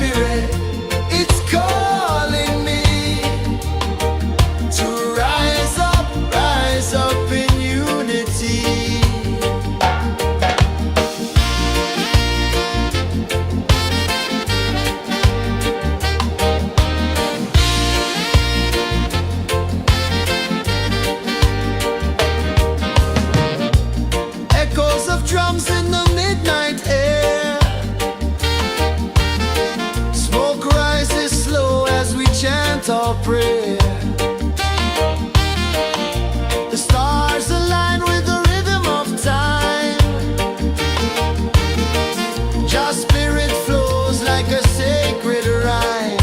spirit, it's calling me to rise up in unity. Echoes of drums in the midnight air. Smoke rises slow as we chant our prayer. The stars align with the rhythm of time. Your spirit flows like a sacred rhyme.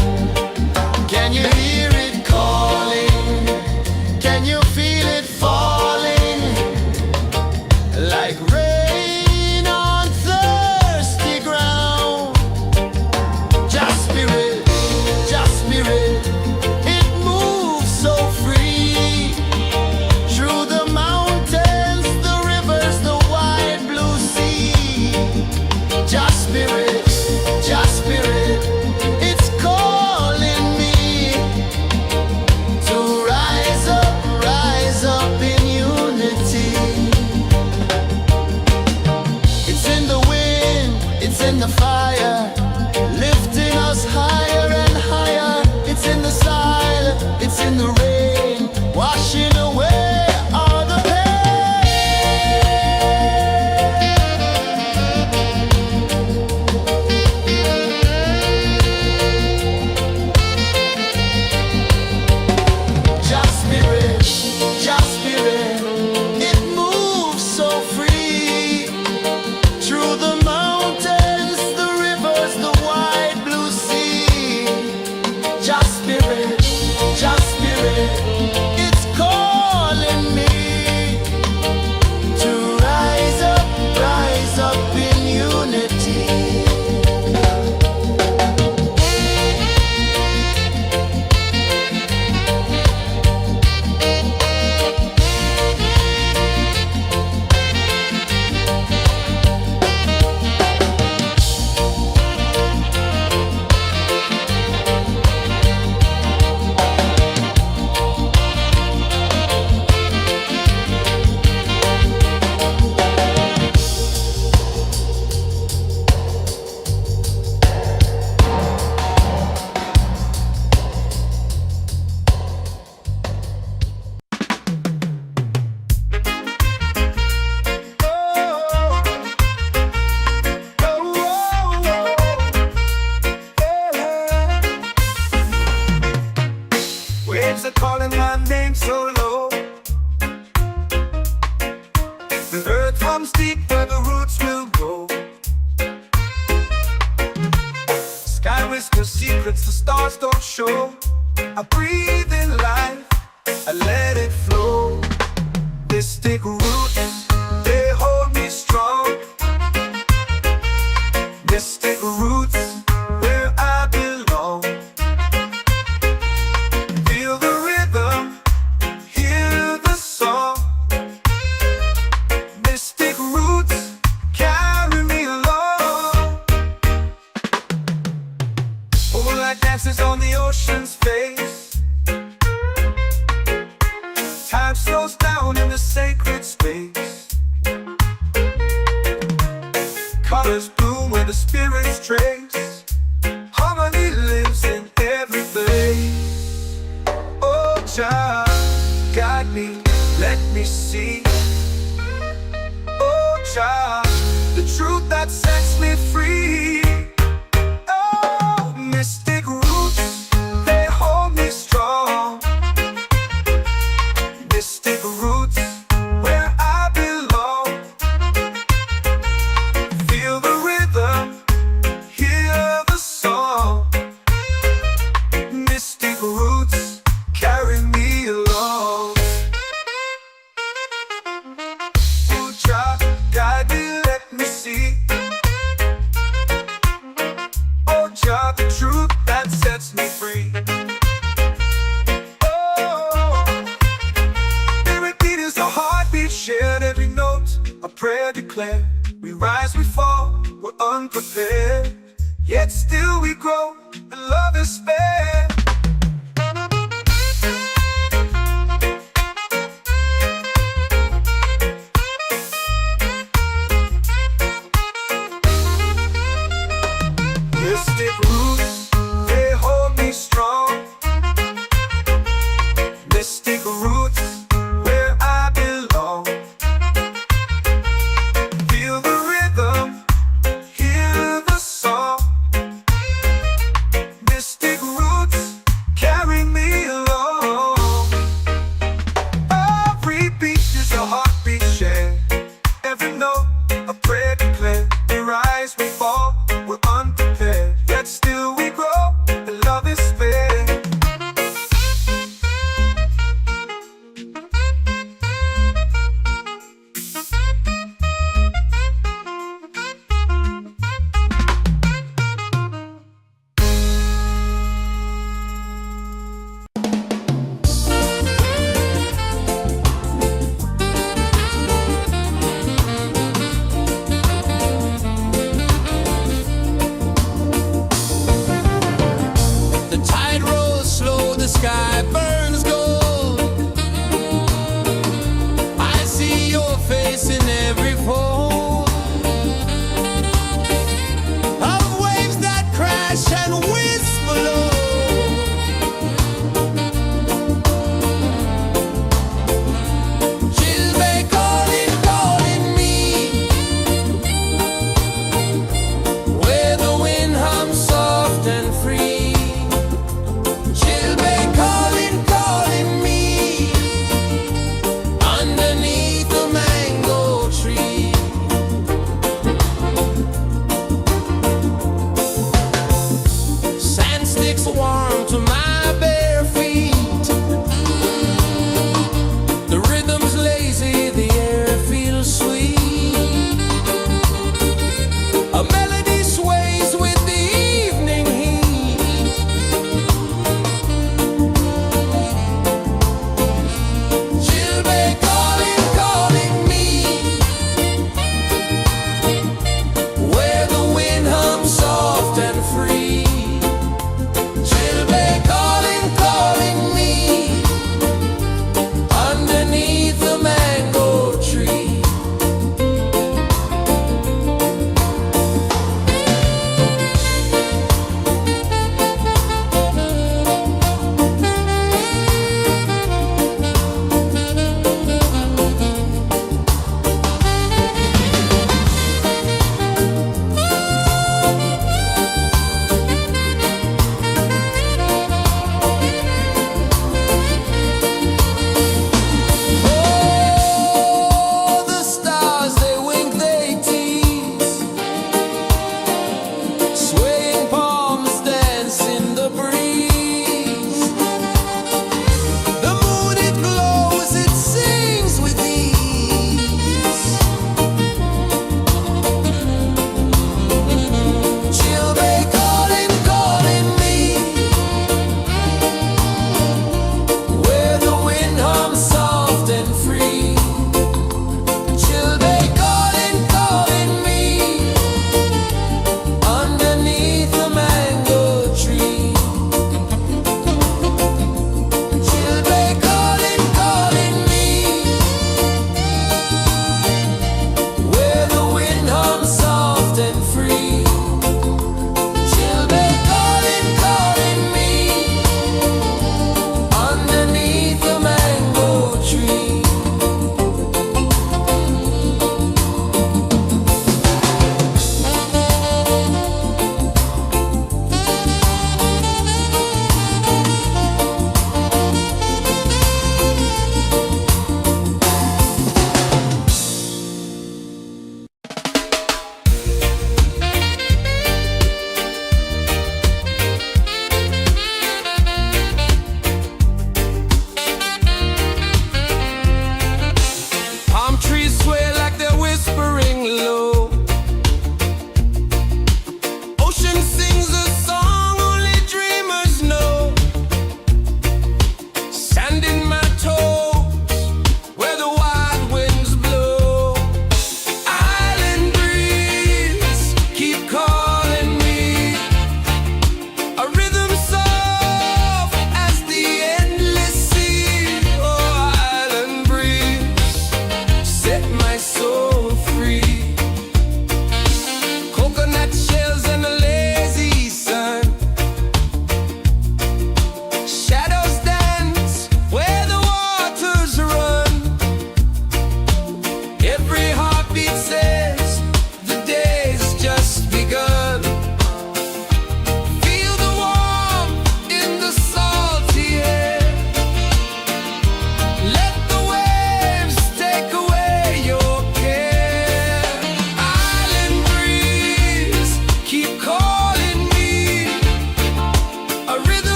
Can you hear it calling? Can you feel it falling? Like rain on thirsty ground. Just spirit, it moves so free. Through the mountains, the rivers, the wide blue sea. Just spirit, it's calling me to rise up in unity. It's in the wind, it's in the fire, lifting us higher and higher. It's in the silence, it's in the rain, washing away all the pain. Just spirit, it moves so free. Through the mountains, the rivers, the wide blue sea. Just spirit, it's calling me to rise up in unity. Waves are calling my name so low. The earth hums deep where the roots will go. Sky whispers secrets the stars don't show. I breathe in life, I let it flow. Mystic roots, they hold me strong. Mystic roots, where I belong. Feel the rhythm, hear the song. Mystic roots, carry me along. Moonlight dances on the ocean's face. Time slows down in the sacred space. Colors bloom where the spirits trace. Harmony lives in every place. Oh, child, guide me, let me see. Oh, child, the truth that sets me free. Oh, mystic roots, they hold me strong. Mystic roots, where I belong. Feel the rhythm, hear despair. Mystic roots, they hold me strong. Mystic roots, where I belong. Feel the rhythm, hear the song. Mystic roots, carry me along. Every beat is a heartbeat shared. Every note, a prayer declared. We rise, we fall, we're unprepared. Yet still we grow, and love is fair. The tide rolls slow, the sky burns gold. I see your face in every fold of waves that crash and whisper low. She'll be calling, calling me, where the wind hums soft and free. She'll be calling, calling me, underneath the mango tree.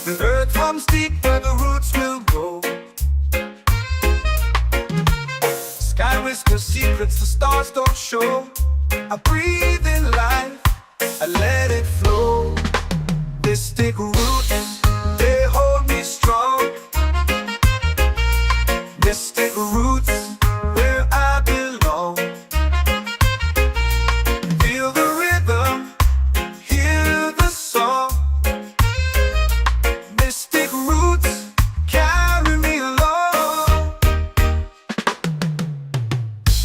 The earth runs deep where the roots will grow. Sky whispers secrets the stars don't show. I breathe in life, I let it flow. Mystic roots, they hold me strong. Mystic roots, where I belong. Feel the rhythm, hear the song. Mystic roots, carry me along.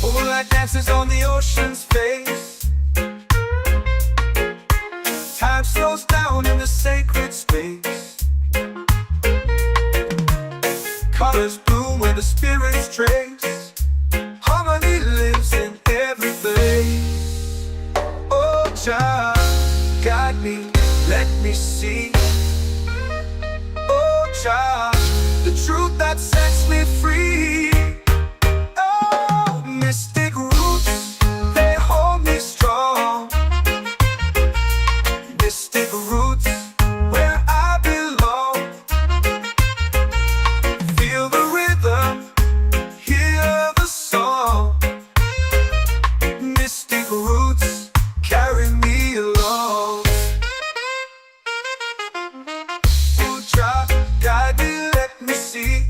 Moonlight dances on the ocean's face. Time slows down in the sacred space. Colors bloom where the spirits trace. Harmony lives in every place. Oh, Jah, guide me, let me see. Oh, Jah, the truth that sets me free. Oh, mystic roots, they hold me strong. Mystic roots, where I belong. Feel the rhythm, hear the song. Mystic roots, carry me along. Oh, Jah, guide me, let me see.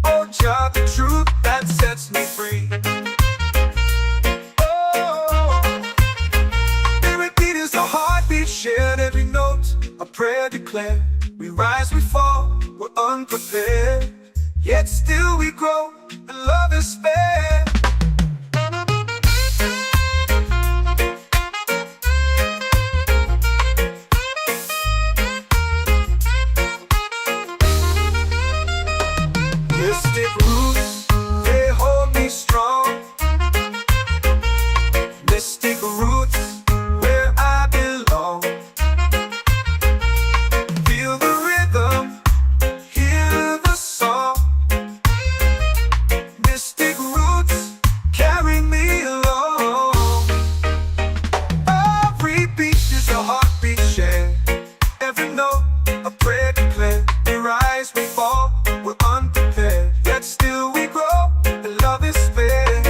Oh, Jah, the truth that sets me free. Shared every note, a prayer declared. We rise, we fall, we're unprepared. Yet still we grow, and love is spared. Mystic roots, they hold me strong. Mystic roots, where I belong. Feel the rhythm, hear the song. Mystic roots, carry me along. Every beat is a heartbeat shared. Every note, a prayer declared. We rise, we fall, we're unprepared. Yet still we grow, and love is spared.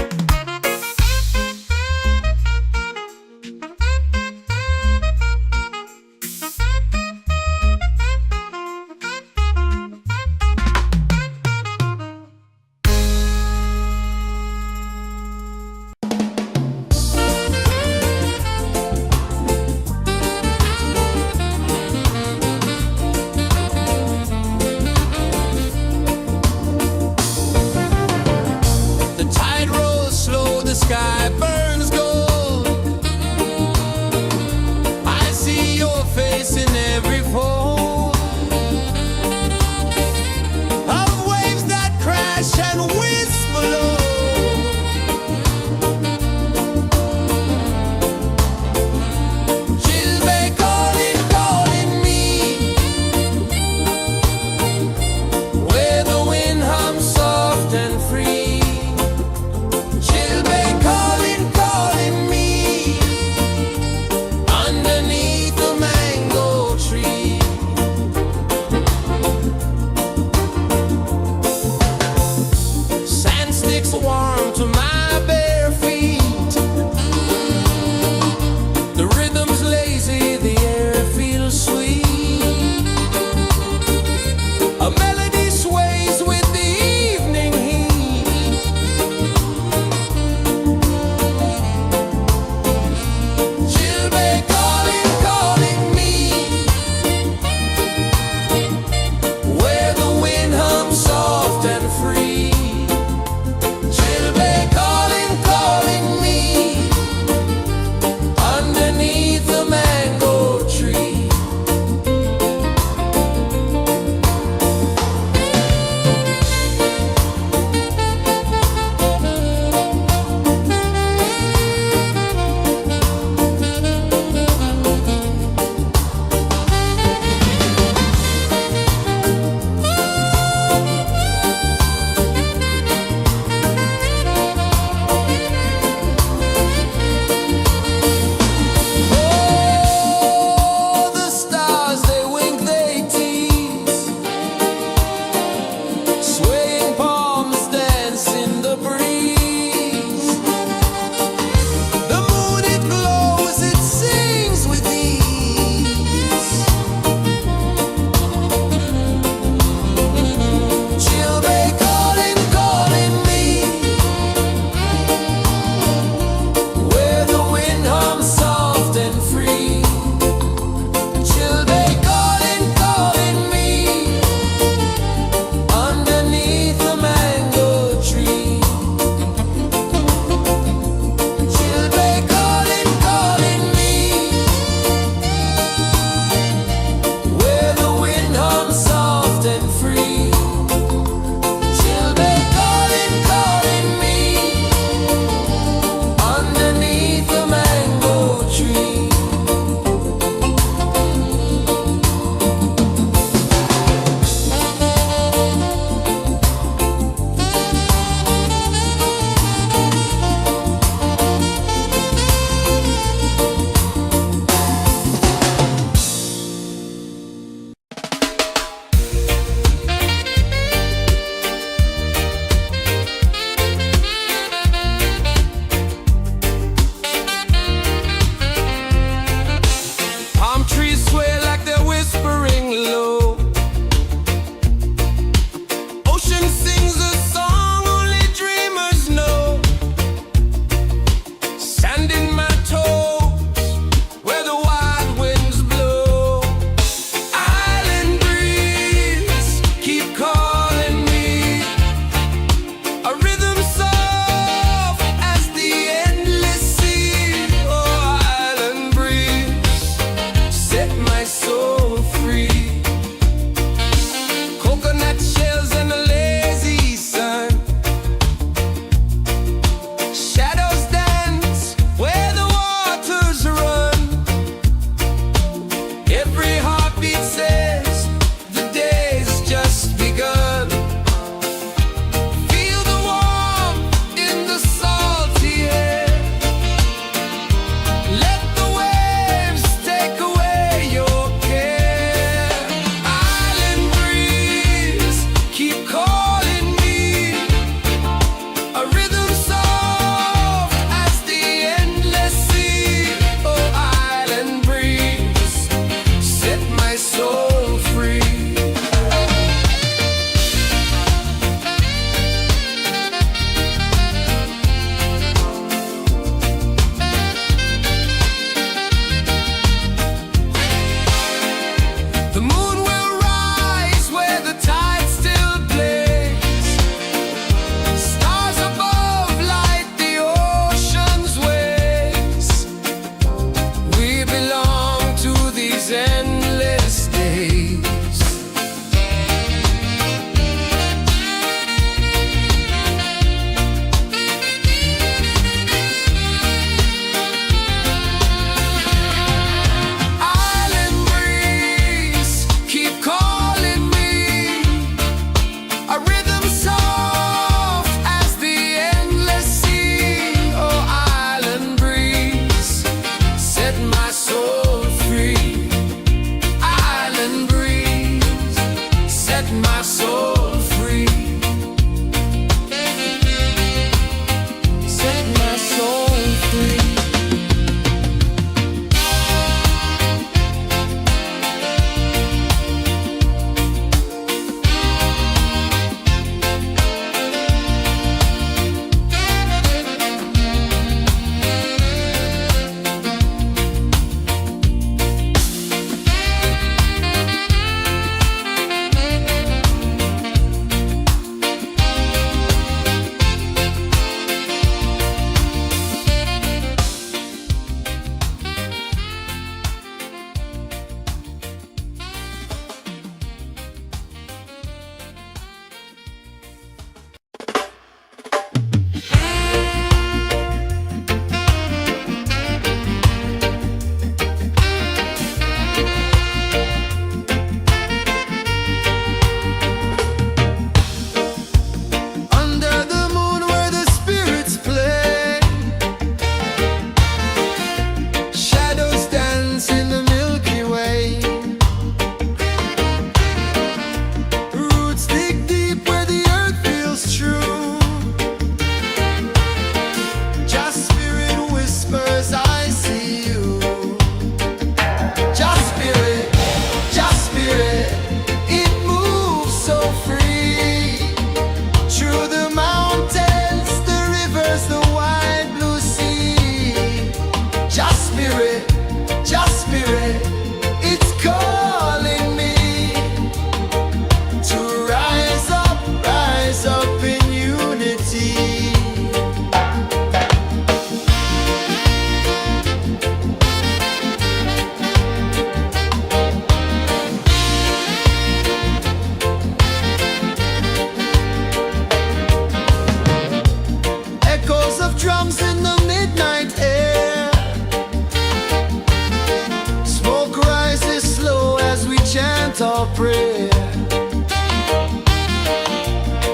all pray.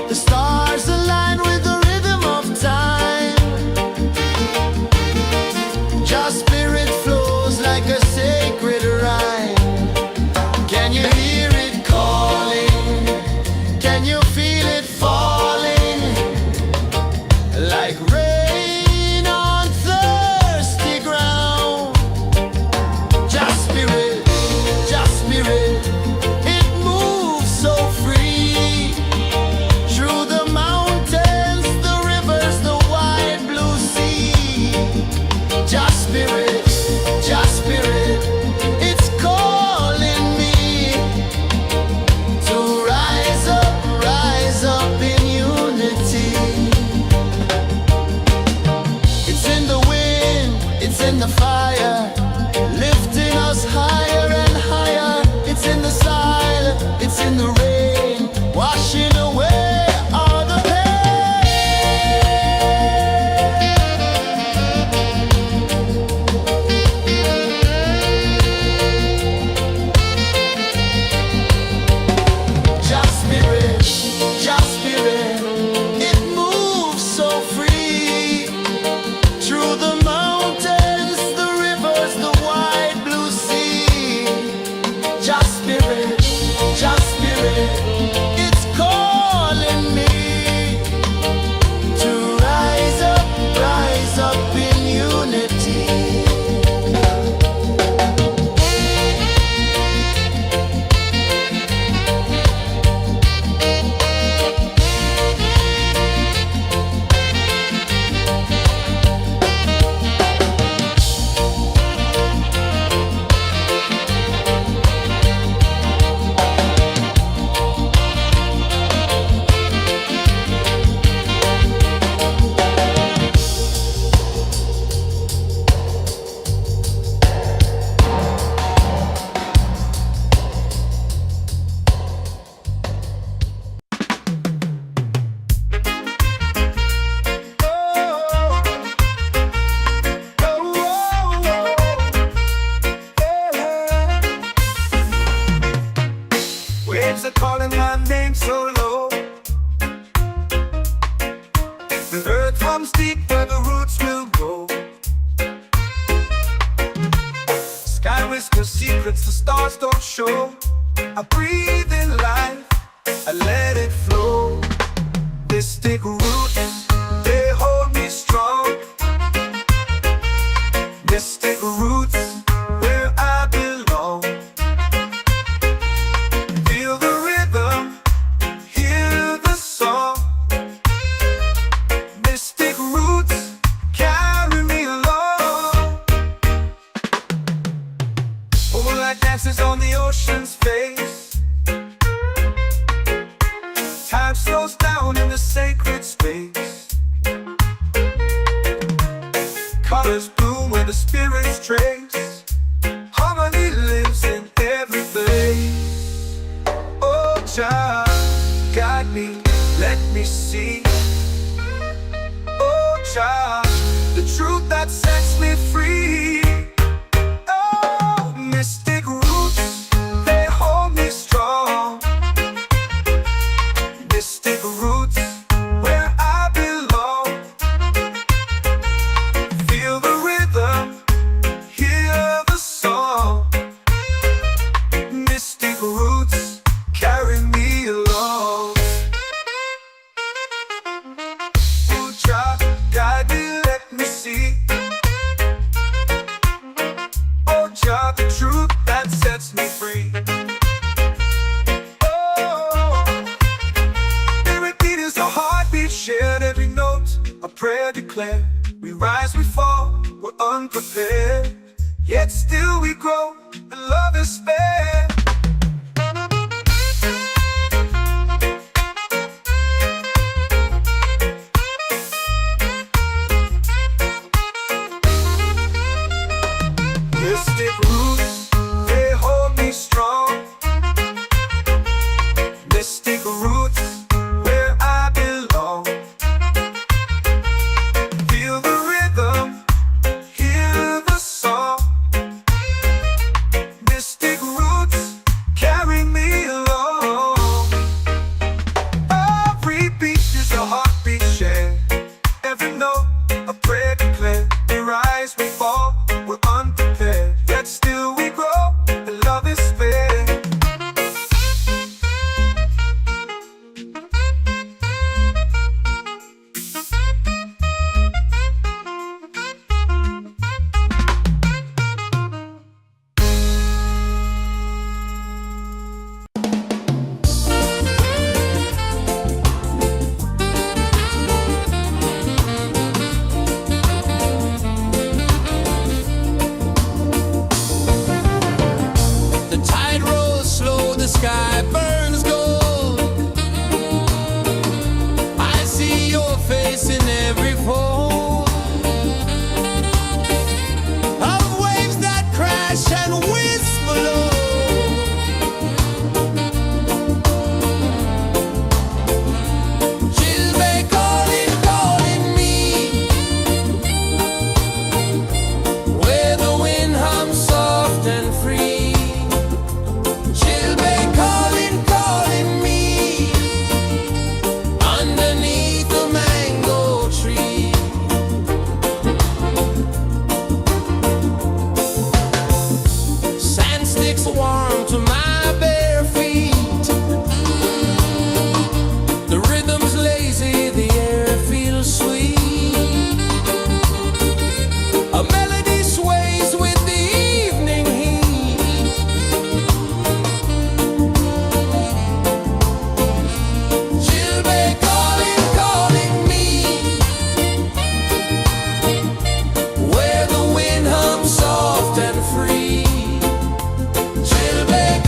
The stars align with the rhythm of time. Just spirit flows like a sacred rhyme. Can you hear it calling? Can you feel it falling? Like rain on thirsty ground. Just spirit, it moves so free. Through the mountains, the rivers, the wide blue sea. Just spirit, it's calling me to rise up in unity. It's in the wind, it's in the fire, lifting us higher and higher. It's in the silence, it's in the rain, washing away all the Just spirit, it moves so free. Through the mountains, the rivers, the wide blue sea. Just spirit, it's calling me to rise up in unity. Waves are calling my name so low. The earth runs deep where the roots will go. Sky whispers secrets the stars don't show. I breathe in life, I let it flow. Mystic roots, they hold me strong. Mystic roots, where I belong. Feel the rhythm, hear the song. Mystic roots, carry me along. Moonlight dances on the ocean's face. Time slows down in the sacred space. Colors bloom where the spirits trace. Harmony lives in every face. Oh, child, guide me, let me see. Oh, child, the truth that sets me free. Oh, mystic roots, they hold me strong. Mystic roots, where I belong. Feel the rhythm, hear the song. Mystic roots, carry me along. Oh, child, guide me, let me see. Oh, child, the truth that sets me free. Oh, spirit beat is a heartbeat shared, every note a prayer declared. We rise, we fall, we're unprepared, yet still we grow, and love is spared. Mystic roots, they hold me strong. Mystic roots, where I belong. Feel the rhythm, hear the song. Mystic roots, free. Children calling, calling me underneath the mango tree. Sand sticks warm to my bare feet. The rhythm's lazy, the air feels sweet. A melody sways with the evening heat. Children calling, calling me where the wind hums soft and free. Children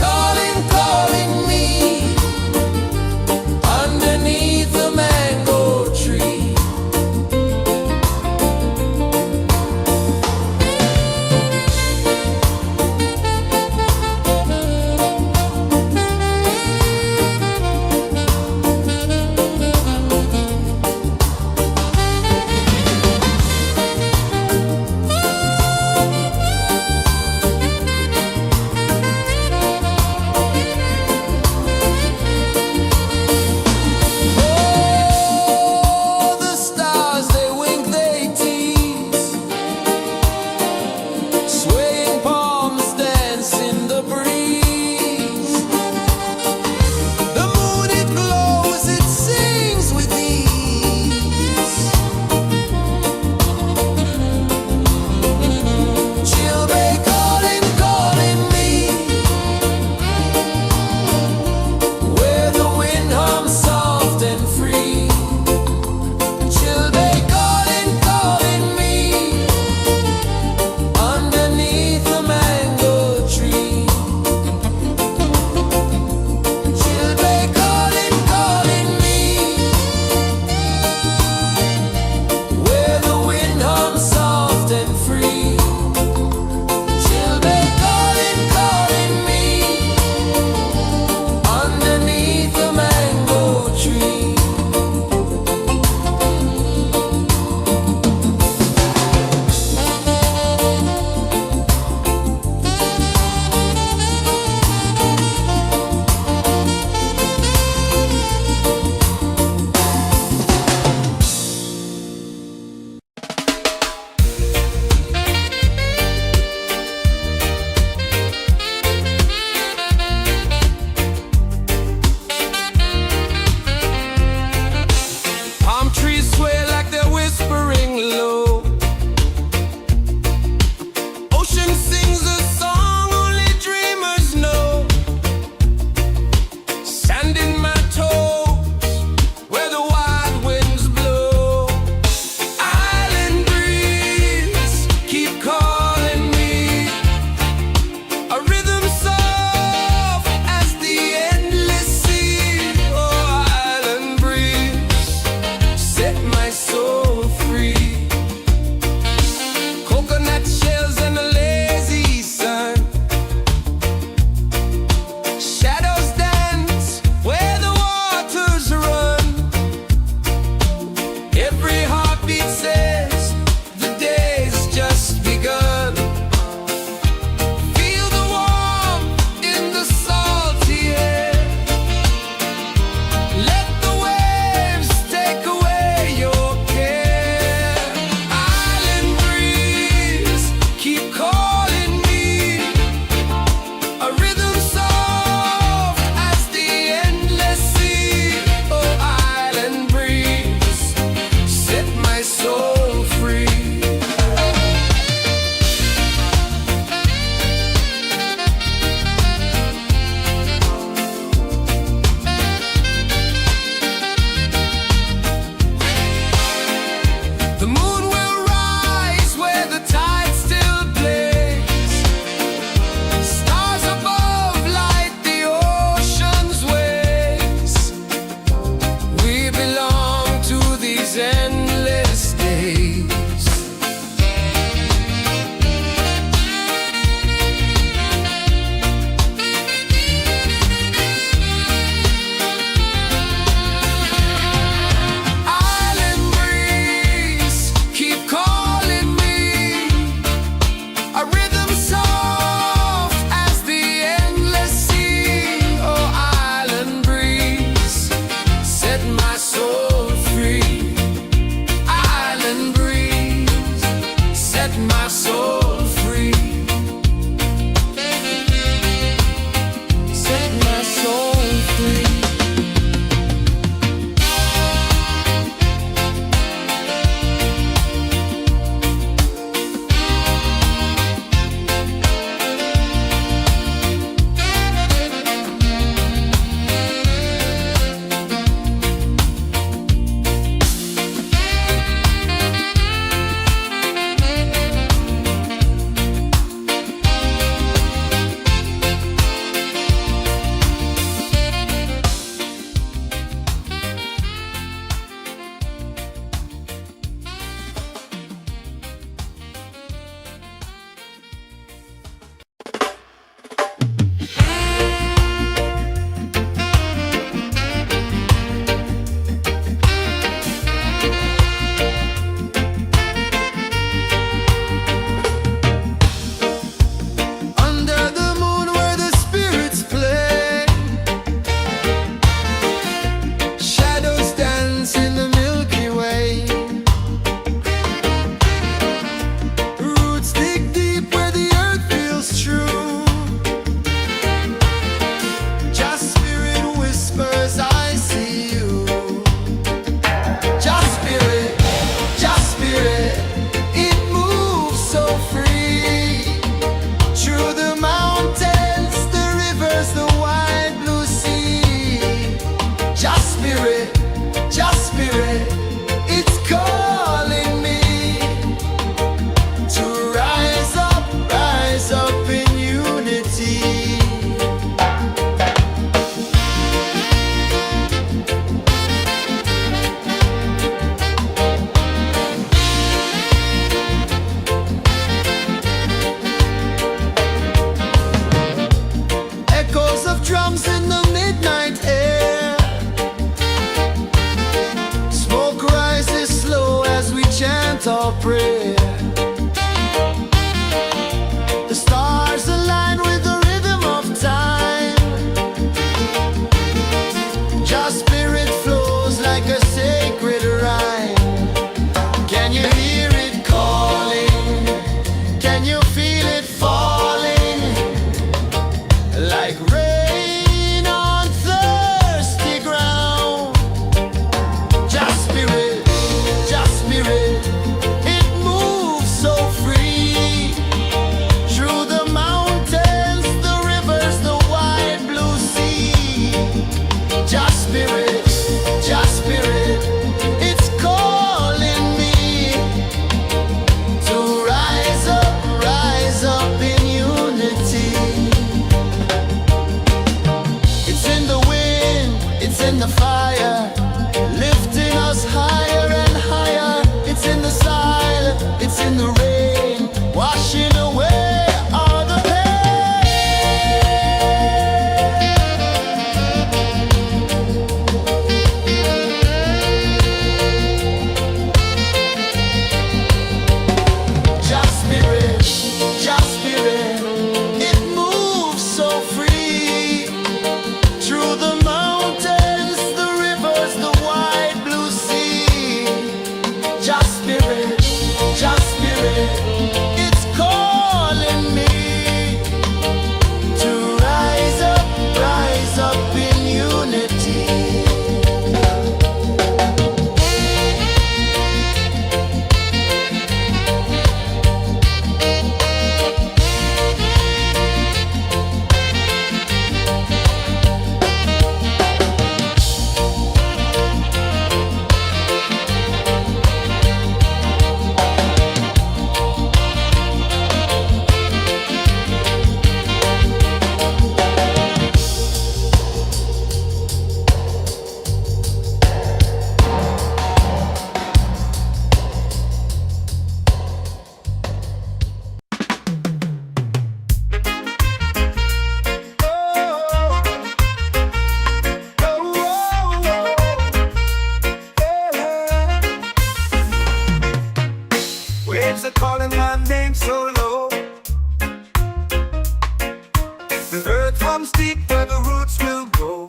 The earth comes deep where the roots will grow.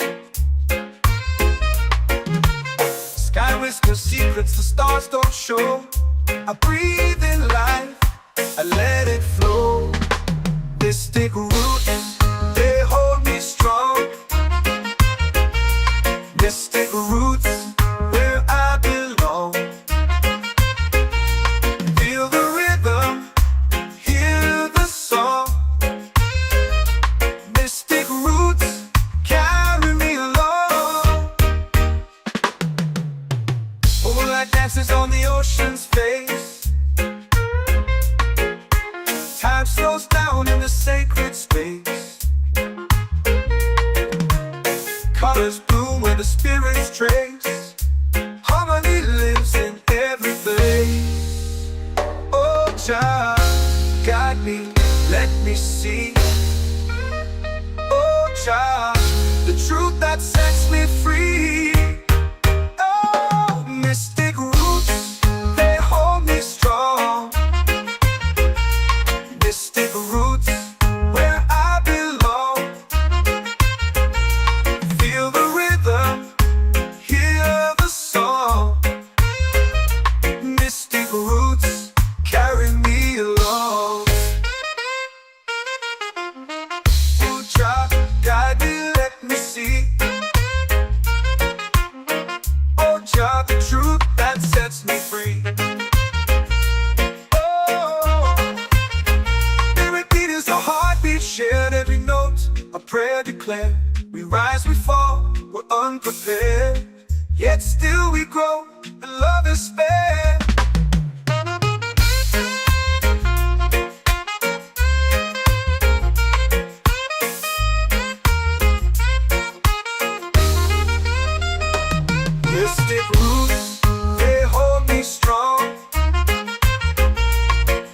Sky whispers secrets the stars don't show. I breathe in life, I let it flow. Mystic roots, they hold me strong. Mystic roots, where I belong. Feel the rhythm, hear the song. Mystic roots, carry me along. Moonlight dances on the ocean's face. Time slows down in the sacred space. Colors bloom where the spirits trace. Harmony lives in every place. Oh, child, guide me, let me see. Oh, child, the truth that sets me free. Oh, mystic roots, they hold me strong. Mystic roots, where I belong. Feel the rhythm, hear the song. Mystic roots, carry me along. Oh, child, guide me, let me see. Oh, child, the truth that sets me free. Oh, every beat is a heartbeat shared, every note a prayer declared. We rise, we fall, we're unprepared, yet still we grow, and love is spared. Mystic roots, they hold me strong.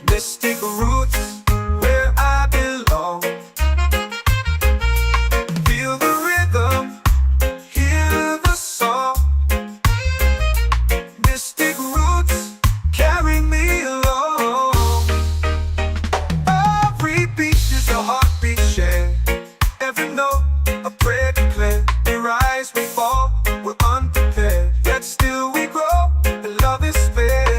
Mystic roots, where I belong. Feel the rhythm, hear the song. Mystic roots, carry me along. Every beat is a heartbeat shared, every note a prayer declared. We rise, we fall, we're unprepared, yet still we grow, and love is spared.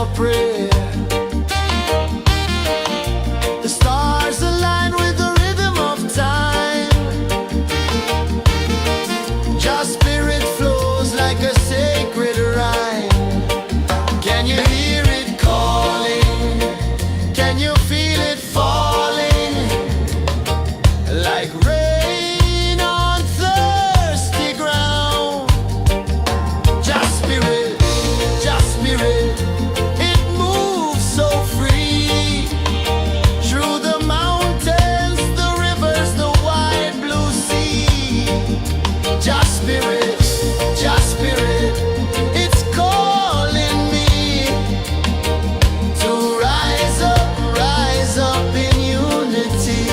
for prayer. The stars align with the rhythm of time. Just spirit flows like a sacred rhyme. Can you hear it calling? Can you feel it falling? Like rain on thirsty ground. Just spirit, it moves so free. Through the mountains, the rivers, the wide blue sea. Just spirit, it's calling me to rise up in unity.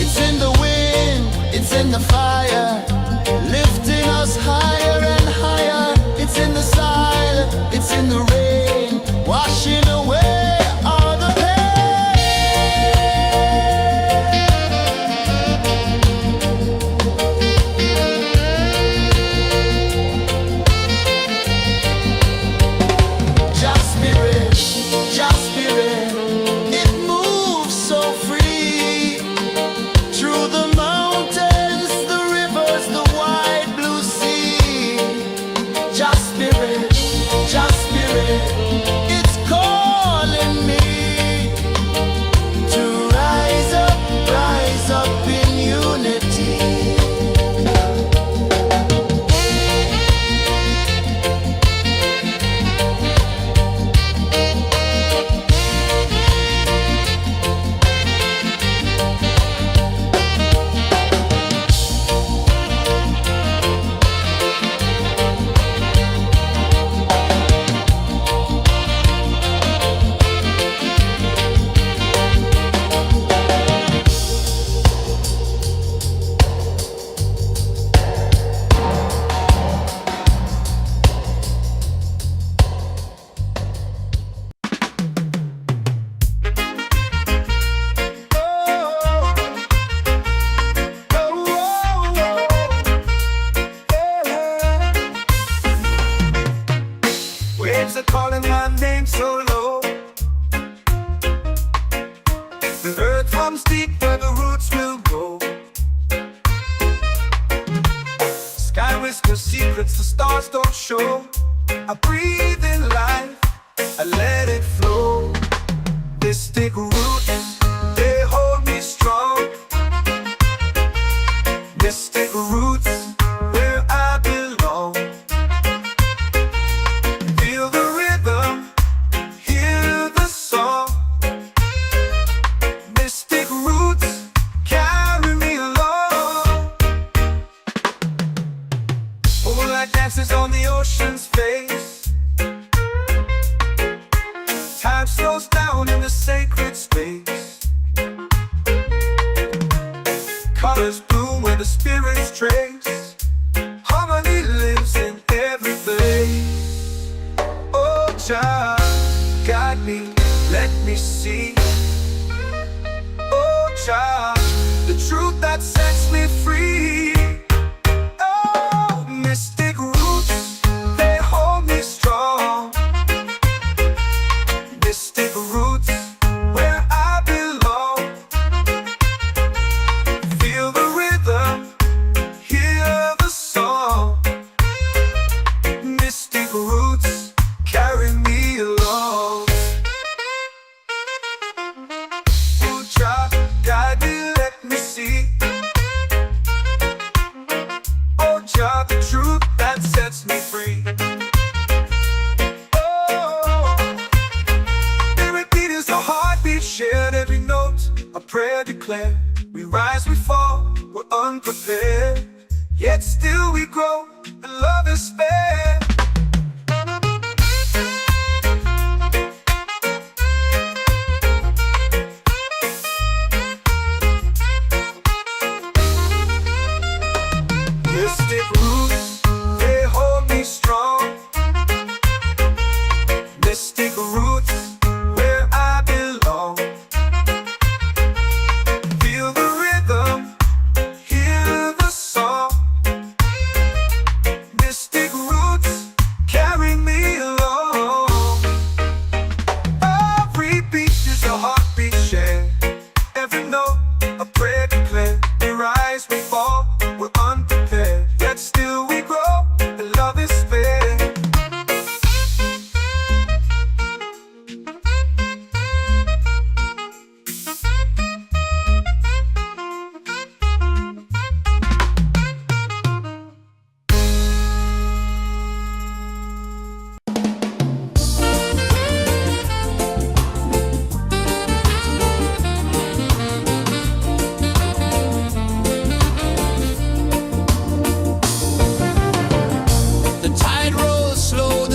It's in the wind, it's in the fire, lifting us higher and higher. It's in the silence, it's in the rain, washing away all the pain. Just spirit, it moves so free. Through the mountains, the rivers, the wide blue sea. Just spirit, it's calling me to rise up in unity. Waves are calling my name so low. The earth runs deep where the roots will grow. Sky whispers secrets the stars don't show. I breathe in life, I let it flow. Mystic roots, they hold me strong. Mystic roots, where I belong. Feel the rhythm, hear the song. Mystic roots, carry me along. Moonlight dances on the ocean's face. Time slows down in the sacred space. Colors bloom where the spirits trace. Harmony lives in every place. Oh, child, guide me, let me see. Oh, child, the truth that sets me free. Oh, mystic roots, they hold me strong. Mystic roots, where I belong. Feel the rhythm, hear the song. Mystic roots, carry me along. Oh, child, guide me, let me see. Oh, child, the truth that sets me free. Oh, every beat is a heartbeat shared, every note a prayer declared. We rise, we fall, we're unprepared, yet still we grow, and love is spared. Mystic roots, they hold me strong. Mystic roots, where I belong. Feel the rhythm, hear the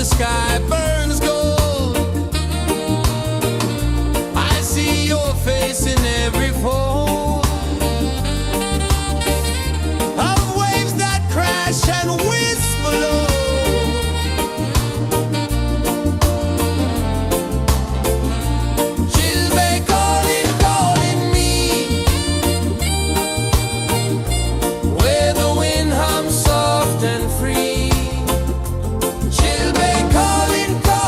sky burns gold. I see your face in every fold of waves that crash and whisper low. She'll be calling, calling me where the wind hums soft and free. She'll be calling, calling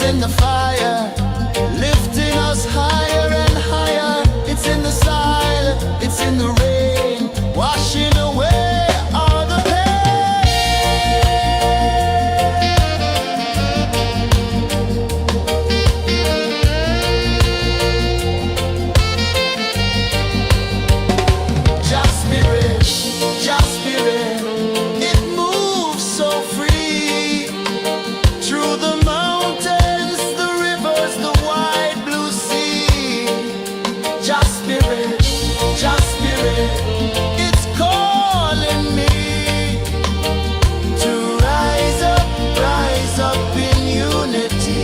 in the fire, lifting us higher and higher. It's in the silence, it's in the rain, washing away all the Just spirit, just spirit, it moves so free through the mountains, the rivers, the wide blue sea. Just spirit, it's calling me to rise up in unity.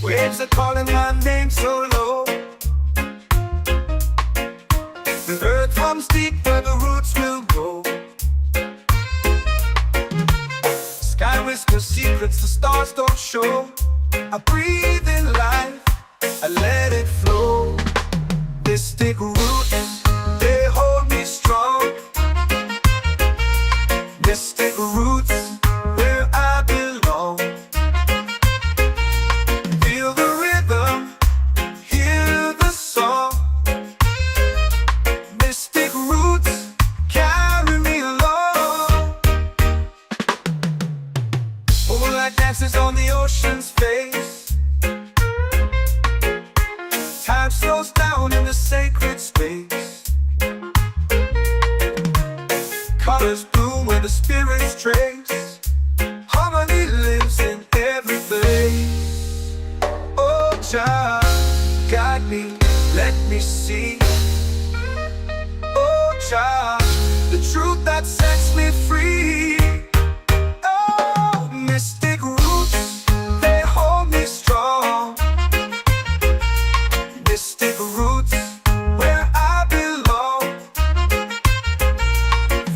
Waves are calling my name so low. The earth comes deep where the roots will go. Sky whispers secrets the stars don't show. I breathe in life, I let it flow. Mystic roots, they hold me strong. Mystic roots, where I belong. Feel the rhythm, hear the song. Mystic roots, carry me along. Moonlight dances on the ocean's face. Time slows down in the sacred space. Colors bloom where the spirits trace. Harmony lives in every place. Oh, child, guide me, let me see. Oh, child, the truth that sets me free. Oh, mystic roots, they hold me strong. Mystic roots, where I belong.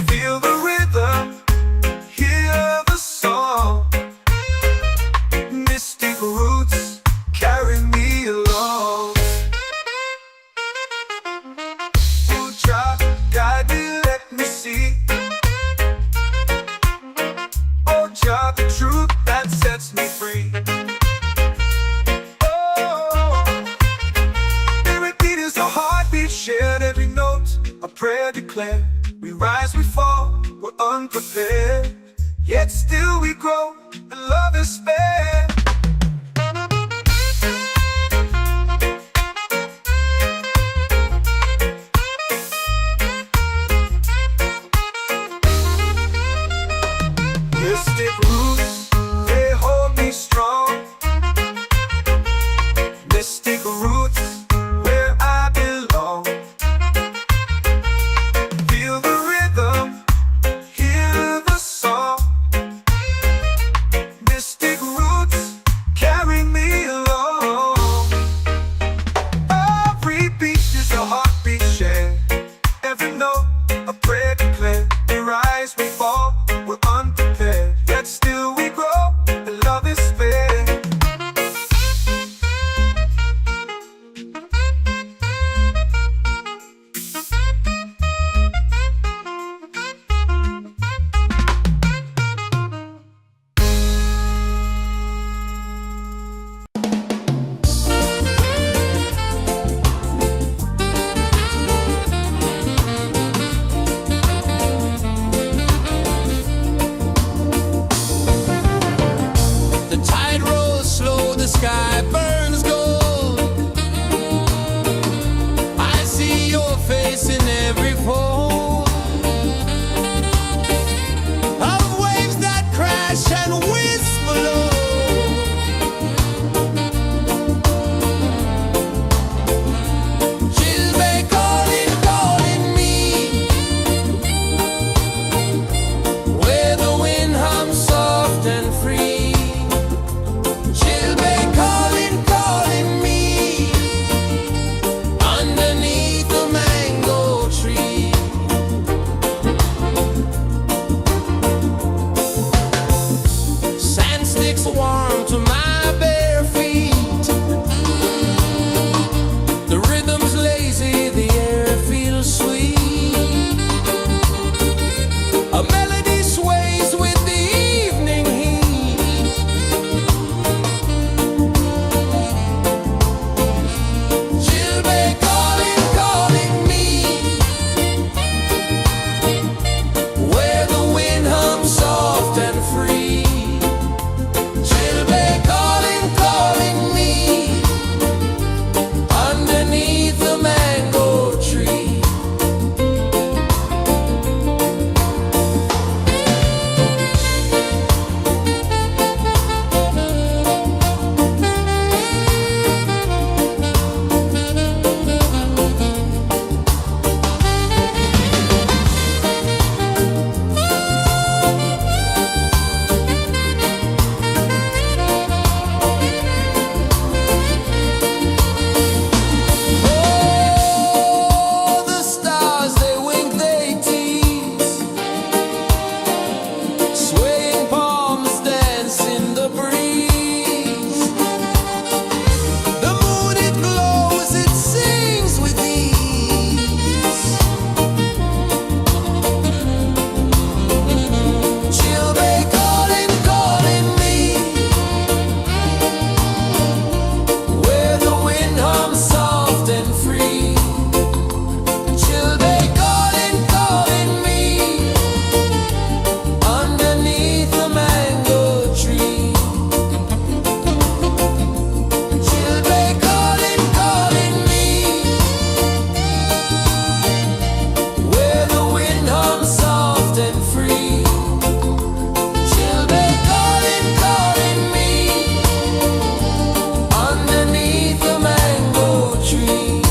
Feel the rhythm, hear the song. Mystic roots, carry me along. Oh, child, guide me, let me see. Oh, child, the truth that sets me free. Oh, spirit beat is a heartbeat shared, every note a prayer declared. We rise, we fall, we're unprepared, yet still we grow, and love is spared. Mystic roots, they hold me strong. Mystic roots, where I belong. Feel the rhythm, hear the song. Mystic roots, and free. Children calling, calling me underneath the mango tree.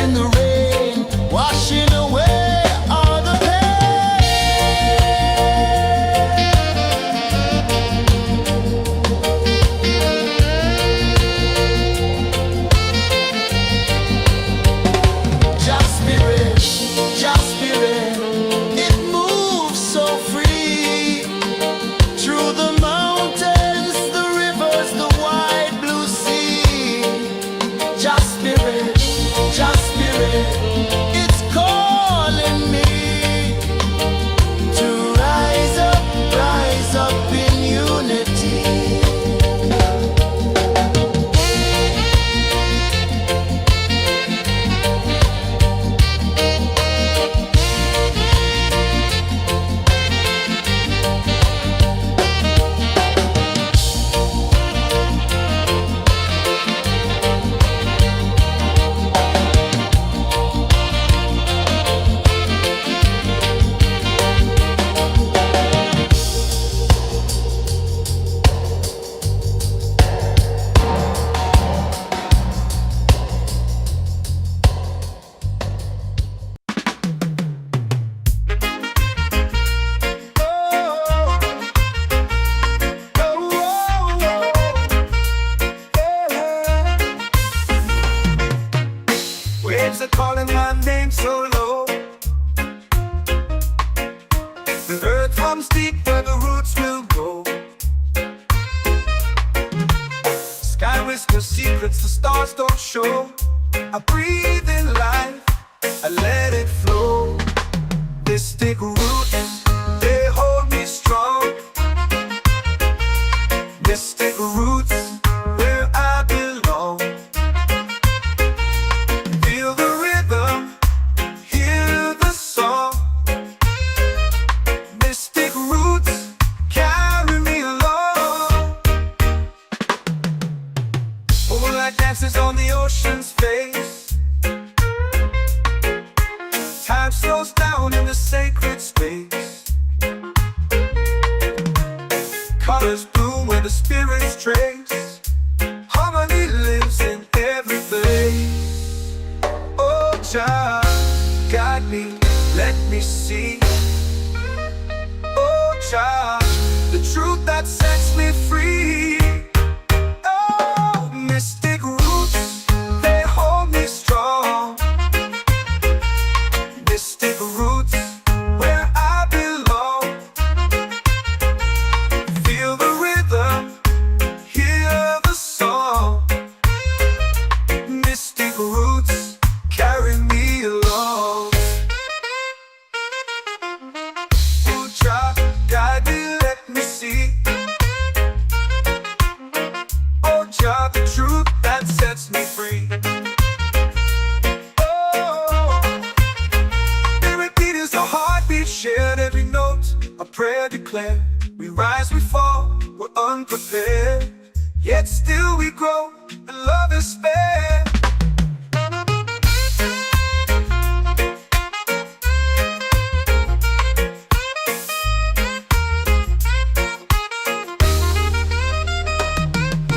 in the rain, washing away all the Just spirit, just spirit, it moves so free through the mountains, the rivers, the wide blue sea. Just spirit, it's calling me to rise up in unity. Waves are calling my name so low. The earth hums deep where the roots will go. Sky whispers secrets the stars don't show. I breathe in life, I let it flow. Mystic roots, they hold me strong. Mystic roots, where I belong. Feel the rhythm, hear the song. Mystic roots, carry me along. Moonlight dances on the ocean's face. Time slows down in the sacred space. Colors bloom where the spirits trace. Harmony lives in every place. Oh, child, guide me, let me see. Oh, child, the truth that sets me free. Oh, mystic roots, they hold me strong. Mystic roots, where I belong. Feel the rhythm, hear the song. Mystic roots, carry me along. Oh, child, guide me, let me see. Oh, child, the truth that sets me free. Oh, every beat is a heartbeat shared, every note a prayer declared. We rise, we fall, we're unprepared, yet still we grow, and love is spared.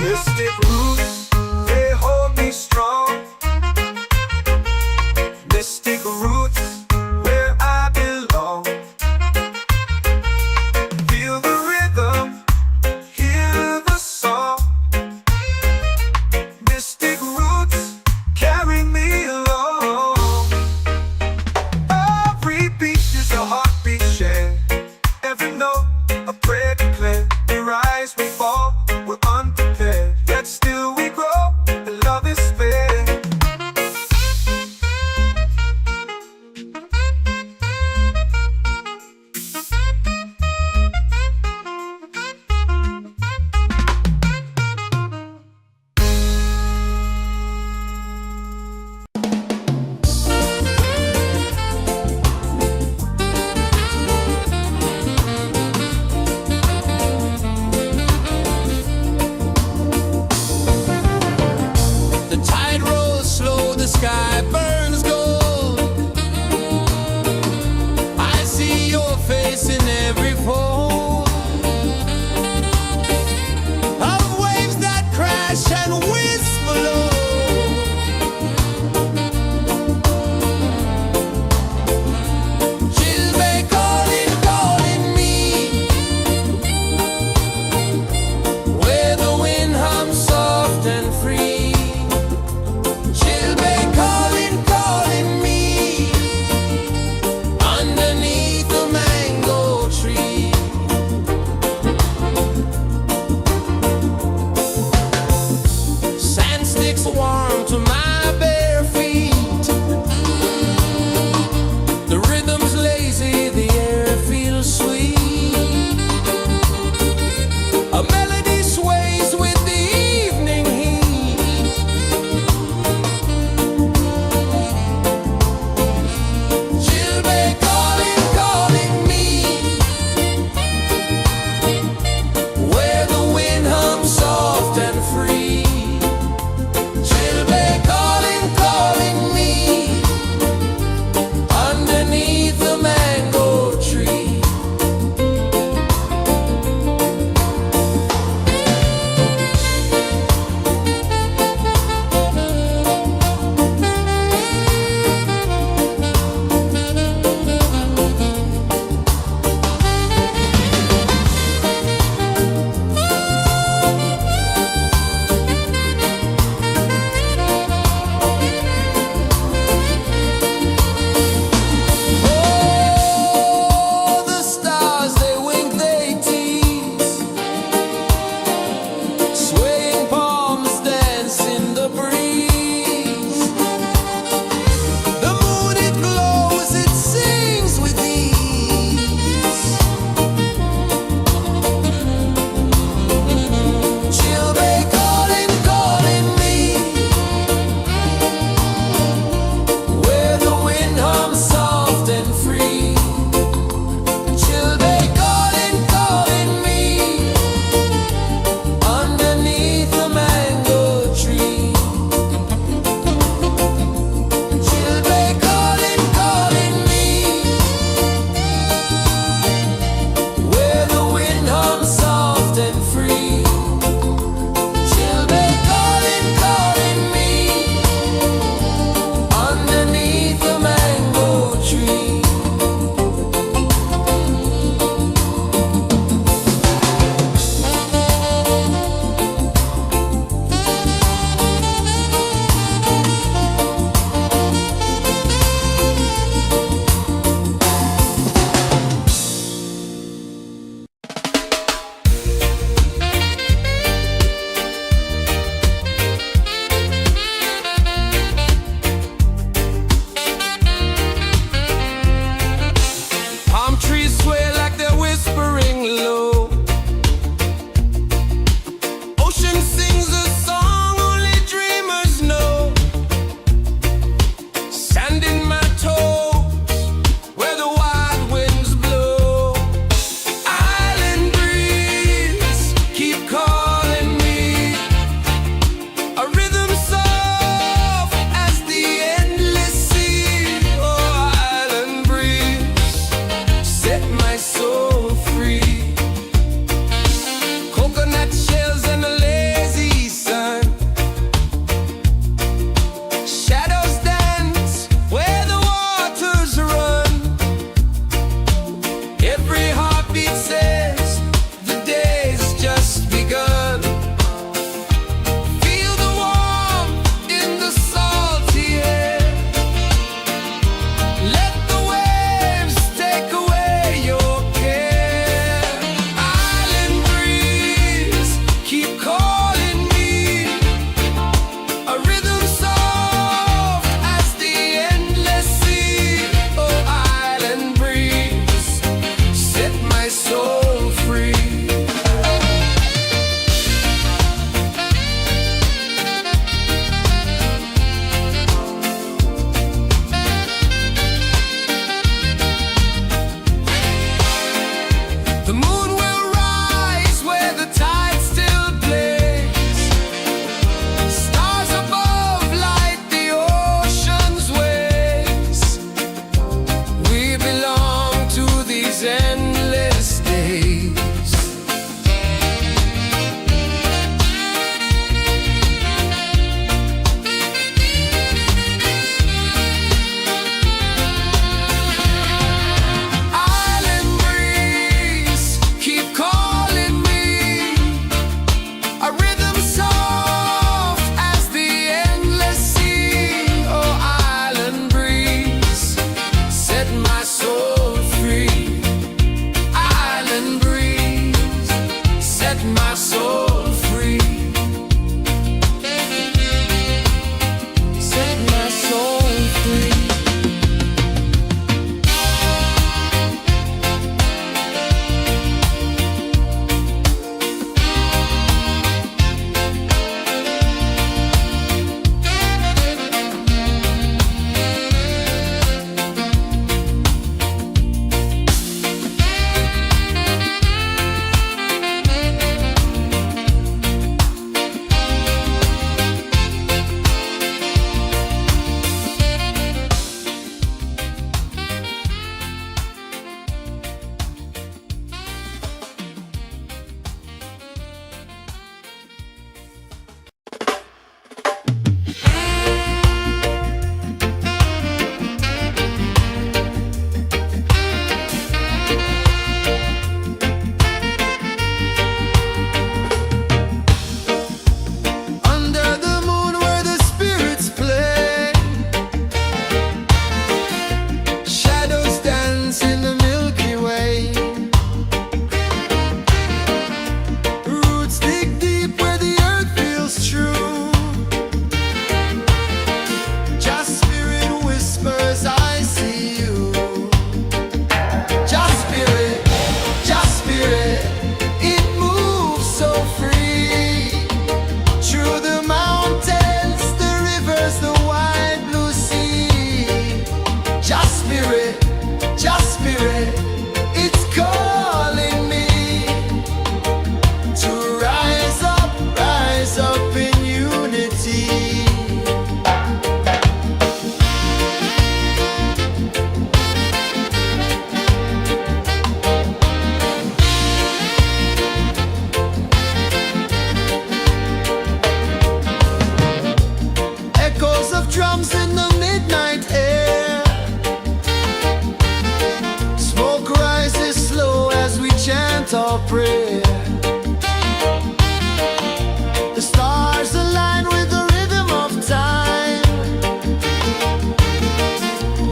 Mystic roots, they hold me strong. Mystic roots, where I belong. Feel the rhythm, hear the song. Mystic roots,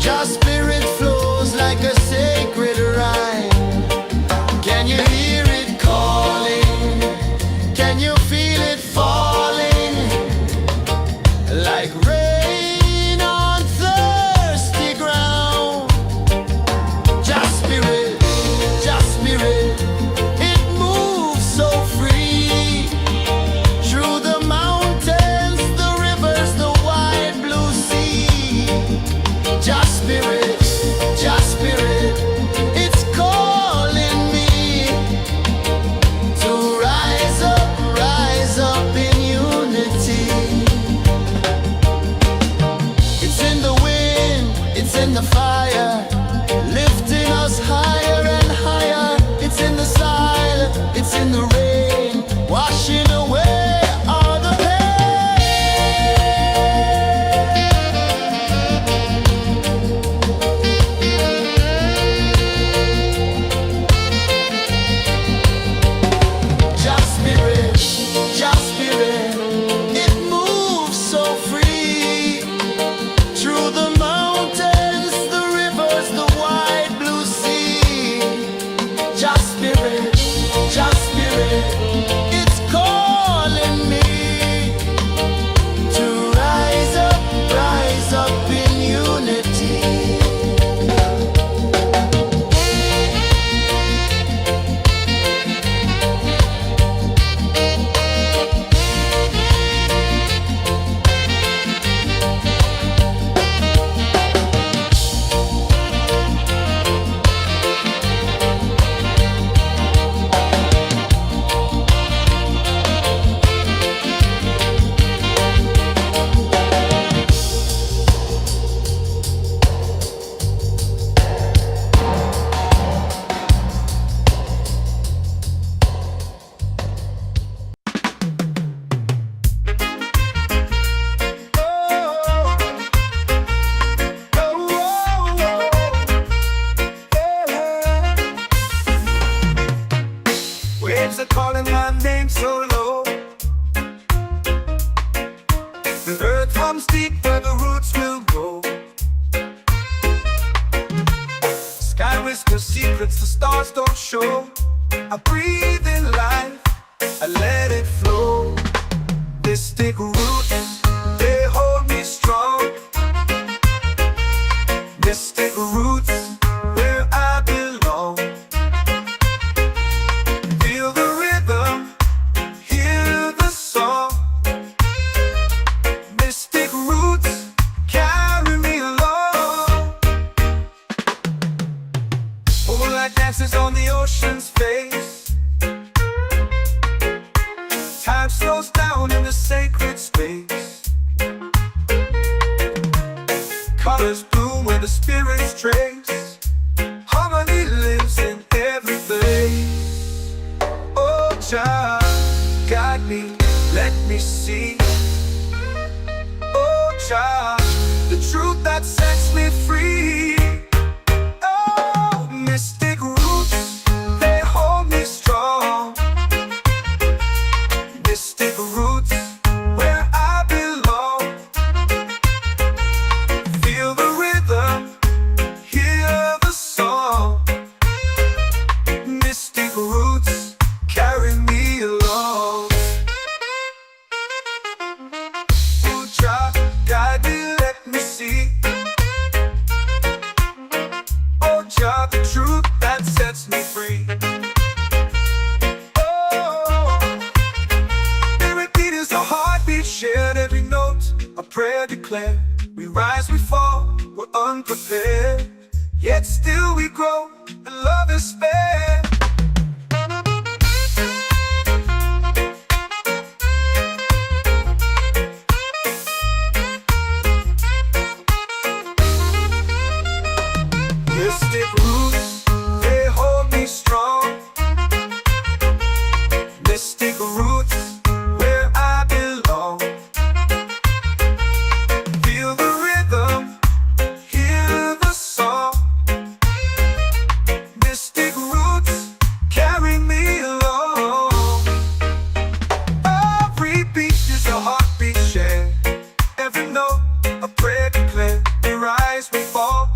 Your spirit flows like a sacred rhyme. Can you hear it calling? Can you feel it falling? Like rain on thirsty ground. Your spirit, it moves so free. Through the mountains, the rivers, the wide blue sea. Your spirit, it's calling me to rise up in unity. It's in the wind, it's in the fire, lifting us higher and higher. It's in the silence, it's in the rain, washing away all the pain. Your spirit, it moves so free. Through the mountains, the rivers, the wide blue sea. Your spirit, it's calling me to rise up in unity. Waves are calling my name so low. The earth hums deep where the roots will go. Sky whispers secrets the stars don't show. I breathe in life, I let it flow. Mystic roots, they hold me strong. Mystic roots, where I belong. Feel the rhythm, hear the song. Mystic roots, carry me along. Moonlight dances on the ocean's face. Time slows down in the sacred space. Colors bloom where the spirits trace. Harmony lives in every place. Oh, child, guide me, let me see. Oh, child, the truth that sets me free. Oh, mystic roots, they hold me strong. Mystic roots, where I belong. Feel the rhythm, hear the song. Mystic roots, carry me along. Oh, child, guide me, let me see. Oh, child, the truth that sets me free. Shared every note, a prayer declared. We rise, we fall, we're unprepared. Yet still we grow, and love is spared. Mystic roots, they hold me strong. Mystic roots, where I belong. Feel the rhythm, hear the song. Mystic roots, carry me along. Every beat is a heartbeat shared. Every note, a prayer declared. We rise, we fall,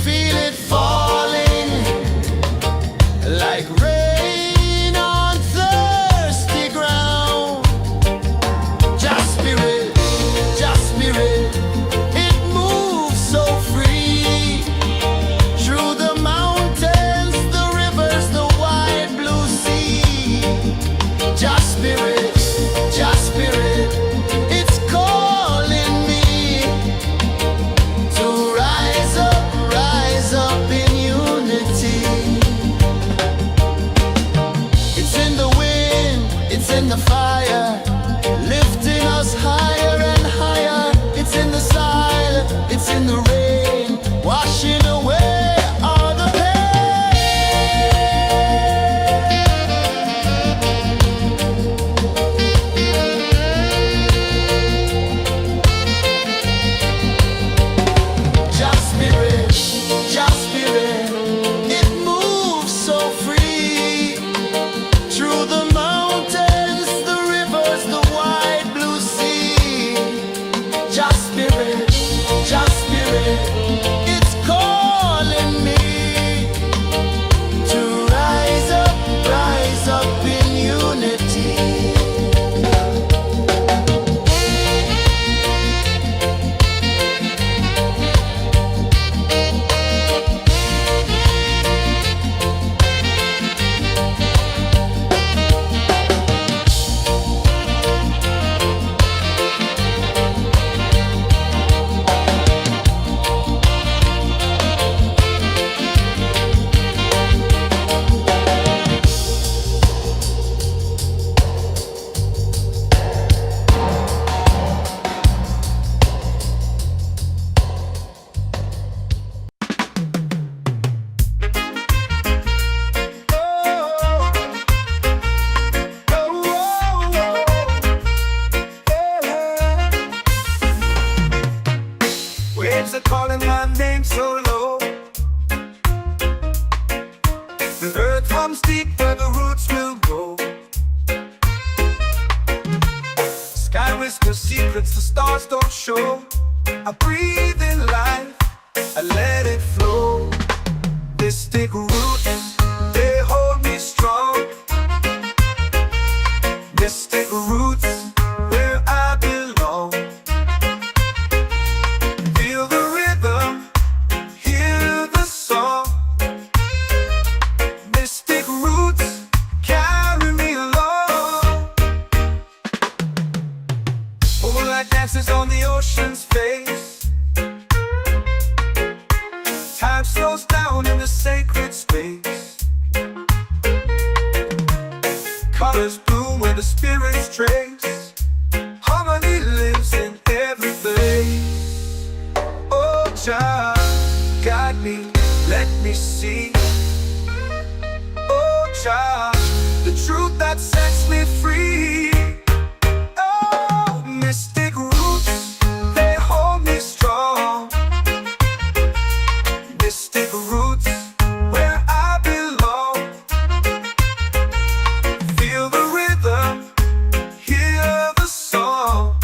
feel it falling like rain on thirsty ground. Just spirit, it moves so free through the mountains, the rivers, the wide blue sea. Just spirit, it's calling me to rise up in unity. It's in the wind, it's in the fire, lifting us higher and higher. It's in the silence, it's in the rain, washing away all the Just spirit, it moves so free through the mountains, the rivers, the wide blue sea. Just spirit, it's calling me to rise up in unity. Waves are calling my name so low. The earth hums deep where the roots will go. Sky whispers secrets the stars don't show. I breathe in life, I let it flow. This take roots, they hold me strong. This take roots where I belong. Feel the rhythm, hear the song. Mystic roots carry me along. Moonlight dances on the ocean's face. Time slows down in the sacred space. Colors bloom where the spirits trace. Harmony lives in every place. Oh, Jah, guide me, let me see. Oh, Jah, the truth that sets me free. Oh, mystic roots, they hold me strong. Mystic roots, where I belong. Feel the rhythm, hear the song.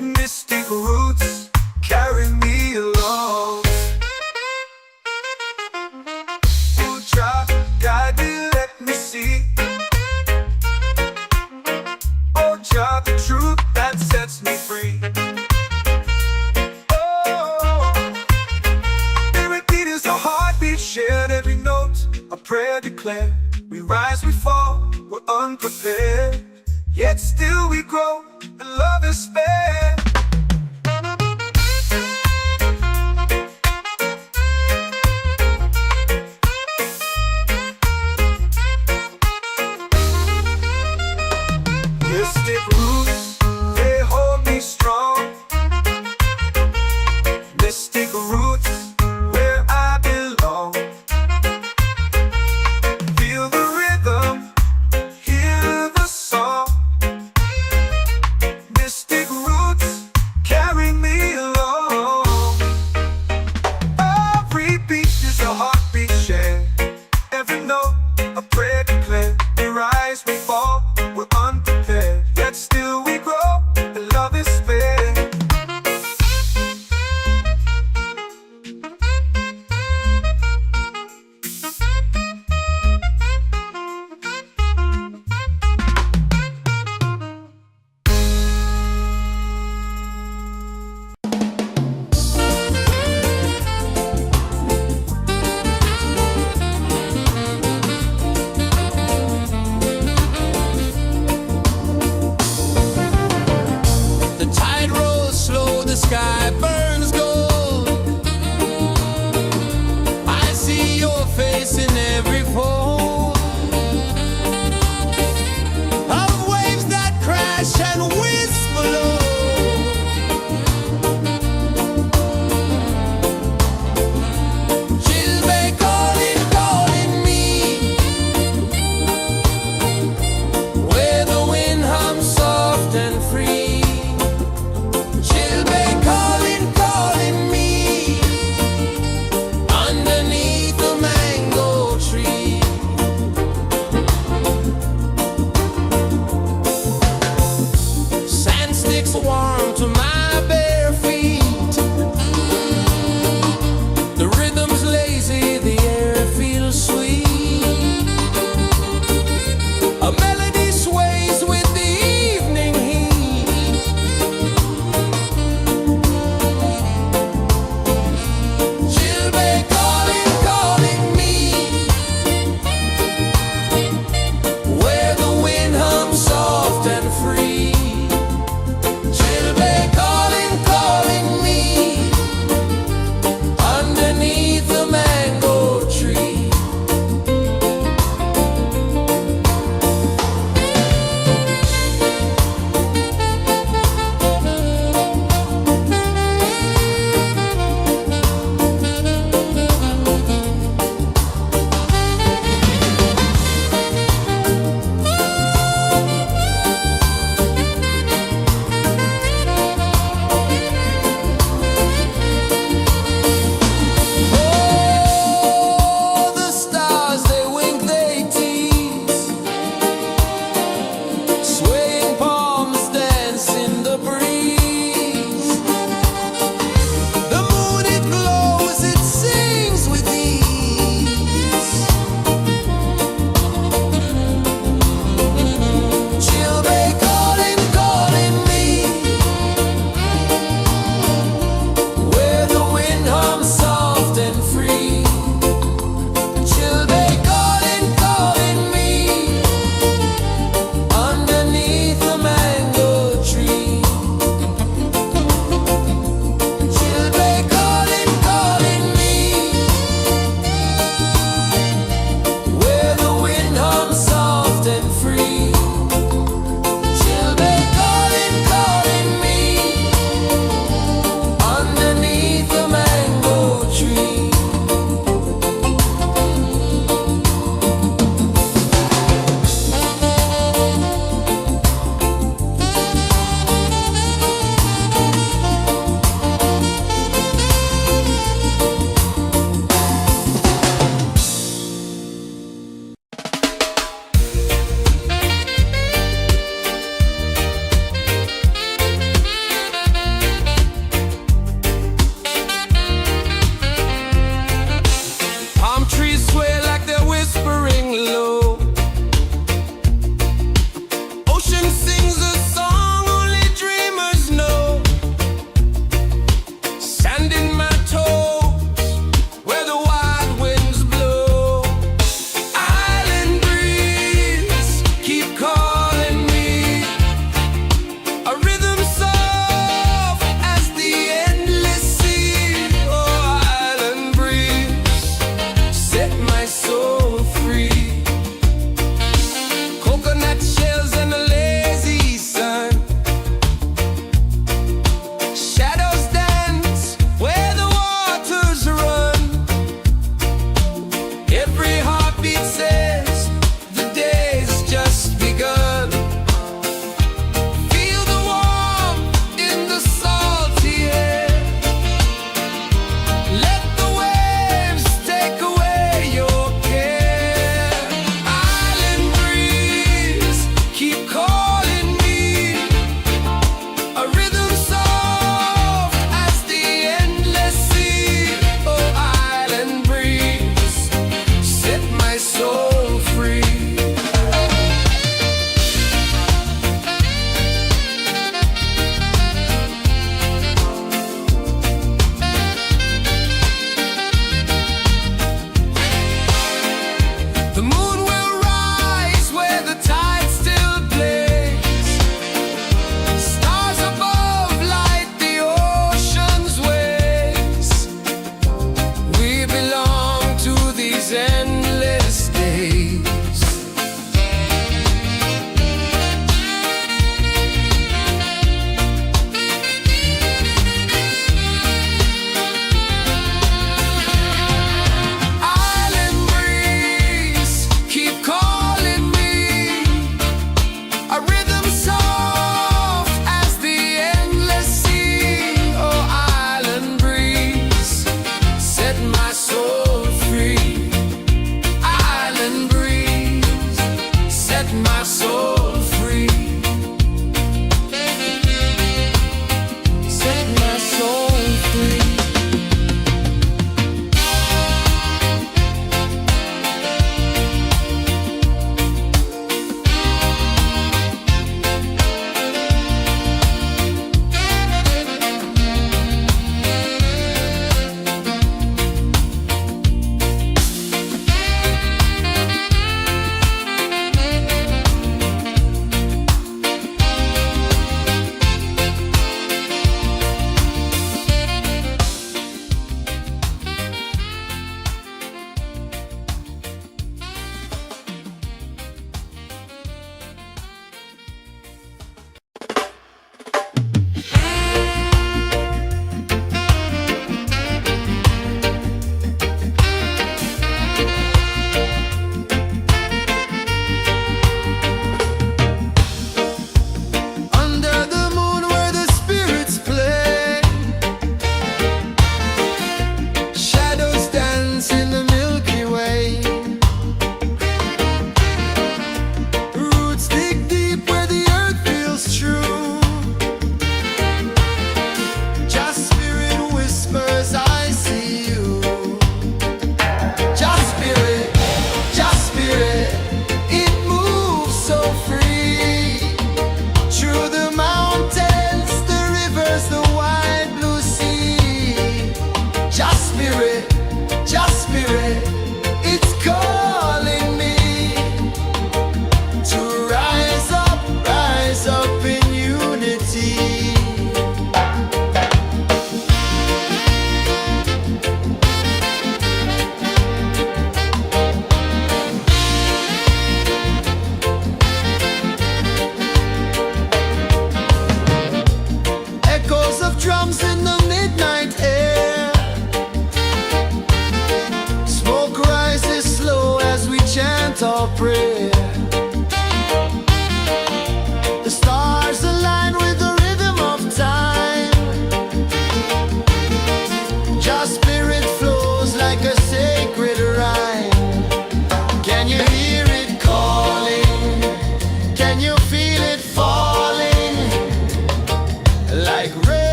Mystic roots carry me along. Oh, Jah, guide me, let me see. Oh, Jah, the truth that sets me free. Oh, spirit beat is a heartbeat shared, every note a prayer declared. We rise, we fall, we're unprepared, yet still we grow, and love is spared. Mystic roots, they hold me strong. Mystic roots, where I belong. Feel the rhythm, hear the song. Mystic roots,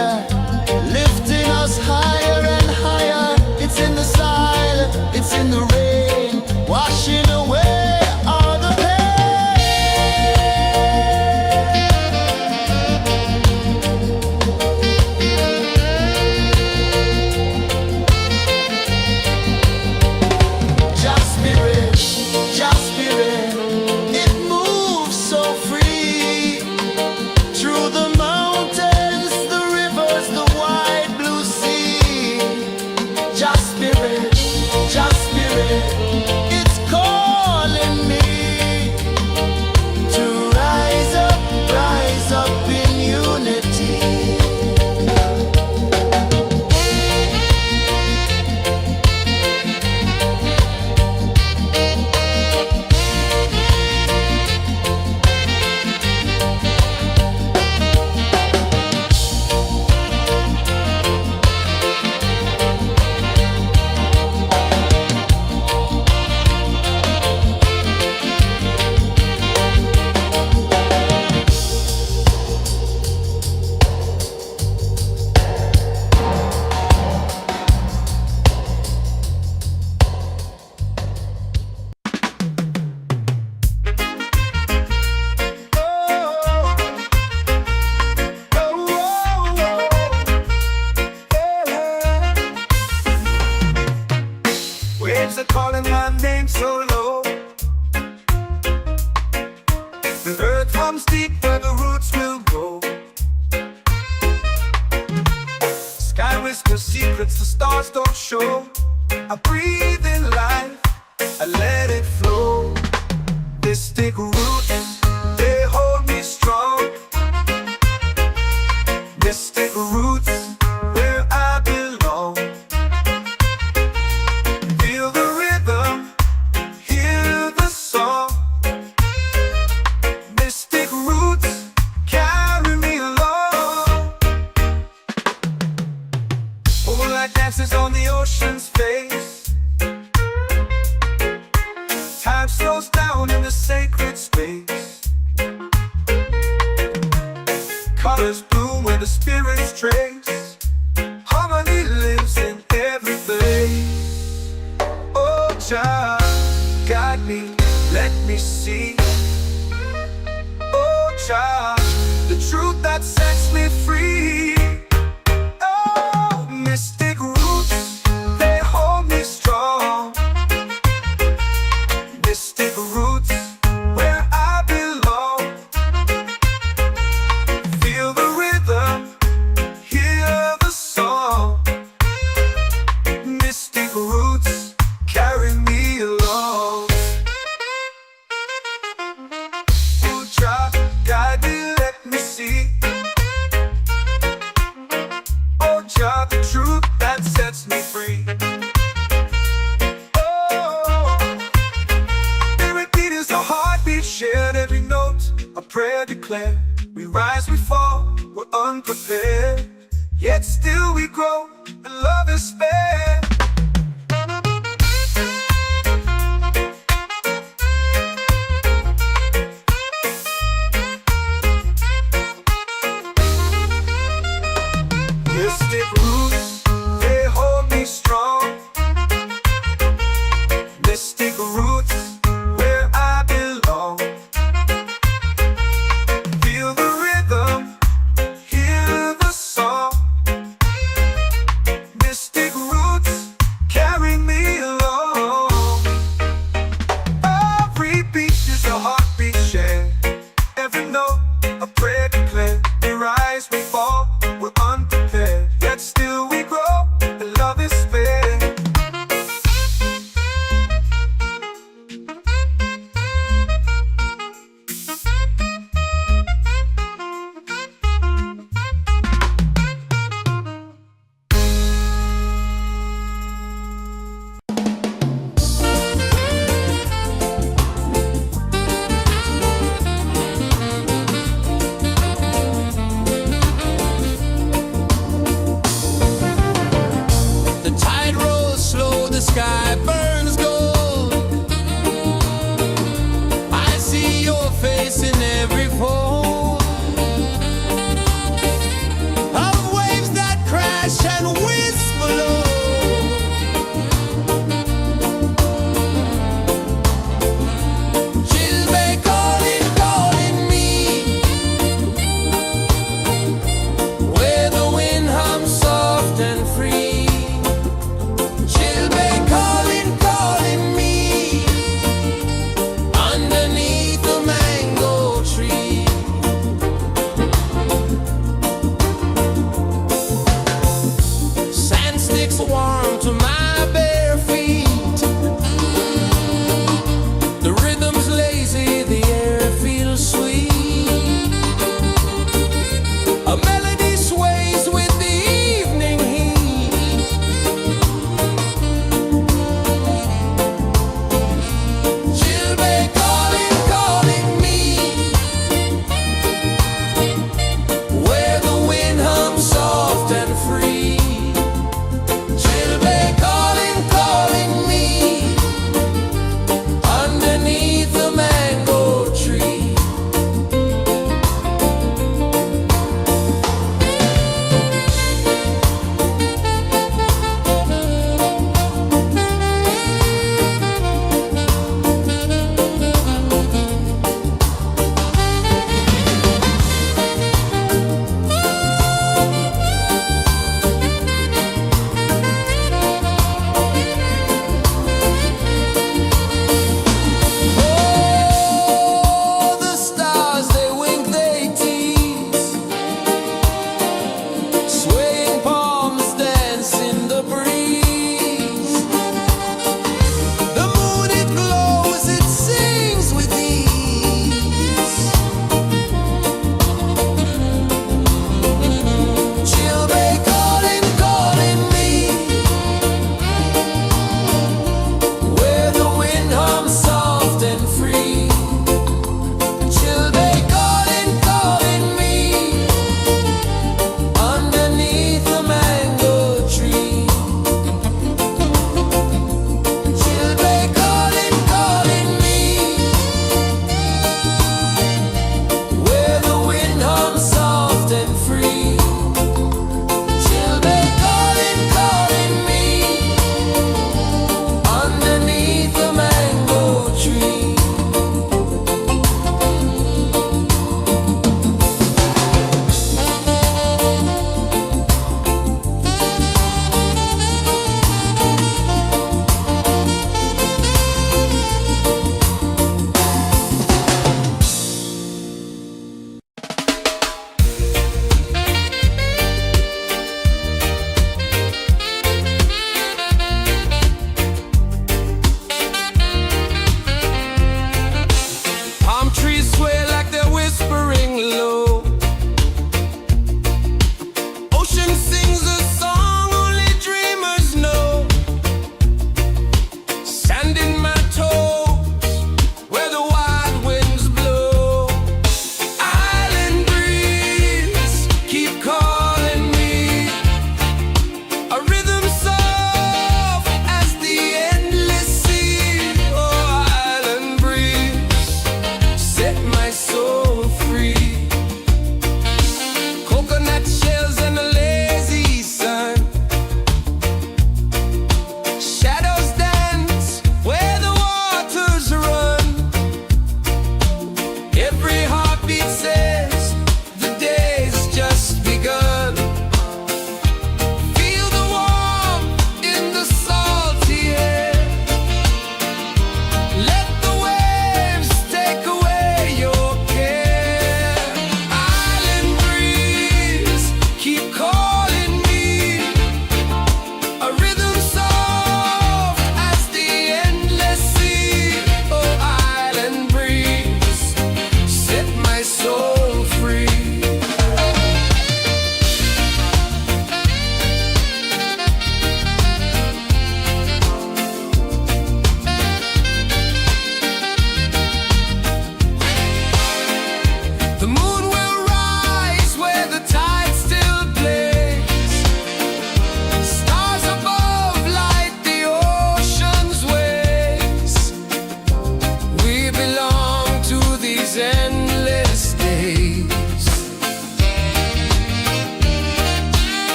fire, lifting us higher and higher. It's in the silence, it's in the rain, washing away all the Just spirit, just spirit, it moves so free through the mountains, the rivers, the wide blue sea. Just spirit, it's calling me to rise up in unity. Waves are calling my name so low. The earth hums deep where the roots will go. Sky whispers secrets the stars don't show. I breathe in life, I let it flow. Mystic roots, they hold me strong. Mystic roots, where I belong. Feel the rhythm, hear the song. Mystic roots, carry me along. Moonlight dances on the ocean's face. Time slows down in the sacred space. Colors bloom where the spirits trace. Harmony lives in every face. Oh, child, guide me, let me see. Oh, child, the truth that sets me free. Oh, mystic roots, they hold me strong. Mystic roots, where I belong. Feel the rhythm, hear the song. Mystic roots, carry me along. Oh, child, guide me, let me see. Oh, child, the truth that sets me free. Oh, every beat is a heartbeat shared, every note a prayer declared. We rise, we fall, we're unprepared, yet still we grow, and love is spared. Mystic roots, they hold me strong. Mystic roots, where I belong. Feel the rhythm, hear the song. Mystic roots, carry me along. Every beat is a heartbeat shared, every note a prayer declared. We rise, we fall, we're unprepared, yet still we grow, and love is spared. The tide rolls slow, the sky burns gold. I see your face in every fold of waves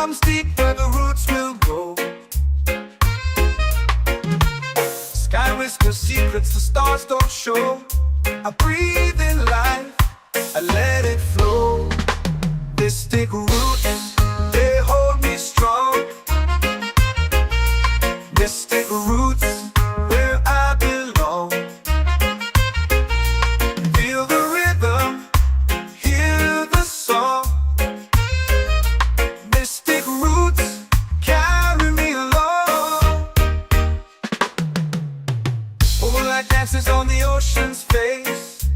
comes deep where the roots will go. Sky whispers secrets the stars don't show. I breathe in life, I let it flow. Mystic roots, they hold me strong. Mystic roots, where I belong. Feel the rhythm, hear the song. Mystic roots, carry me along. Moonlight dances on the ocean's face.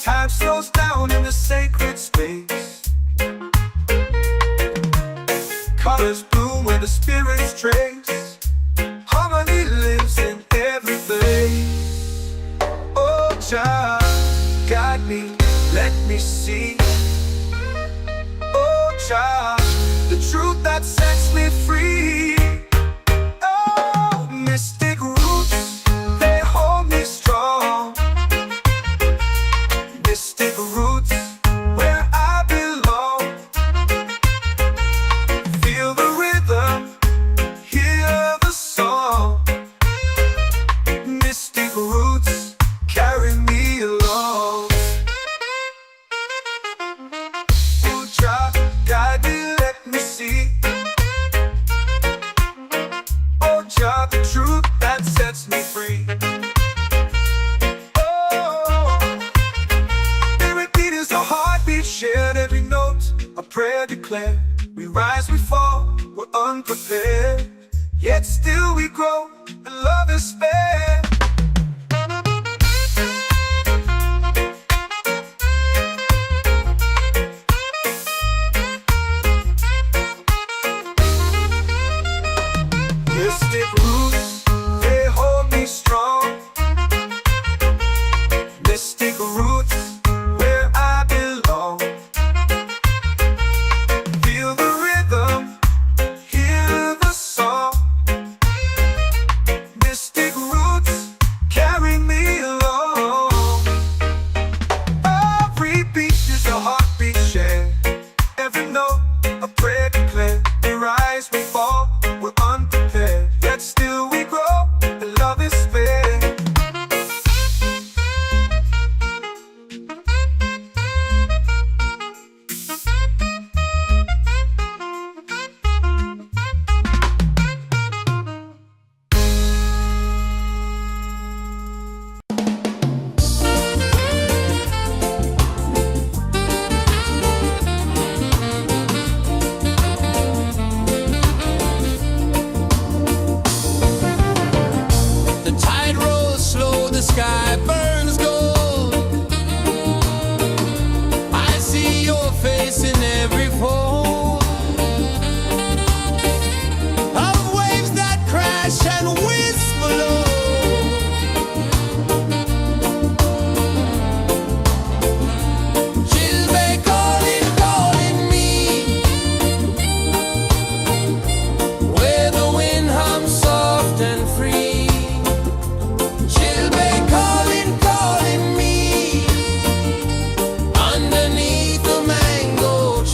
Time slows down in the sacred space. Colors bloom where the spirits trace. Harmony lives in every place. Oh, Jah, guide me, let me see. Oh, Jah, the truth that sets me free. Oh, mystic roots, they hold me strong. Mystic roots, where I belong. Feel the rhythm, hear the song. Mystic roots, carry me along. Oh, Jah, guide me, let me see. Oh, Jah, the truth that sets me free. Shared every note, a prayer declared. We rise, we fall, we're unprepared. Yet still we grow, and love is spared. Mystic roots, they hold me strong. Mystic roots, where I belong. Feel the rhythm, hear the song. Mystic roots, carry me along. Every beat is a heartbeat shared. Every note, a prayer declared. We rise, we fall, we're unprepared. Yet still we grow, and love is spared. The tide rolls slow, the sky burns gold. I see your face in every fold of waves that crash and whisper low. She'll be calling, calling me, where the wind hums soft and free. She'll be calling, calling me, underneath the mango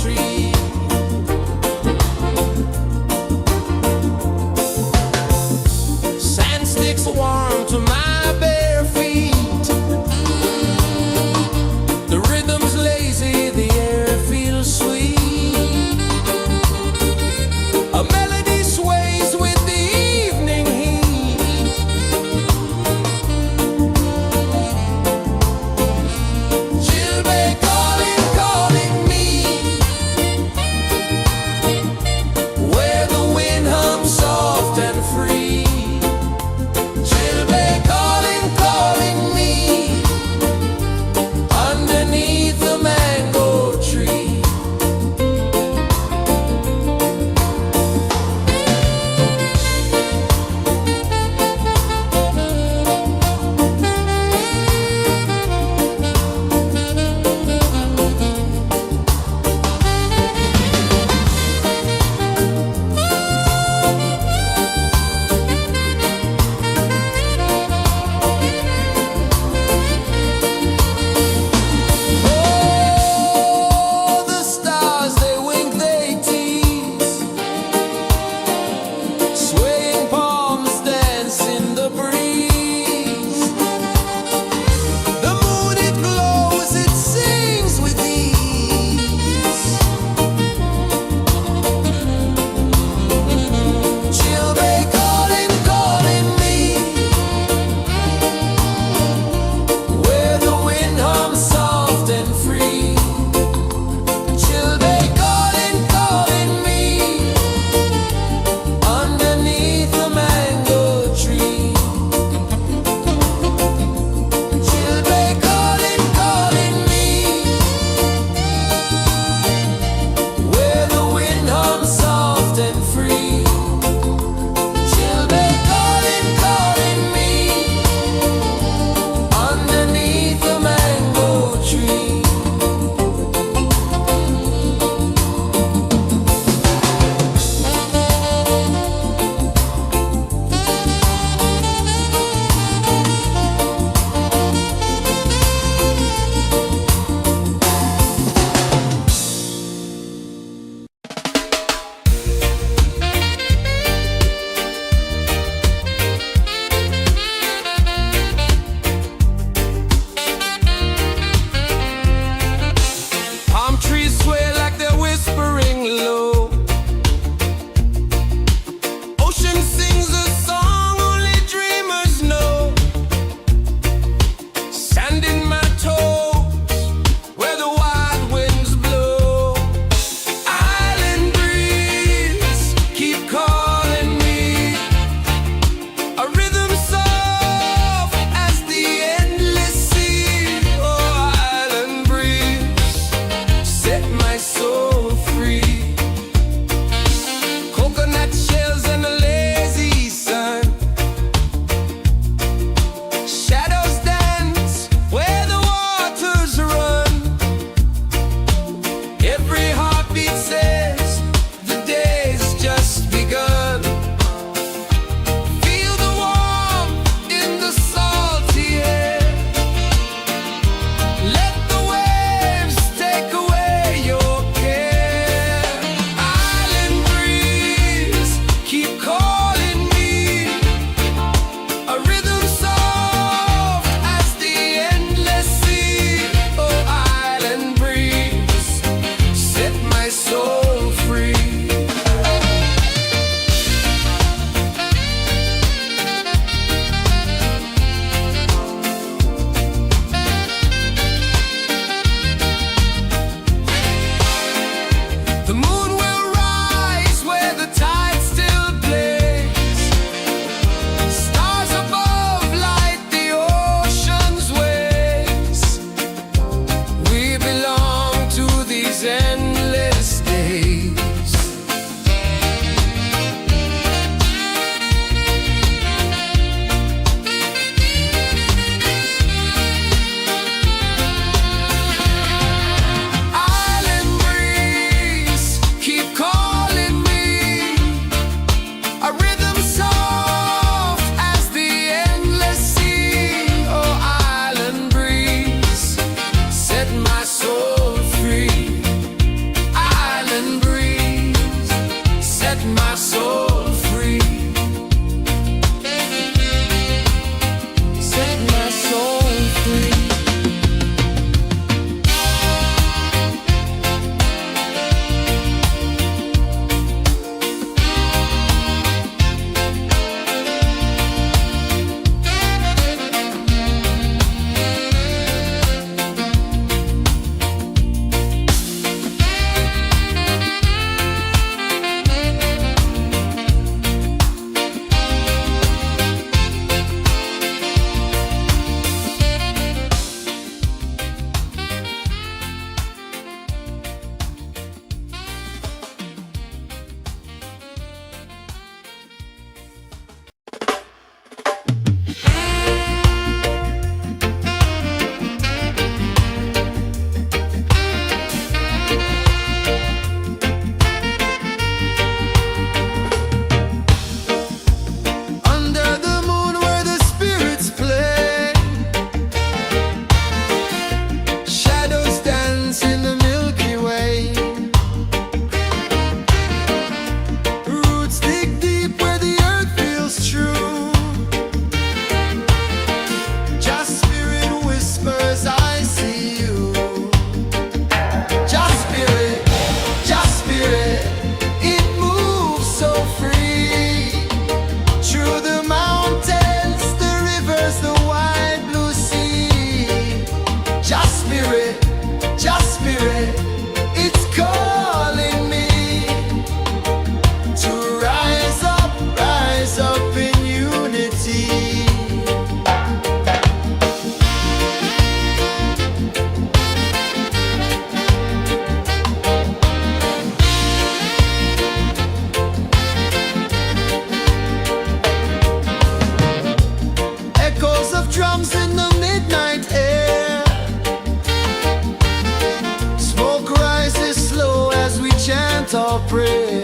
your prayer.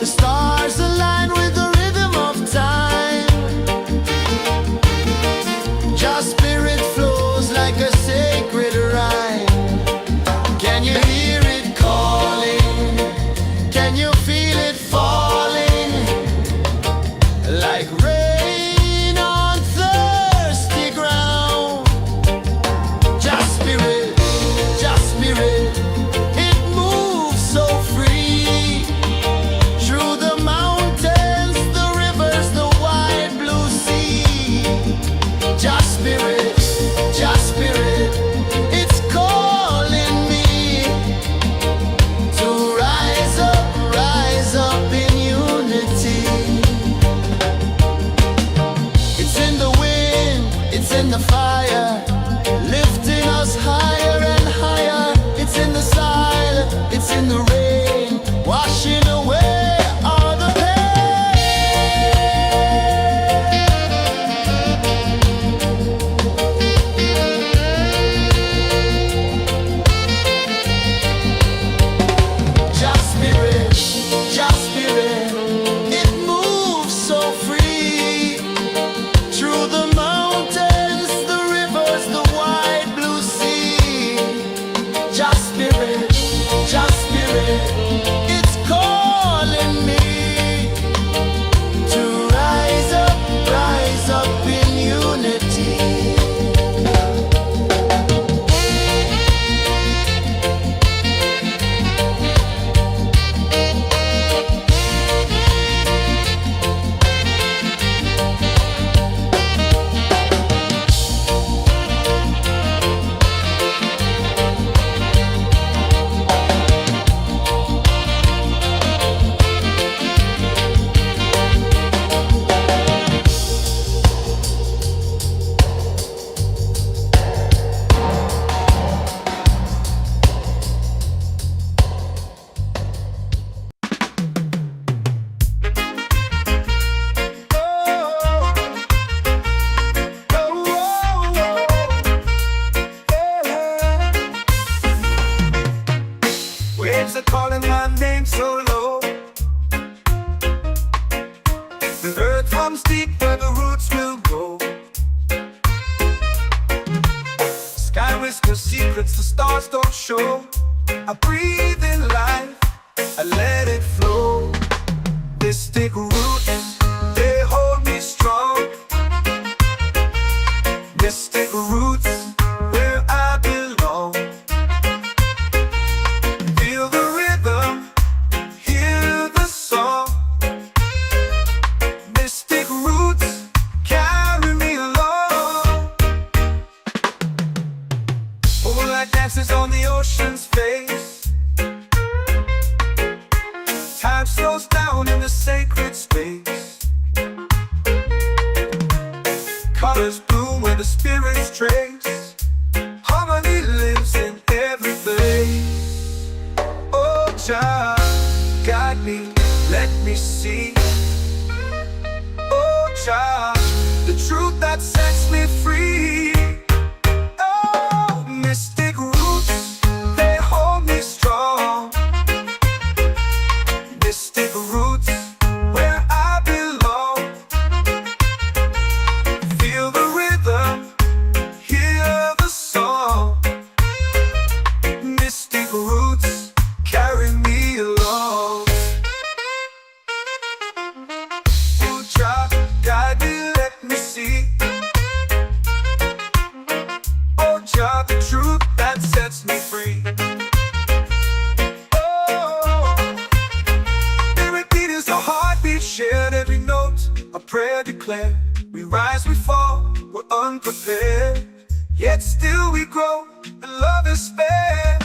The stars align with the rhythm of time. Your spirit flows like a sacred rhyme. Can you hear it calling? Can you feel it falling? Like rain on thirsty ground. Just spirit, it moves so free. Through the mountains, the rivers, the wide blue sea. Just spirit, it's calling me to rise up in unity. It's in the wind, it's in the fire, lifting us higher and higher. It's in the silence, it's in the rain, washing away all the Just spirit, it moves so free. Through the mountains, the rivers, the wide blue sea. Just spirit, it's calling me to rise up in unity. Waves are calling my name so low. The earth runs deep where the roots will go. Sky whispers secrets the stars don't show. I breathe in life, I let it flow. Mystic roots, they hold me strong. Mystic roots, where I belong. Feel the rhythm, hear the song. Mystic roots, carry me along. Moonlight dances on the ocean's face. Time slows down in the sacred space. Colors bloom where the spirits trace. Harmony lives in every place. Oh, child, guide me, let me see. Oh, child, the truth that sets me free. Oh, mystic roots, they hold me strong. Mystic roots, where I belong. Feel the rhythm, hear the song. Mystic roots, carry me along. Oh, child, guide me, let me see. Oh, child, the truth that sets me free. Oh, spirit beat is a heartbeat, shared every note, a prayer declared. We rise, we fall, we're unprepared, yet still we grow, and love is spared.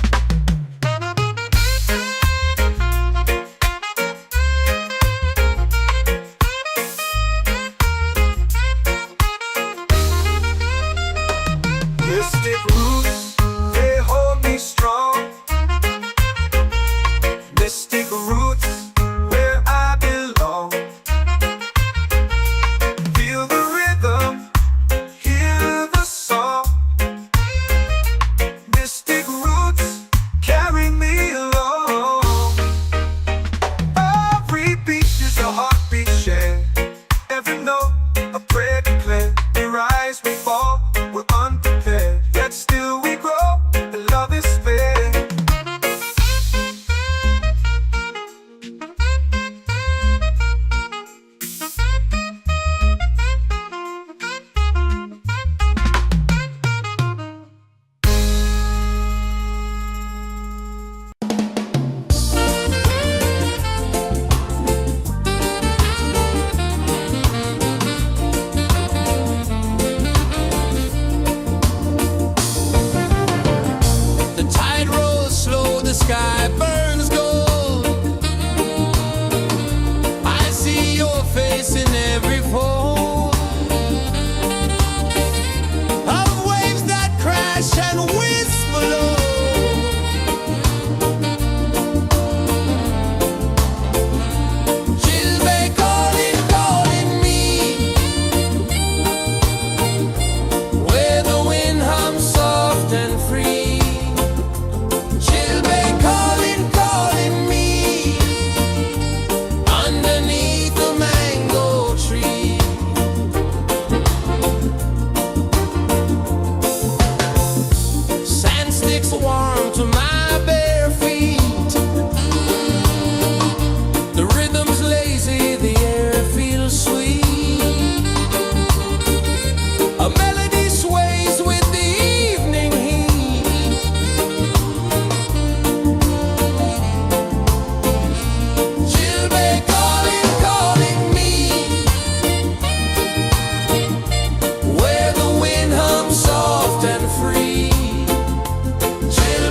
Mystic roots, they hold me strong. Mystic roots, where I belong. Feel the rhythm, hear the song. Mystic roots. sky burns gold. I see your face in every fold of waves that crash and whisper low. Warm to my bare feet. The rhythm's lazy, the air feels sweet. A melody sways with the evening heat. She'll be calling, calling me, where the wind hums soft and free. She'll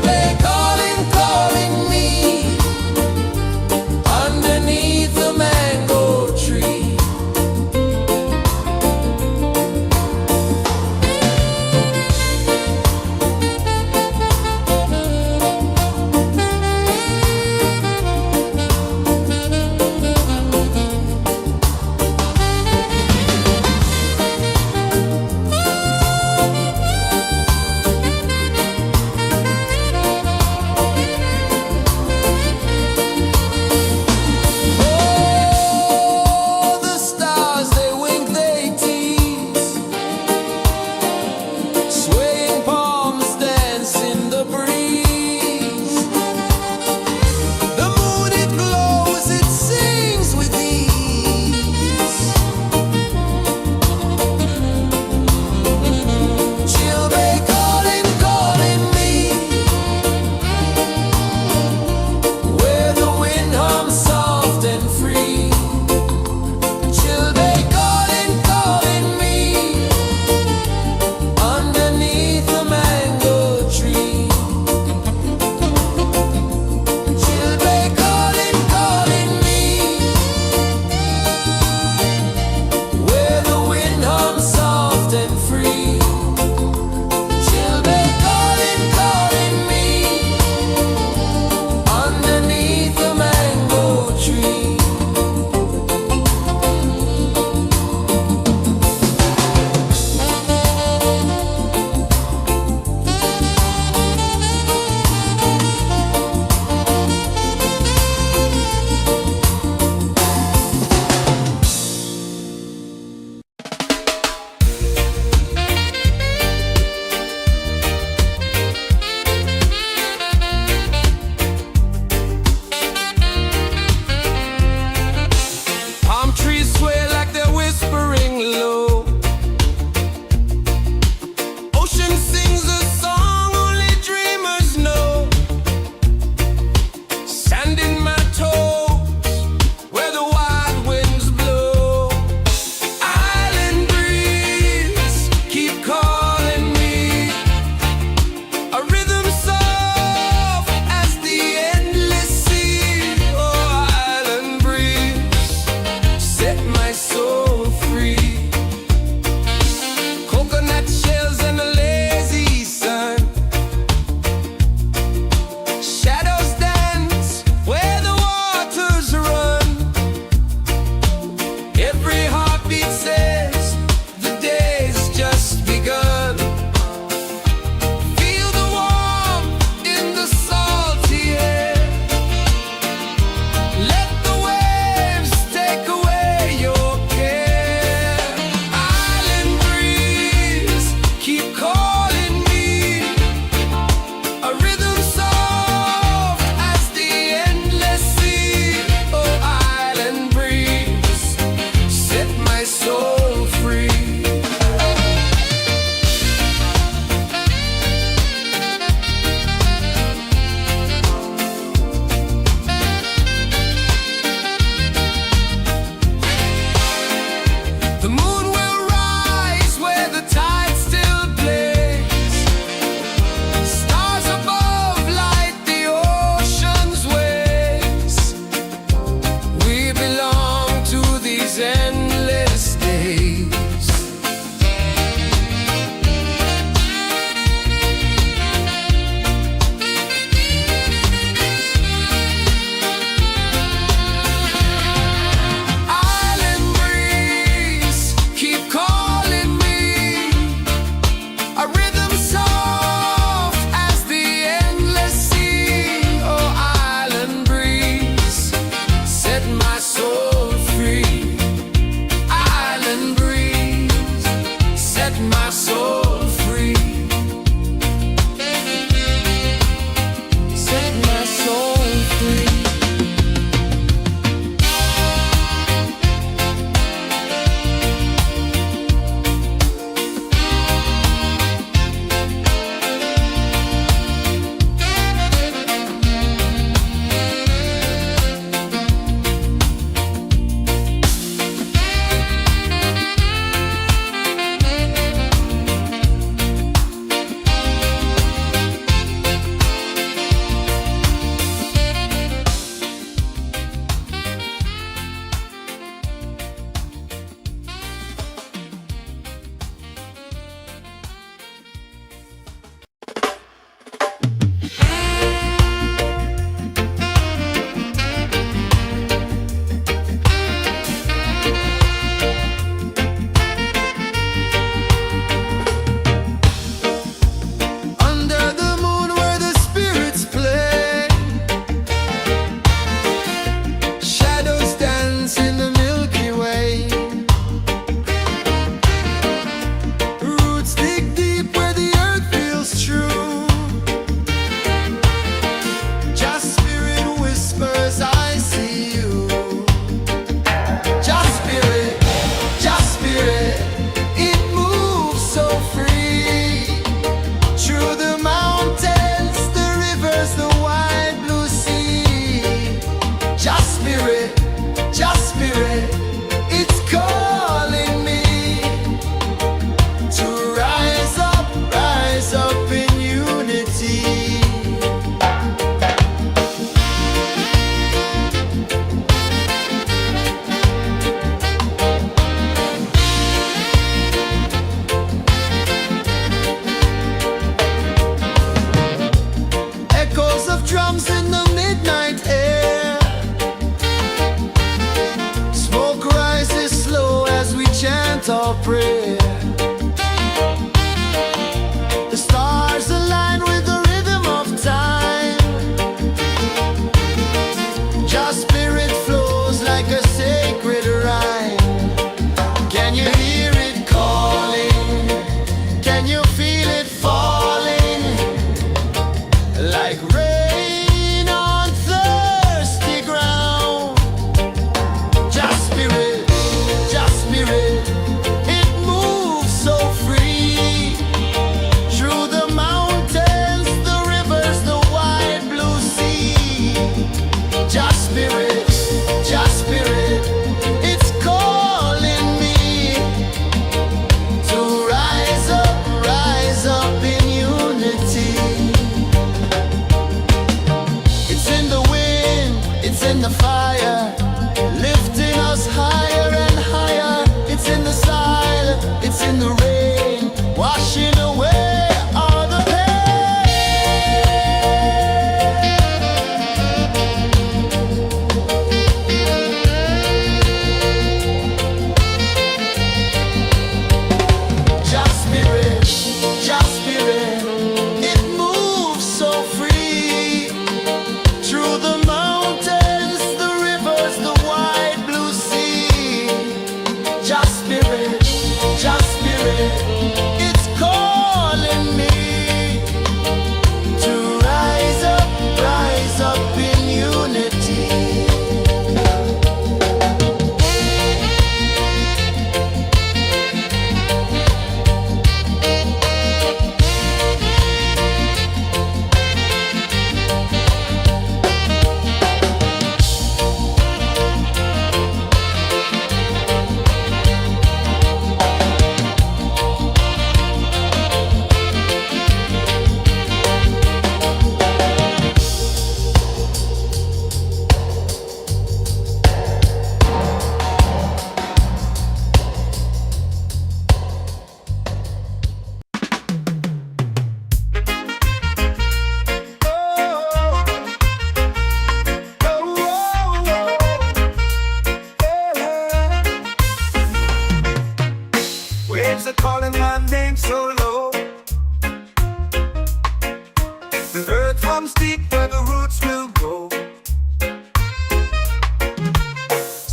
earth hums deep where the roots will grow.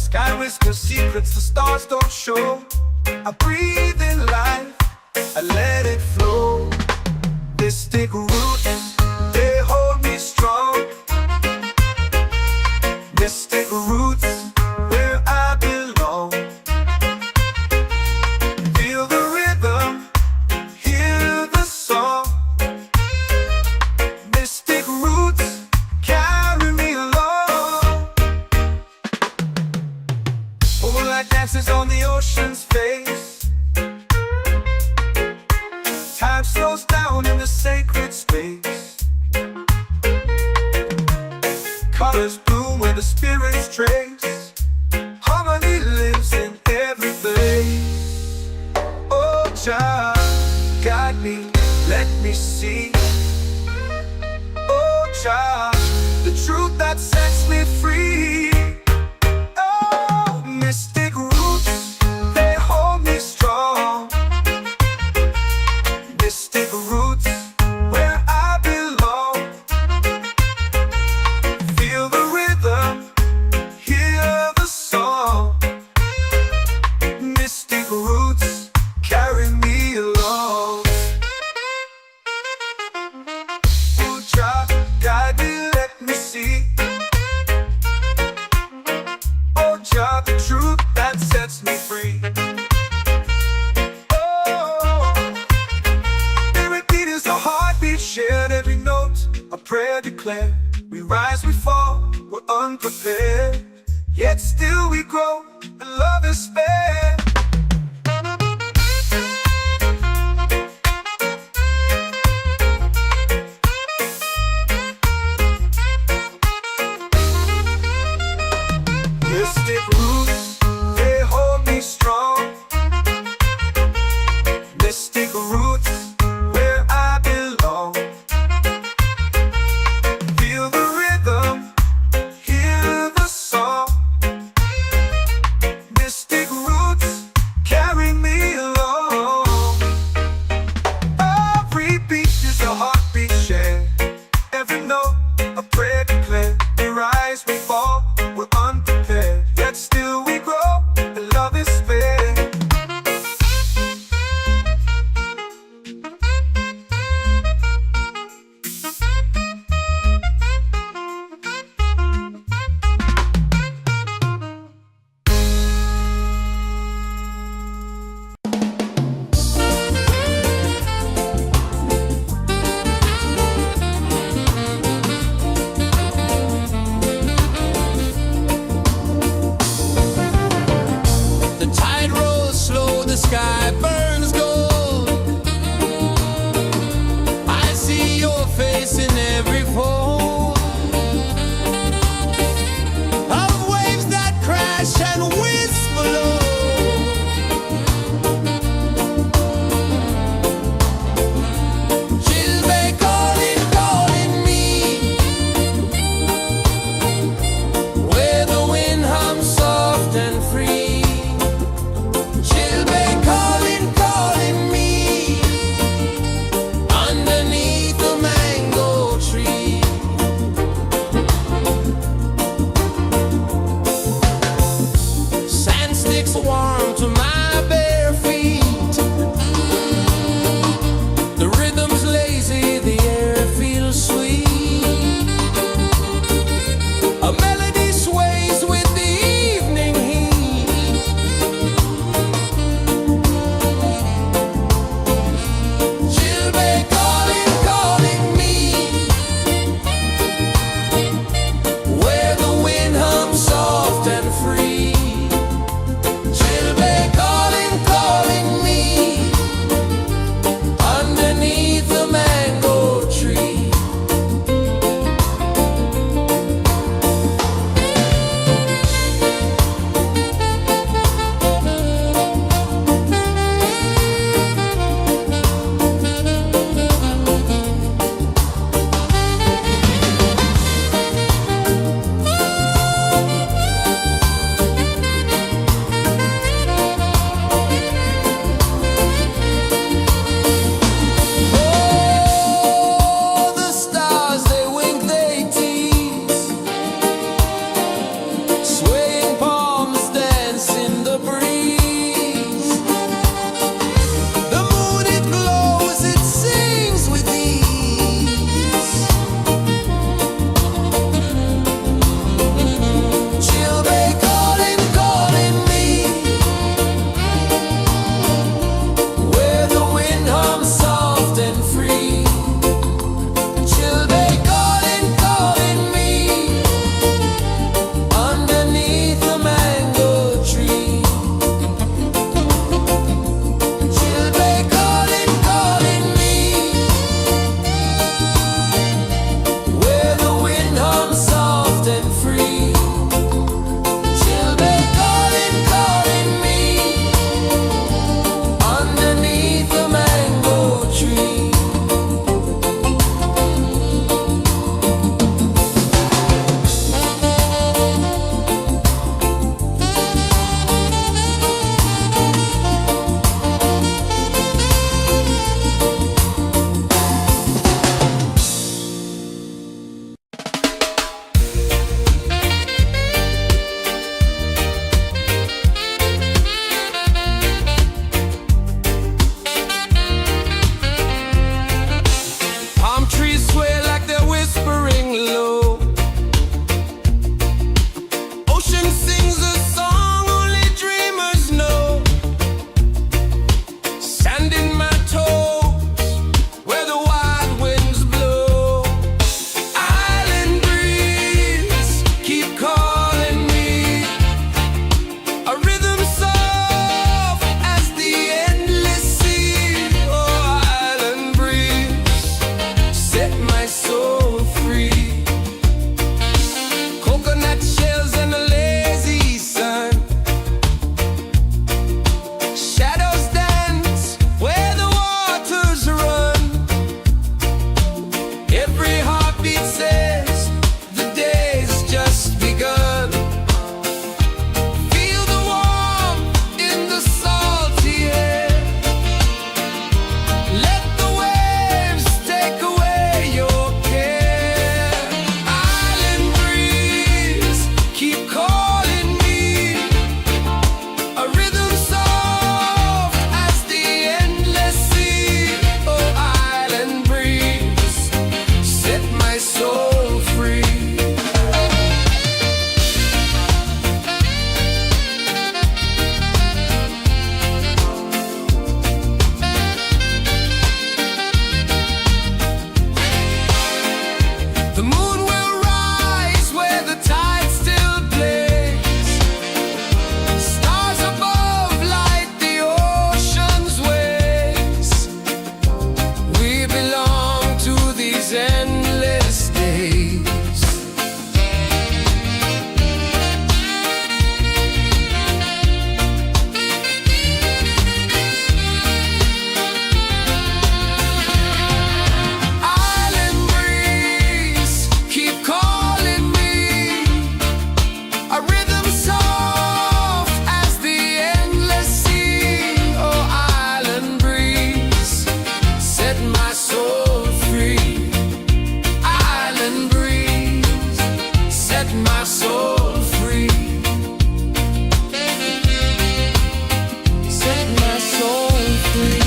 Sky whispers secrets the stars don't show. I breathe in life, I let it flow. Mystic roots, they hold me strong. Mystic roots, where I belong. Feel the rhythm, hear the song. Mystic roots, carry me along. Moonlight dances on the ocean's face. Time slows down in the sacred space. Colors bloom where the spirits trace. Harmony lives in every face. Oh, Jah, guide me, let me see. Oh, Jah, the truth that sets me free. Oh, mystic roots, they hold me strong. Mystic roots, where I belong. Feel the rhythm, hear the song. Mystic roots, carry me along. Oh, Jah, guide me, let me see. Oh, Jah, the truth that sets me free. Shared every note, a prayer declared. We rise, we fall, we're unprepared. Yet still we grow, and love is spared. Mystic roots, they hold me strong. Mystic roots, where I belong. Feel the rhythm, hear the song. Mystic roots, carry me along. Every beat is a heartbeat shared. Every note, a prayer declared. We rise, we fall, we're unprepared. Yet still we grow, and love is spared. The moon will rise where the tide still plays. Stars above light the ocean's waves. We belong to these endless days. Island breeze, keep calling me. A rhythm soft as the endless sea. Oh, island breeze, set my soul free. Island breeze, set my soul free. Set my soul free.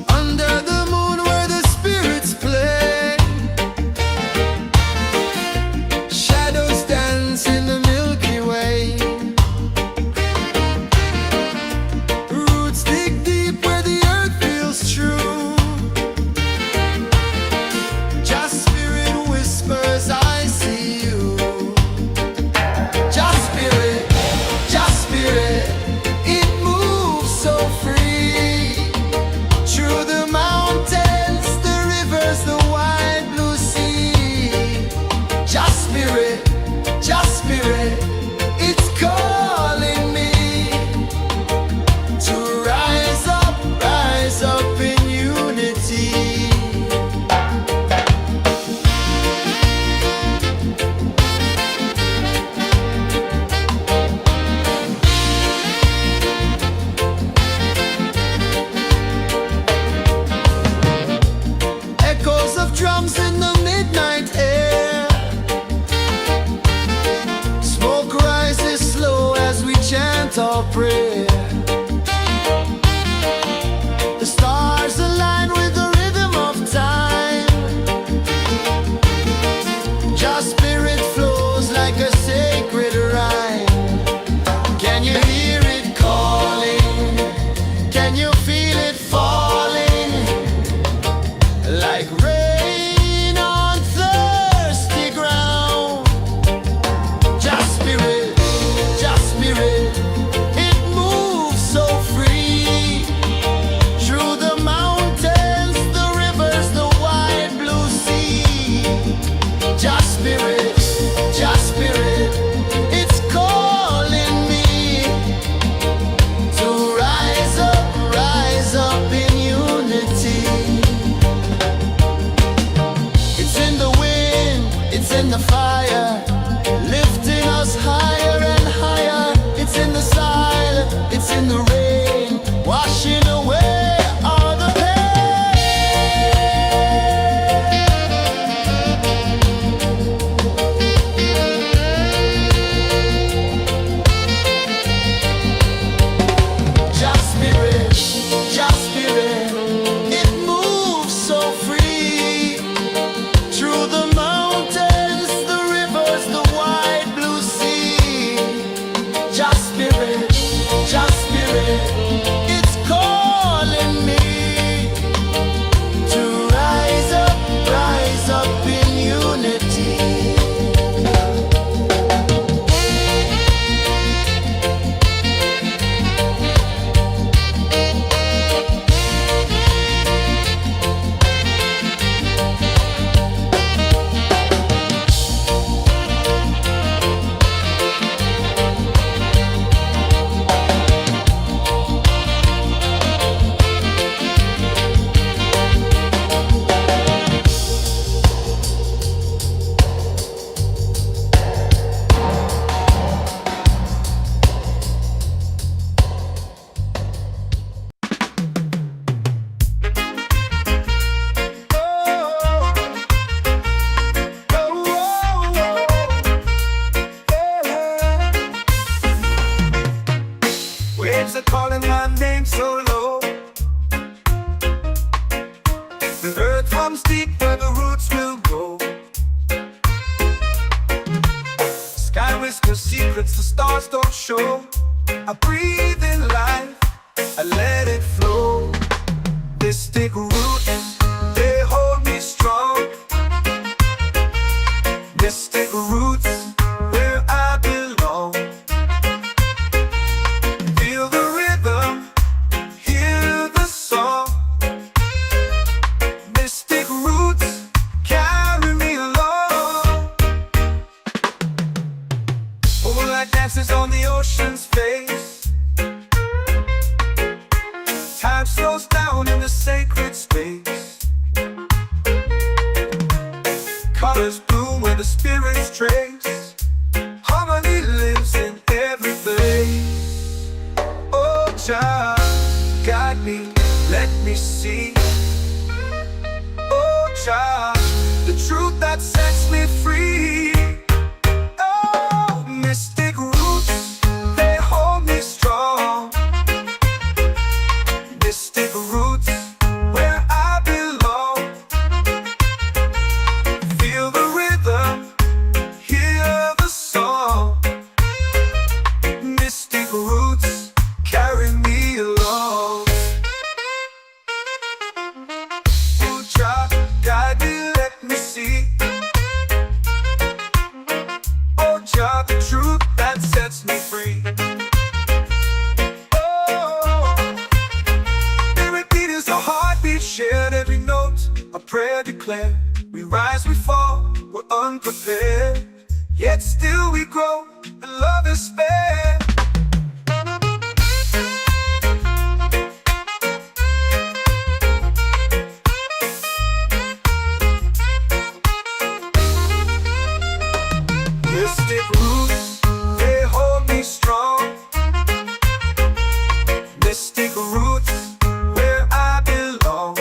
Under the moon where the spirits play, shadows dance in the Milky Way. Roots dig deep where the earth feels true. Just spirit whispers, I see you. Just spirit, it moves so free. Through the mountains, the rivers, the wide blue sea. Just spirit, it's calling me to rise up in unity. Echoes of drums in the midnight air. Smoke rises slow as we chant our prayer. The stars align with the rhythm of time. Just spirit flows like a sacred rhyme. Can you hear it calling? Can you feel it falling? Like rain on thirsty ground. Just spirit, it moves so free. Through the mountains, the rivers, the wide blue sea. Just spirit, it's calling me to rise up in unity. It's in the wind, it's in the fire, lifting us higher and higher. It's in the silence, it's in the rain, washing away all the pain. Just spirit, it moves so free. Through the mountains, the rivers, the wide blue sea. Just spirit, it's calling me to rise up in unity. are calling my name so low. The earth comes deep where the roots will go. Sky whispers secrets the stars don't show. I breathe in life, I let it flow. Mystic roots, they hold me strong. Mystic roots, where I belong. Feel the rhythm, hear the song. Mystic roots, carry me along. Moonlight dances on the ocean's face. Time slows down in the sacred space. Colors bloom where the spirits trace. Harmony lives in every place. Oh, child, guide me, let me see. Oh, child, the truth that sets me free. Oh, mystic roots, they hold me strong. Mystic roots, where I belong. Feel the rhythm, hear the song. Mystic roots, carry me along. Oh, child, guide me, let me see. Oh, child, the truth that sets me free. Shared every note, a prayer declared. We rise, we fall, we're unprepared. Yet still we grow, and love is spared. Mystic roots, they hold me strong. Mystic roots, where I belong.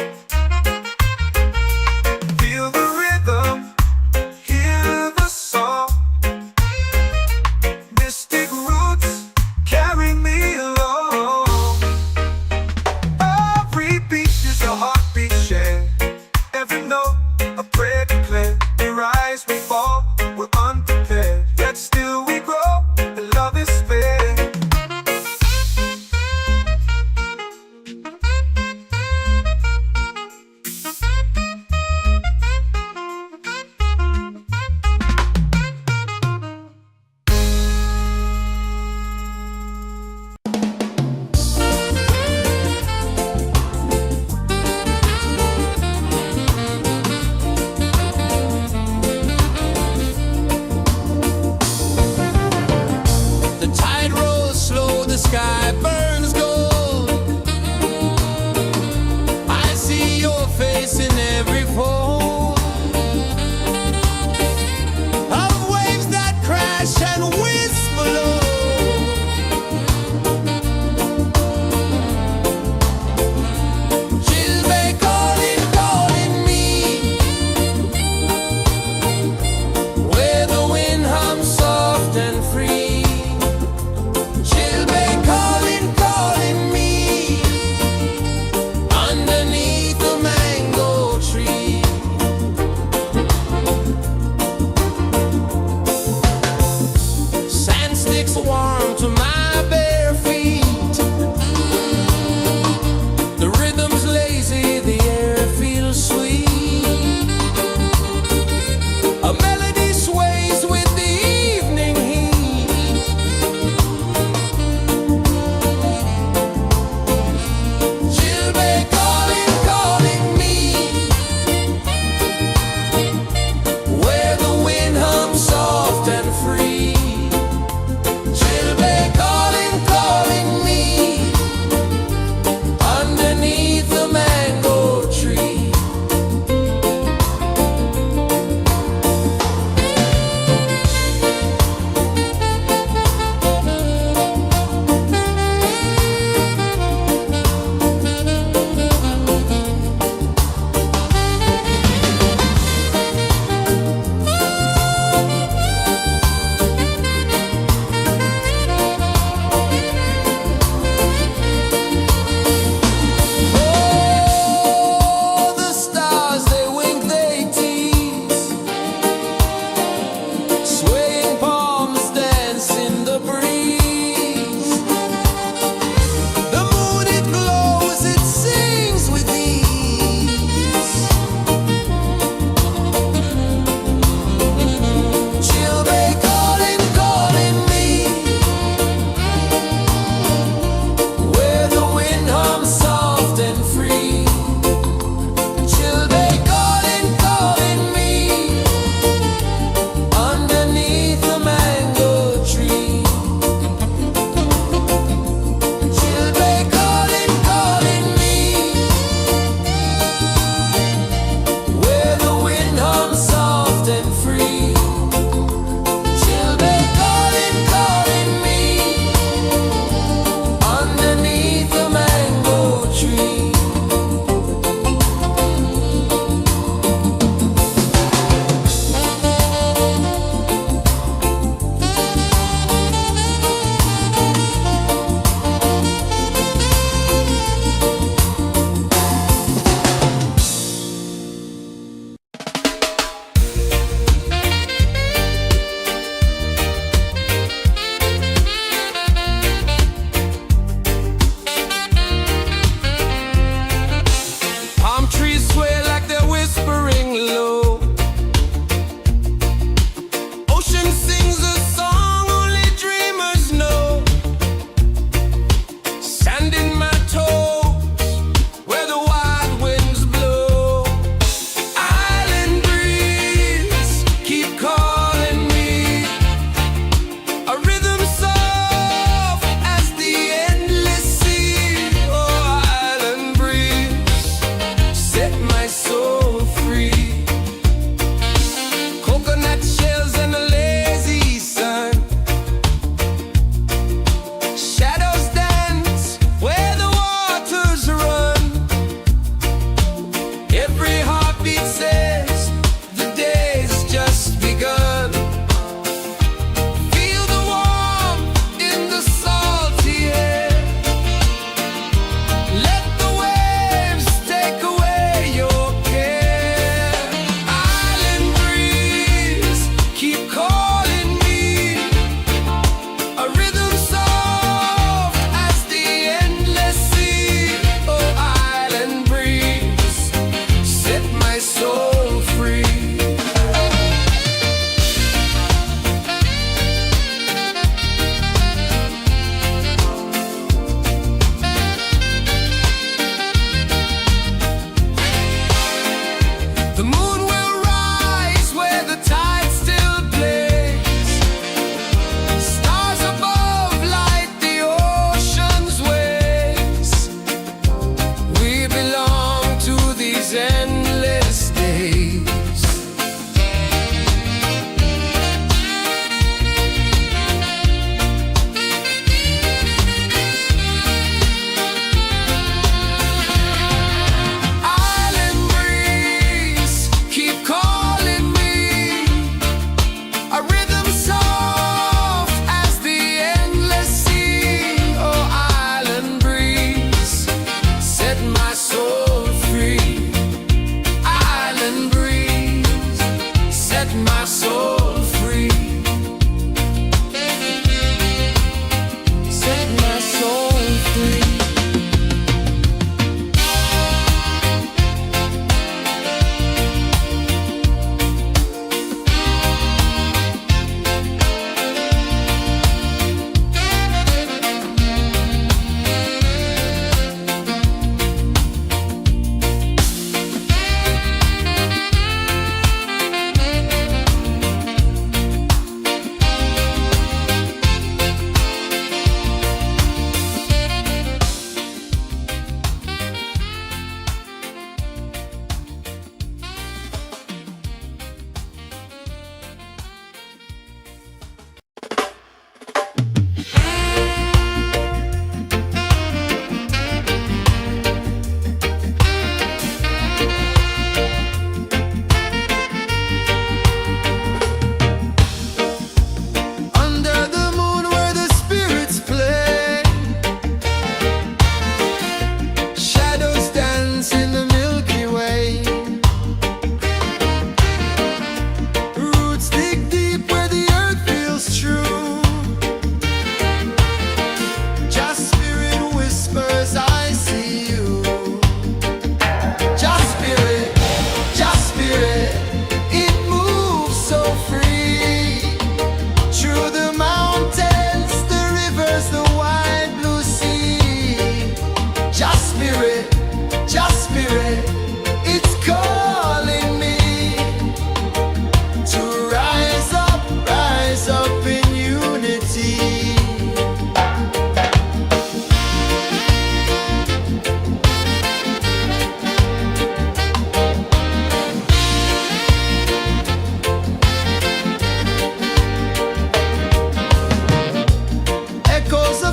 Feel the rhythm, hear the song.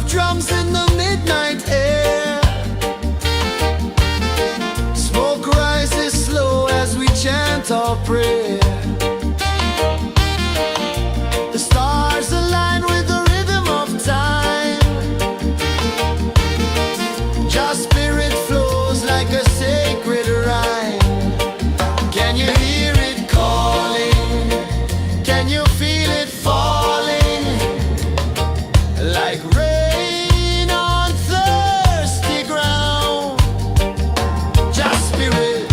of drums in the midnight air. Smoke rises slow as we chant our prayer. The stars align with the rhythm of time. Just spirit flows like a sacred rhyme. Can you hear it calling? Can you feel it falling? Like rain on thirsty ground. Just spirit,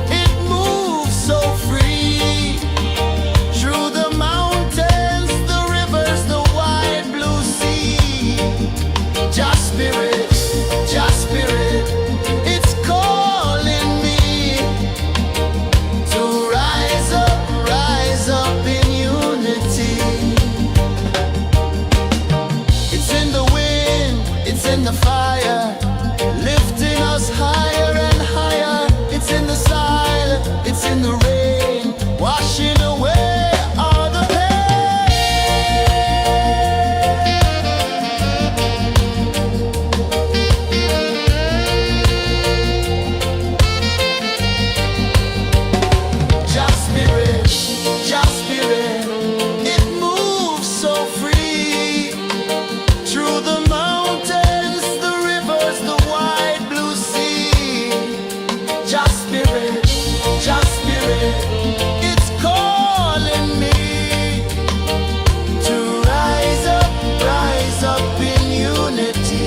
it moves so free. Through the mountains, the rivers, the wide blue sea. Just spirit, it's calling me to rise up in unity. It's in the wind, it's in the fire, lifting us higher and higher. It's in the silence, it's in the rain, washing away all the Just spirit, it moves so free. Through the mountains, the rivers, the wide blue sea. Just spirit, it's calling me to rise up in unity.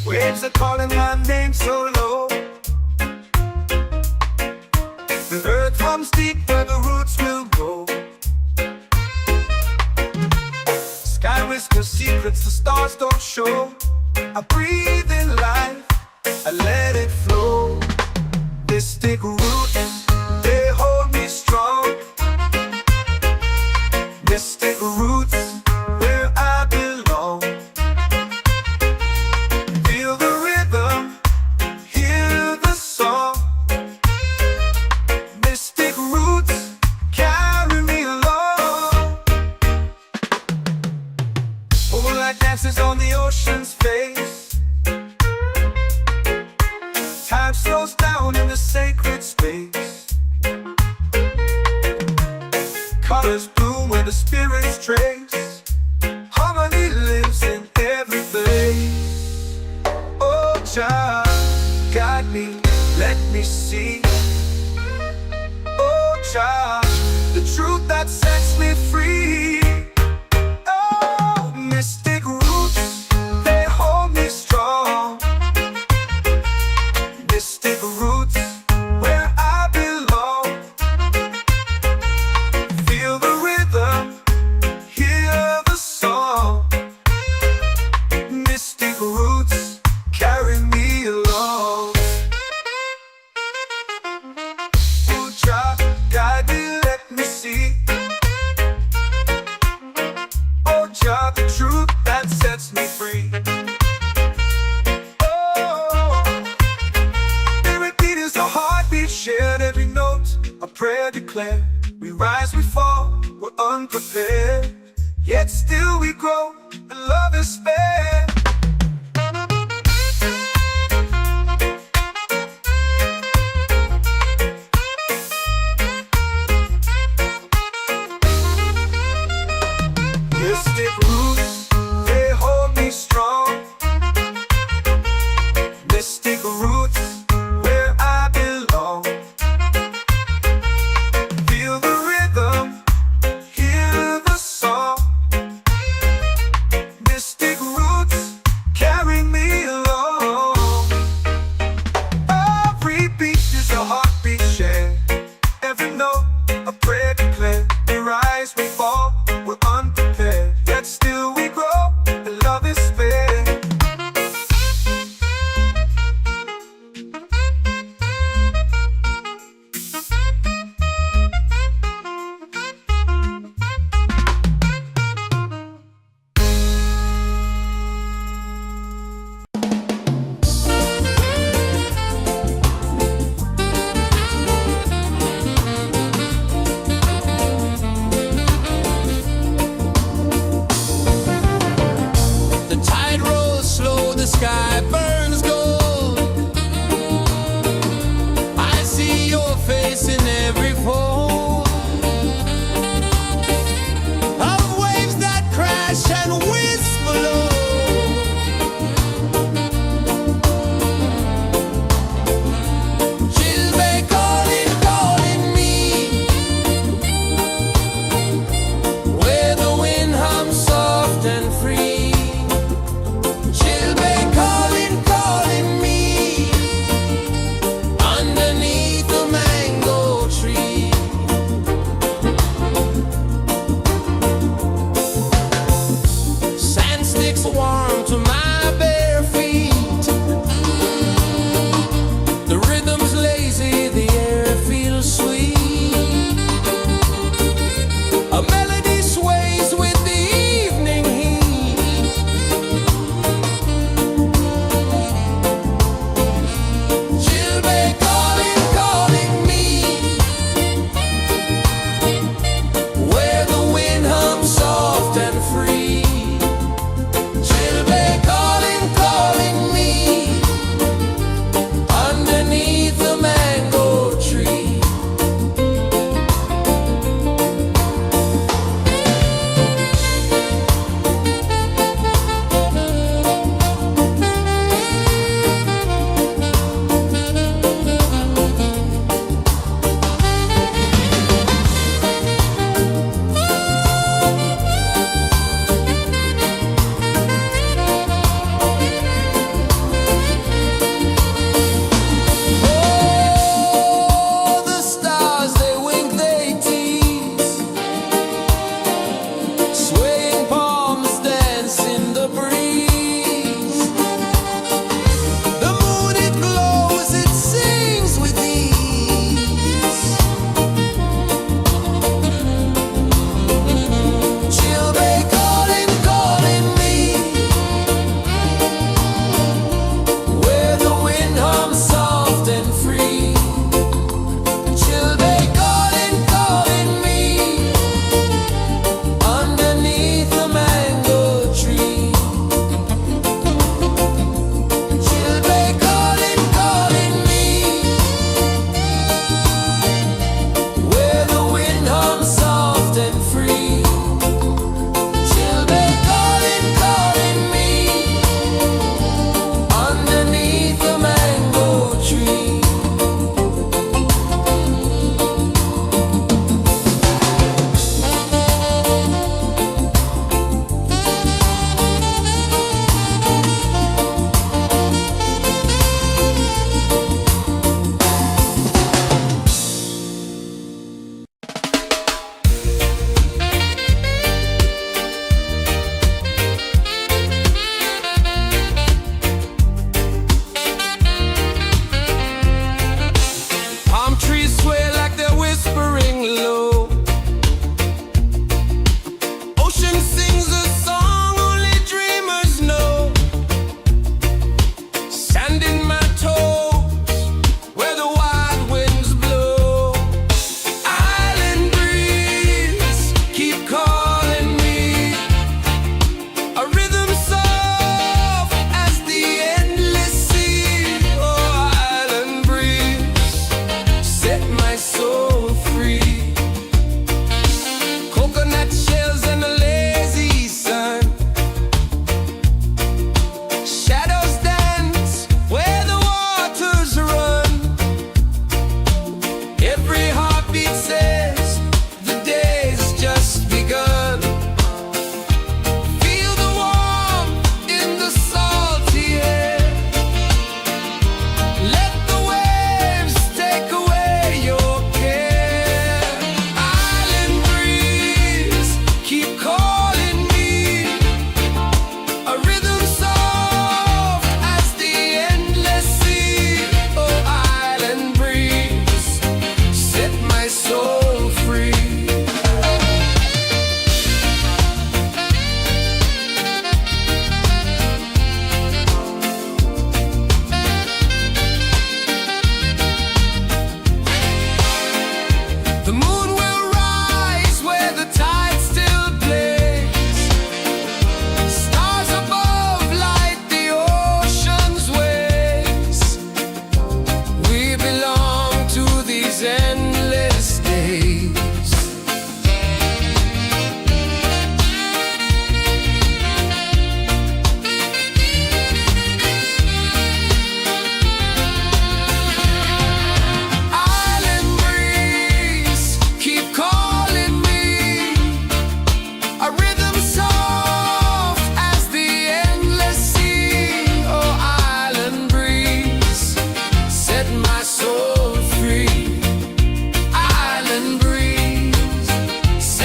Waves are calling my name so low. The earth runs deep where the roots will go. Sky whispers secrets the stars don't show. I breathe in life, I let it flow. Mystic roots, they hold me strong. Mystic roots, where I belong. Feel the rhythm, hear the song. Mystic roots, carry me along. Moonlight dances on the ocean's face. Time slows down in the sacred space. Colors bloom where the spirits trace. Harmony lives in every place. Oh, child, guide me, let me see. Oh, child, the truth that sets me free. Oh, mystic roots, they hold me strong. Mystic roots, where I belong. Feel the rhythm, hear the song. Mystic roots, carry me along. Oh, child, guide me, let me see. Oh, child, the truth that sets me free. Oh, every beat is a heartbeat shared, every note a prayer declared. We rise, we fall, we're unprepared, yet still we grow, and love is spared. Mystic roots, they hold me strong. Mystic roots, where I belong. Feel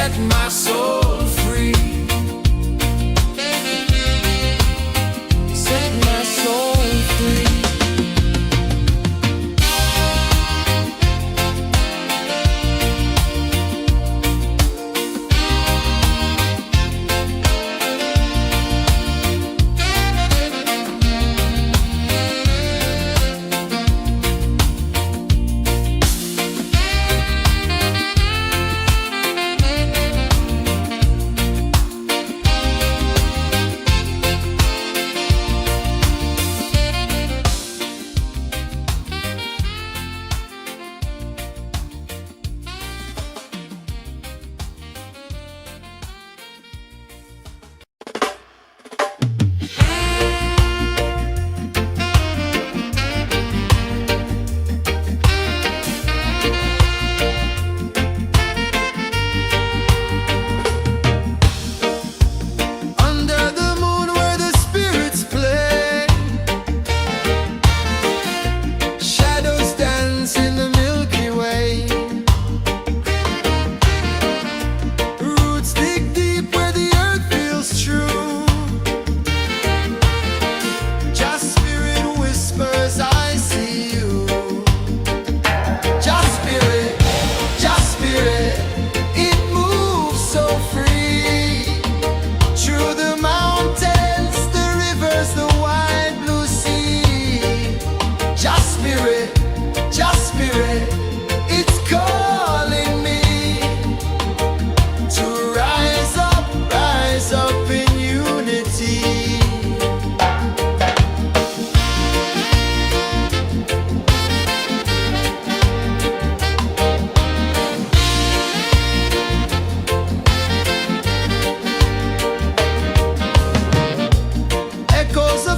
set my soul free. Set my soul free.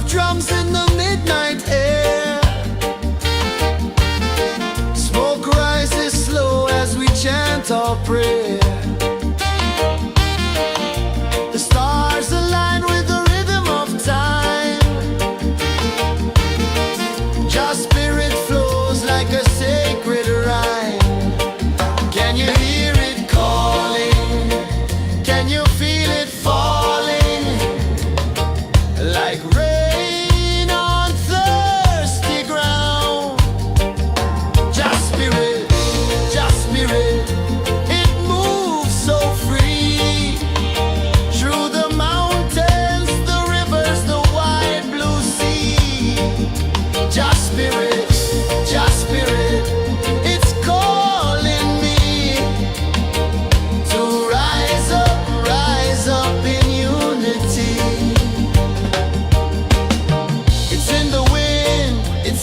Drums in the midnight air. Smoke rises slow as we chant our prayer. The stars align with the rhythm of time. Your spirit flows like a sacred rhyme. Can you hear it calling? Can you feel it falling? Like rain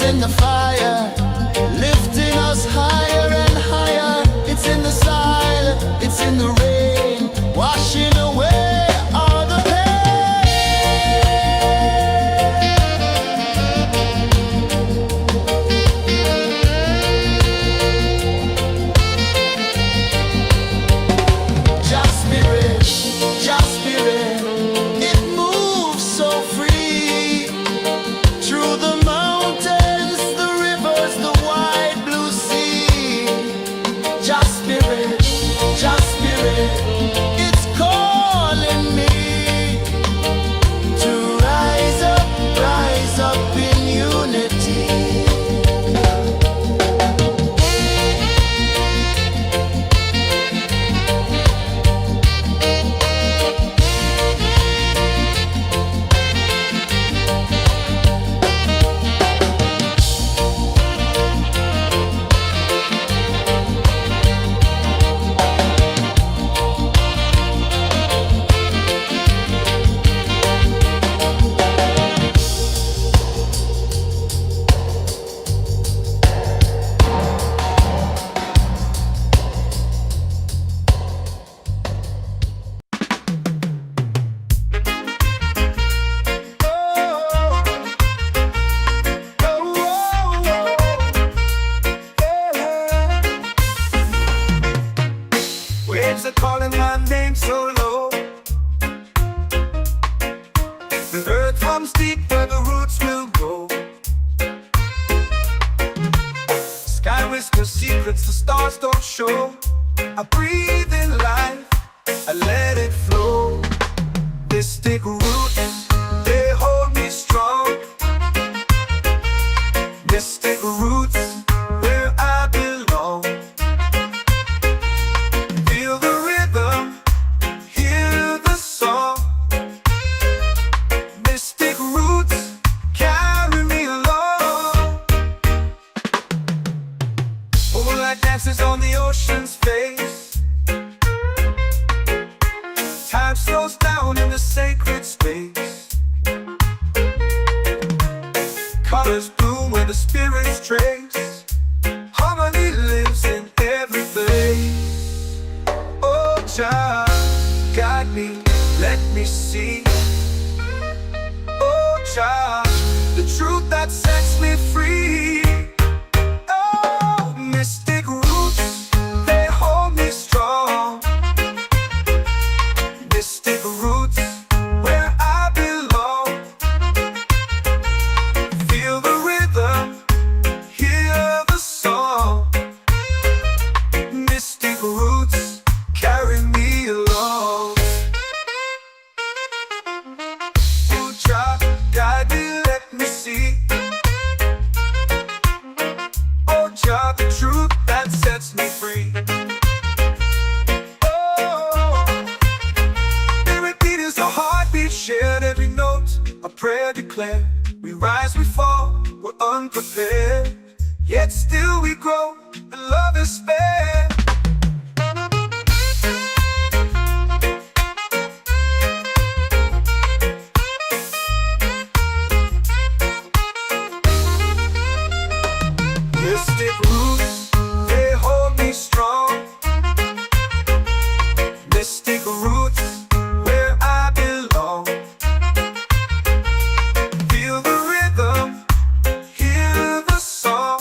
in the fire, lifting us higher and higher. It's in the silence, it's in the rain, washing away all the Just spirit, it moves so free through the mountains, the rivers, the wide blue sea. Just spirit, it's calling me to rise up in unity. Waves are calling my name so low. The earth comes deep where the roots will go. Sky whispers secrets the stars don't show. I breathe in life, Jah, guide me, let me see. Oh Jah, the truth that sets me free. Oh, mystic roots, they hold me strong. Mystic roots, where I belong. Feel the rhythm, hear the song. Mystic roots, carry me along. Oh Jah, guide me, let me see. Oh Jah, the truth that sets me free. Oh, spirit beat is a heartbeat, shared every note, a prayer declared. We rise, we fall, we're unprepared, yet still we grow, and love is spared. Mystic roots, they hold me strong. Mystic roots, where I belong. Feel the rhythm, hear the song.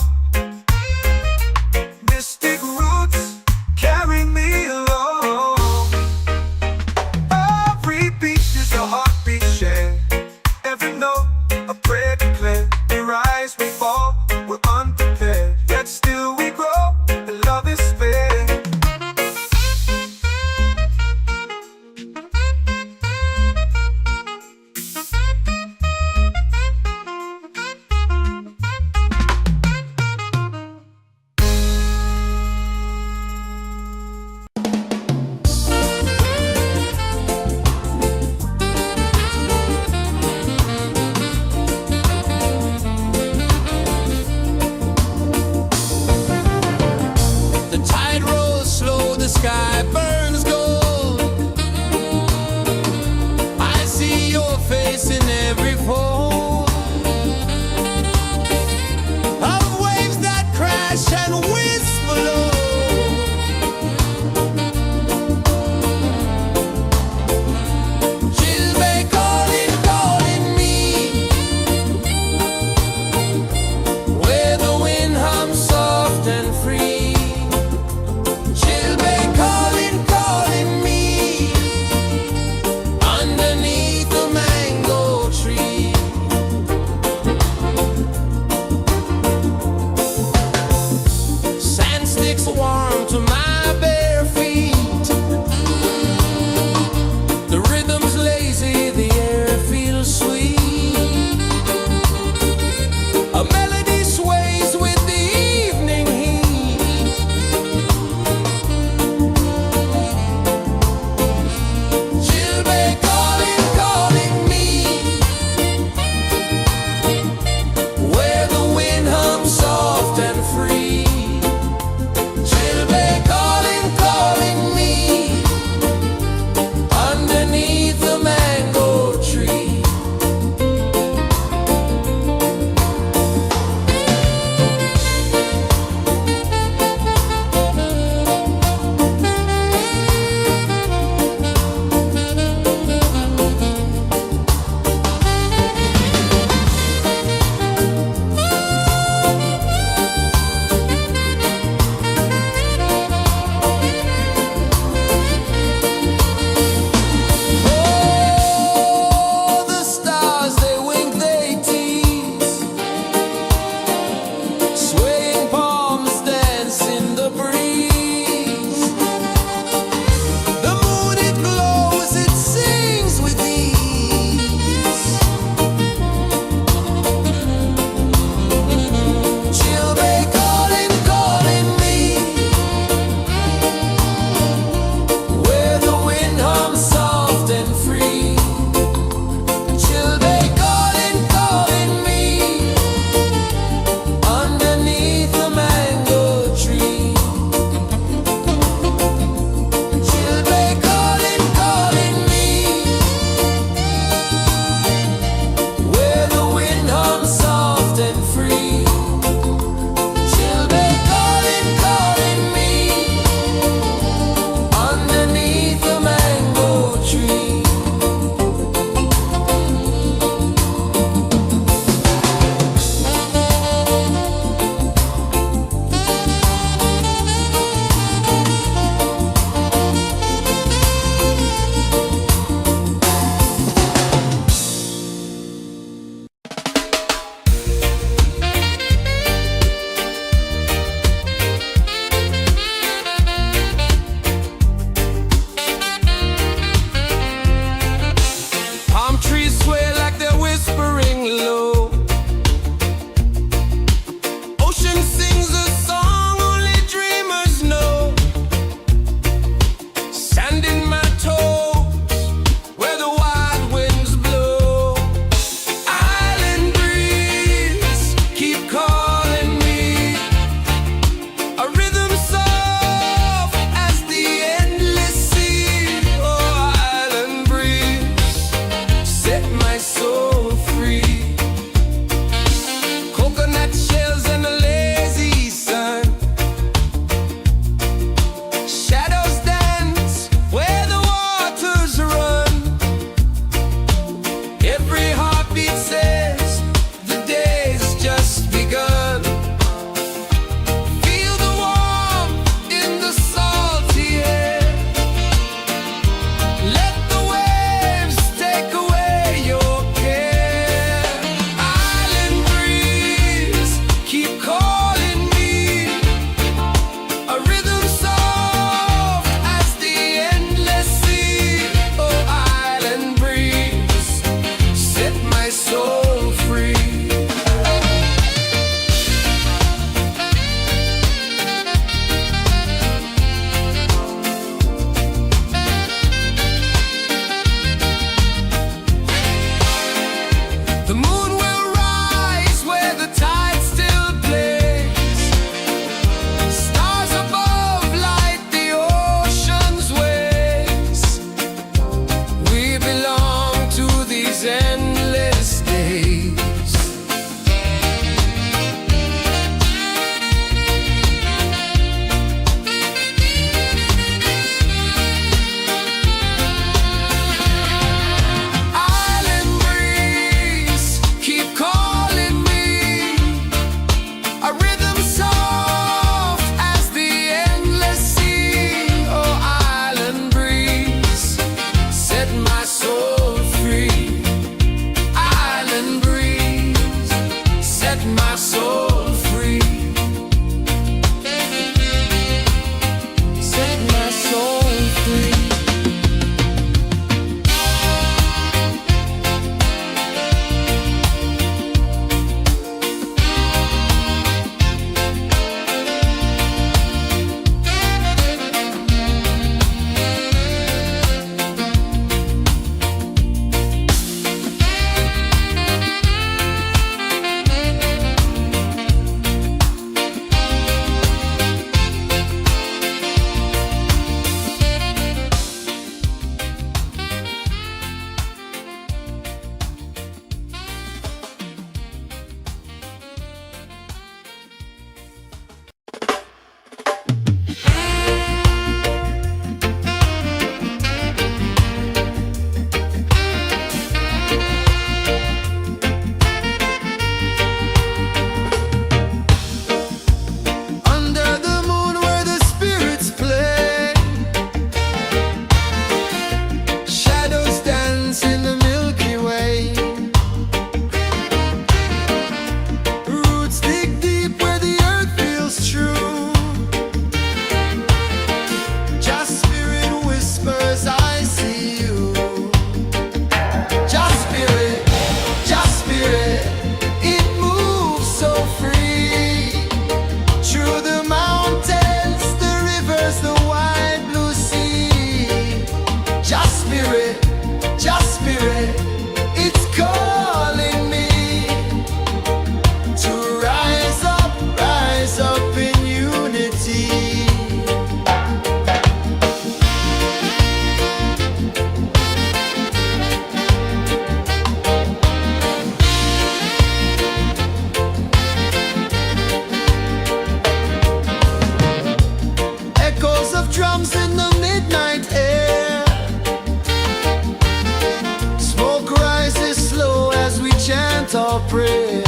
your prayer.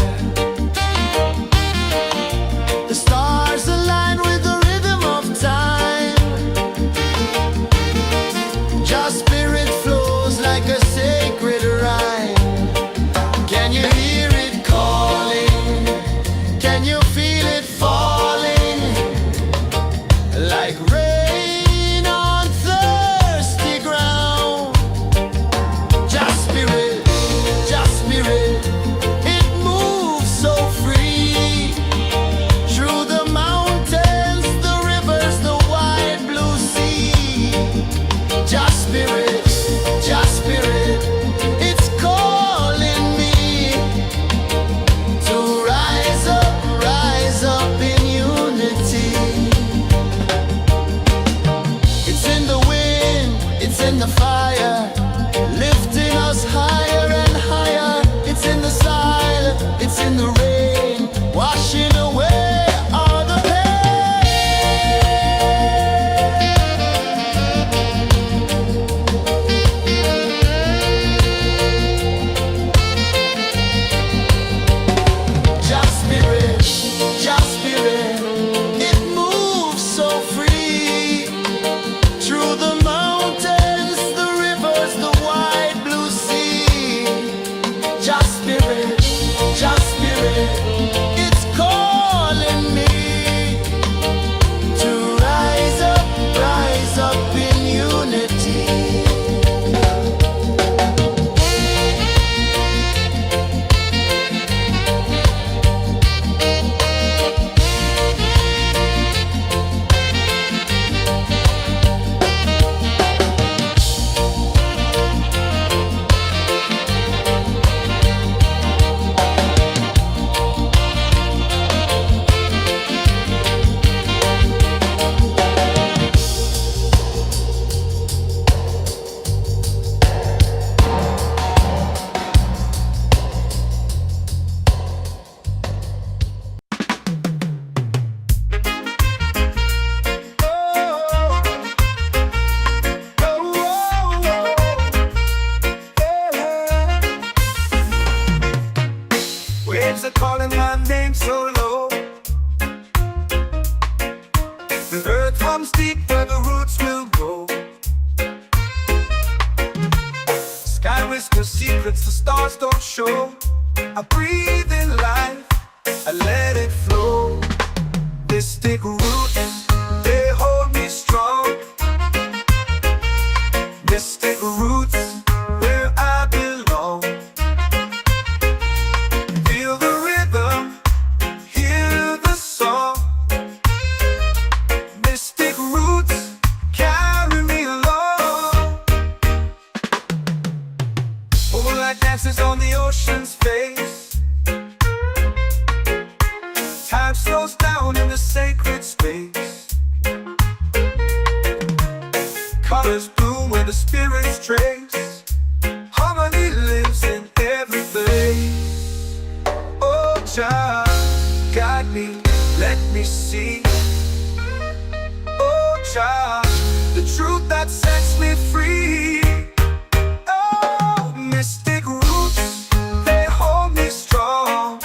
The stars align with the rhythm of time. Your spirit flows like a sacred rhyme. Can you hear it calling? Can you feel it falling? Like rain on thirsty ground. Just spirit, it moves so free. Through the mountains, the rivers, the wide blue sea. Just spirit, it's calling me to rise up in unity. It's in the wind, it's in the fire, lifting us higher and higher. It's in the silence, it's in the rain, washing away all the Just spirit, it moves so free. Through the mountains, the rivers, the wide blue sea. Just spirit, it's calling me to rise up in unity. Waves are calling my name so low. The earth hums deep where the roots will go. Sky whispers secrets the stars don't show. I breathe in life, I let it flow. Mystic roots, they hold me strong. Mystic roots, where I belong. Feel the rhythm, hear the song. Mystic roots, carry me along. Moonlight dances on the ocean's face. Time slows down in the sacred space. Colors bloom where the spirits trace. Harmony lives in every place. Oh, child, guide me, let me see. Oh, child, the truth that sets me free. Oh, mystic roots, they hold me strong.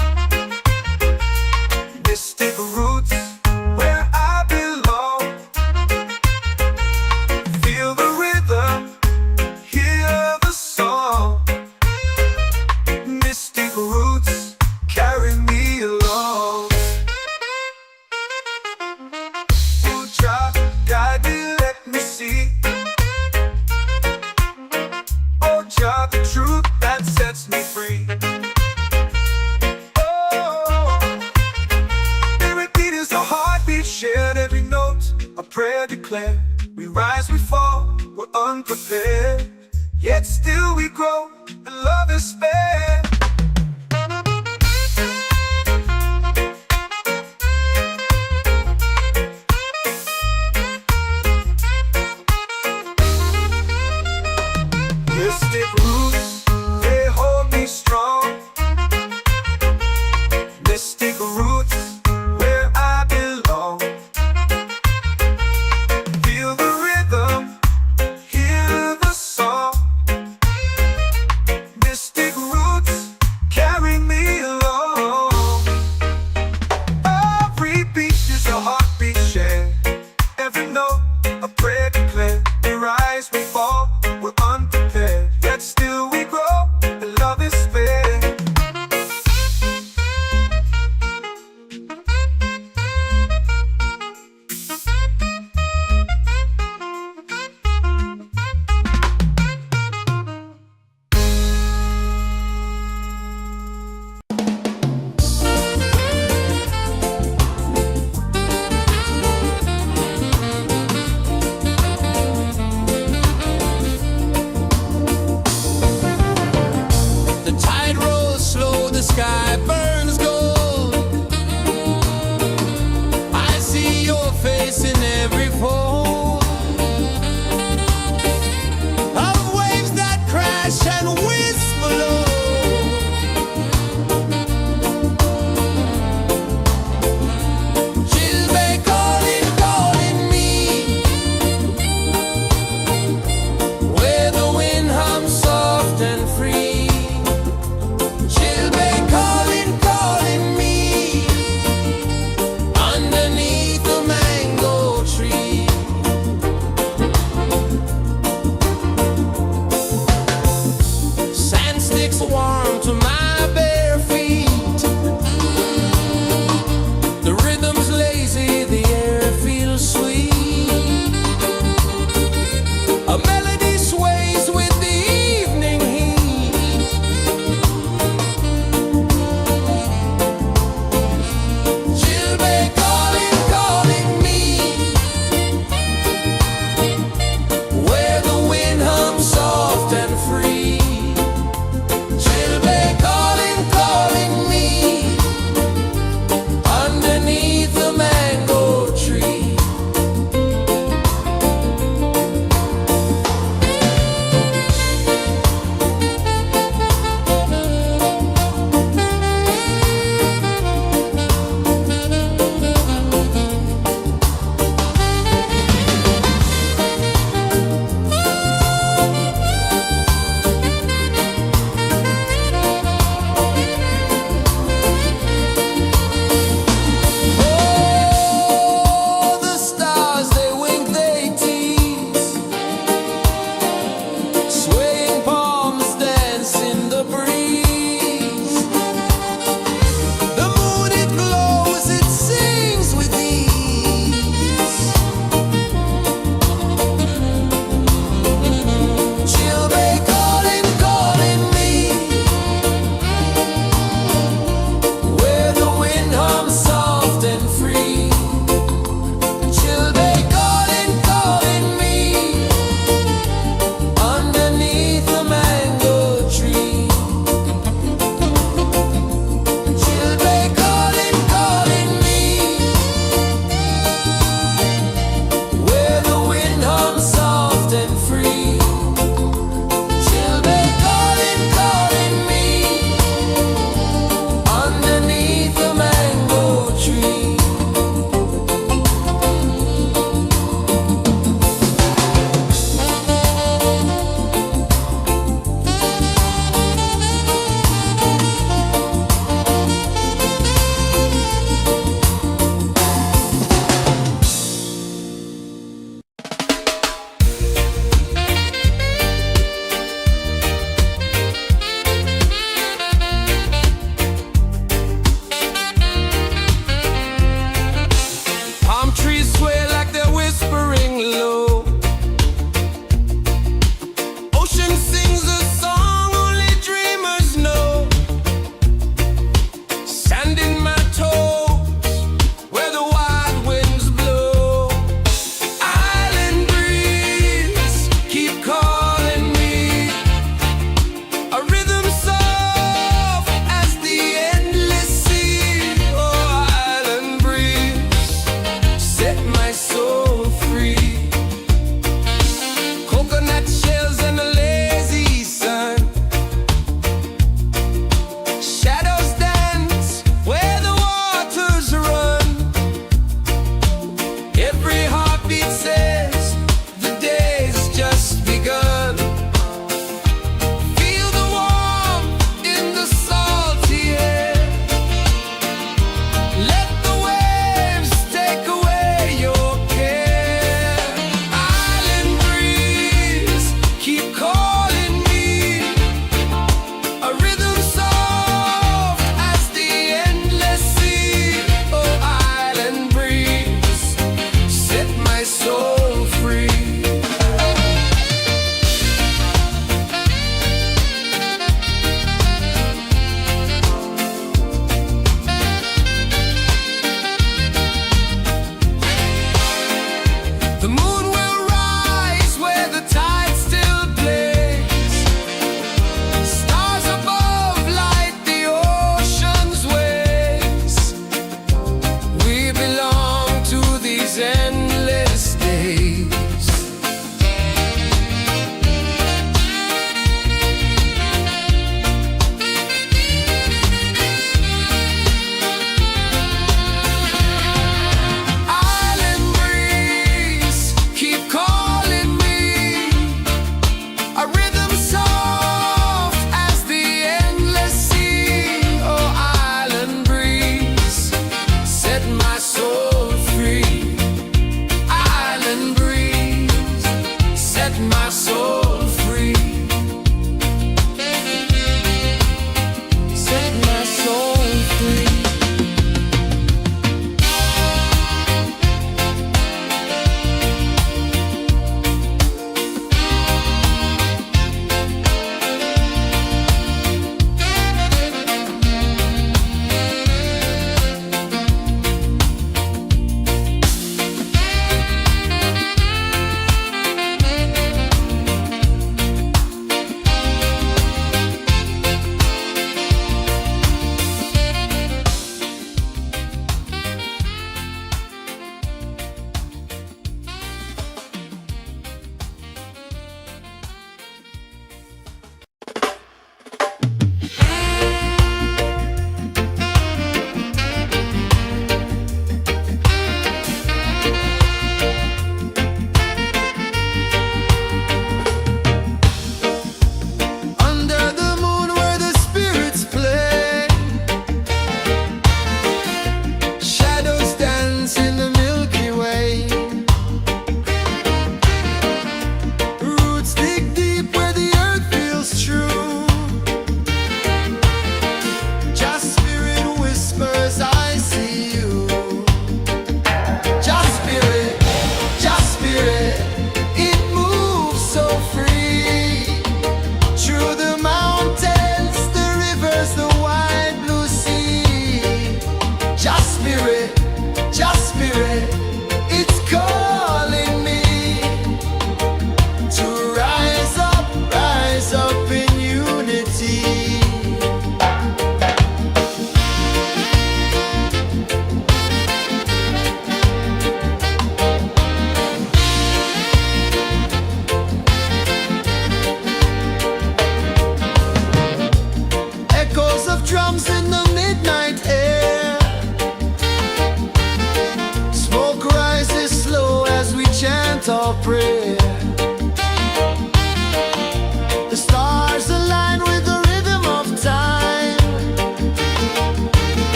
Mystic roots, where I belong. Feel the rhythm, hear the song. Mystic roots, carry me along. Oh, child, guide me, let me see. Oh, child, the truth that sets me free. Oh, every beat is a heartbeat shared, every note a prayer declared. We rise, we fall, we're unprepared, yet still we grow, and love is spared. Mystic roots, they hold me strong. Mystic roots, where I belong. Feel the rhythm, hear the song. Mystic roots, carry me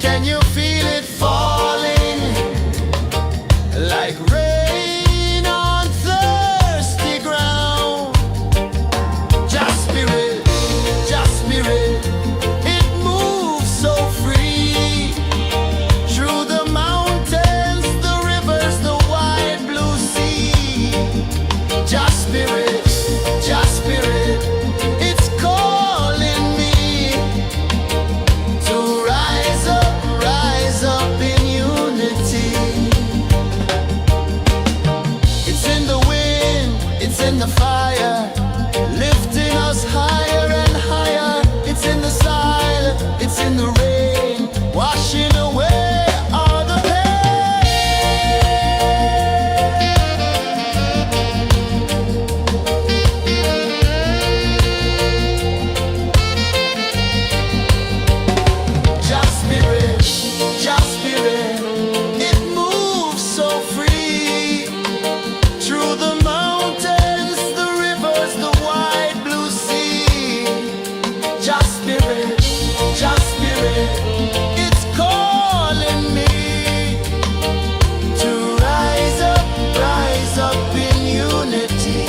Can you feel it falling like rain on thirsty ground? Just spirit, it moves so free through the mountains, the rivers, the wide blue sea. Just spirit, it's calling me to rise up in unity. It's in the wind, it's in the fire, lifting us higher and higher. It's in the silence, it's in the rain, washing away all the Just spirit, it moves so free through the mountains, the rivers, the wide blue sea. Just spirit, it's calling me to rise up in unity.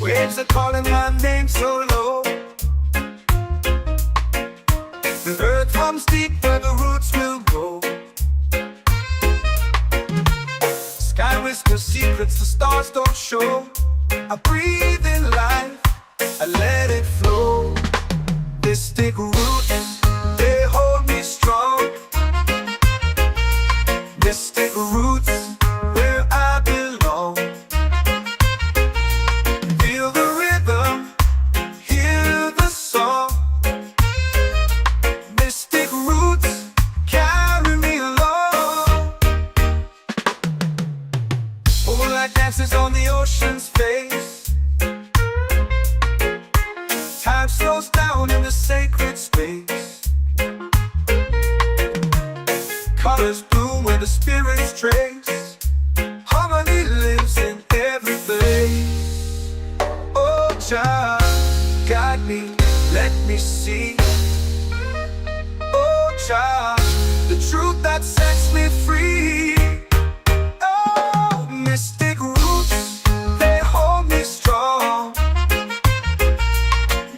Waves are calling my name so low. The earth hums deep where the roots will go. Sky whispers secrets the stars don't show. I breathe in life, I let it flow. Mystic roots, they hold me strong. Mystic roots, where I belong. Feel the rhythm, hear the song. Mystic roots, carry me along. Moonlight dances on the ocean's face. Time slows down in the sacred space. Colors bloom where the spirits trace. Harmony lives in every place. Oh, child, guide me, let me see. Oh, child, the truth that sets me free. Oh, mystic roots, they hold me strong.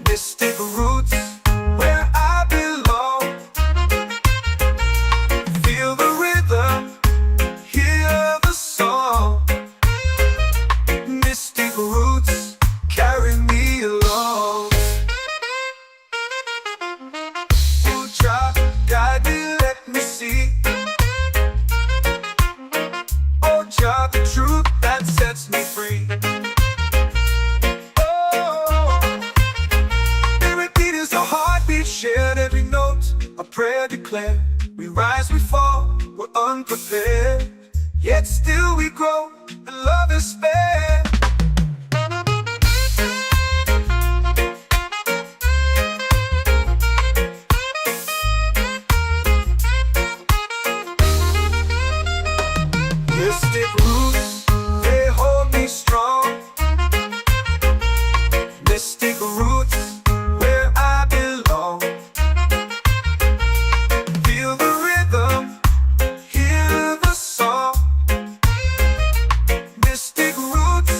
Mystic roots, where I belong. Feel the rhythm, hear the song. Mystic roots, carry me along. Oh, child, guide me, let me see. Oh, child, the truth that sets me free. Oh, every beat is a heartbeat shared, every note a prayer declared. We rise, we fall, we're unprepared, yet still we grow, and love is spared. Mystic roots, they hold me strong. Mystic roots, where I belong. Feel the rhythm, hear the song. Mystic roots,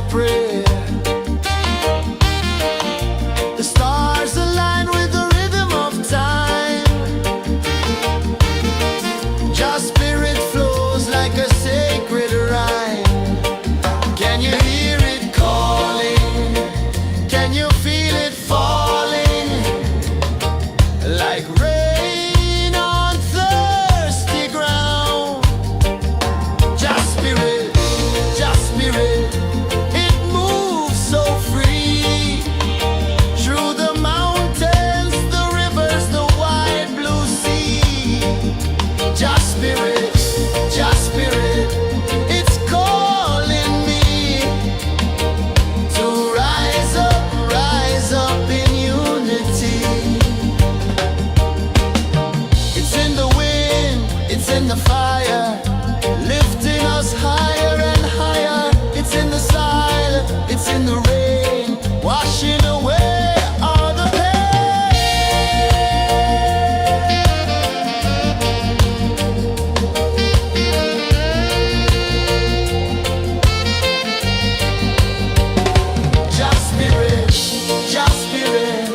prayer. The stars align with the rhythm of time. Your spirit flows like a sacred rhyme. Can you hear it calling? Can you feel it falling? Like rain on thirsty ground. Just spirit, it moves so free. Through the mountains, the rivers, the wide blue sea. Just spirit, it's calling me to rise up in unity. It's in the wind, it's in the fire, lifting us higher and higher. It's in the silence, it's in the rain, washing away all the Just spirit,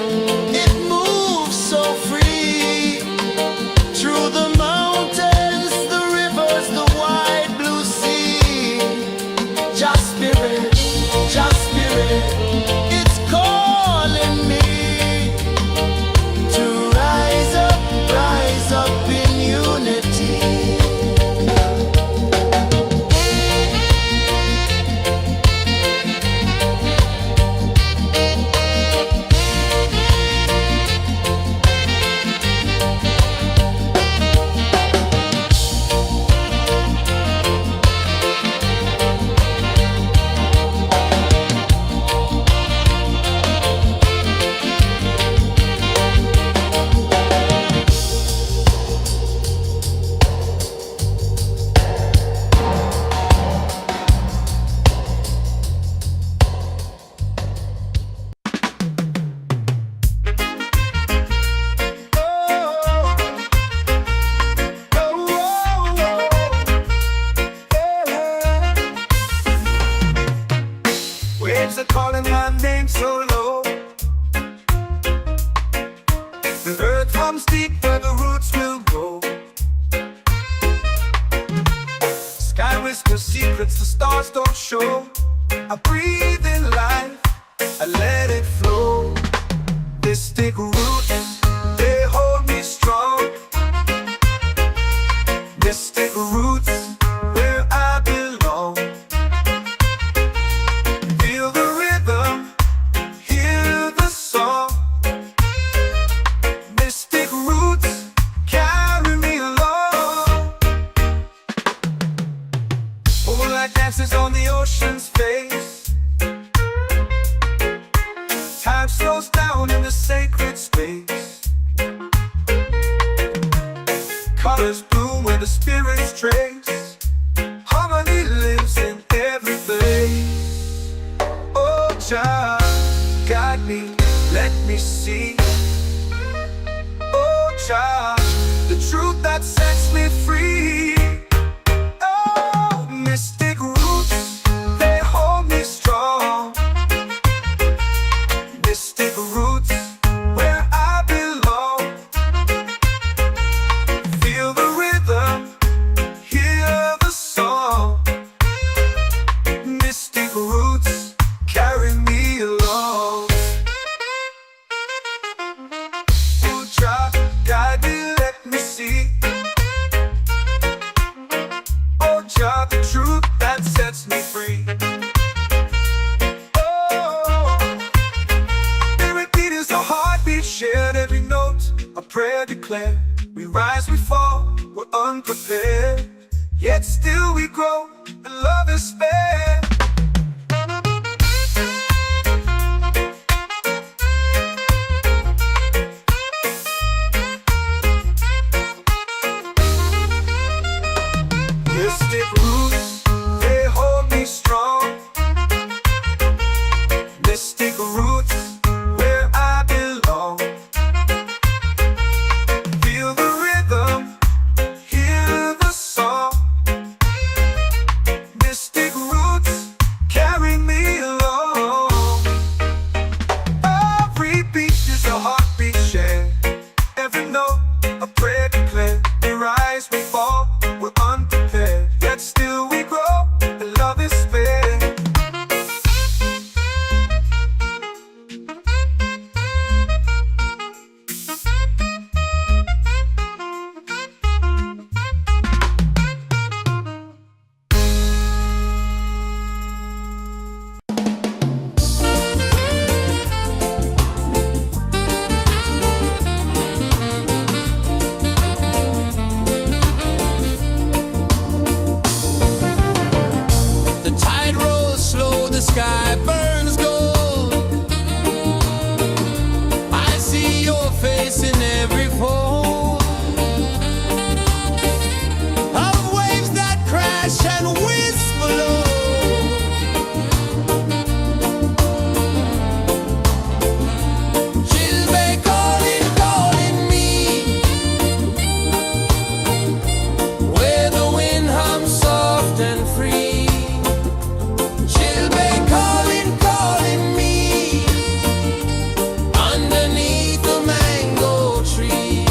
it moves so free. Through the mountains, the rivers, the wide blue sea. Just spirit, it's calling me to rise up in unity. Waves are calling my name so low. The earth hums deep where the roots will go. Sky whispers secrets the stars don't show. I breathe in life, I let it flow. This thick roots, they hold me strong. Mystic roots, where I belong. Feel the rhythm, hear the song. Mystic roots, carry me along. Moonlight dances on the ocean's face. Time slows down in the sacred space. Colors bloom where the spirits trace. Harmony lives in every place. Oh, Jah, guide me, let me see. Oh, Jah, the truth that sets me free. Oh, mystic roots, they hold me strong. Mystic roots, where I belong. Feel the rhythm, hear the song. Mystic roots, carry me along. Oh, Jah, guide me, let me see. Oh, Jah, the truth that sets me free. Oh, spirit beat is a heartbeat shared, every note a prayer declared. We rise, we fall, we're unprepared, yet still we grow, and love is spared. Mystic roots, they hold me strong. Mystic roots, where I belong. Feel the rhythm, hear the song. Mystic roots, carry me crash and whisper low. Chilbay calling, calling me, where the wind hums soft and free. Chilbay calling, calling me, underneath the mango tree.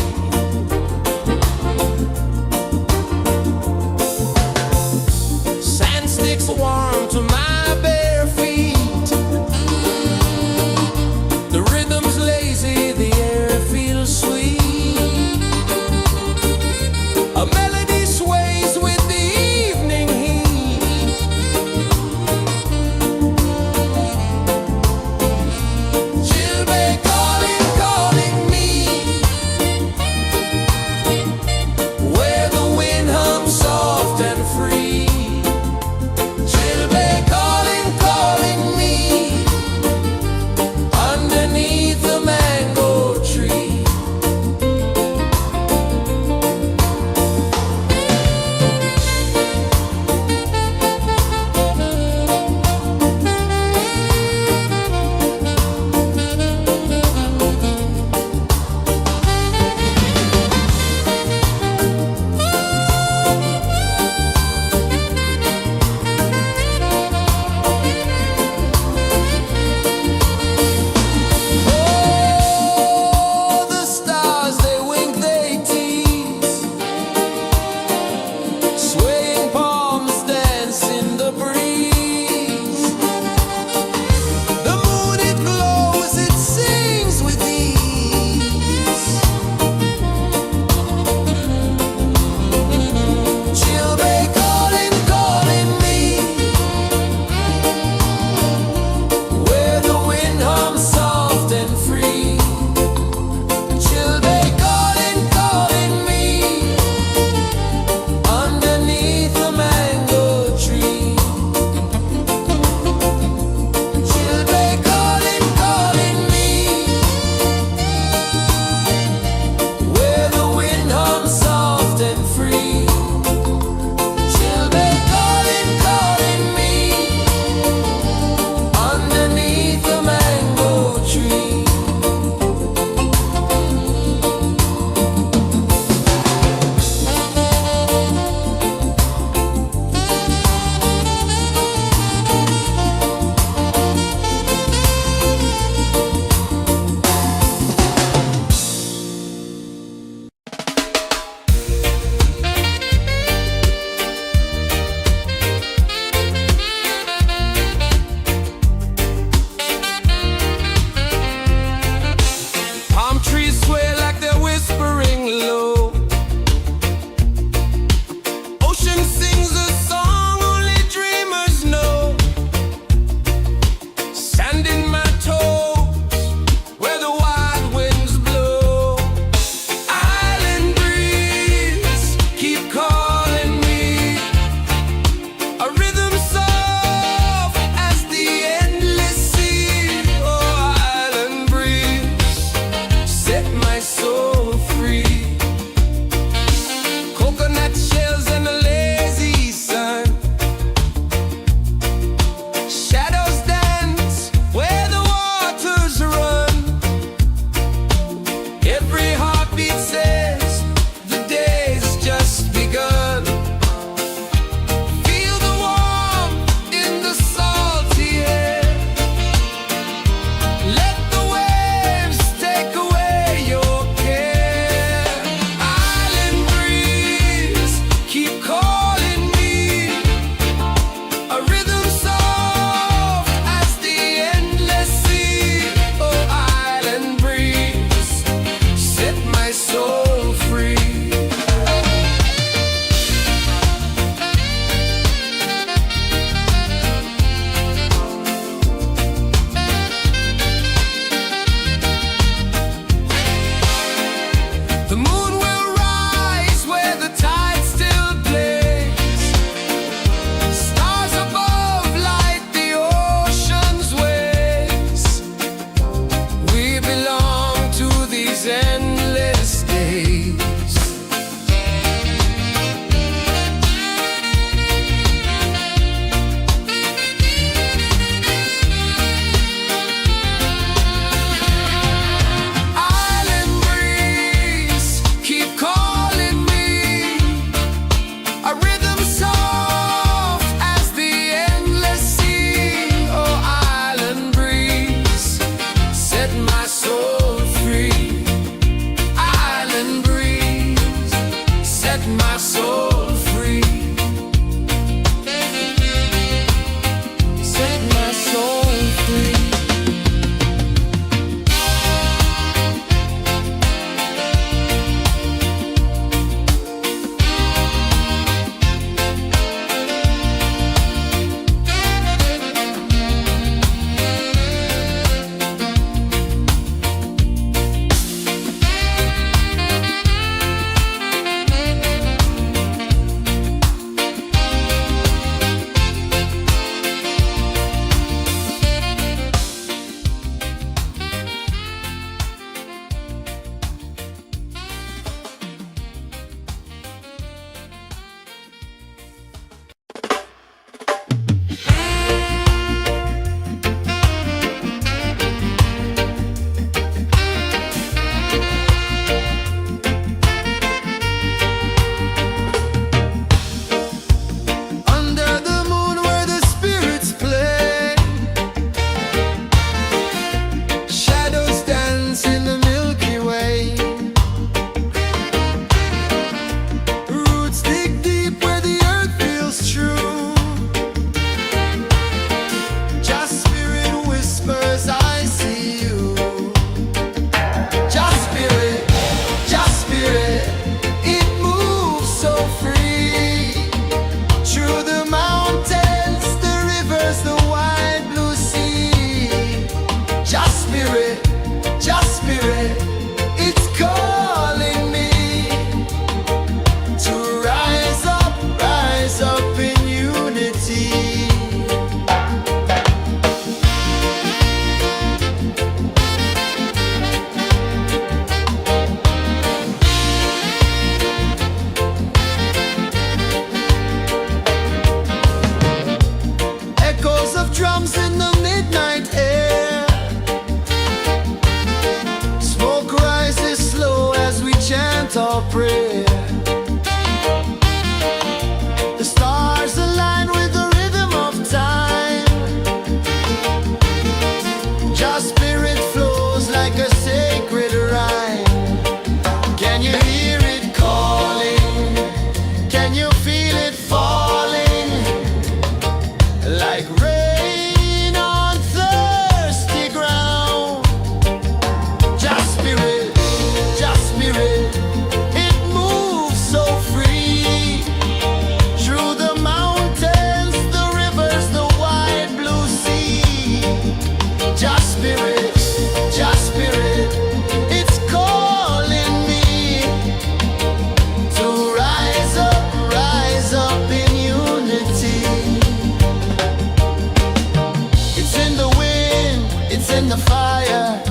in the fire,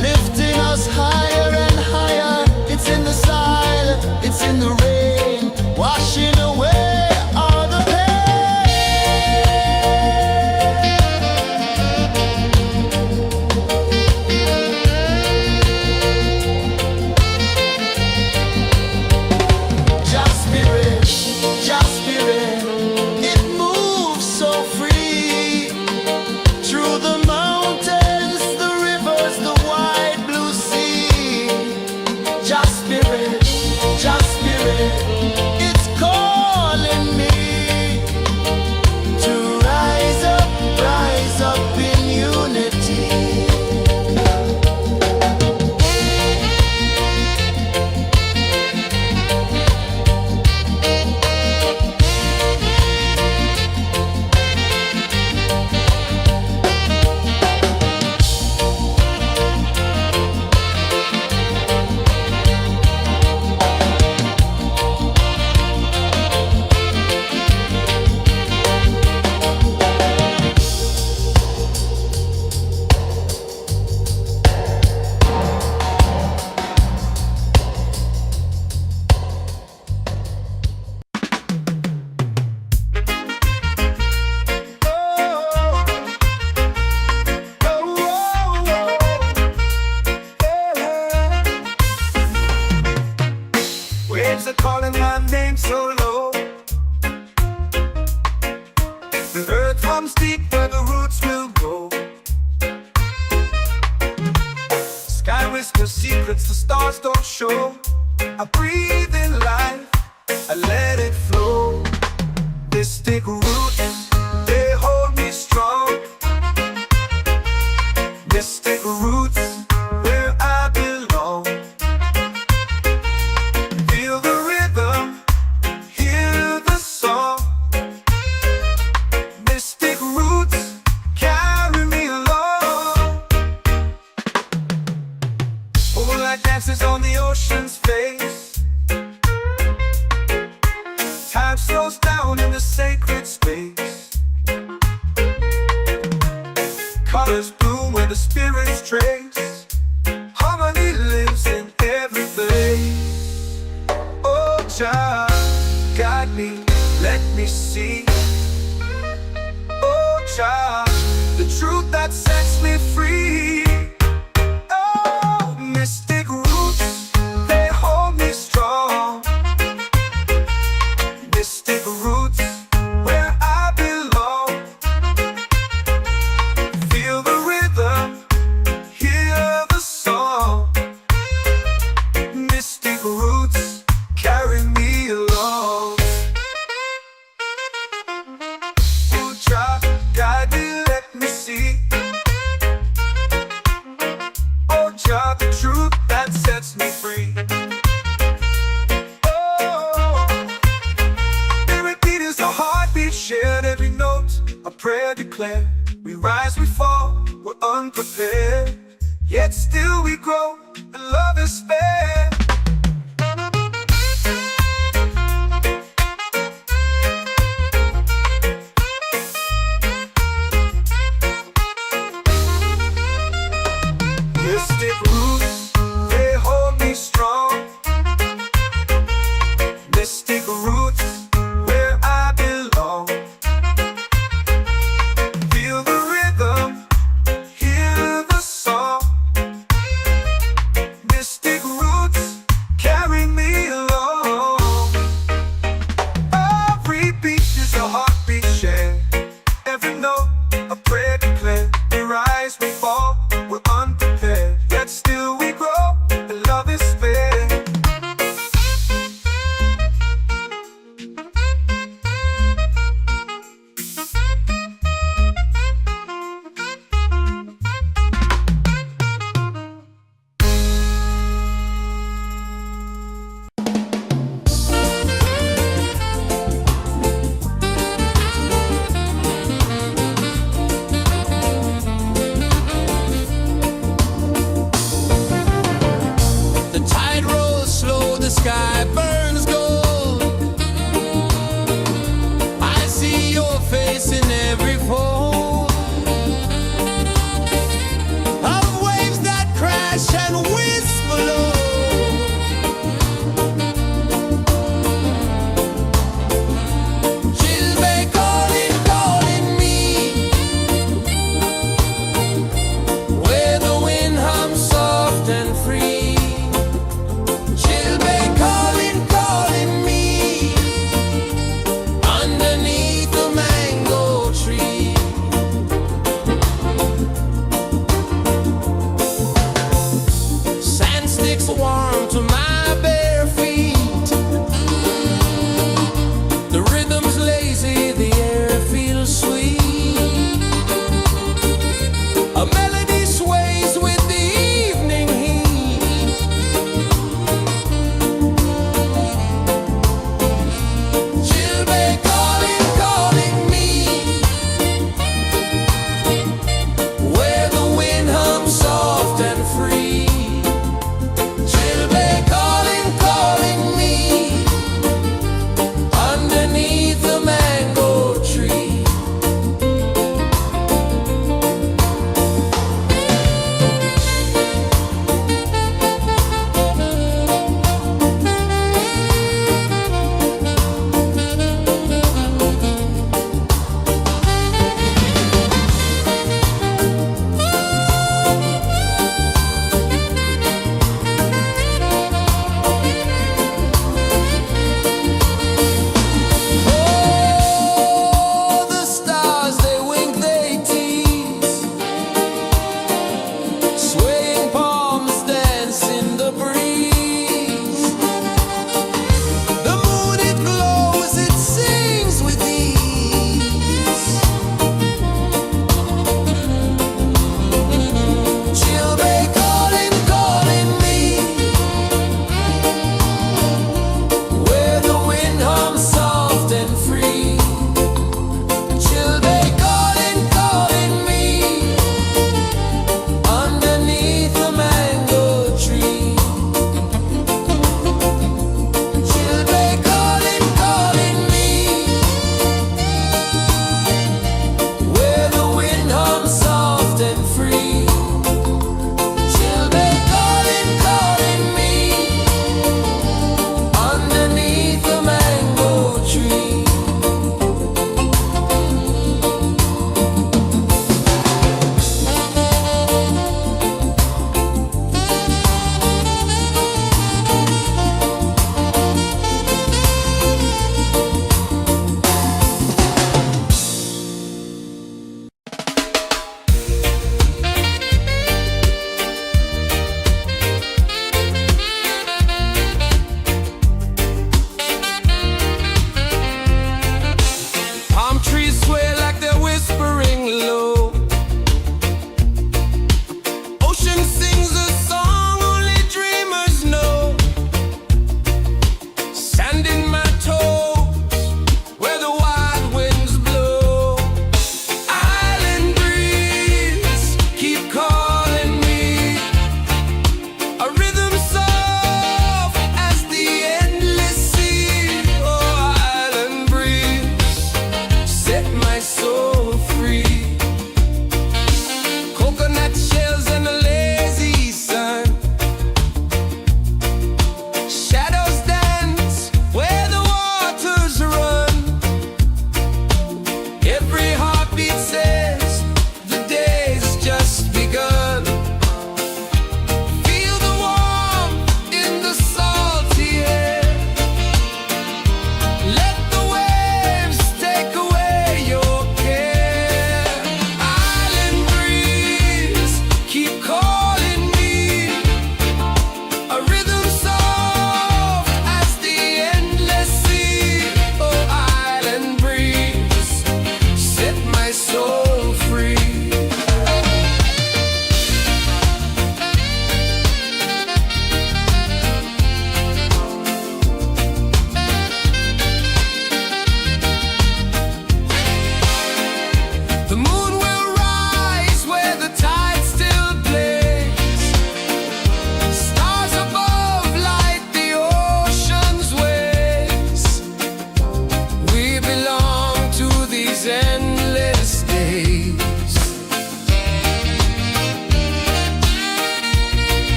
lifting us higher and higher. It's in the silence, it's in the rain, washing away all the Just spirit, just spirit, it moves so free through the mountains, the rivers, the wide blue sea. Just spirit, it's calling me to rise up in unity. Waves are calling my name so low. The earth hums deep where the roots will grow. Sky whispers secrets the stars don't show. I breathe in life, I let it flow. Mystic roots, they hold me strong. Mystic roots, where I belong. Feel the rhythm, hear the song. Mystic roots, carry me along. Moonlight dances on the ocean's face. Time slows down in the sacred space. Colors bloom where the spirits trace. Harmony lives in every place. Oh, child, guide me, let me see. Oh, child, the truth that sets me free. Oh, mystic roots, they hold me strong. Mystic roots, where I belong. Feel the rhythm, hear the song. Mystic roots, carry me along. Oh, child, guide me, let me see. Oh, child, the truth that sets me free. Oh, every beat is a heartbeat shared, every note a prayer declared. We rise, we fall, we're unprepared, yet still we grow, and love is spared. Mystic roots, they hold me strong. Mystic roots, where I belong. Feel the rhythm, hear the song. Mystic roots, carry me along. Every beat is a heartbeat shared, every note a prayer declared. We rise, we fall, we're unprepared, yet still we grow, and love is spared.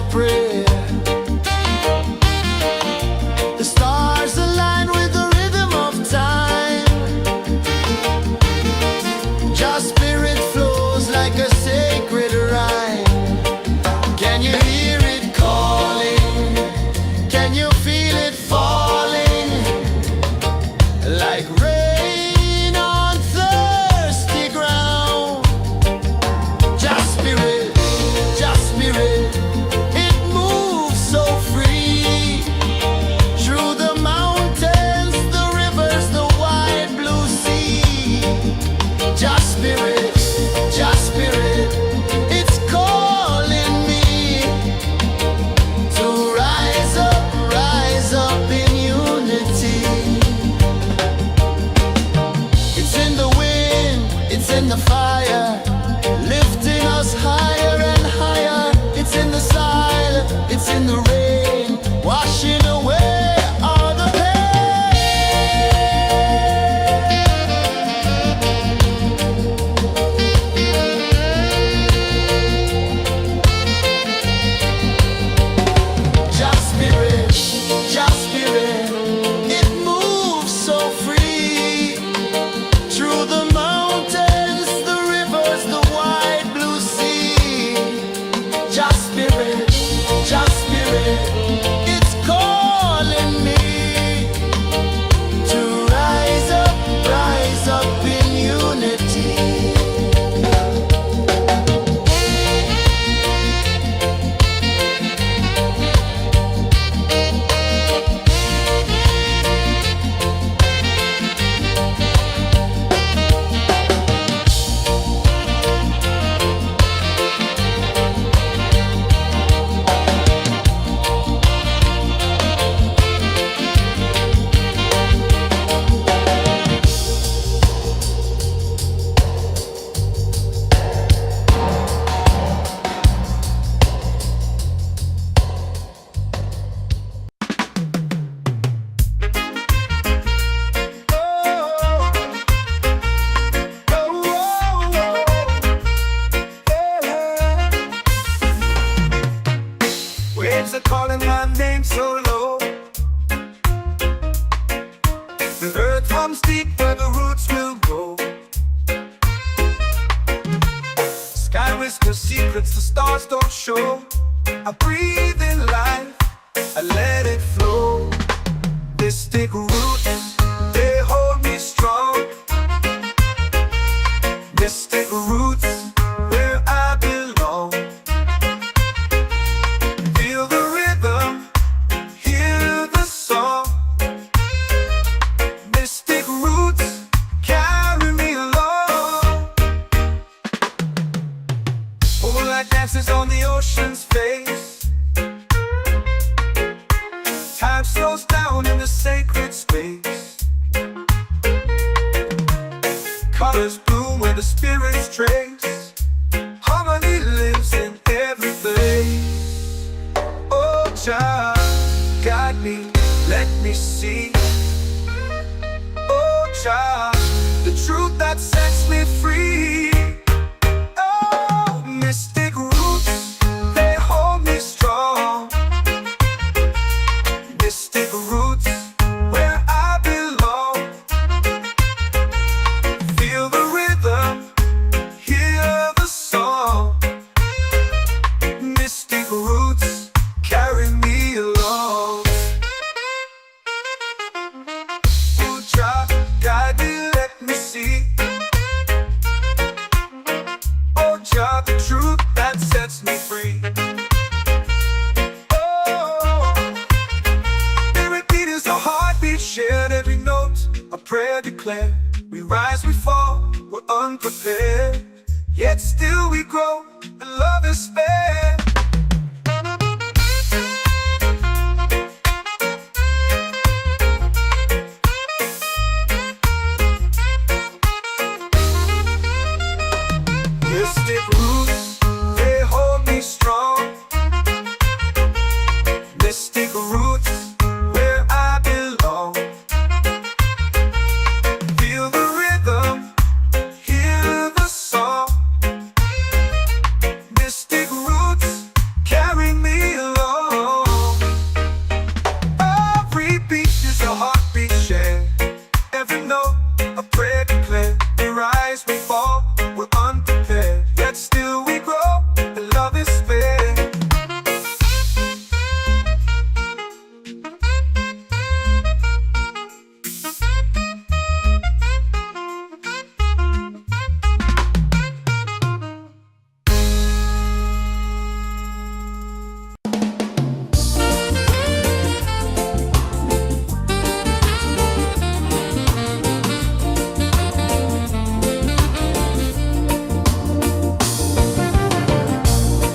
for prayer. The stars align with the rhythm of time. Your spirit flows like a sacred rhyme. Can you hear it calling? Can you feel it falling? Like rain on thirsty ground. Just spirit, it moves so free. Through the mountains, the rivers, the wide blue sea. Just spirit, it's calling me to rise up in unity. It's in the wind, it's in the fire, lifting us higher and higher. It's in the silence, it's in the rain, washing away all the Just spirit, it moves so free. Through the mountains, the rivers, the wide blue sea. Just spirit, it's calling me to rise up in unity. Waves are calling my name so low. The earth hums deep where the roots will go. Sky whispers secrets the stars don't show. I breathe in life, I let it flow. Mystic roots, they hold me strong. Mystic roots, where I belong. Feel the rhythm, hear the song. Mystic roots, carry me along. Moonlight dances on the ocean's face. Time slows down in the sacred space. Colors bloom where the spirits trace. Harmony lives in every place. Oh, child, guide me, let me see. Oh, child, the truth that sets me free. Oh, mystic roots, they hold me strong. Mystic roots, where I belong. Feel the rhythm, hear the song. Mystic roots, carry me along. Oh, child, guide me, let me see. Oh, child, the truth that sets me free. Oh, every beat is a heartbeat shared, every note a prayer declared. We rise, we fall, we're unprepared, yet still we grow, and love is spared. Mystic roots, they hold me strong. Mystic roots, where I belong. Feel the rhythm, hear the song. Mystic roots.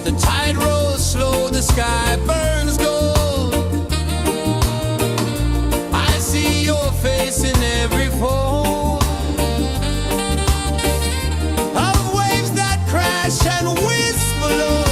The tide rolls slow, the sky burns gold. I see your face in every fold of waves that crash and whisper low.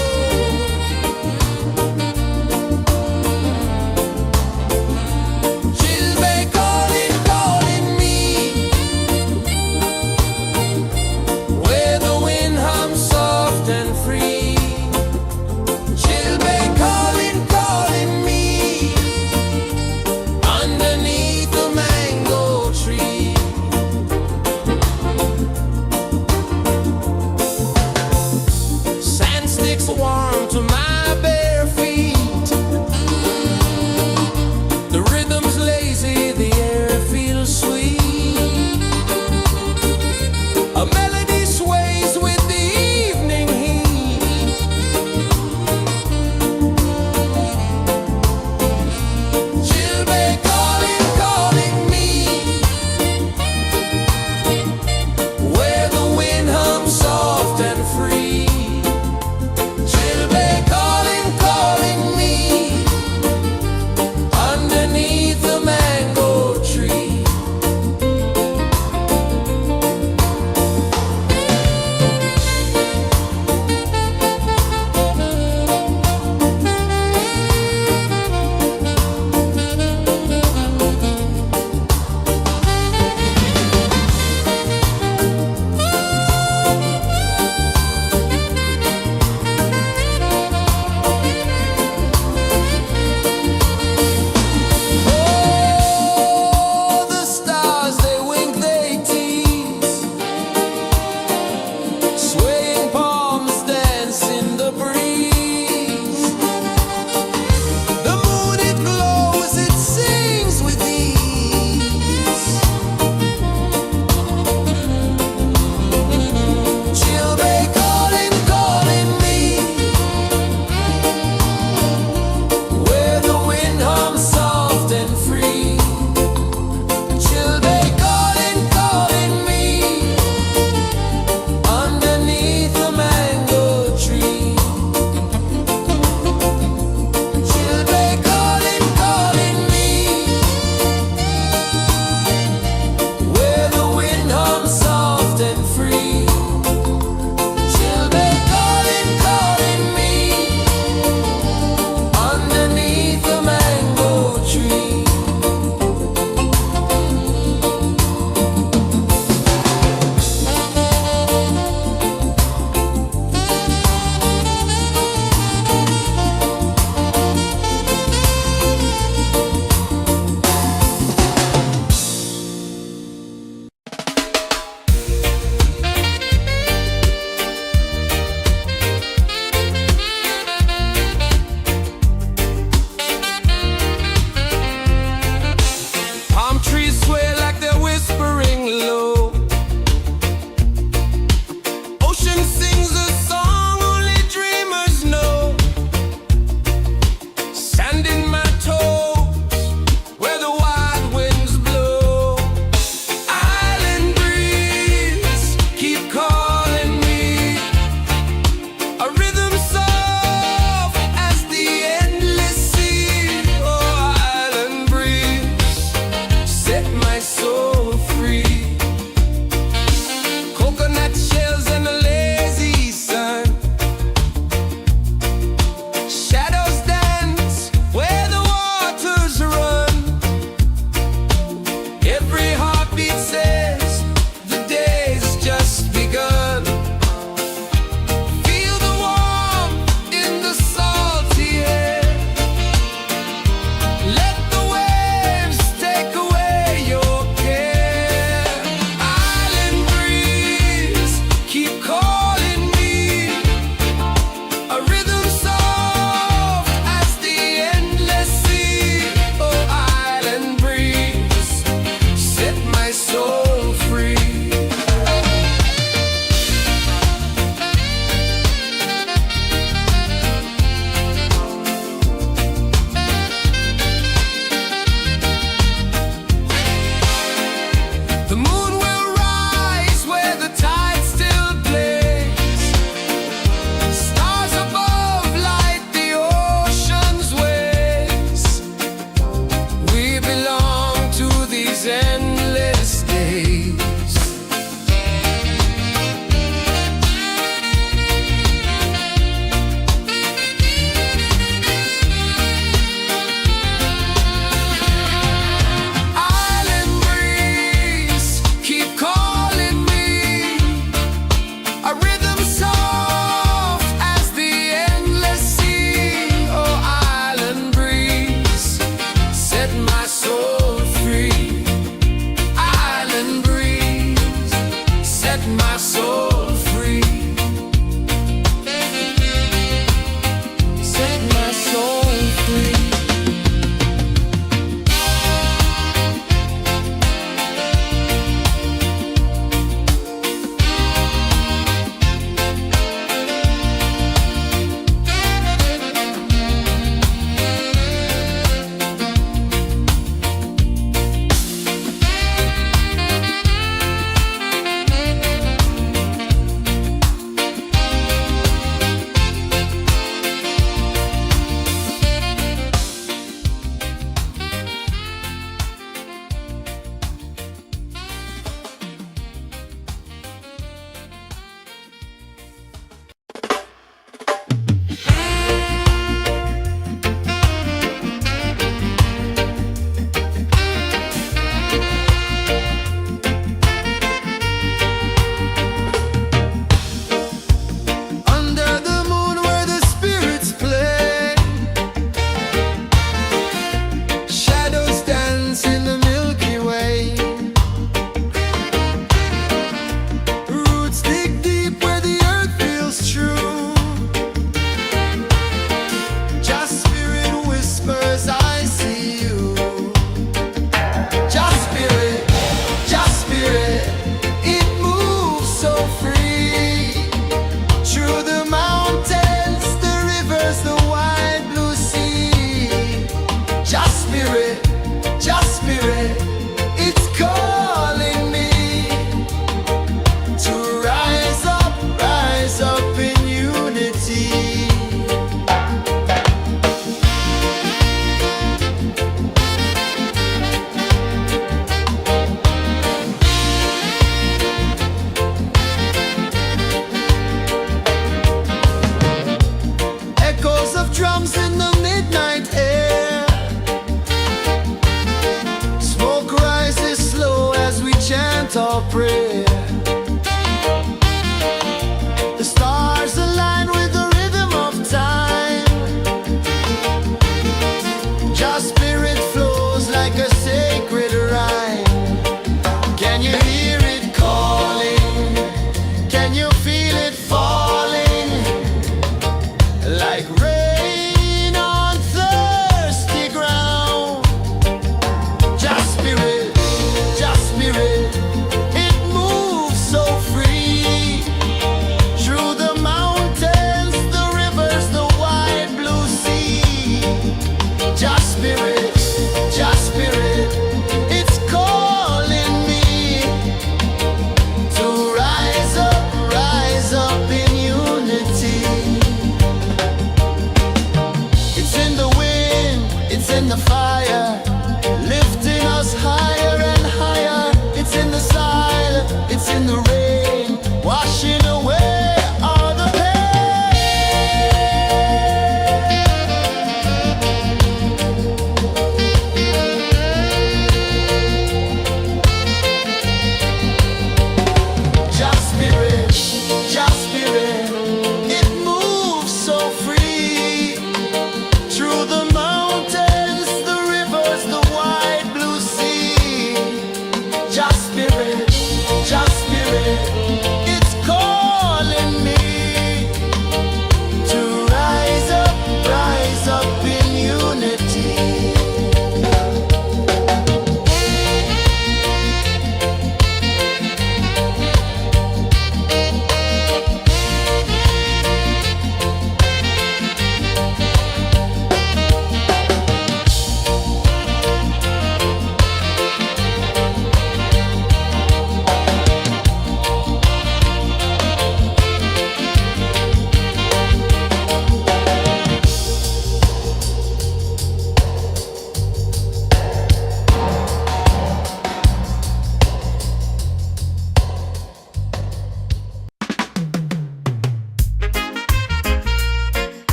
Warm to my bare feet. The rhythm's lazy, the air feels sweet. A melody sways with the evening heat. She'll be calling, calling me, where the wind hums soft and free. She'll be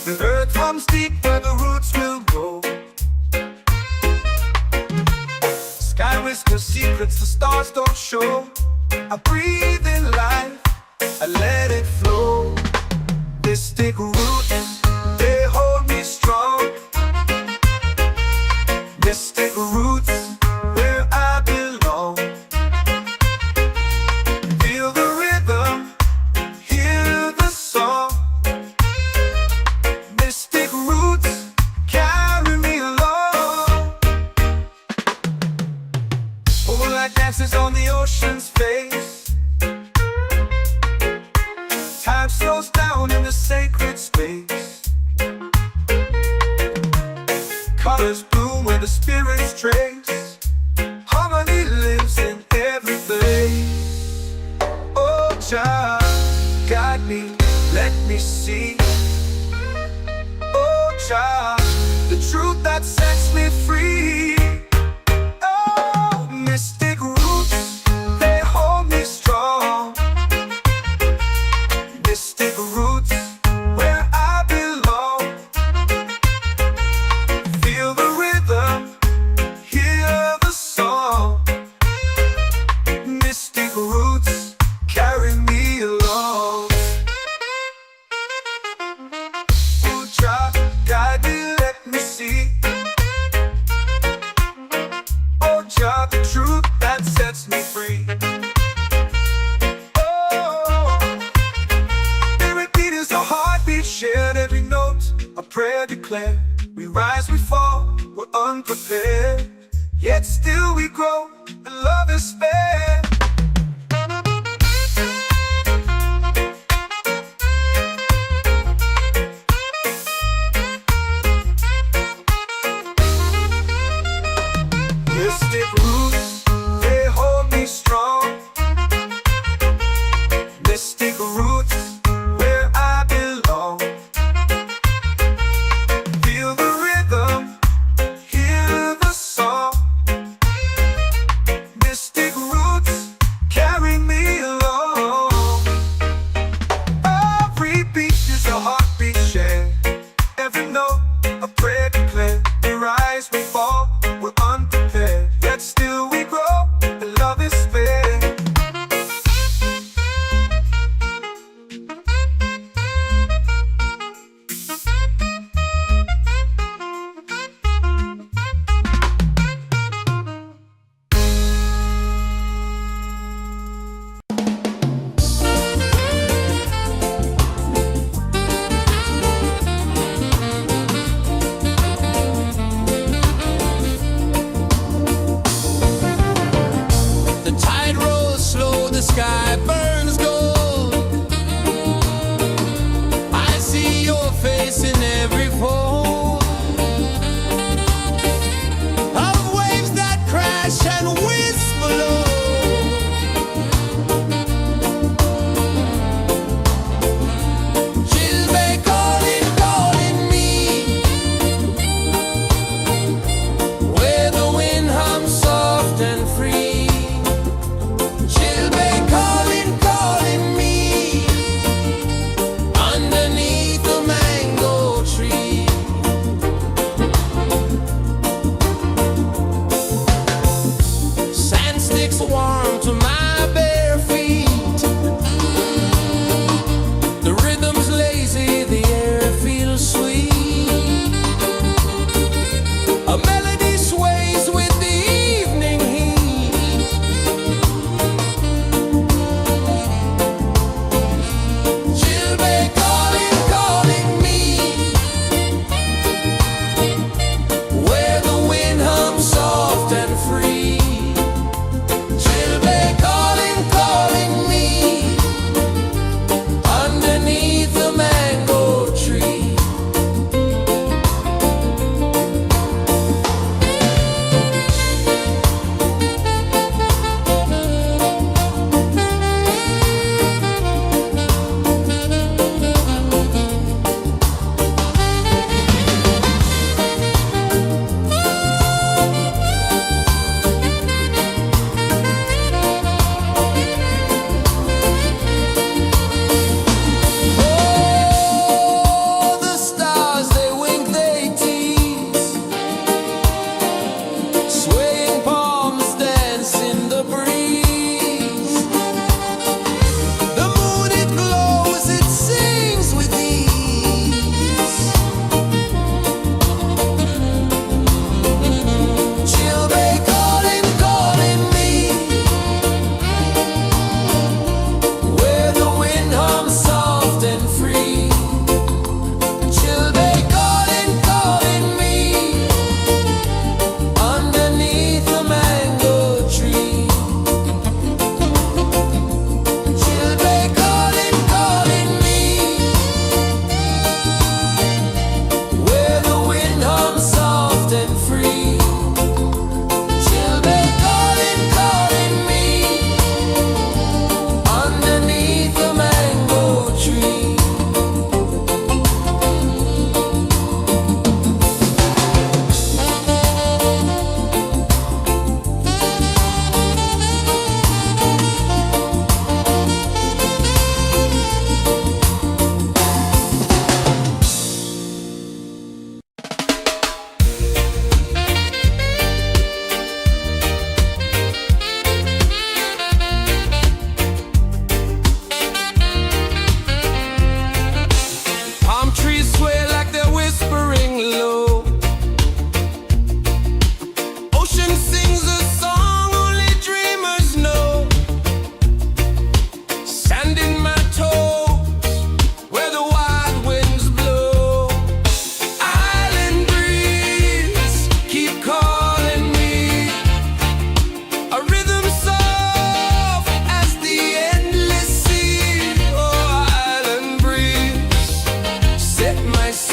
The earth runs deep where the roots will grow. Sky whispers secrets the stars don't show. I breathe in life, I let it flow. This take roots, they hold me strong. This take roots where I belong. Feel the rhythm, hear the song. Mystic roots carry me along. Moonlight dances on the ocean's face. Time slows down in the sacred space. Colors bloom where the spirits trace. Harmony lives in every place. Oh, Jah, guide me, let me see. Oh, Jah, the truth that sets me free. Oh, mystic roots, they hold me strong. Mystic roots where I belong. Feel the rhythm, hear the song. Mystic roots carry me along. Oh, Jah, guide me, let me see. Oh, Jah, the truth that sets me free. Oh, spirit beat is a heartbeat shared, every note a prayer declared. We rise, we fall, we're unprepared, yet still we grow, and love is spared. Mystic roots, they hold me strong. Mystic roots where I belong. Feel the rhythm, hear the song. Mystic roots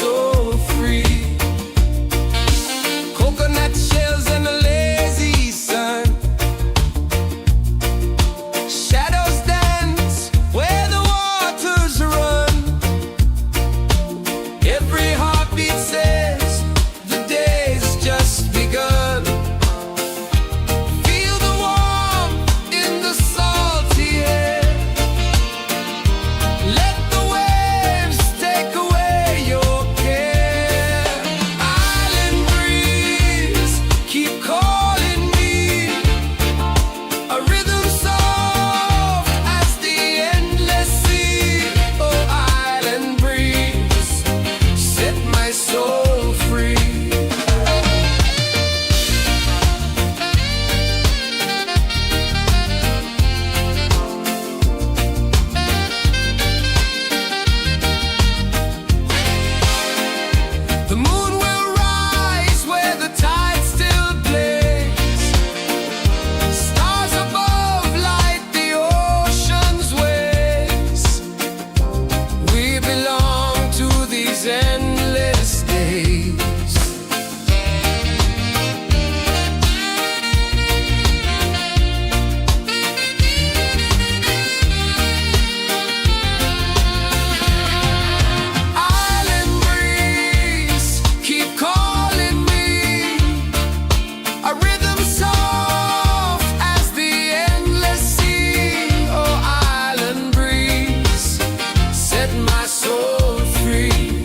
soul free. Coconut shells and a lazy sun. Shadows dance where the waters run. Every heartbeat says the day's just begun. Feel the warmth in the salty air. Let the waves take away your care. Island breeze, keep calling me. A rhythm soft as the endless sea. Oh, island breeze, set my soul free. The moon will rise where the tide still plays. Stars above light the ocean's waves. We belong to these endless days. Island breeze, keep calling me. A rhythm soft as the endless sea. Oh, island breeze, set my soul free.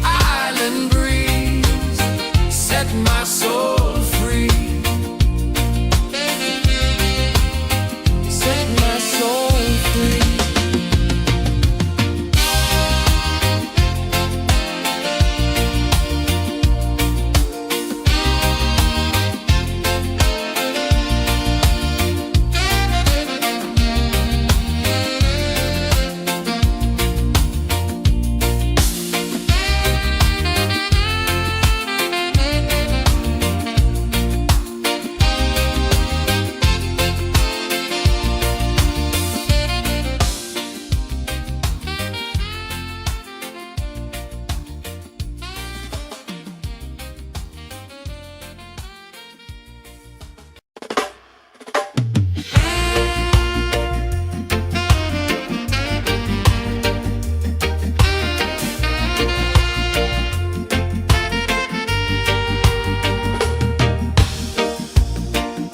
Island breeze, set my soul free. Set my soul free.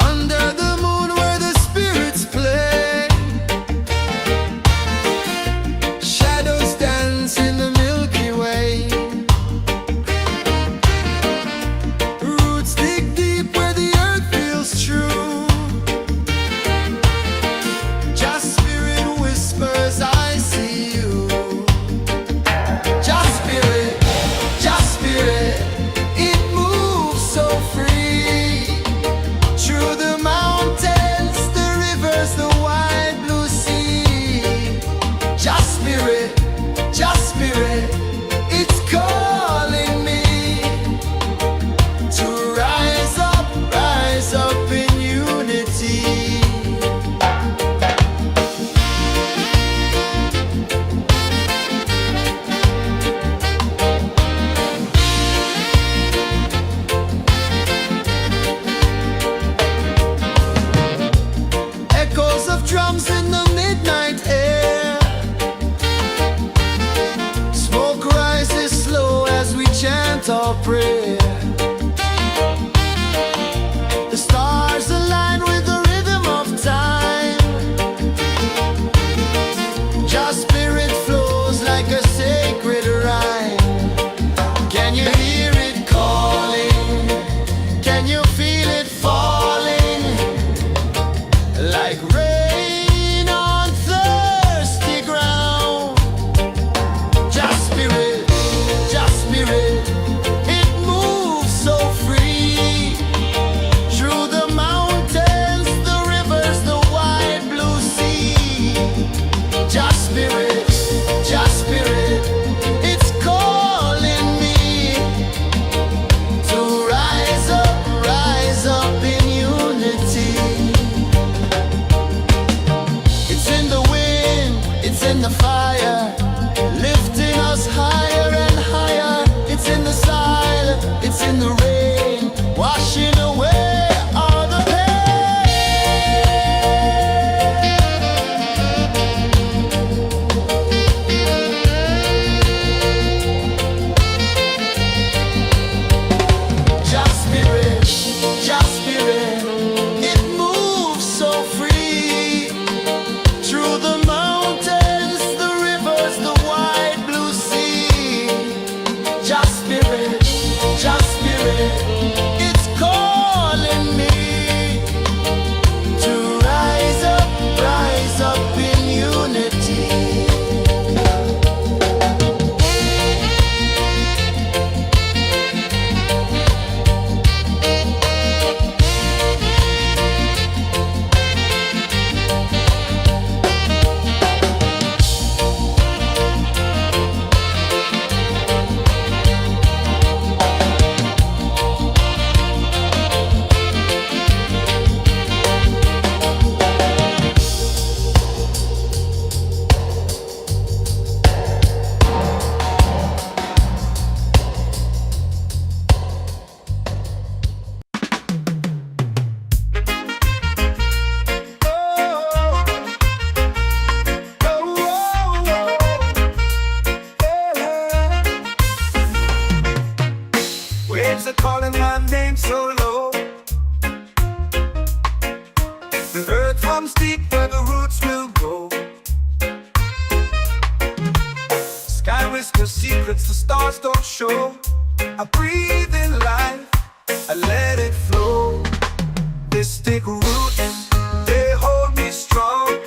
Under the moon where the spirits play. Shadows dance in the Milky Way. Roots dig deep where the earth feels true. Just spirit whispers, I see you. Just spirit, it moves so free. Through the mountains, the rivers, the wide blue sea. Just spirit, it's calling me to rise up in unity. Echoes of drums in the midnight air. Smoke rises slow as we chant our prayer. The stars align with the rhythm of time. Just spirit flows like a sacred rhyme. Can you hear it calling? Can you feel it falling? Like rain on thirsty ground. Just spirit, it moves spirit, just spirit, it's calling me to rise up in unity. Waves are calling my name so low. The earth hums deep where the roots will grow. Sky whispers secrets the stars don't show. I breathe in life, I let it flow. Mystic roots, they hold me strong.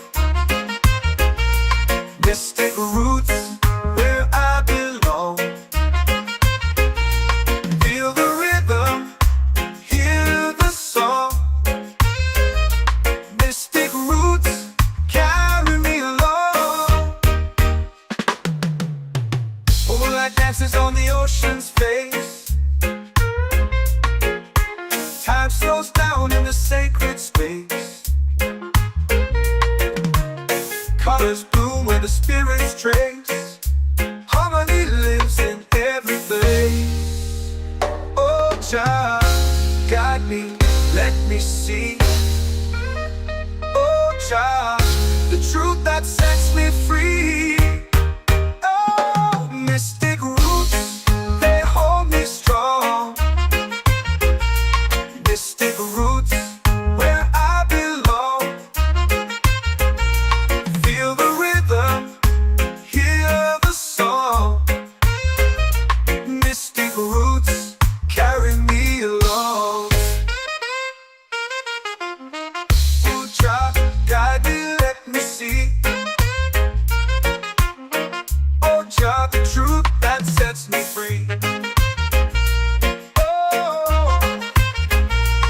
Mystic roots, where I belong. Feel the rhythm, hear the song. Mystic roots, carry me along. Moonlight dances on the ocean's face. Time slows down in the sacred space. Colors bloom where the spirits trace. Harmony lives in every place. Oh, child, guide me, let me see. Oh, child, the truth that sets me free. Oh, mystic roots, they hold me strong. Mystic roots, where I belong. Feel the rhythm, hear the song. Mystic roots, carry me along. Oh, child, guide me, let me see. Oh, child, the truth that sets me free. Oh,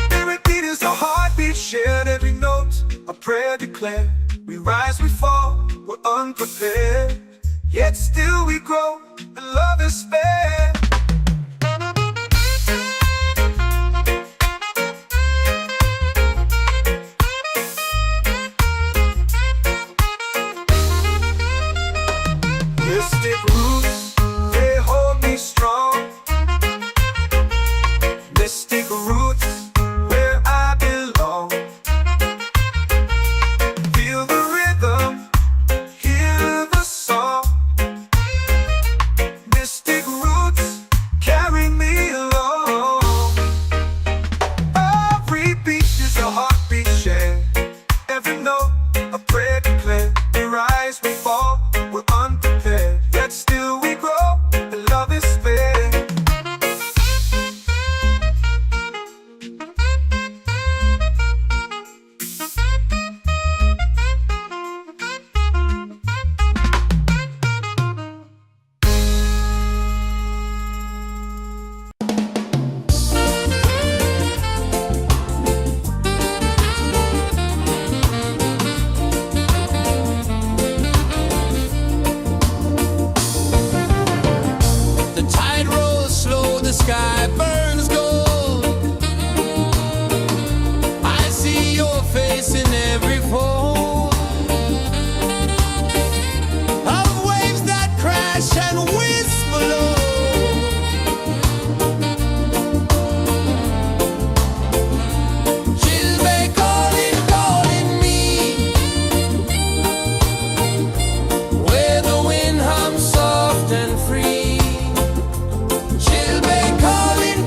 spirit beat is a heartbeat shared, every note a prayer declared. We rise, we fall, we're unprepared, yet still we grow, and love is spared. Mystic roots, they hold me strong. Mystic roots, where I belong. Feel the rhythm, hear the song. Mystic roots, carry me along. Every beat is a heartbeat shared, every note a prayer declared. We rise, we fall, we're unprepared, yet still we grow, and love is spared. The tide rolls slow, the sky burns gold. I see your face in every fold of waves that crash and whisper low. She'll be calling me where the wind hums soft and free. She'll be calling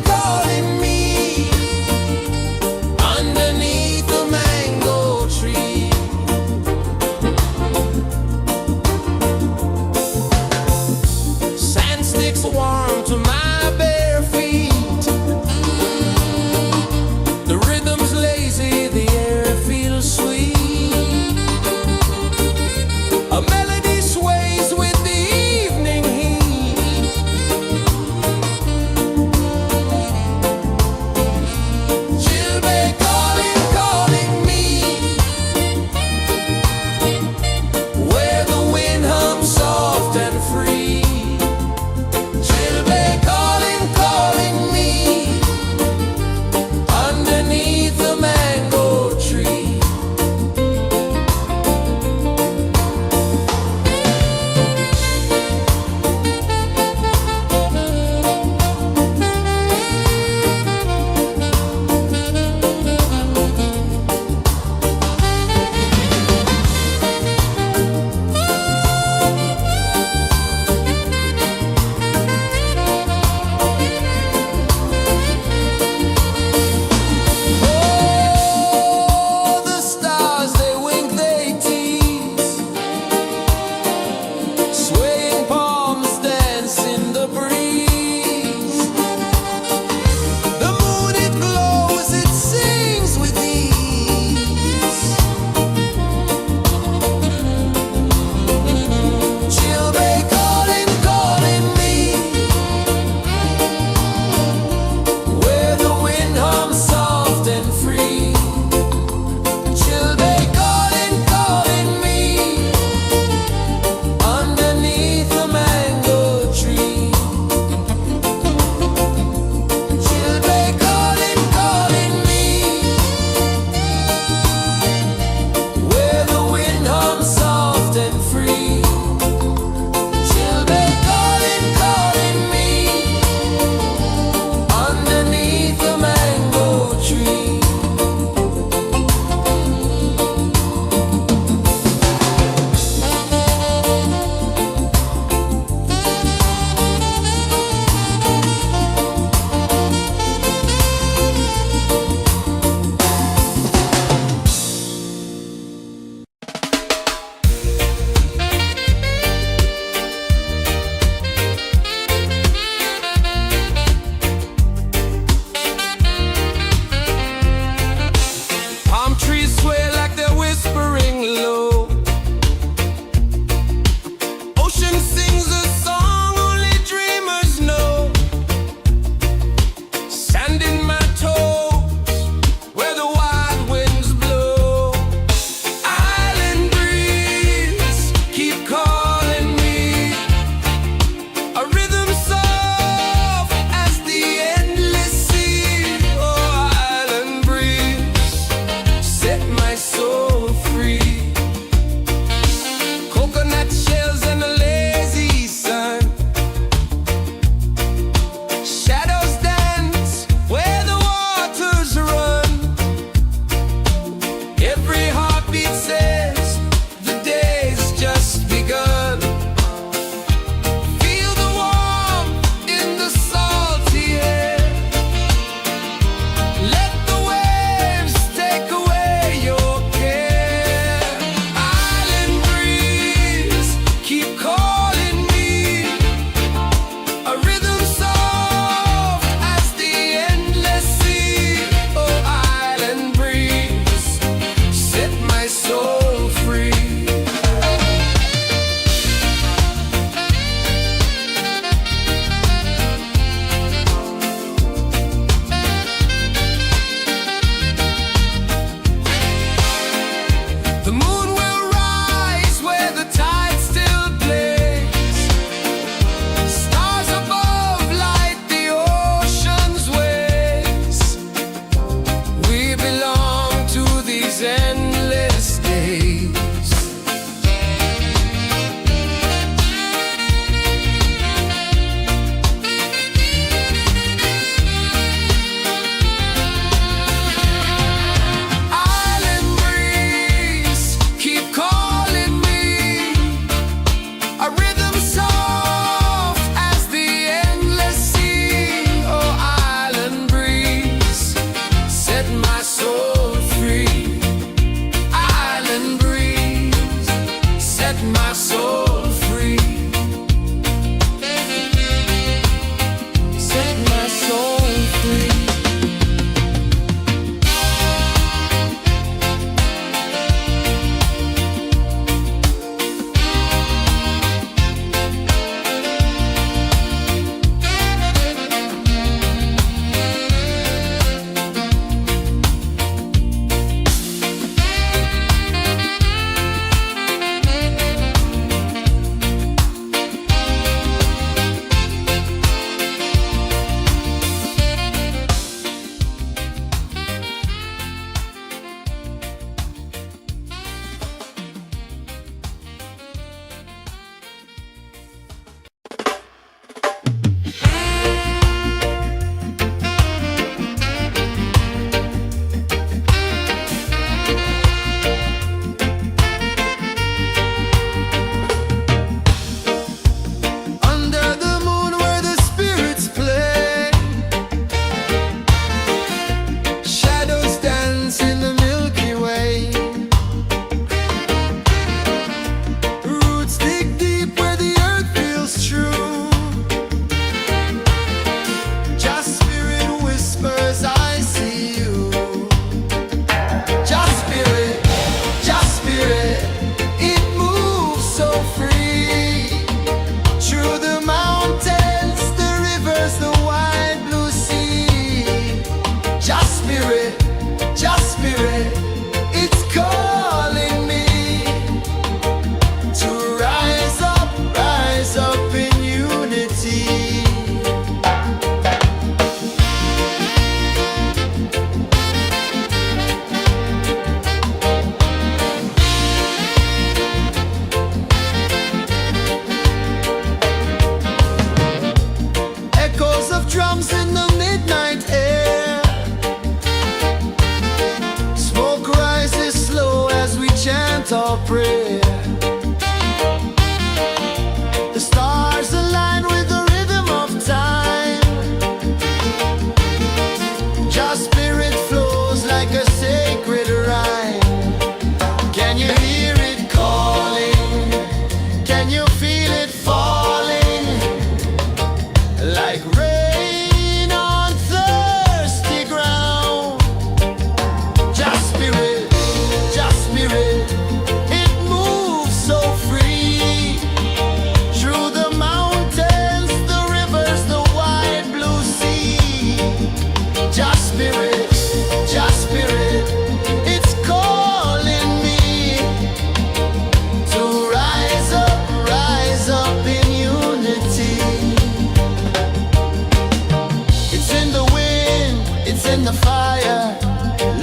the fire,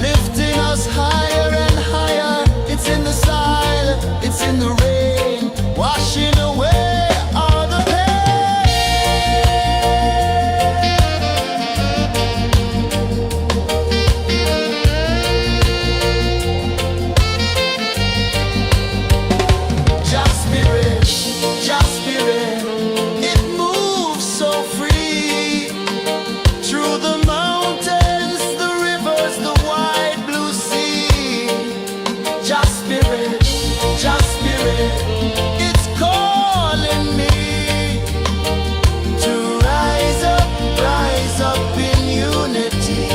lifting us higher and higher. It's in the silence, it's in the rain, washing away all the pain. Just spirit, it moves so free through the mountains, the rivers, the wide blue sea. Just spirit, it's calling me to rise up in unity.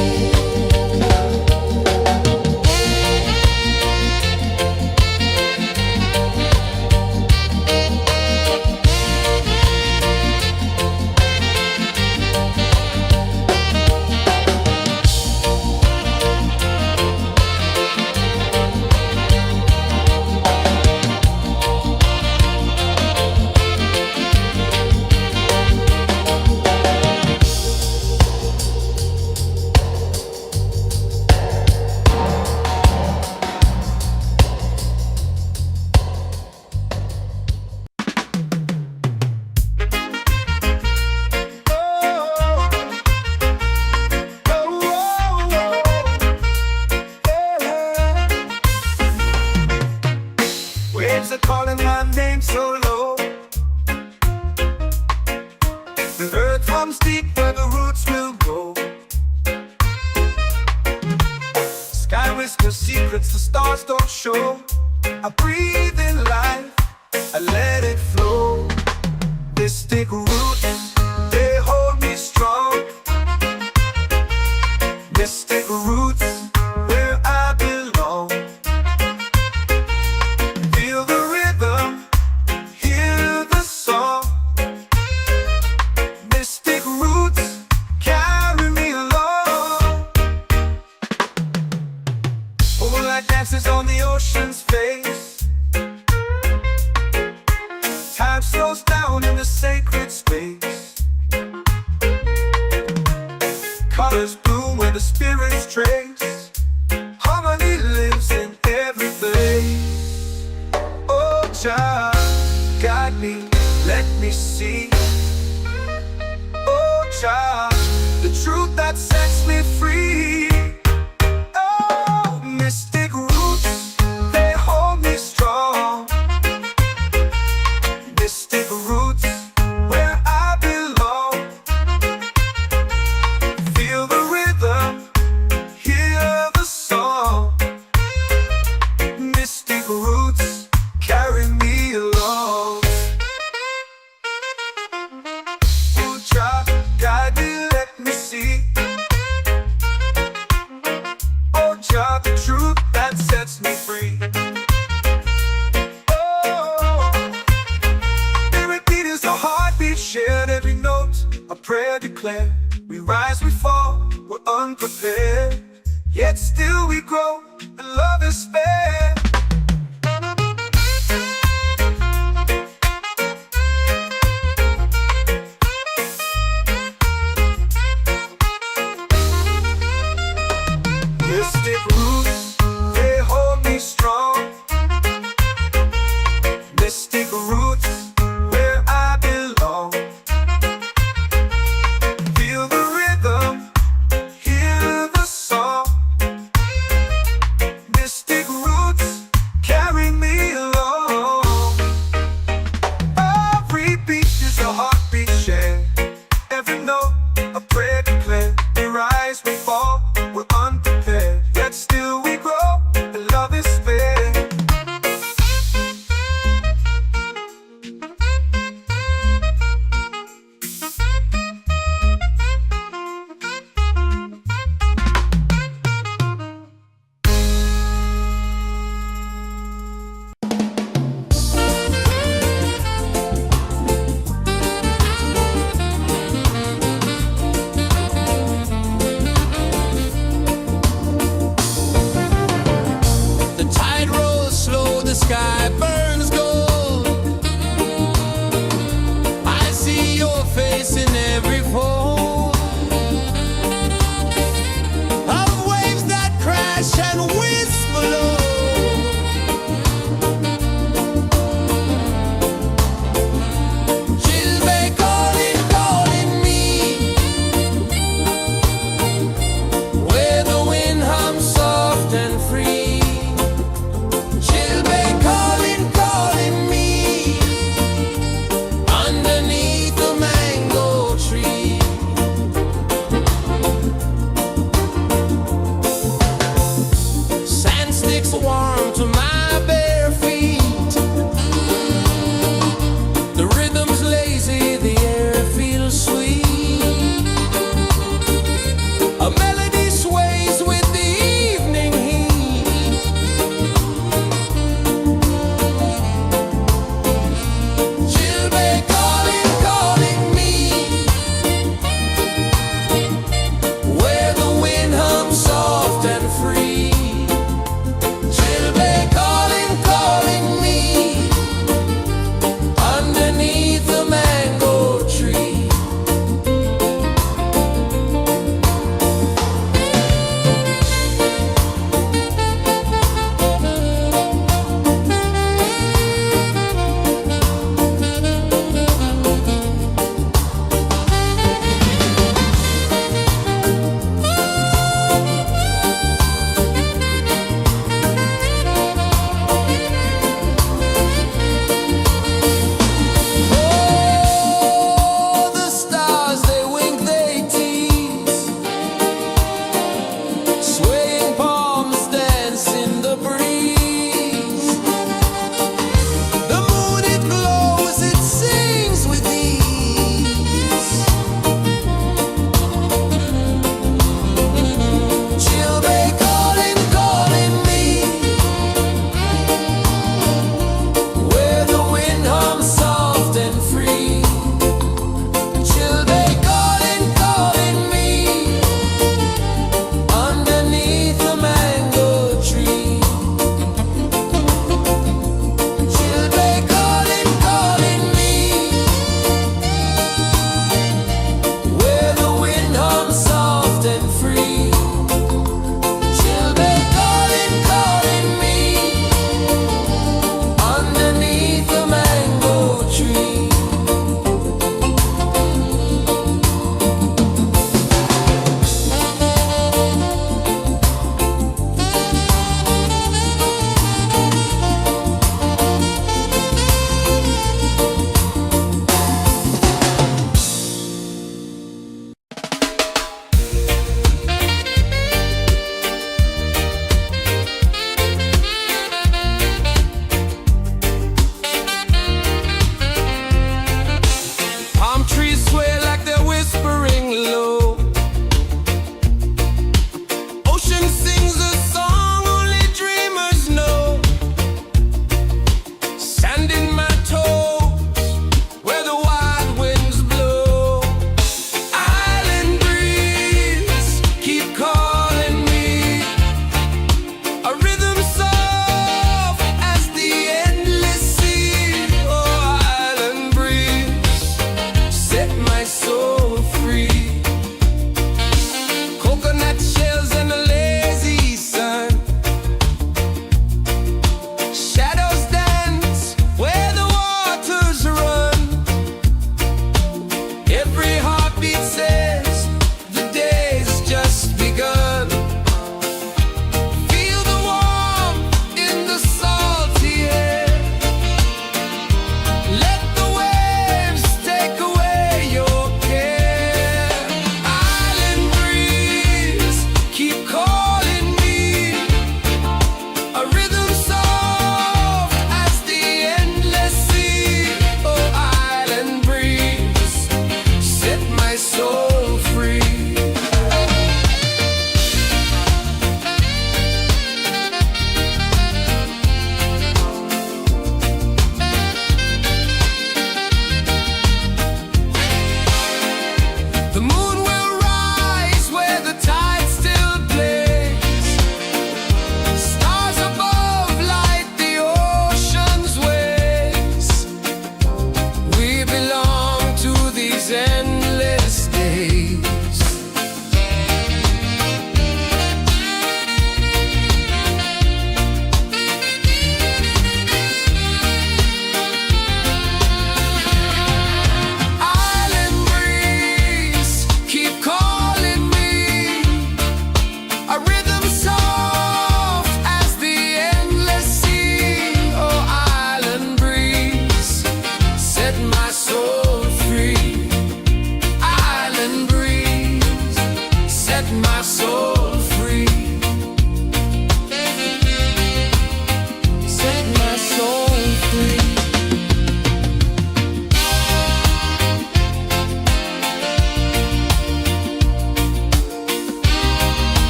Waves are calling my name so low. The earth runs deep where the roots will go. Sky whispers secrets the stars don't show. I breathe in life, I let it flow. Mystic roots, they hold me strong. Mystic roots, where I belong. Feel the rhythm, hear the song. Mystic roots, carry me along. Moonlight dances on the ocean's face. Time slows down in the sacred space. Colors bloom where the spirits trace. Harmony lives in every place. Oh, child, guide me, let me see. Oh, child, the truth that sets me free. Oh, mystic roots, they hold me strong. Mystic roots, where I belong. Feel the rhythm, hear the song. Mystic roots, carry me along. Oh, child, guide me, let me see. Oh, child, the truth that sets me free. Oh, every beat is a heartbeat shared, every note a prayer declared. We rise, we fall, we're unprepared, yet still we grow, and love is spared. Mystic roots, they hold me strong. Mystic roots, where I belong. Feel the rhythm, hear the song. Mystic roots, carry me along. Every beat is a heartbeat shared, every note a prayer declared. We rise, we fall, we're unprepared, yet still we grow.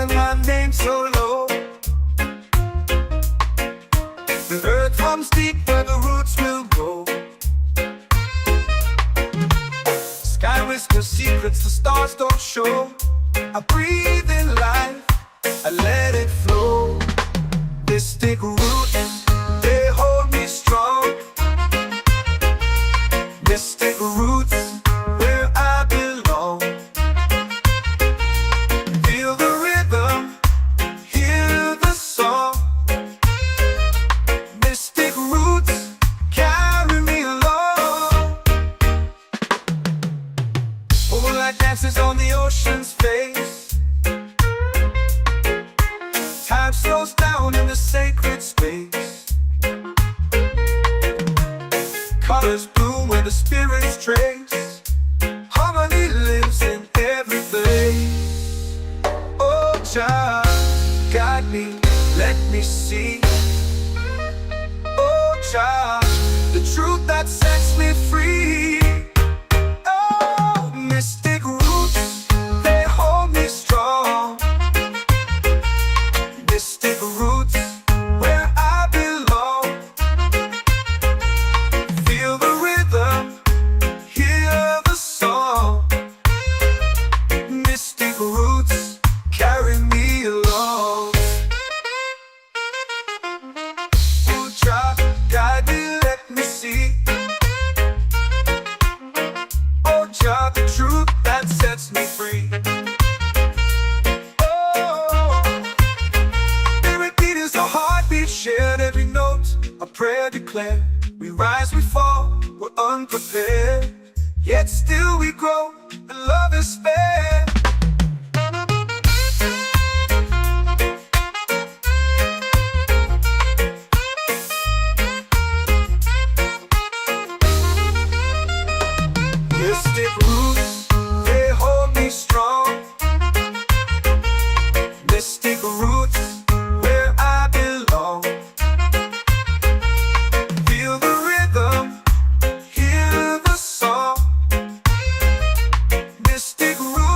calling my name so low. The earth runs deep where the roots will go. Sky whispers secrets the stars don't show. I breathe in life, I let it flow. Mystic roots, they hold me strong. Mystic roots, where I belong. Feel the rhythm, hear the song. Mystic roots, carry me along. Moonlight dances on the ocean's face. Time slows down in the sacred space. Colors bloom where the spirits trace. Harmony lives in every place. Oh, child, guide me, let me see. Oh, child, the truth that sets me free. Oh, mystic roots, they hold me strong. Mystic roots, where I belong. Feel the rhythm, hear the song. Mystic roots, carry me along. Oh, child, guide me, let me see. Oh, child, the truth that sets me free. Oh, spirit beat is a heartbeat shared, every note a prayer declared. We rise, we fall, we're unprepared, yet still we grow, and love is spared. Mystic roots, they hold me strong. Mystic roots, where I belong. Feel the rhythm, hear the song. Mystic roots.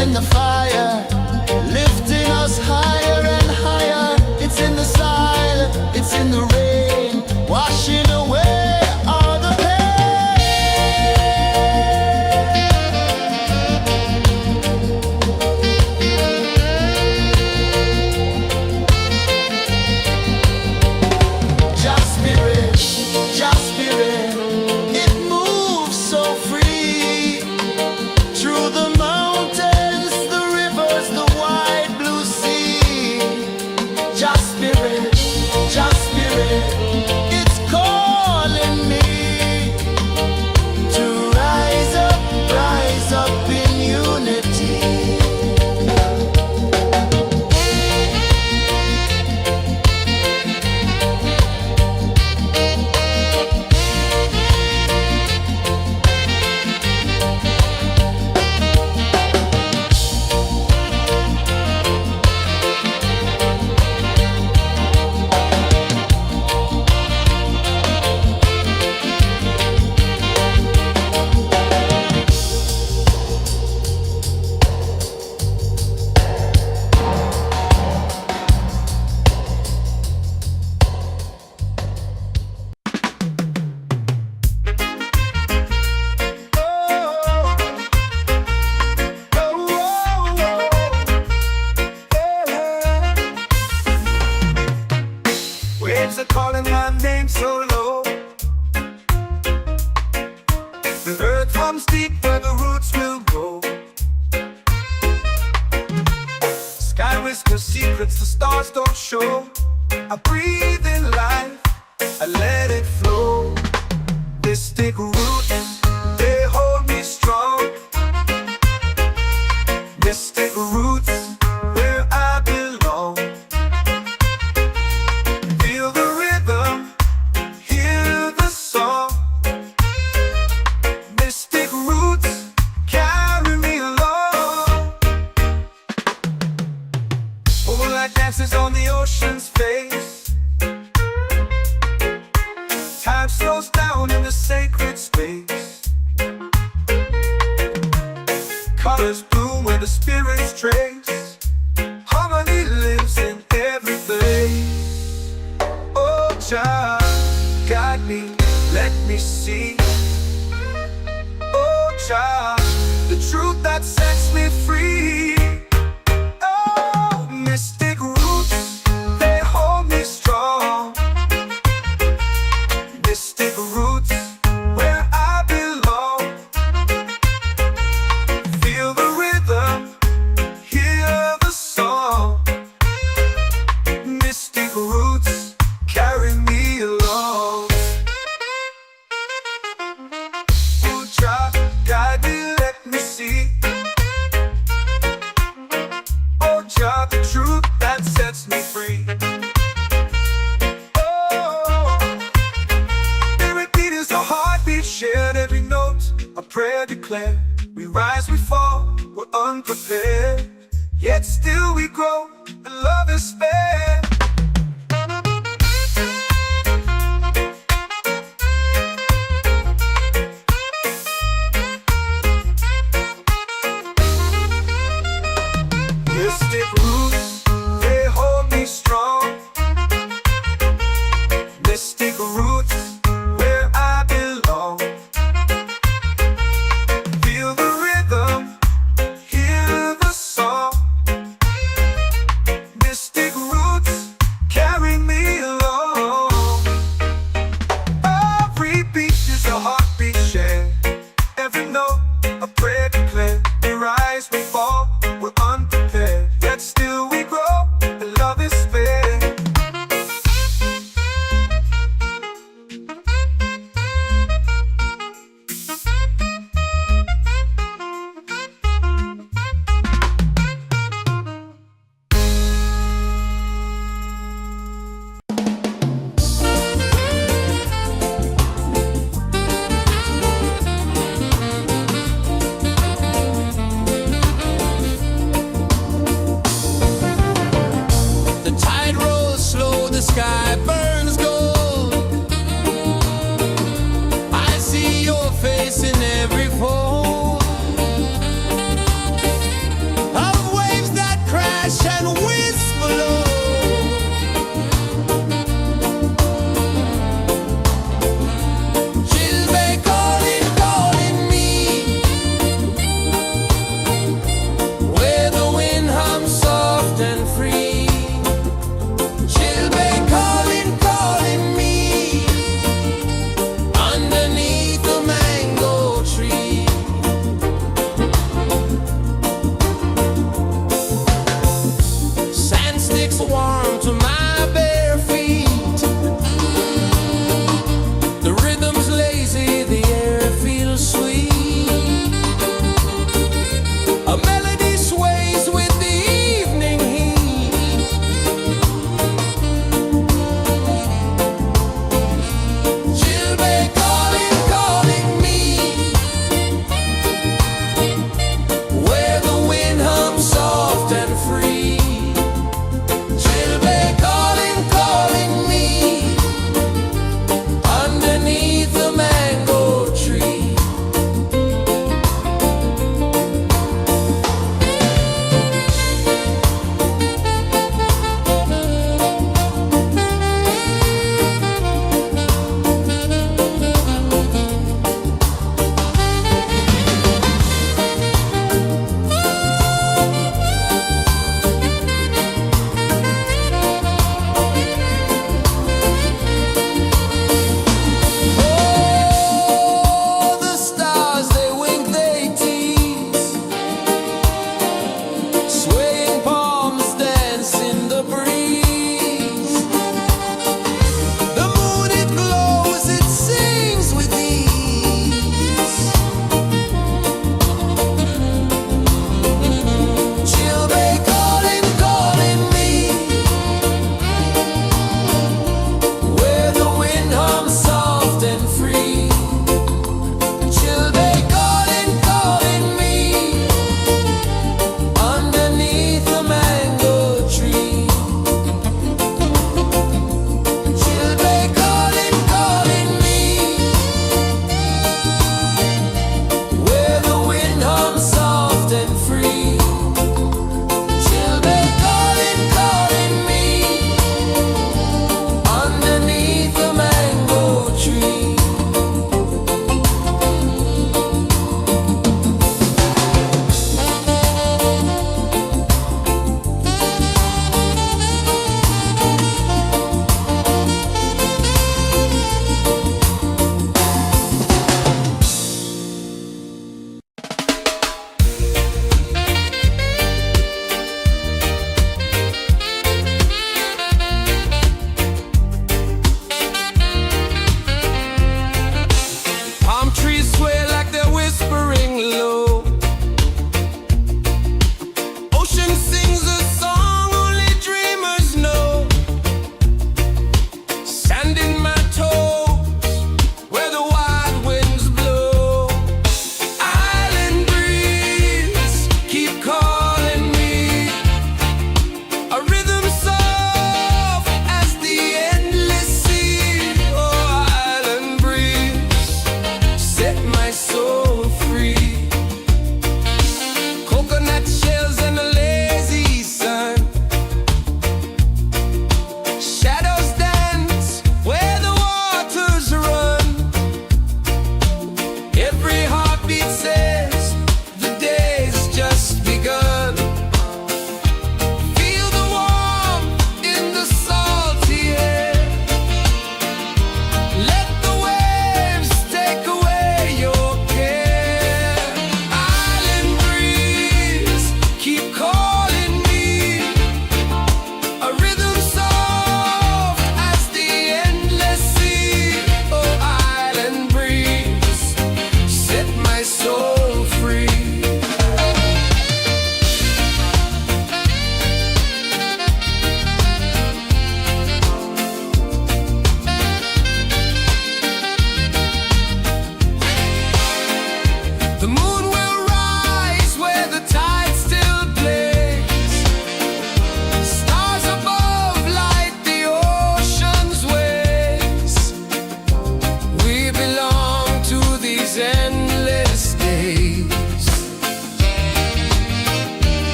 in the fire, lifting us higher and higher. It's in the silence, it's in the rain, washing away all the Just spirit, just spirit, it moves so free through the mountains, the rivers, the wide blue sea. Just spirit, it's calling me to rise up in unity. Waves are calling my name so low. The earth comes deep where the roots will grow. Sky whispers secrets the stars don't show. I breathe in life, I let it flow. Mystic roots, they hold me strong. Mystic roots, where I belong. Feel the rhythm, hear the song. Mystic roots, carry me along. Moonlight dances on the ocean's face. Time slows down in the sacred space. Colors bloom where the spirits trace. Harmony lives in every place. Oh, child, guide me, let me see. Oh, child, the truth that sets me free. Oh, mystic roots, they hold me strong. Mystic roots, where I belong. Feel the rhythm, hear the song. Mystic roots, carry me along. Oh, child, guide me, let me see. Oh, child, the truth that sets me free. Oh, every beat is a heartbeat shared, every note a prayer declared. We rise, we fall, we're unprepared, yet still we grow, and love is spared. Mystic roots, they hold me strong. Mystic roots, where I belong. Feel the rhythm, hear the song. Mystic roots, carry me along. Every beat is a heartbeat shared, every note a prayer declared. We rise, we fall, we're unprepared, yet still we grow, and love is spared.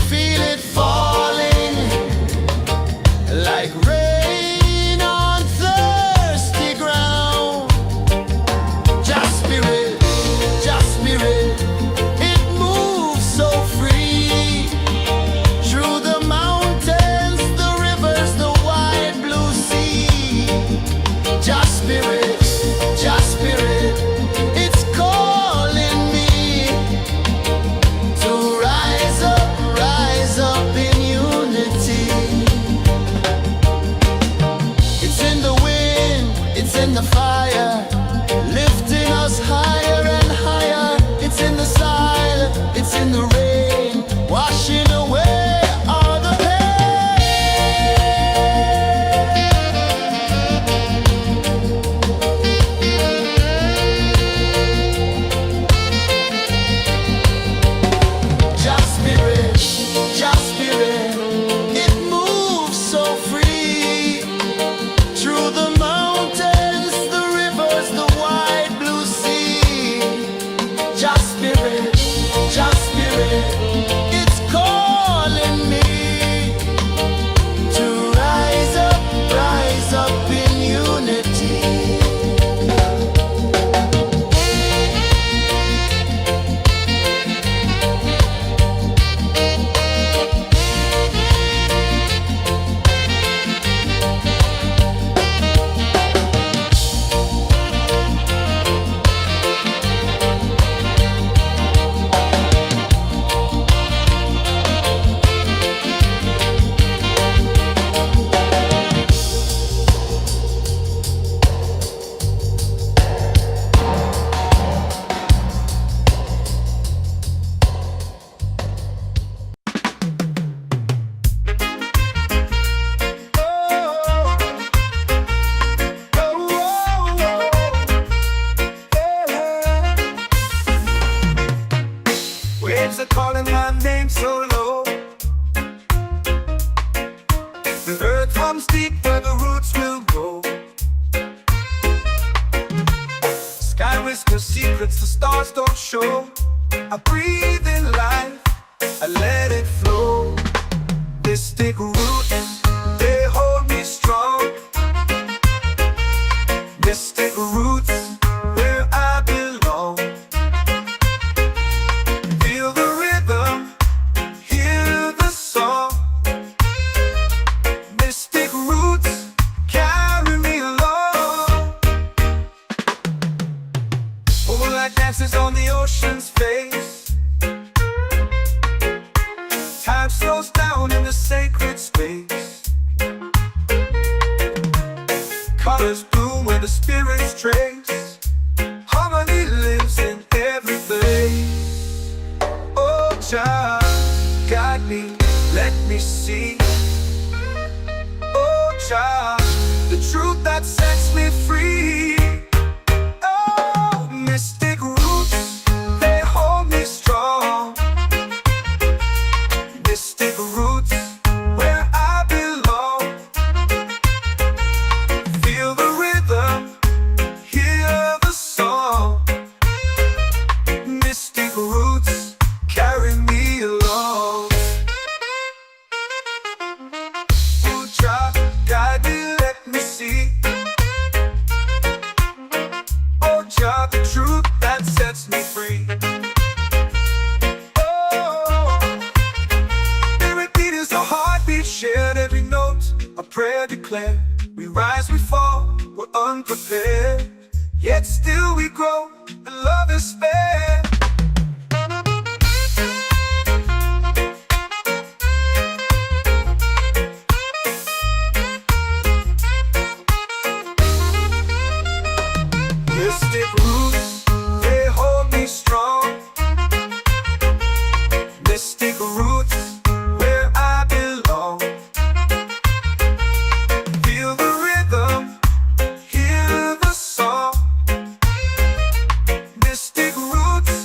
feel it falling like rain on thirsty ground. Just spirit, it moves so free through the mountains, the rivers, the wide blue sea. Just spirit, it's calling me to rise up in unity. It's in the wind, it's in the fire, lifting us higher and higher. It's in the silence, it's in the rain, washing away all the Just spirit, it moves so free through the mountains, the rivers, the wide blue sea. Just spirit, it's calling me to rise up in unity. Waves are calling my name so low. The earth hums deep where the roots will go. Sky whispers secrets the stars don't show. I breathe in life, I let it flow. Mystic roots, they hold me strong. Mystic roots, where I belong. Feel the rhythm, hear the song. Mystic roots, carry me along. Moonlight dances on the ocean's face. Time slows down in the sacred space. Colors bloom where the spirits trace. Harmony lives in every place. Oh, child, guide me, let me see. Oh, child, the truth that sets me free. Oh, mystic roots, they hold me strong. Mystic roots, where I belong. Feel the rhythm, hear the song. Mystic roots, carry me along. Ooh, child, guide me, let me see. Oh, child, the truth that sets me free. Oh, every beat is a heartbeat shared, every note a prayer declared. We rise, we fall, we're unprepared, yet still we grow, and love is spared. Mystic roots, they hold me strong. Mystic roots, where I belong. Feel the rhythm, hear the song. Mystic roots,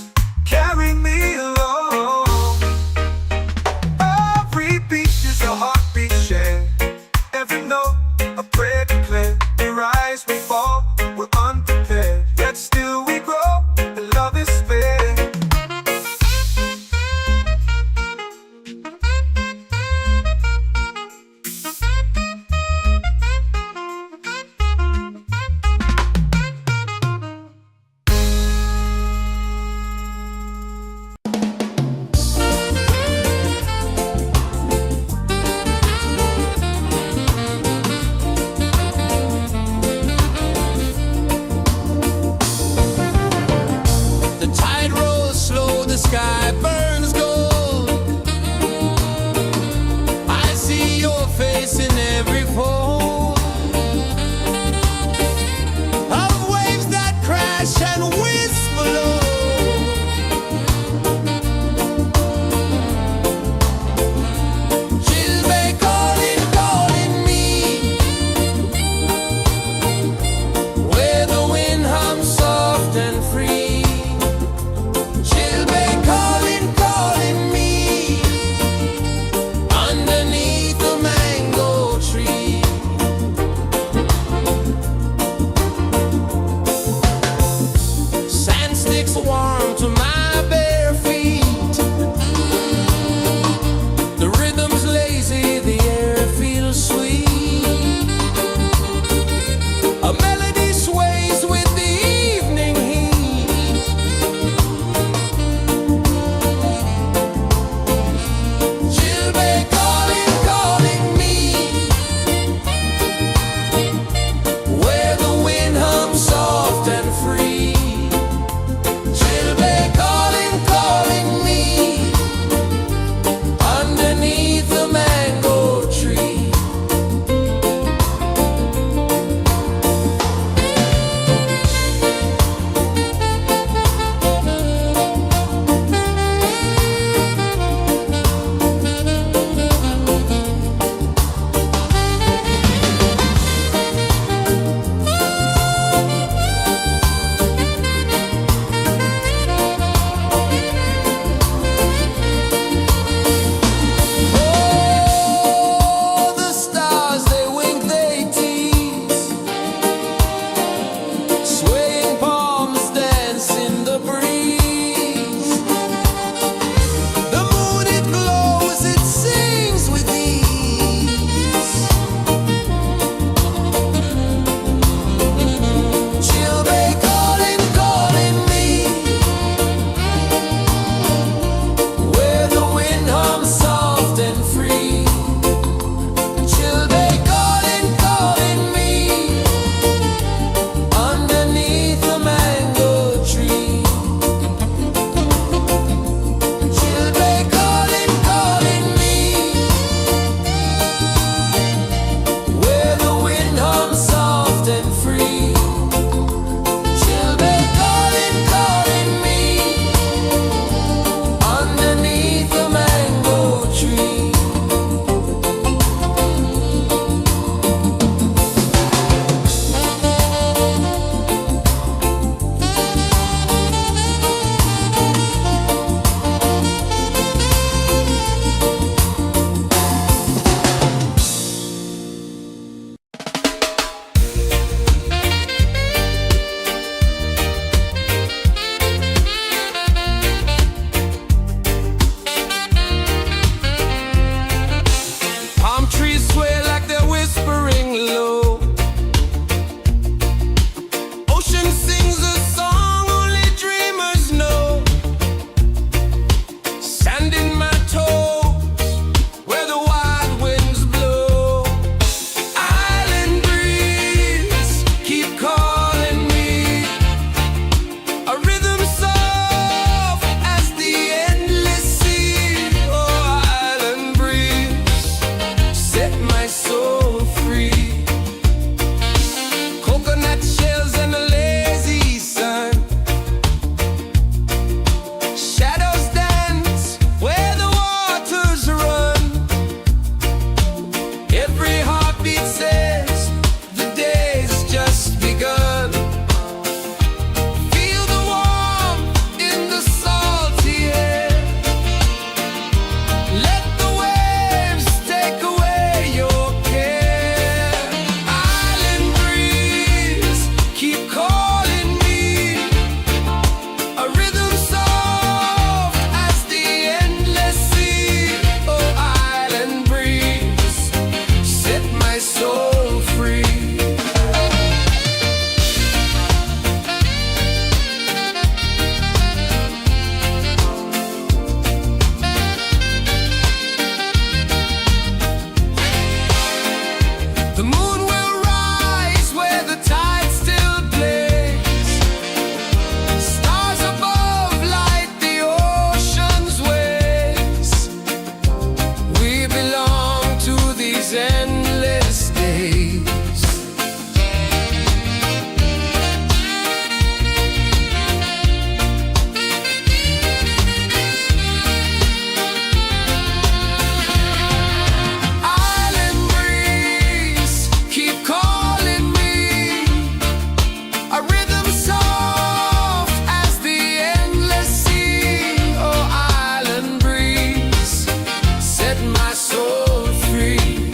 my soul free.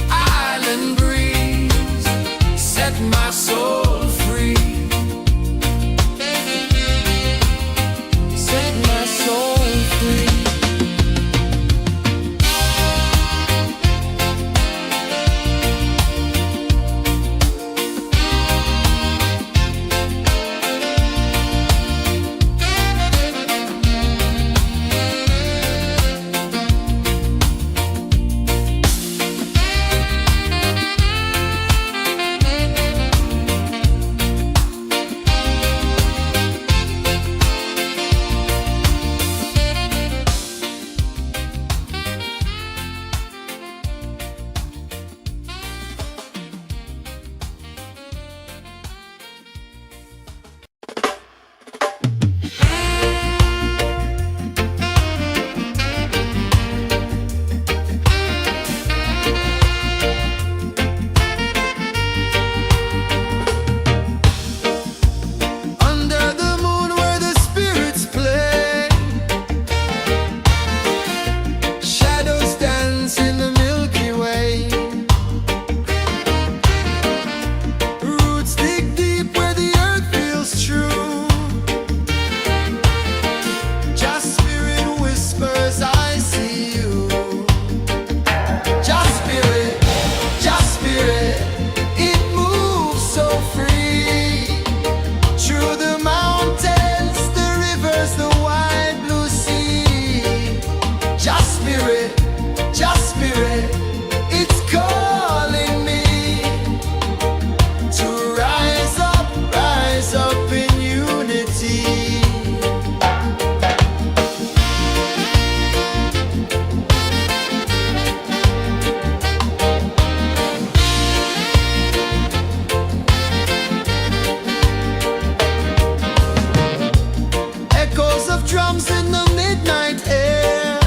Island breeze, set my soul free. Set my soul free. Under the moon where the spirits play, shadows dance in the Milky Way. Roots dig deep where the earth feels true. Just spirit whispers, I see you. Just spirit, it moves so free. Through the mountains, the rivers, the wide blue sea. Just spirit, it's calling me to rise up in unity. Echoes of drums in the midnight air.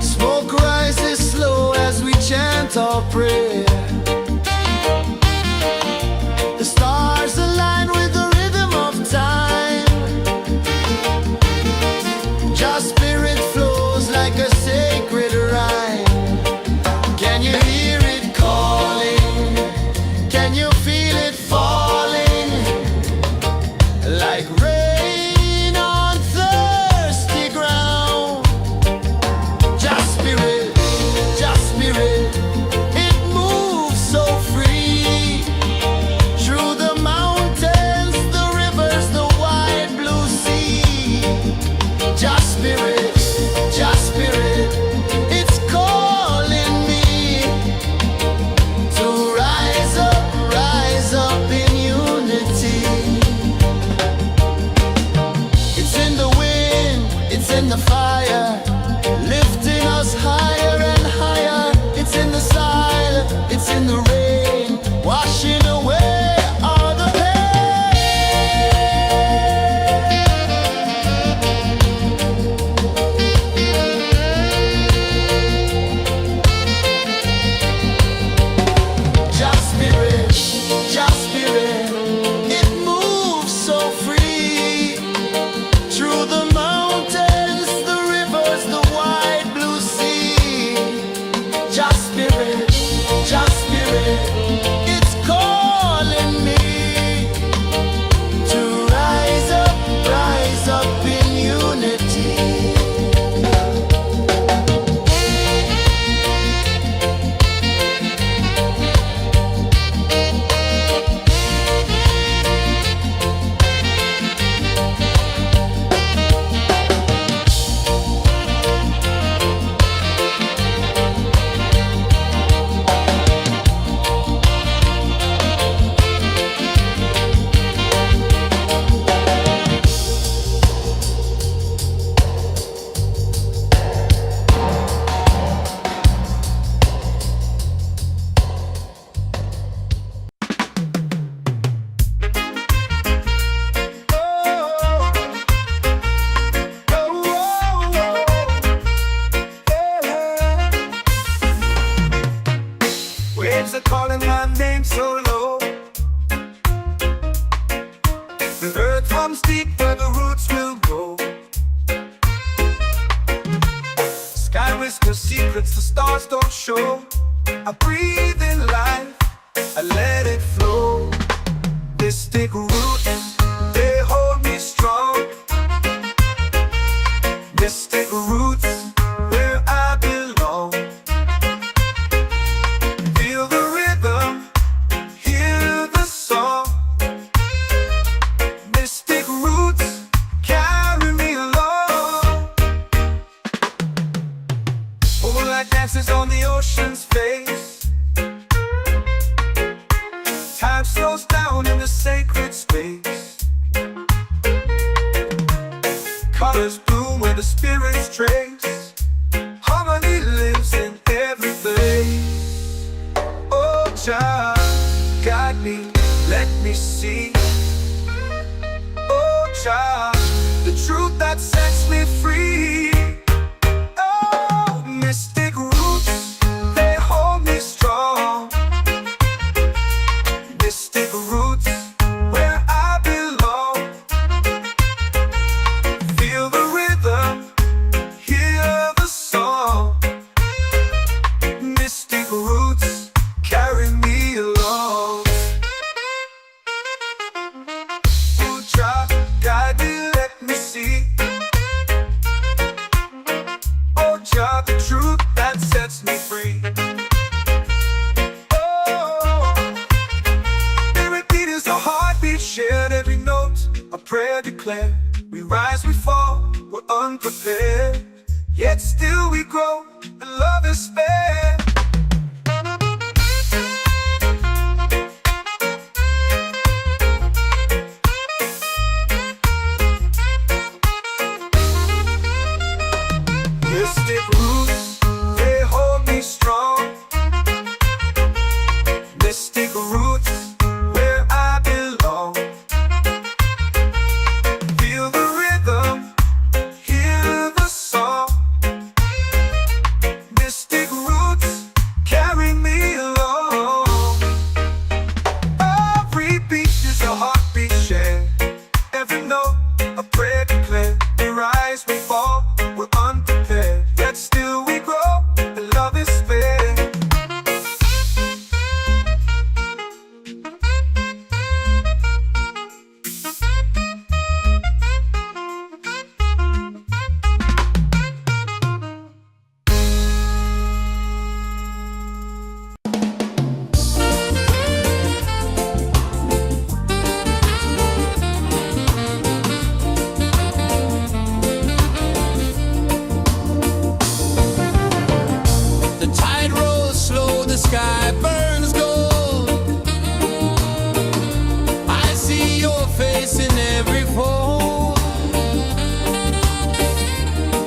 Smoke rises slow as we chant our prayer. The stars align with the rhythm of time. Just spirit flows like a sacred rhyme. Can you hear it calling? Can you feel it falling? Like rain on thirsty ground. Just spirit, it moves so free. Through the mountains, the rivers, the wide blue sea. Just spirit, it's calling me to rise up in unity. It's in the wind, it's in the fire, lifting us higher and higher. It's in the silence, it's in the rain, washing away all the pain. Just spirit, it moves so free. Through the mountains, the rivers, the with the secrets the stars don't show. I breathe in life, I let it flow. Mystic roots, they hold me strong. Mystic roots, where I belong. Feel the rhythm, hear the song. Mystic roots, carry me along. Moonlight dances on the ocean's face. Time slows down in the sacred space. Colors bloom where the spirits trace. Harmony lives in every place. Oh, child, guide me, let me see. Oh, child, the truth that sets me free. Oh, mystic roots, they hold me strong. Mystic roots, where I belong. Feel the rhythm, hear the song. Mystic roots, carry me along. Oh, child, guide me, let me see. Oh, child, the truth that sets me free. Oh, every beat is a heartbeat shared, every note a prayer declared. We rise, we fall, we're unprepared, yet still we grow, and love is fair. Mystic roots, they hold me strong. Mystic roots, where I belong. Feel the rhythm, hear the song. Mystic roots, carry me along. Every beat is a heartbeat shared, every note a prayer declared. We rise, we fall, we're unprepared, yet still we grow, and love is fair. The tide rolls slow, the sky burns gold. I see your face in every fold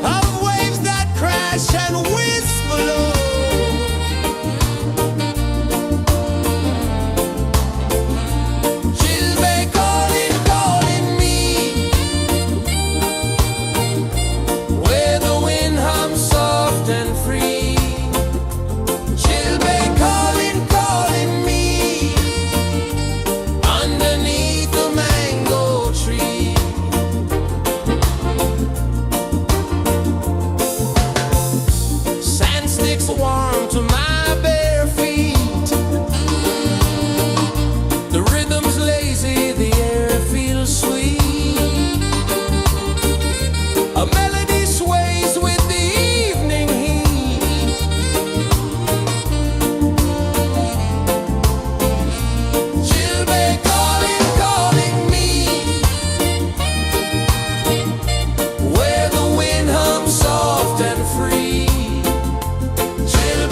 of waves that crash and whisper low. She'll be calling, calling me, where the wind hums soft and free. She'll be calling, calling me, underneath the mango tree. Sand sticks warm to my bare feet. The rhythm's lazy, the air feels sweet. A melody sways with the evening heat. She'll be calling, calling me, where the wind hums soft and free. She'll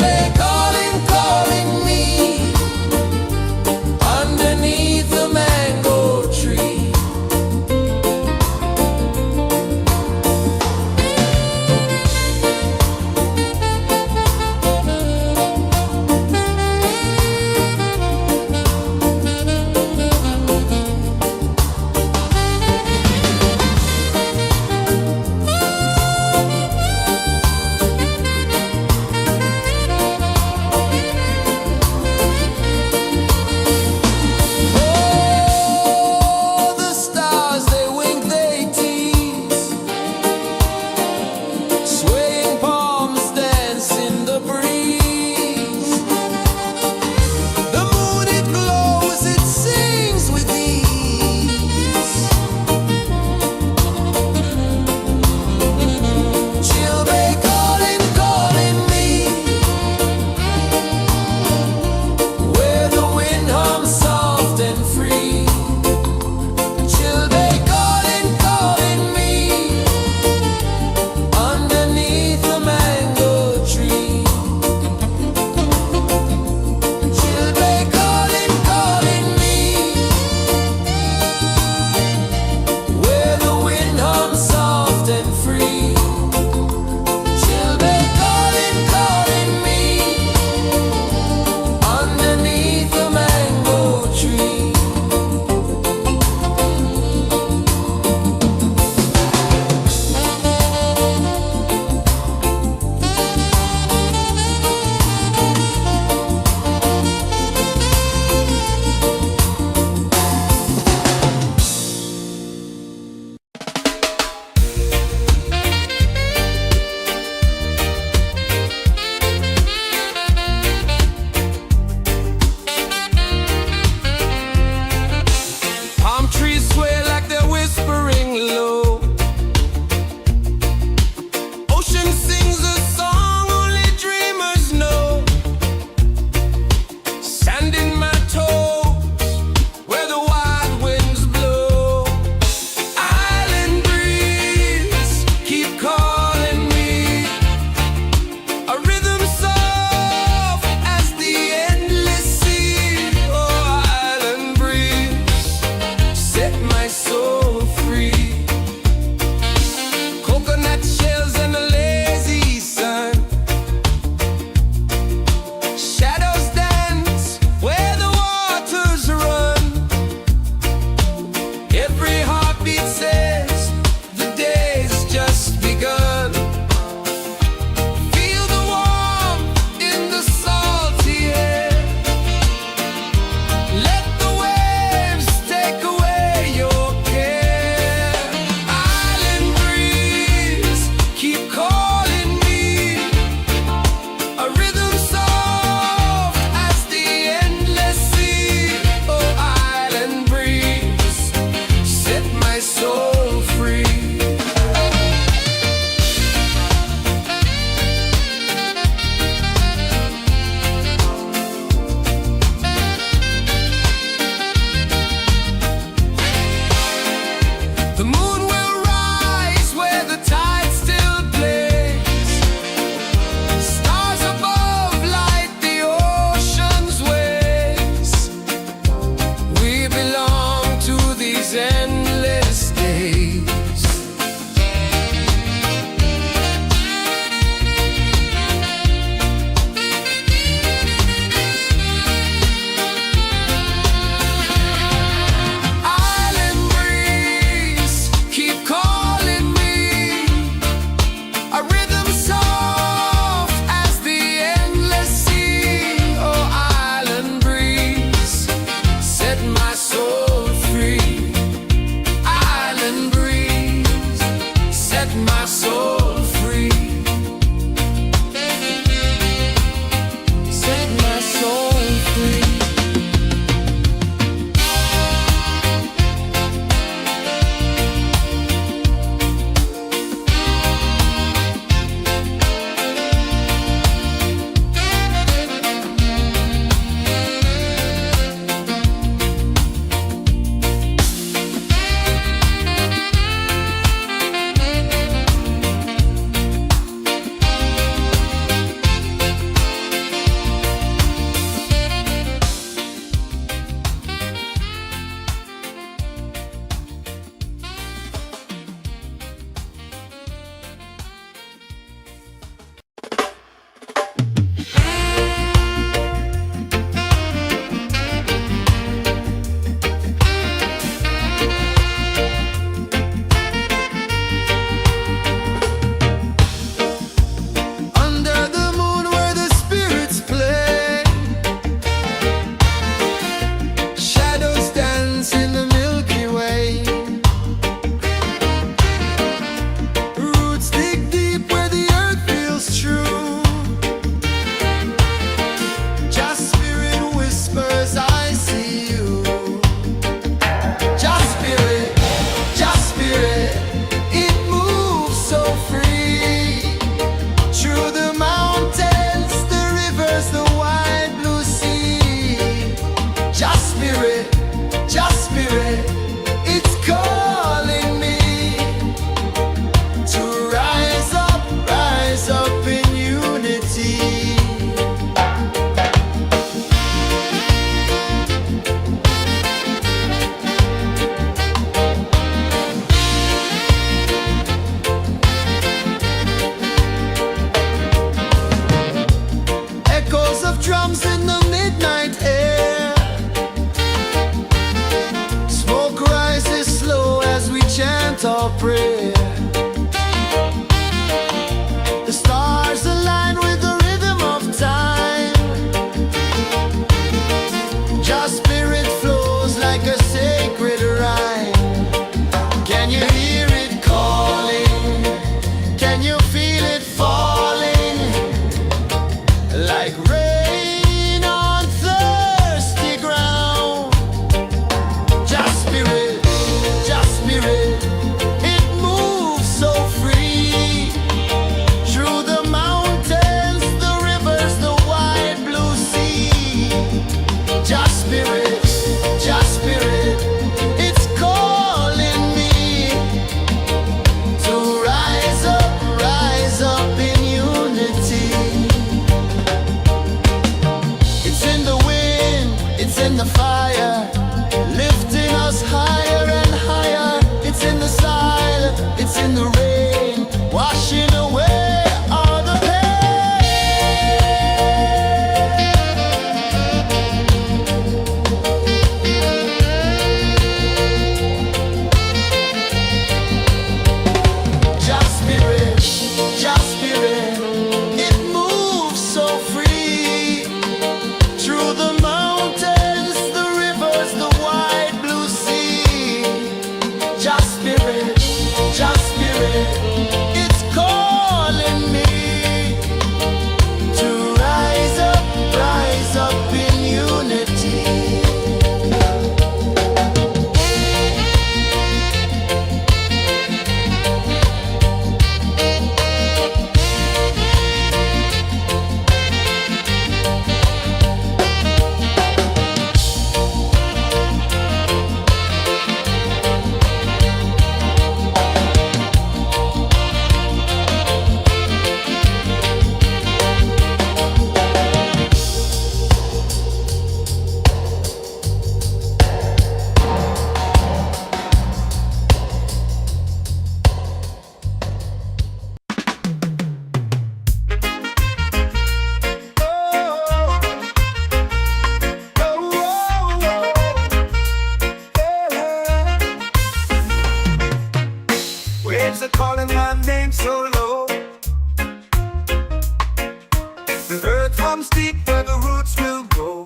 runs deep where the roots will go.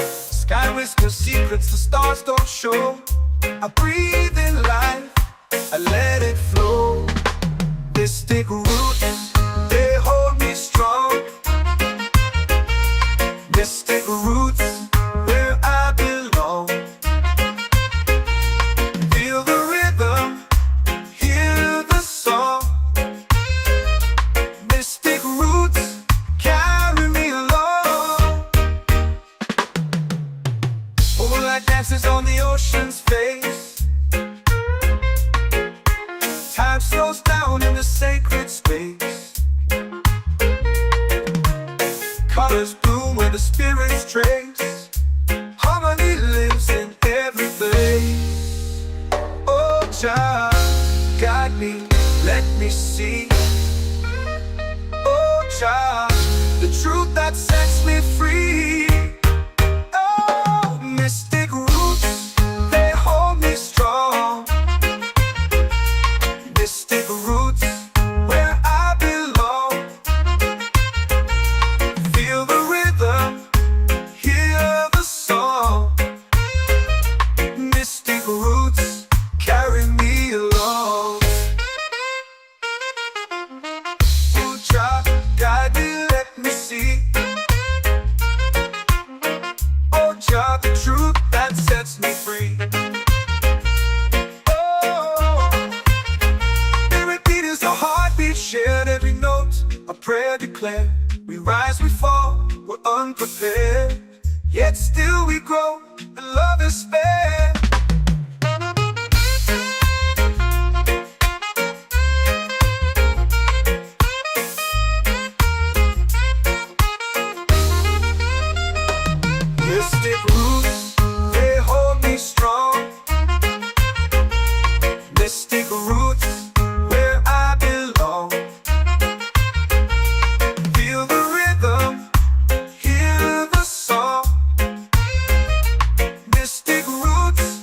Sky whispers secrets the stars don't show. I breathe in life, I let it flow. Mystic roots, they hold me strong. Mystic roots, where I belong. Feel the rhythm, hear the song. Mystic roots, carry me along. Moonlight dances on the ocean's face. Time slows down in the sacred space. Colors bloom where the spirits trace. Harmony lives in every place. Oh, Jah, guide me, let me see. Oh, Jah, the truth that sets me free. Oh, mystic roots, they hold me strong. Mystic roots, where I belong. Feel the rhythm, hear the song. Mystic roots, carry me along. Oh, Jah, guide me, let me see. Oh, Jah, the truth that sets me free. Oh, spirit beat is a heartbeat shared, every note a prayer declared. We rise, we fall, we're unprepared, yet still we grow, and love is spared. Mystic roots, they hold me strong. Mystic roots, where I belong. Feel the rhythm, hear the song. Mystic roots,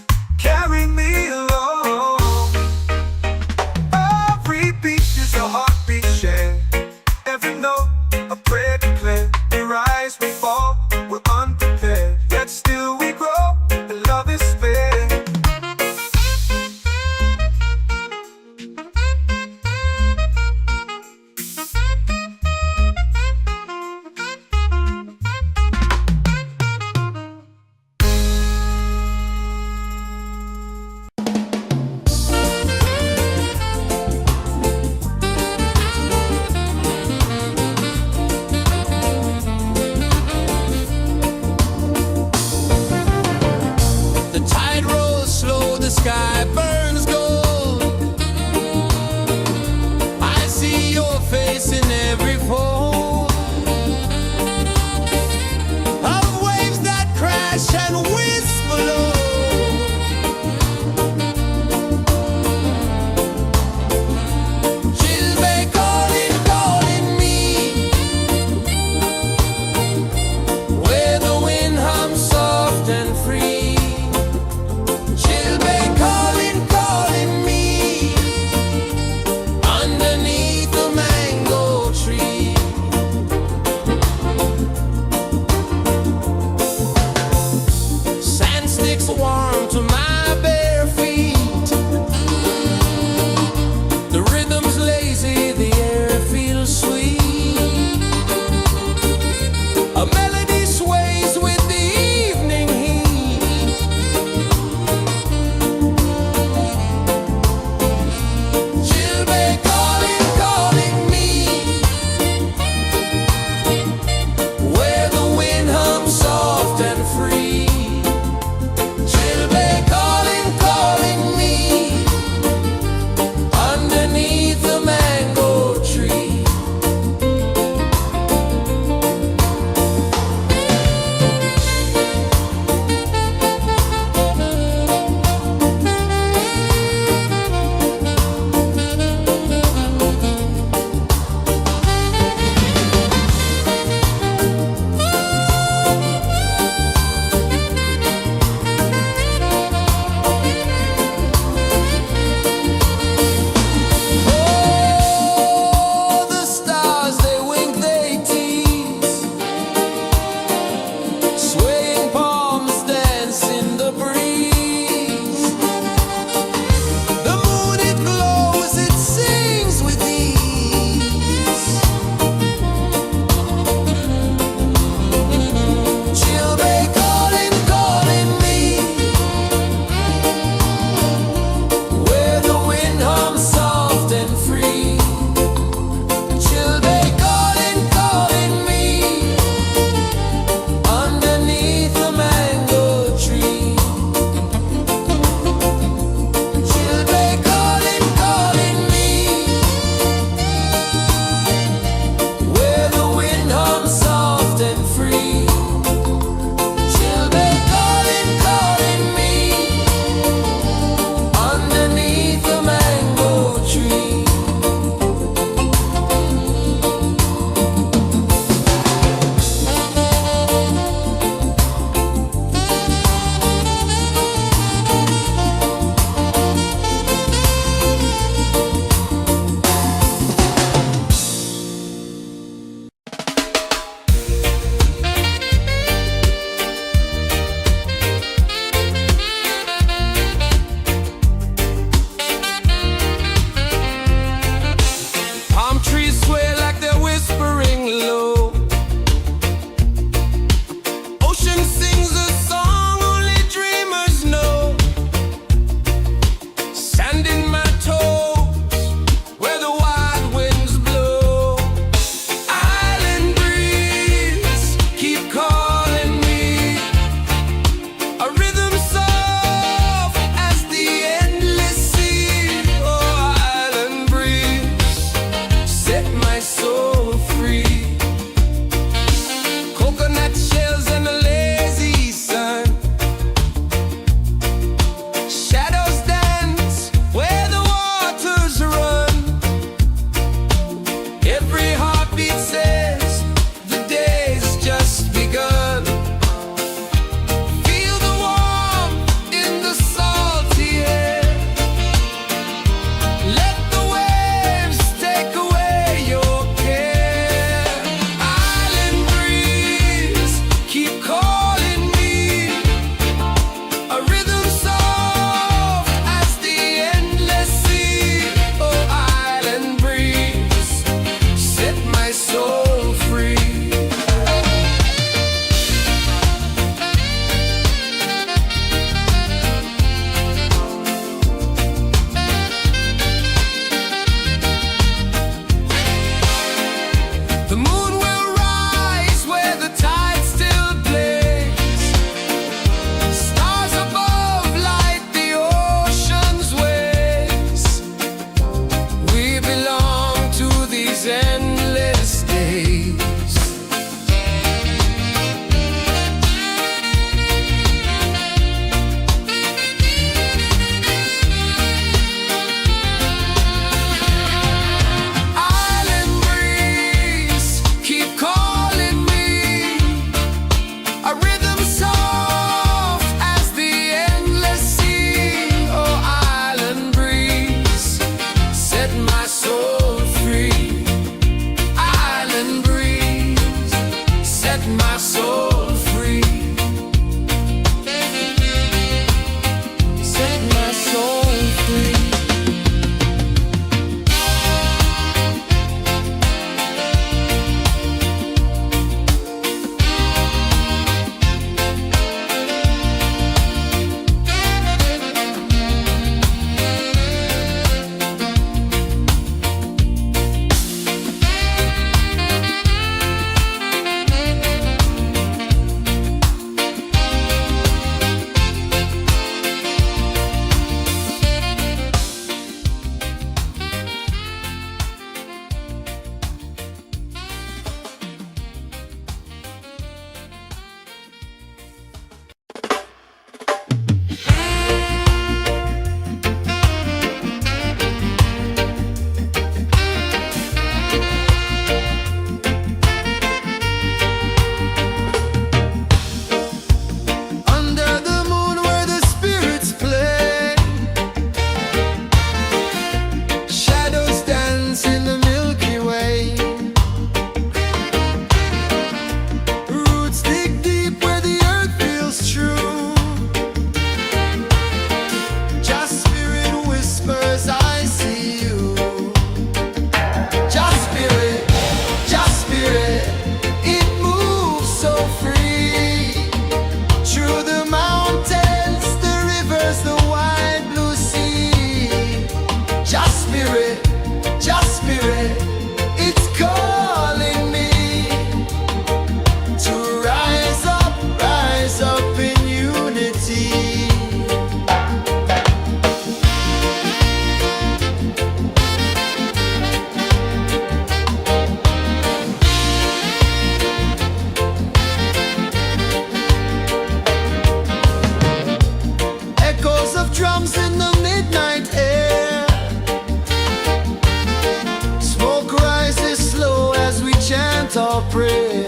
your prayer.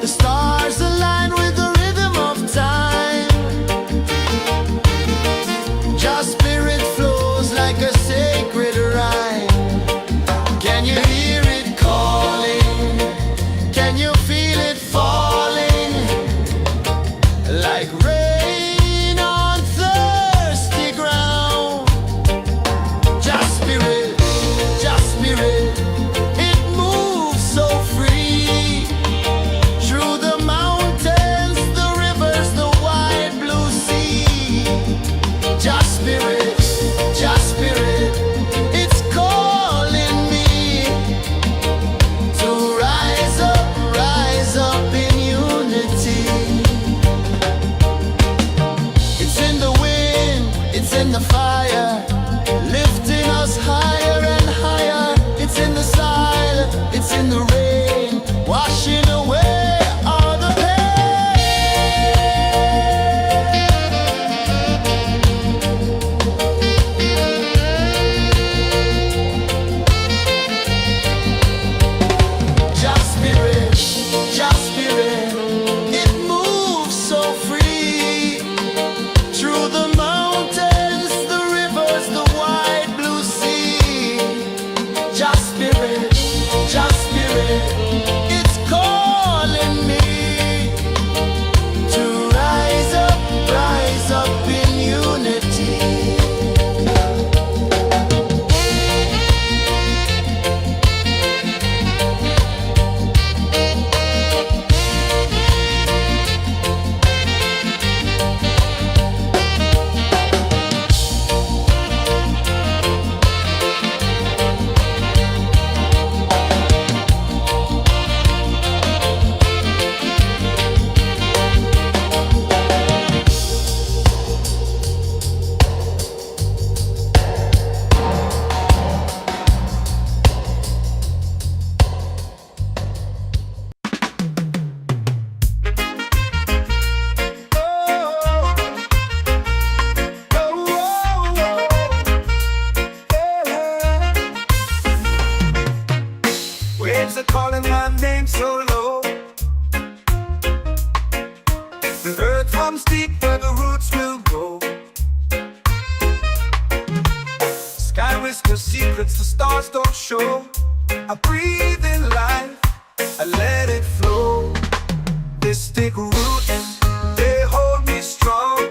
The stars align with the rhythm of time. Your spirit flows like a sacred rhyme. Can you hear it calling? Can you feel it falling? Like rain on thirsty ground. Just spirit, it moves so free. Through the mountains, the rivers, the wide blue sea. Just spirit, it's calling me to rise up in unity. It's in the wind, it's in the fire, lifting us higher and higher. It's in the silence, it's in the rain, washing away all the pain. Just spirit, it moves so free. Through the mountains, the rivers, the wide blue sea. Just spirit, it's calling me to rise up in unity. Waves are calling my name so low. The earth hums deep where the roots will go. Sky whispers secrets the stars don't show. I breathe in life, I let it flow. Mystic roots, they hold me strong.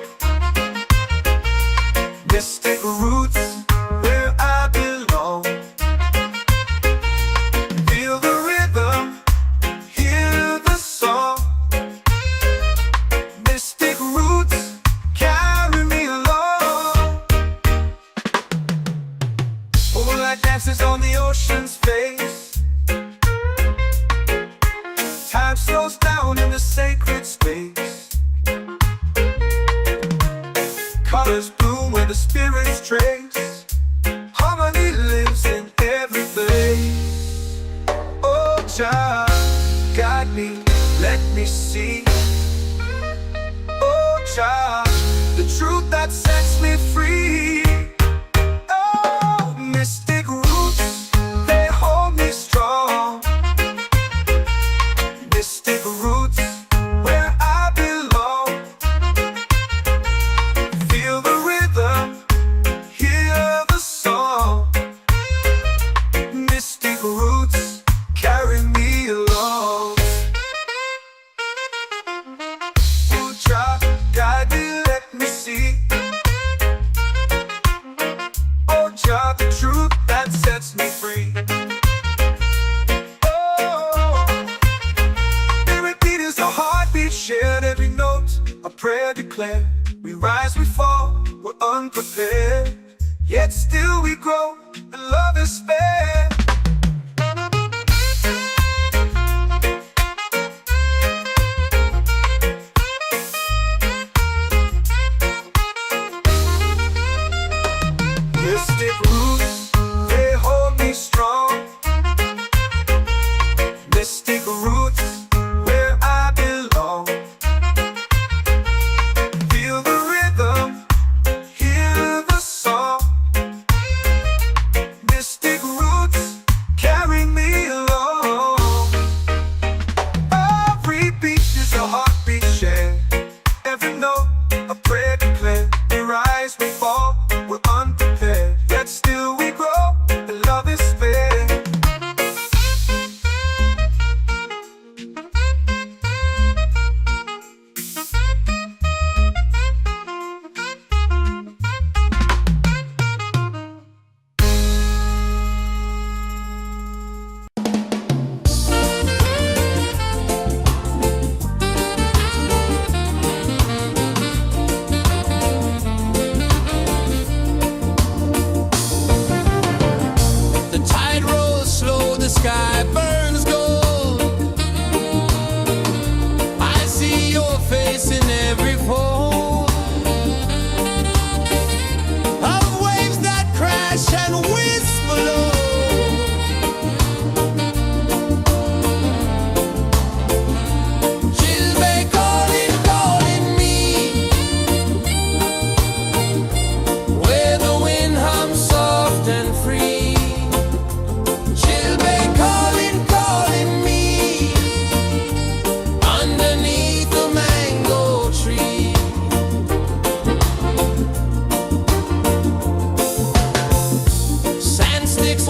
Mystic roots, where I belong. Feel the rhythm, hear the song. Mystic roots, carry me along. Moonlight dances on the ocean's face. Time slows down in the sacred space. Colors bloom where the spirits trace. Harmony lives in every place. Oh, child, guide me, let me see. Oh, child, the truth that sets me free. Oh, mystic roots, they hold me strong. Mystic roots, where I belong. Feel the rhythm, hear the song. Mystic roots, carry me along.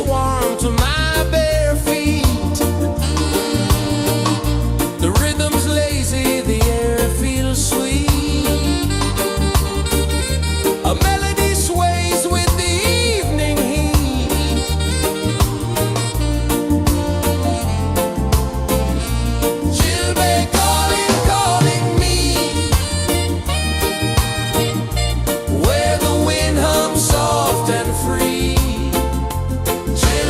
warm to my bare feet. The rhythm's lazy, the air feels sweet. A melody sways with the evening heat. Children calling, calling me, where the wind hums soft and free. Children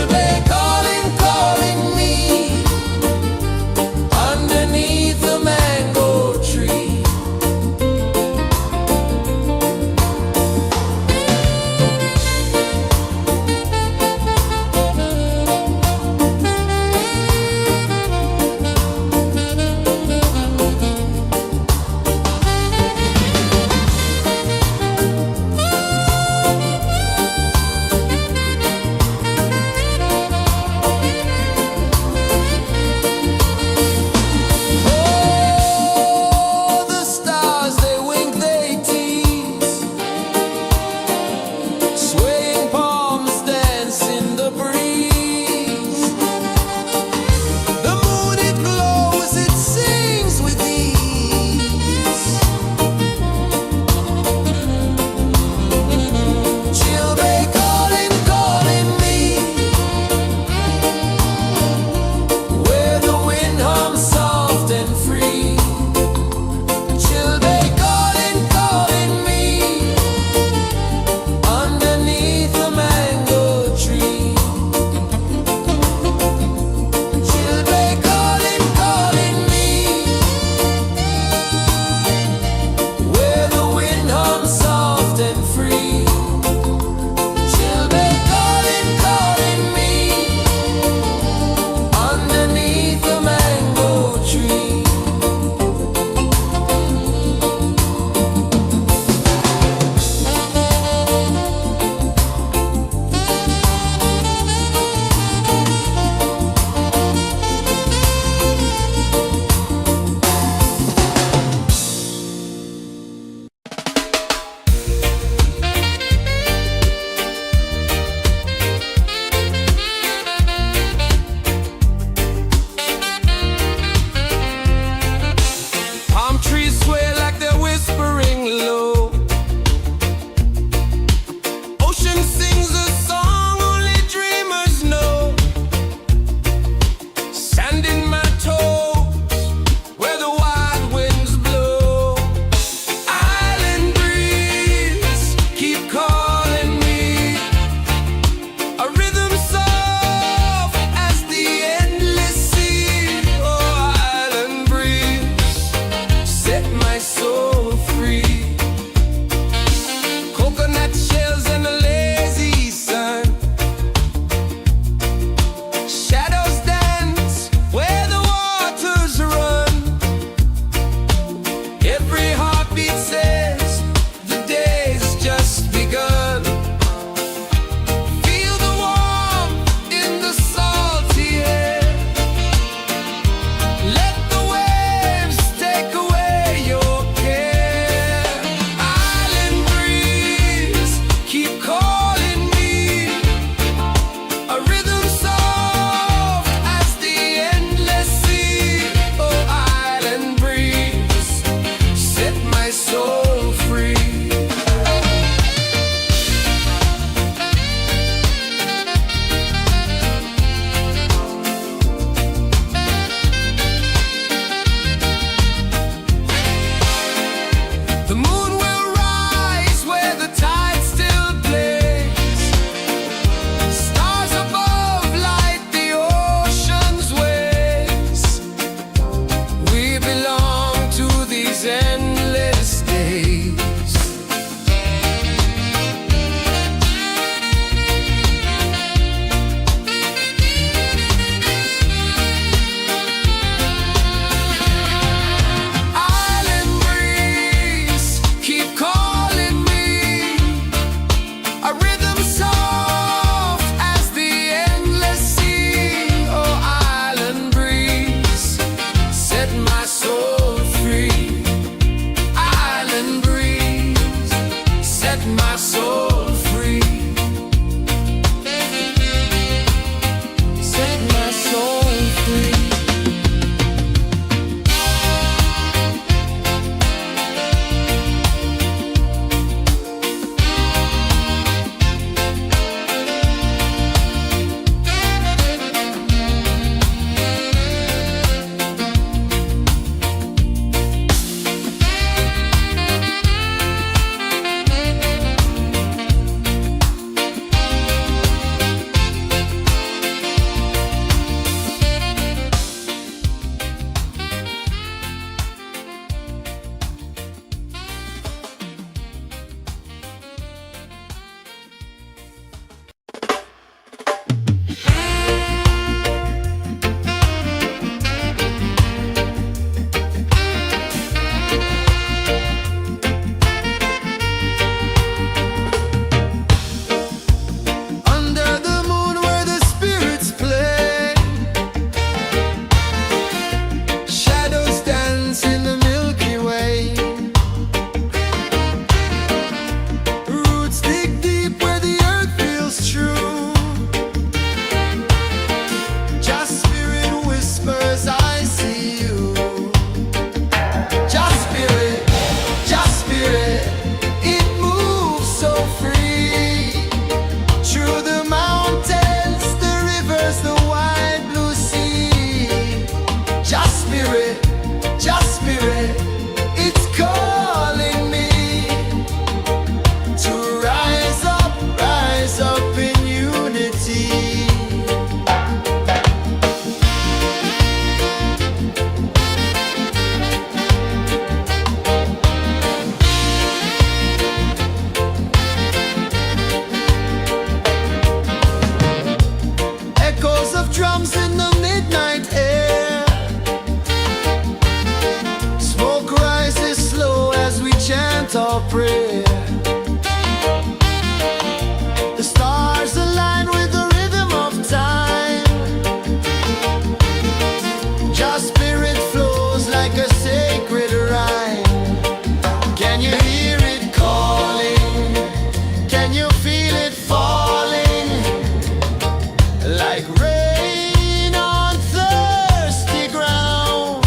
like rain on thirsty ground.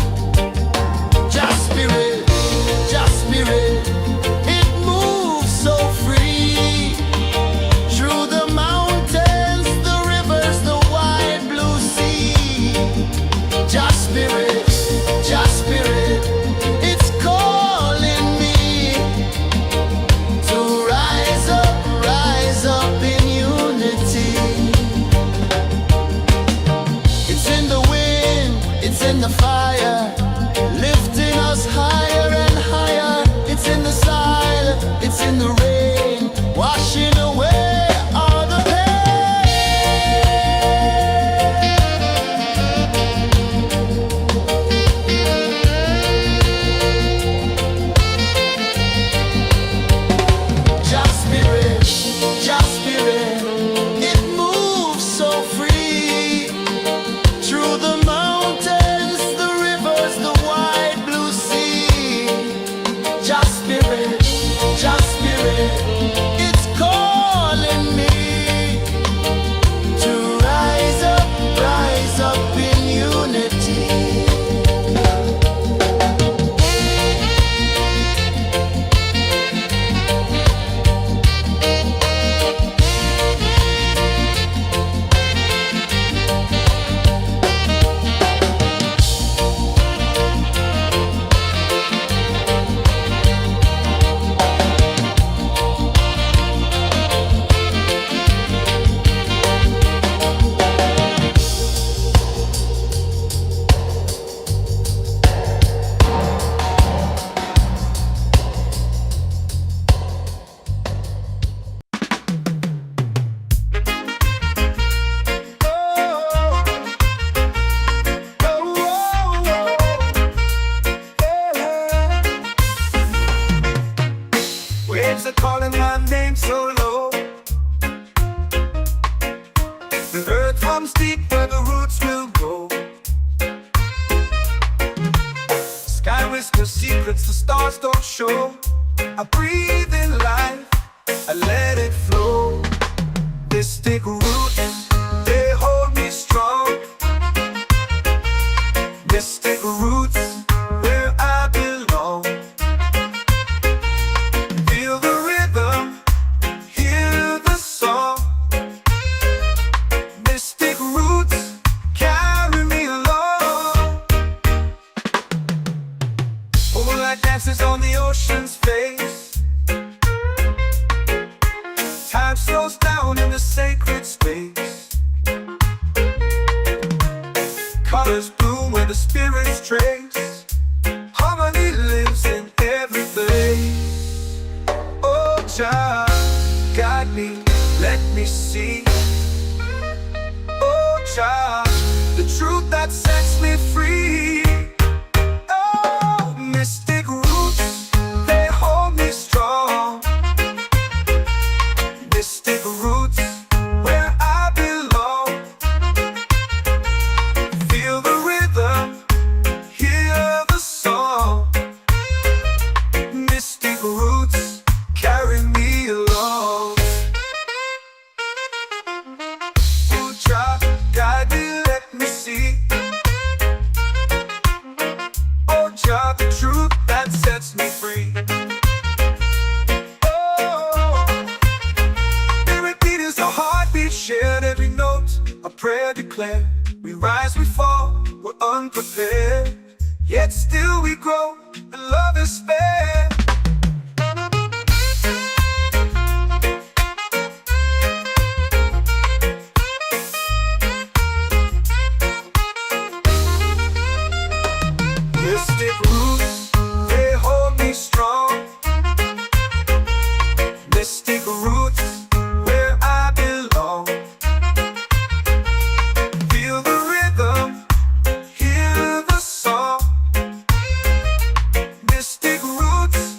Just spirit, it moves so free through the mountains, the rivers, the wide blue sea. Just spirit, it's calling me to rise up in unity. It's in the wind, it's in the fire, lifting us higher and higher. It's in the silence, it's in the rain, washing away all the Just spirit, it moves so free through the mountains, the rivers, the wide blue sea. Just spirit, it's calling me to rise up in unity. Waves are calling my name so low. The earth hums deep where the roots will go. Sky whispers secrets the stars don't show. I breathe in life, I let it flow. Mystic roots, they hold me strong. Mystic roots, where I belong. Feel the rhythm, hear the song. Mystic roots, carry me along. Moonlight dances on the ocean's face. Time slows down in the sacred space. Colors bloom where the spirits trace. Harmony lives in every place. Oh, Jah, guide me, let me see. Oh, Jah, the truth that sets me free. Oh, mystic roots, they hold me strong. Mystic roots, where I belong. Feel the rhythm, hear the song. Mystic roots, carry me along. Oh, Jah, guide me, let me see. Oh, Jah, the truth that sets me free. Oh, spirit beat is a heartbeat shared, every note a prayer declared. We rise, we fall, we're unprepared, yet still we grow, and love is spared. Mystic roots, they hold me strong. Mystic roots, where I belong. Feel the rhythm, hear the song. Mystic roots,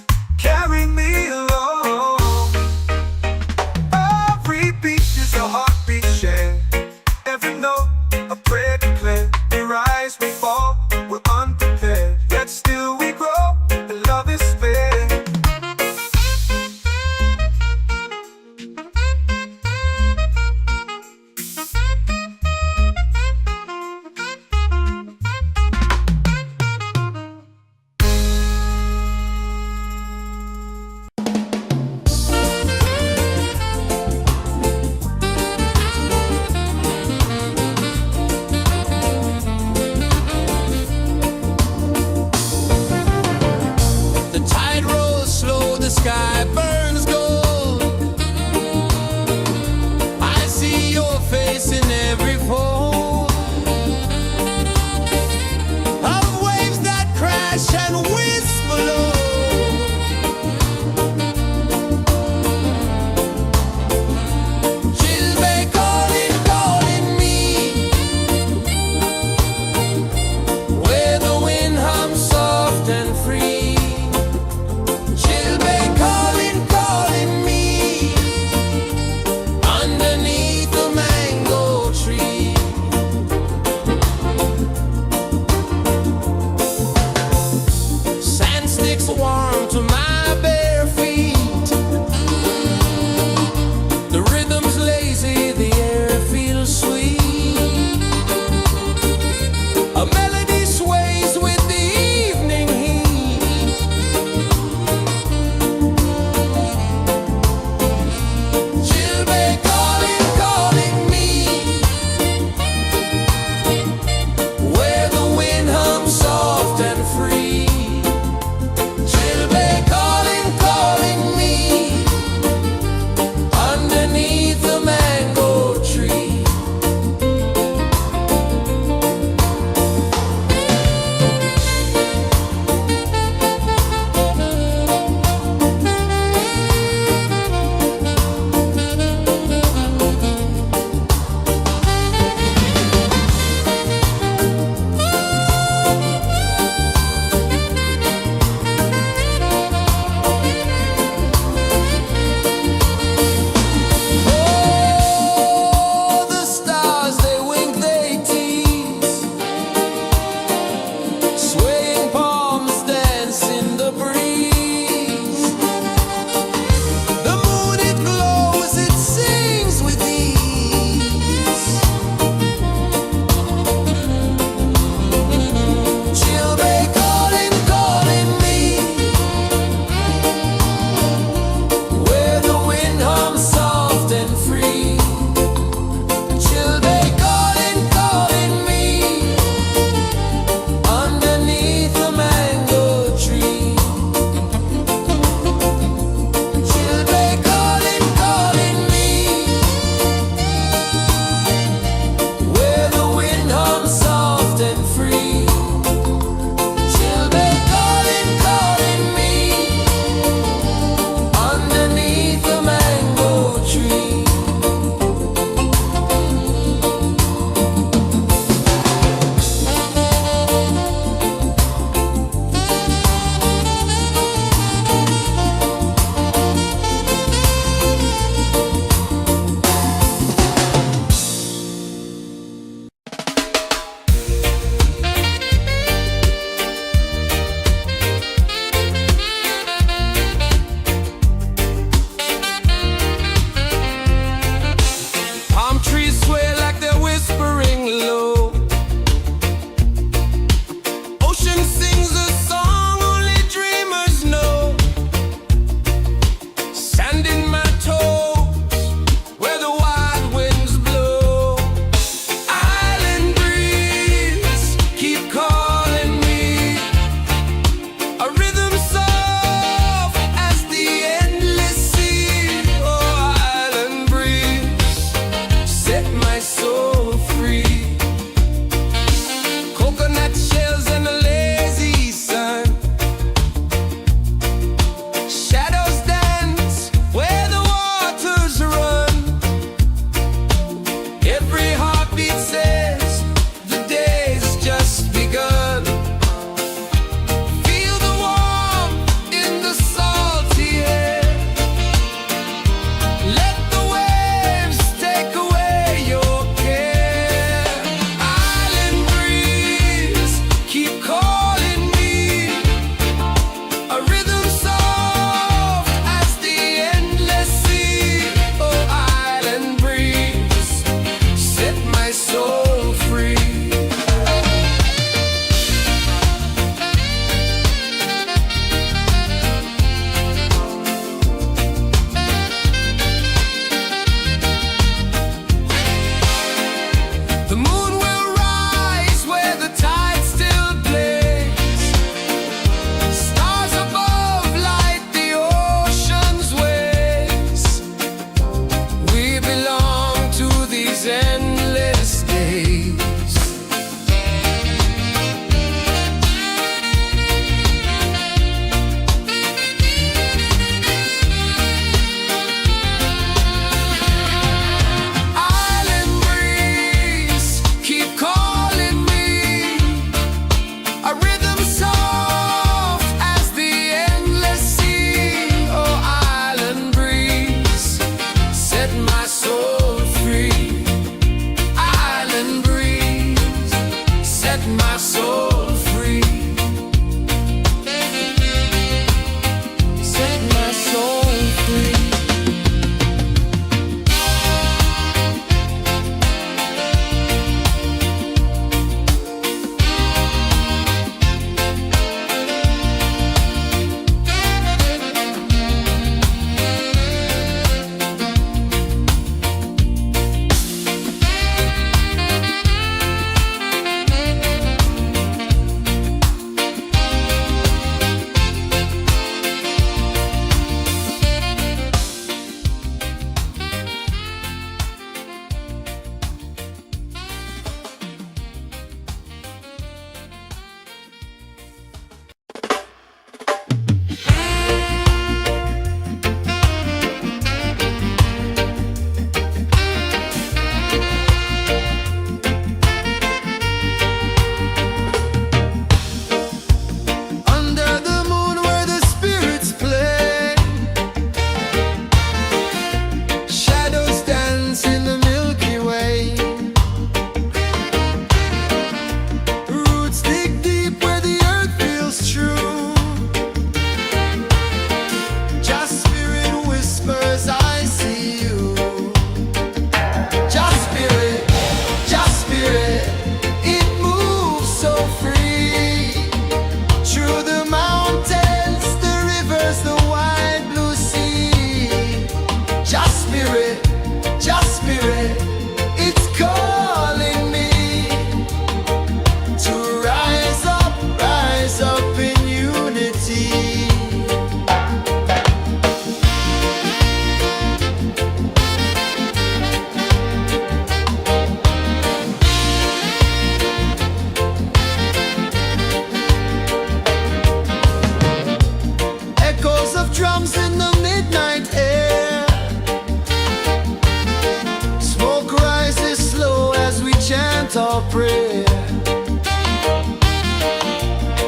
chant or pray.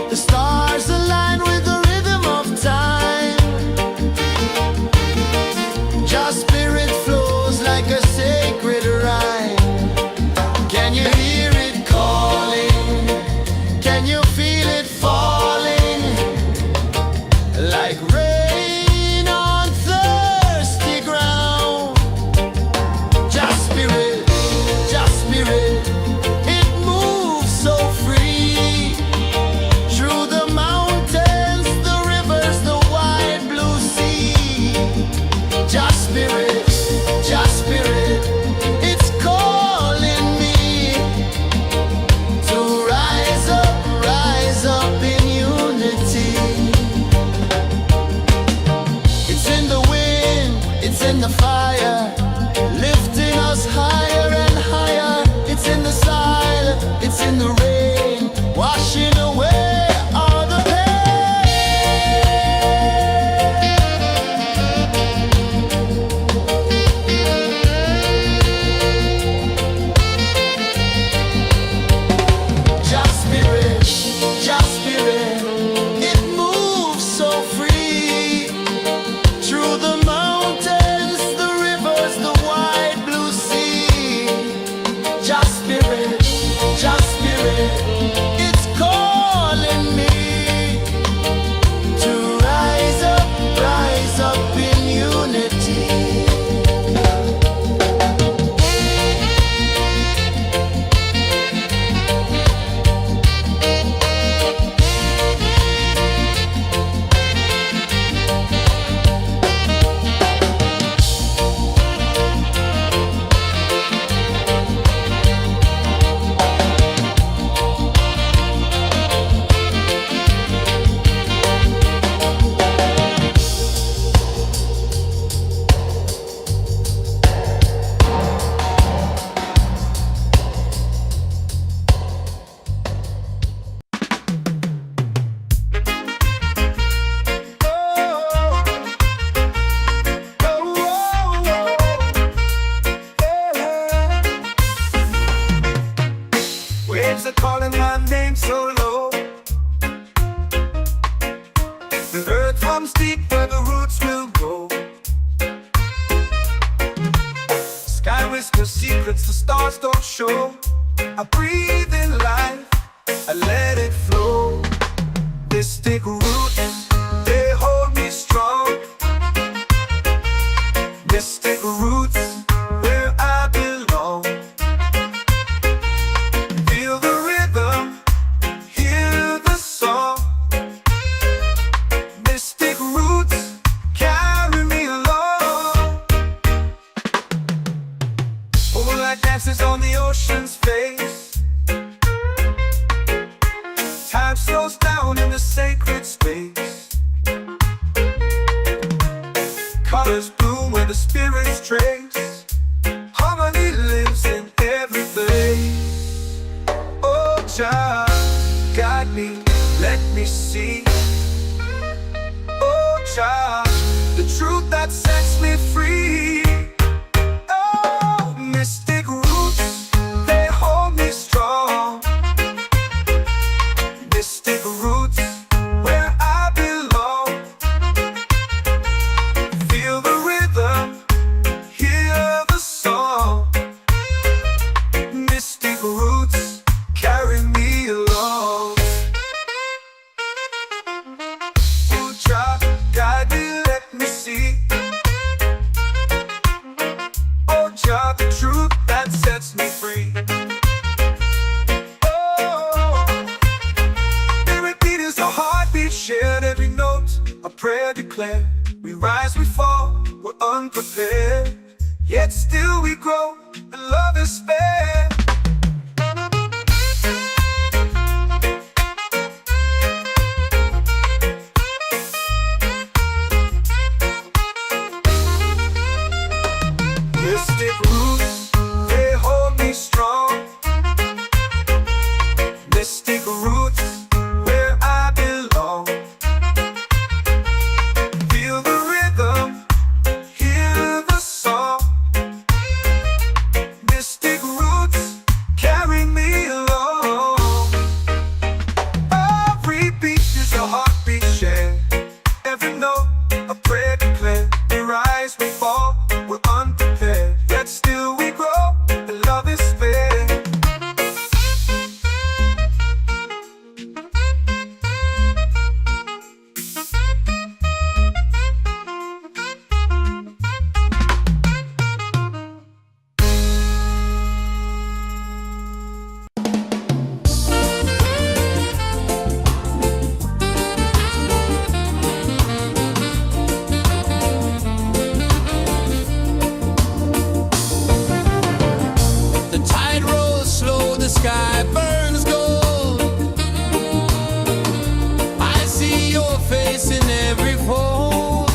The stars align with the rhythm of time. Your spirit flows like a sacred rhyme. Can you hear it calling? Can you feel it falling? Like rain on thirsty ground. Just spirit, it moves so free. Through the mountains, the rivers, the wide blue sea. Just spirit, it's calling me to rise up in unity. It's in the wind, it's in the fire, lifting us higher and higher. It's in the silence, it's in the rain, washing away all the Just spirit, it moves so free. Through the mountains, the rivers, the wide blue sea. Just spirit, it's calling me to rise up in unity. Waves are calling my name so low. The earth runs deep where the roots will go. Sky whispers secrets the stars don't show. I breathe in life, I let it flow. Mystic roots, they hold me strong. Mystic roots, where I belong. Feel the rhythm, hear the song. Mystic roots, carry me along. Moonlight dances on the ocean's face. Time slows down in the sacred space. Colors bloom where the spirits trace. Harmony lives in every place. Oh, Jah, guide me, let me see. Oh, Jah, the truth that sets me free. Oh, mystic roots, they hold me strong. Mystic roots, where I belong. Feel the rhythm, hear the song. Mystic roots, carry me along. Oh, Jah, guide me, let me see. Oh, Jah, the truth that sets me free. Shared every note, a prayer declared. We rise, we fall, we're unprepared. Yet still we grow, and love is spared. Mystic roots, they hold me strong. Mystic roots, where I belong. Feel the rhythm, hear the song. the sky burns gold. I see your face in every fold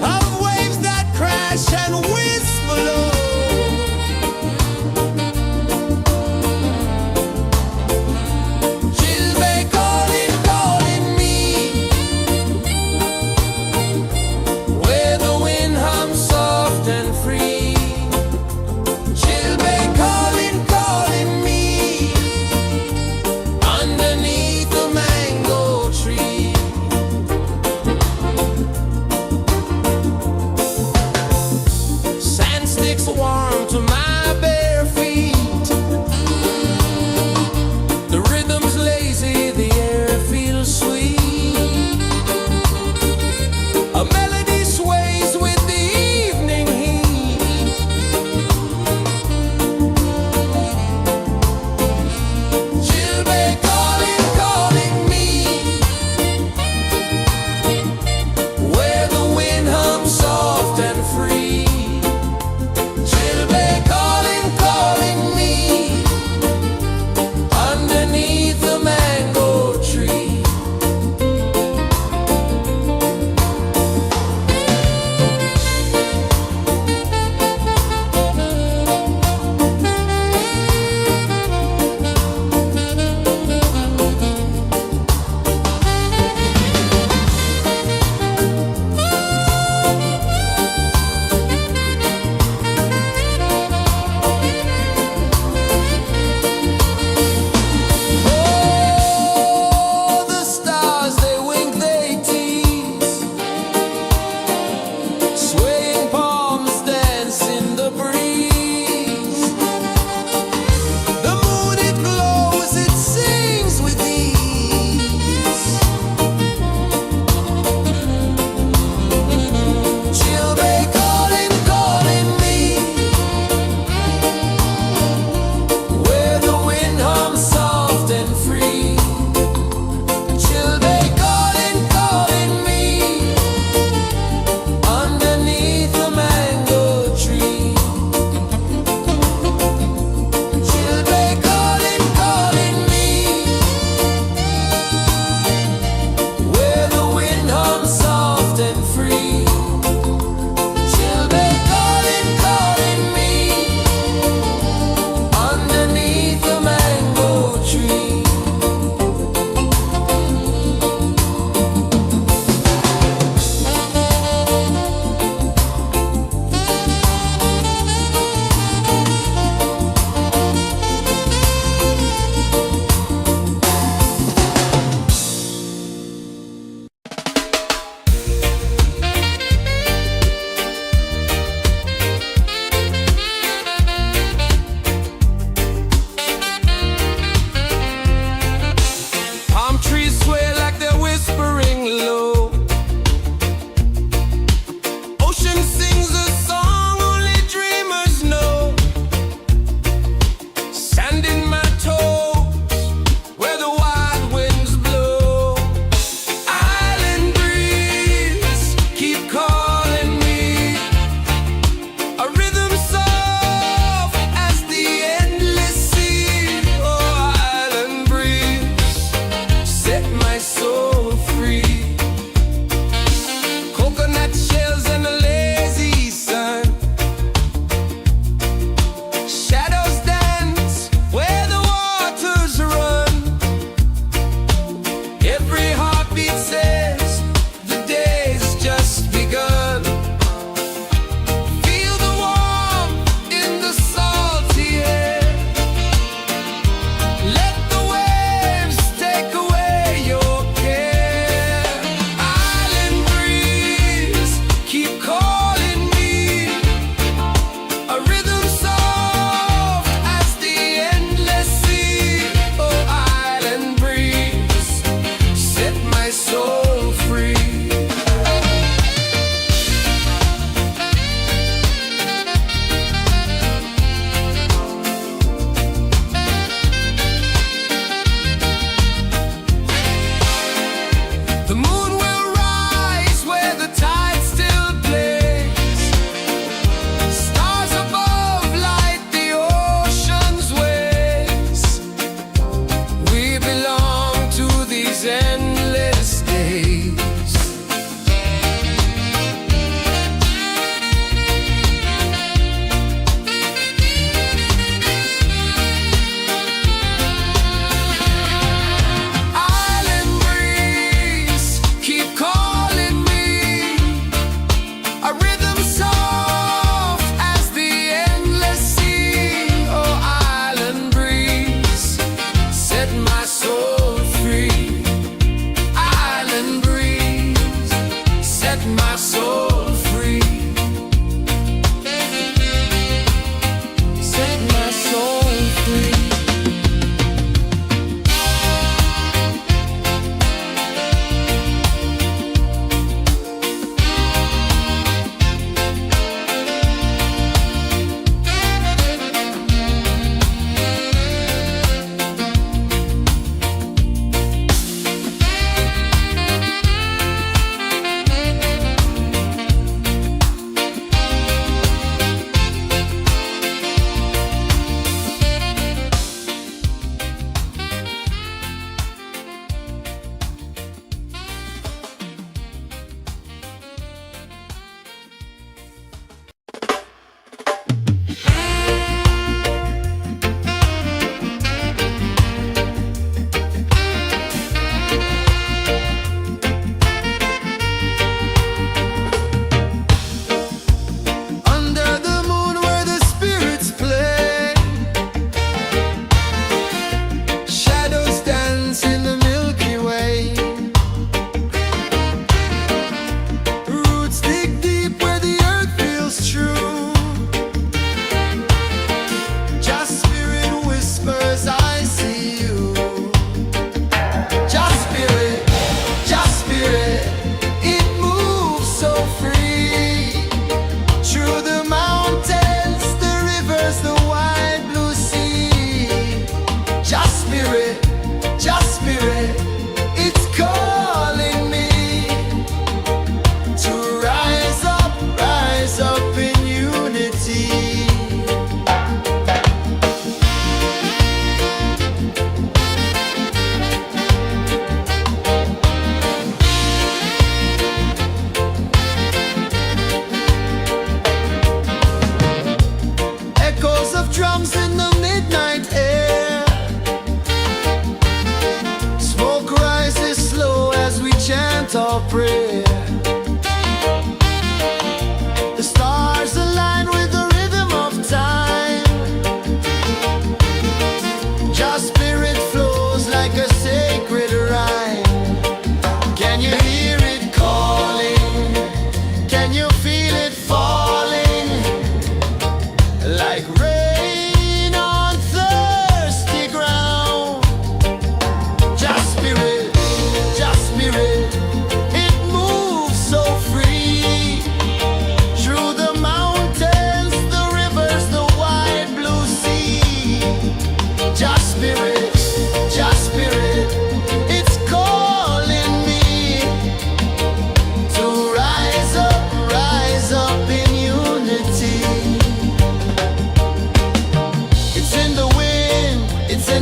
of waves that crash and whisper low. Tree.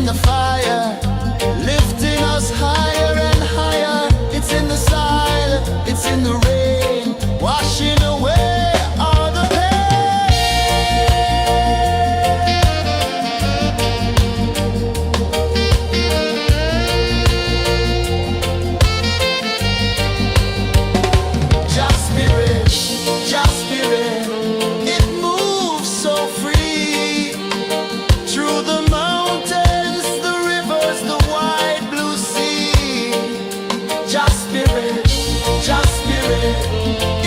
in the fire, lifting us higher and higher. It's in the silence, it's in the rain, washing away all the Just spirit, just spirit, it moves so free through the mountains, the rivers, the wide blue sea. Just spirit,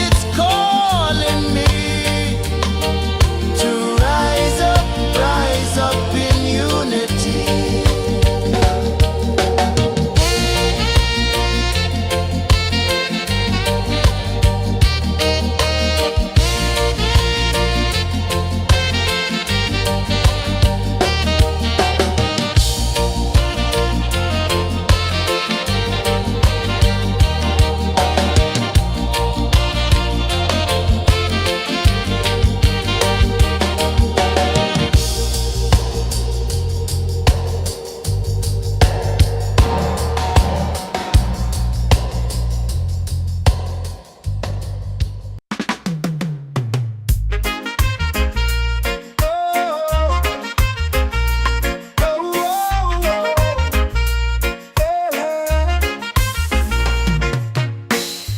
it's calling me to rise up in unity.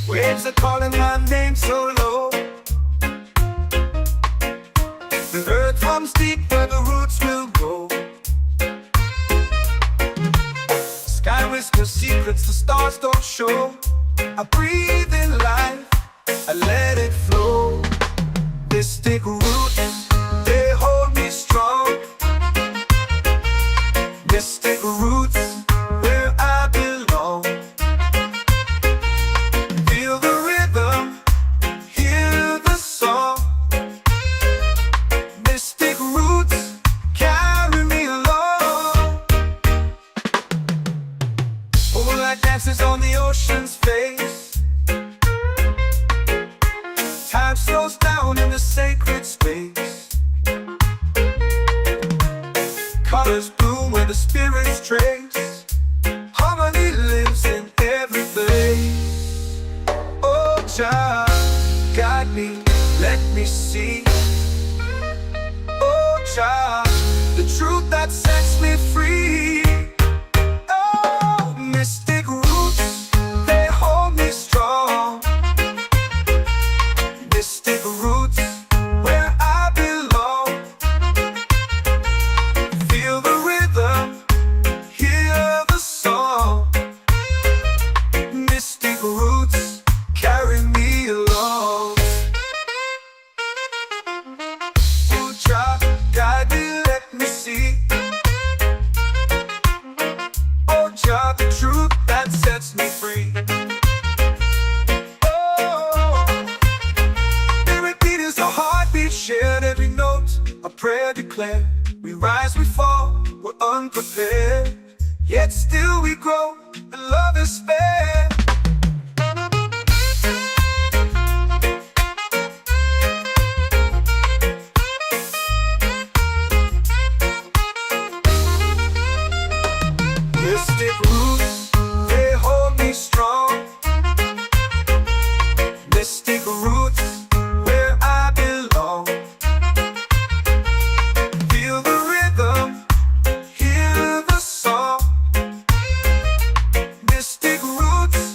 Waves are calling my name so low. The earth hums deep where the roots will grow. Sky whispers secrets the stars don't show. I breathe in life, I let it flow. Mystic roots, they hold me strong. Mystic roots, where I belong. Feel the rhythm, hear the song. Mystic roots, carry me along. Moonlight dances on the ocean's face. Time slows down in the sacred space. Colors bloom where the spirits trace. Harmony lives in every place. Oh, child, guide me, let me see. Oh, child, the truth that sets me free. Oh, mystic roots, they hold me strong. Mystic roots, where I belong. Feel the rhythm, hear the song. Mystic roots, carry me along. Oh, child, guide me, let me see. Oh, child, the truth that sets me free. Oh, every beat is a heartbeat shared, every note a prayer declared. We rise, we fall, we're unprepared, yet still we grow, and love is spared. Mystic roots, they hold me strong. Mystic roots, where I belong. Feel the rhythm, hear the song. Mystic roots,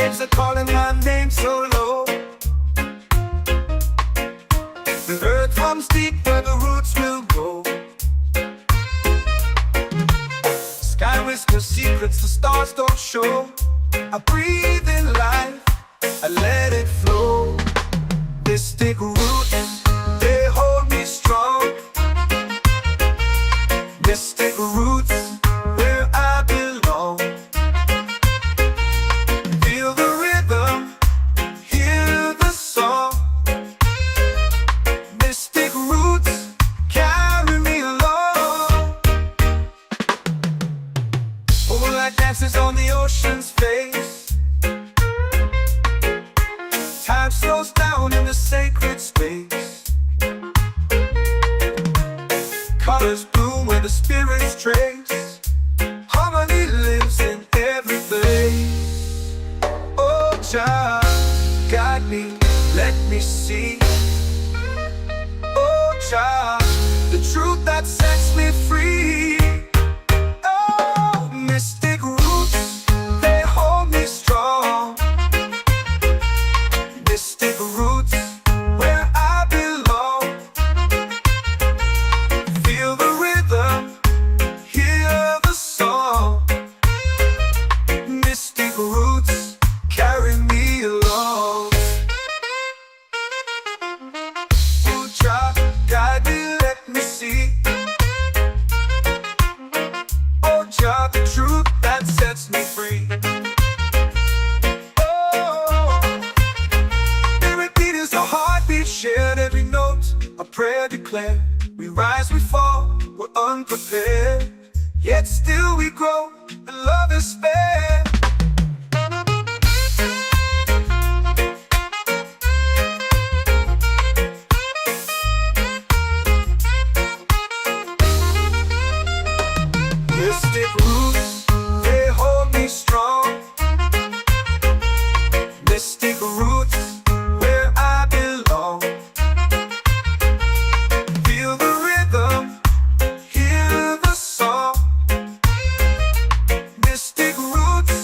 waves are calling my name so low. The earth runs deep where the roots will go. Sky whispers secrets the stars don't show. I breathe in life, I let it flow. Mystic roots, they hold me strong. Mystic roots, where I belong. Feel the rhythm, hear the song. Mystic roots, carry me along. Moonlight dances on the ocean's face. Time slows down in the sacred space. Colors bloom where the spirits trace. Harmony lives in every place. Oh, Jah, guide me, let me see. Oh, Jah, the truth that sets me free. Oh, mystic roots, they hold me strong. Mystic roots, where I belong. Feel the rhythm, hear the song. Mystic roots, carry me along. Oh, Jah, guide me, let me see. Oh, Jah, the truth that sets me free. Shared every note, a prayer declared. We rise, we fall, we're unprepared. Yet still we grow, and love is spared. Mystic roots, they hold me strong. Mystic roots, where I belong. Feel the rhythm, hear the song. Mystic roots,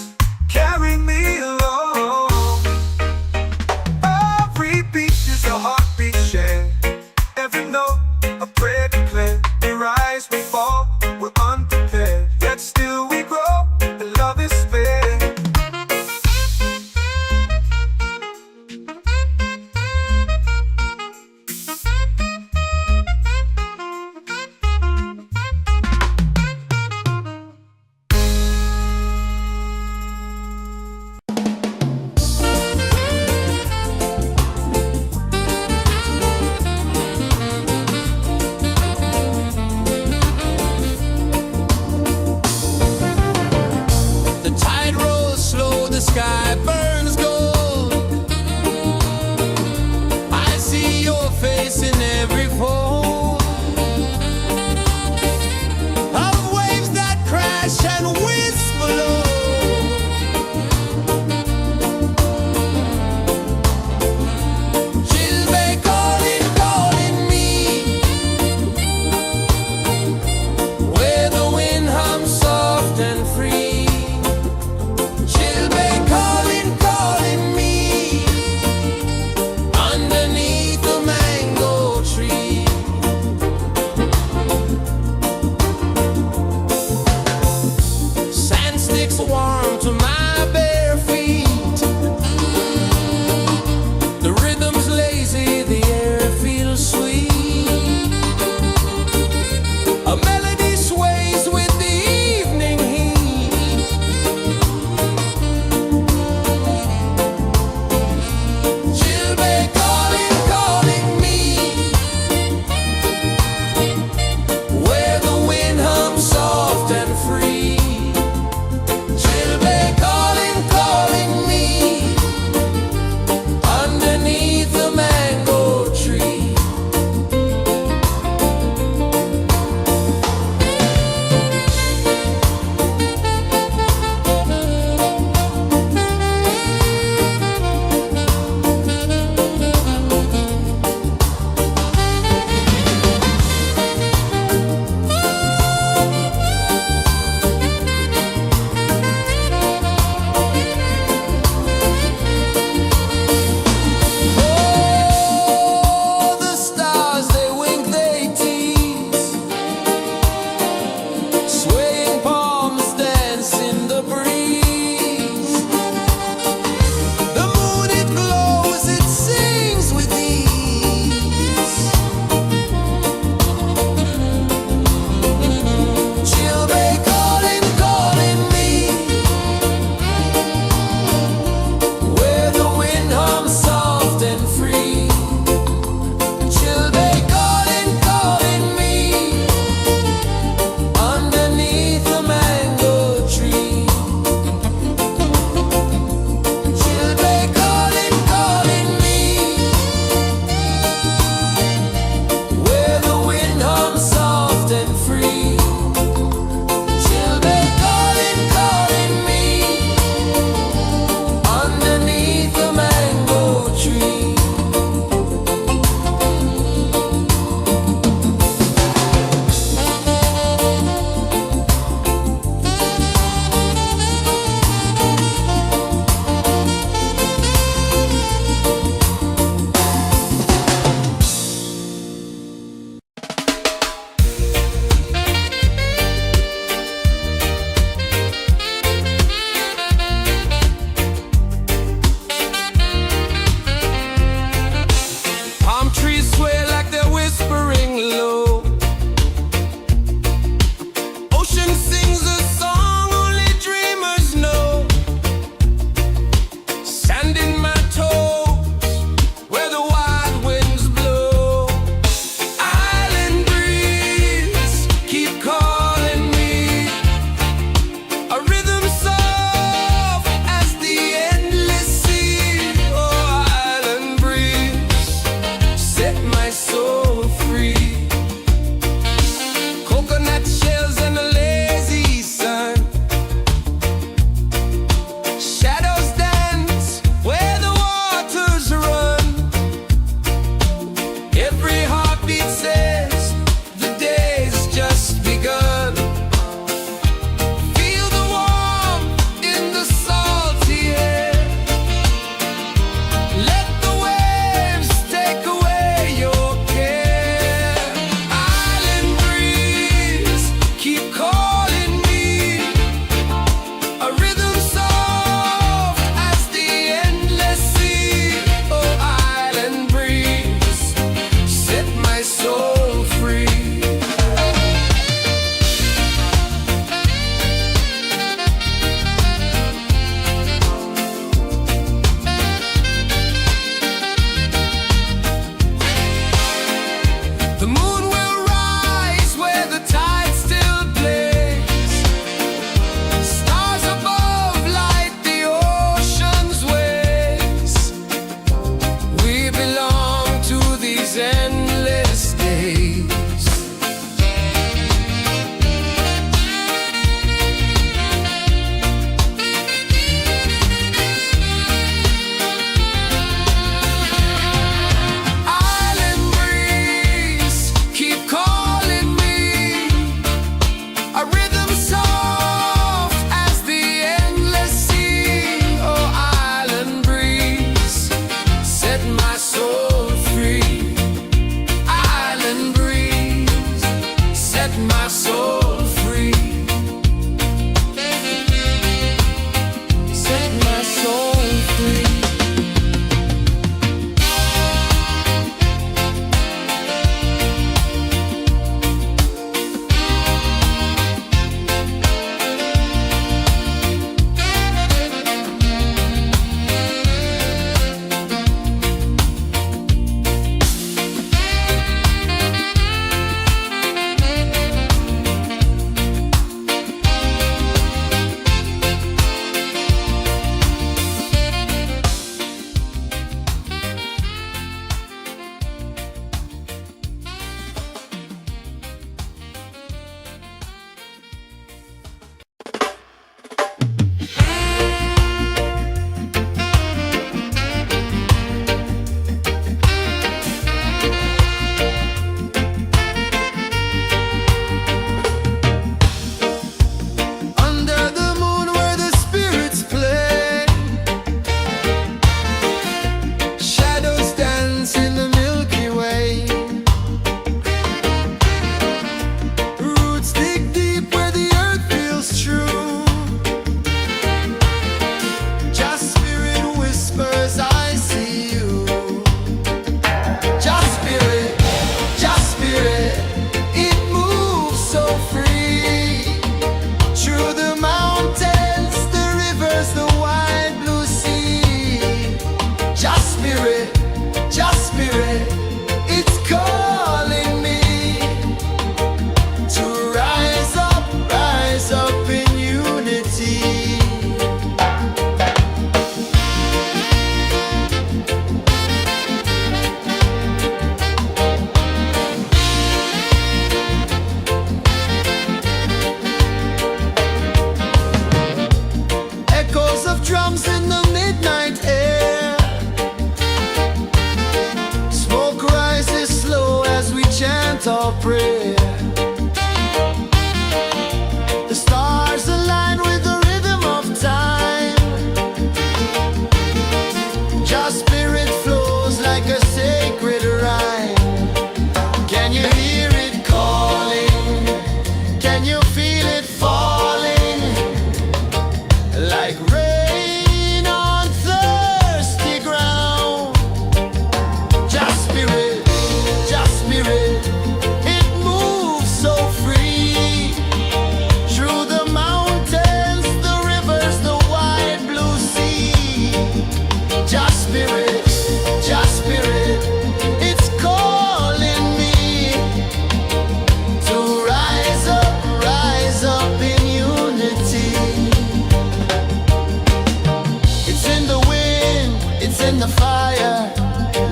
in the fire,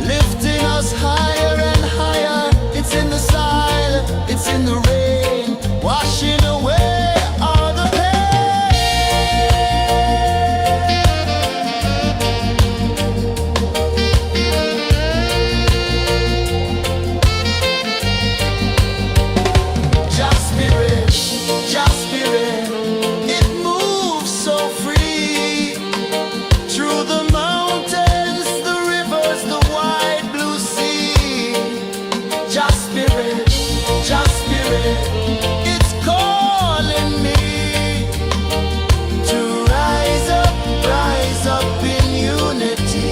lifting us higher and higher. It's in the silence, it's in the rain, washing away all the Just spirit, just spirit, it moves so free through the mountains, the rivers, the wide blue sea. Just spirit, it's calling me to rise up in unity.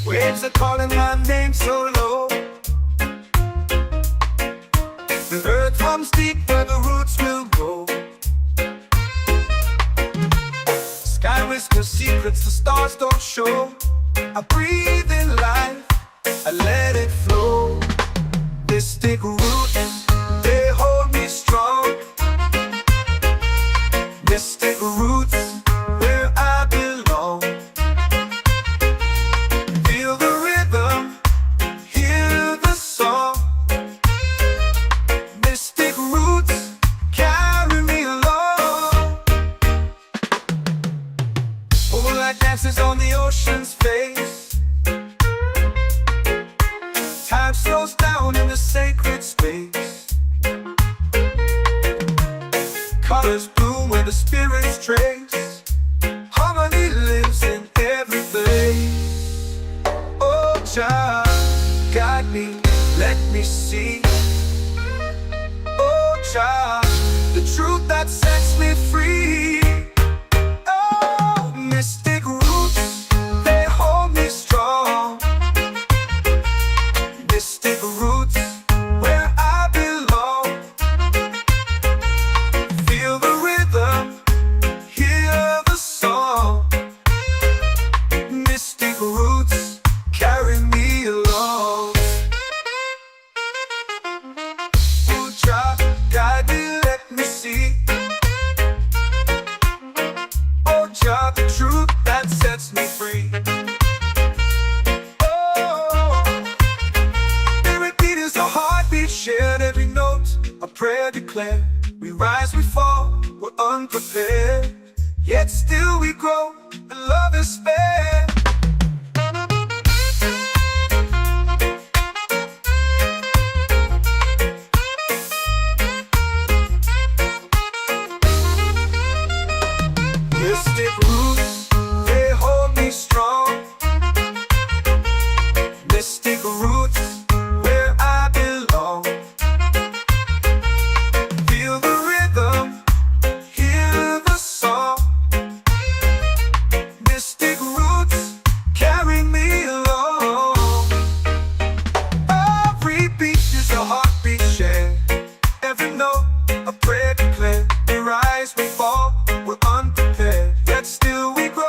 Waves are calling my name so low. The earth runs deep where the roots will go. Sky whispers secrets the stars don't show. I breathe in life, I let it flow. Mystic roots, they hold me strong. Mystic roots, where I belong. Feel the rhythm, hear the song. Mystic roots, carry me along. Moonlight dances on the ocean's face. Time slows down in the sacred space. Colors bloom where the spirits trace. Harmony lives in every place. Oh, Jah, guide me, let me see. Oh, Jah, the truth that sets me free. Oh, mystic roots, they hold me strong. Mystic roots, where I belong. Feel the rhythm, hear the song. Mystic roots, carry me along. Oh, Jah, guide me, let me see. Oh, Jah, the truth that sets me free. Oh, spirit beat is a heartbeat shared, every note a prayer declared. We rise, we fall, we're unprepared, yet still we grow, and love is spared. Mystic roots, they hold me strong. Mystic roots, where I belong. Feel the rhythm, hear the song. Mystic roots, carry me along. Every beat is a heartbeat shared, every note a prayer declared. We rise, we fall, we're unprepared, yet still we grow.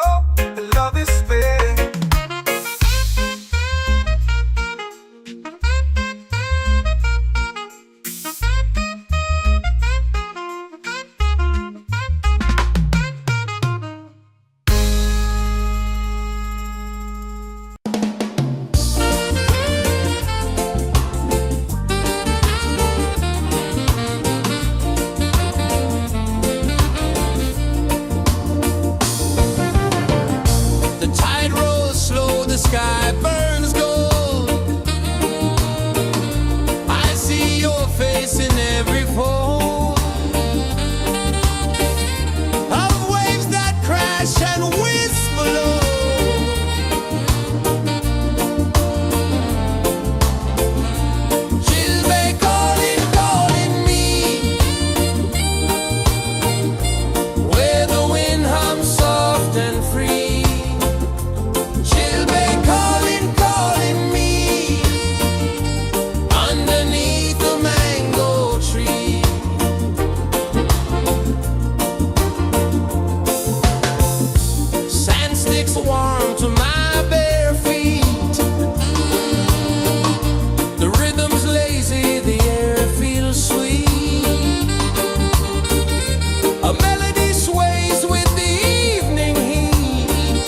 A melody sways with the evening heat.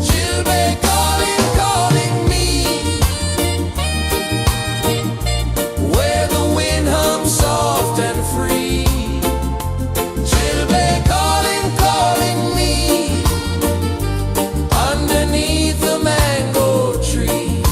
Children calling, calling me, where the wind hums soft and free. Children calling, calling me, underneath the mango tree.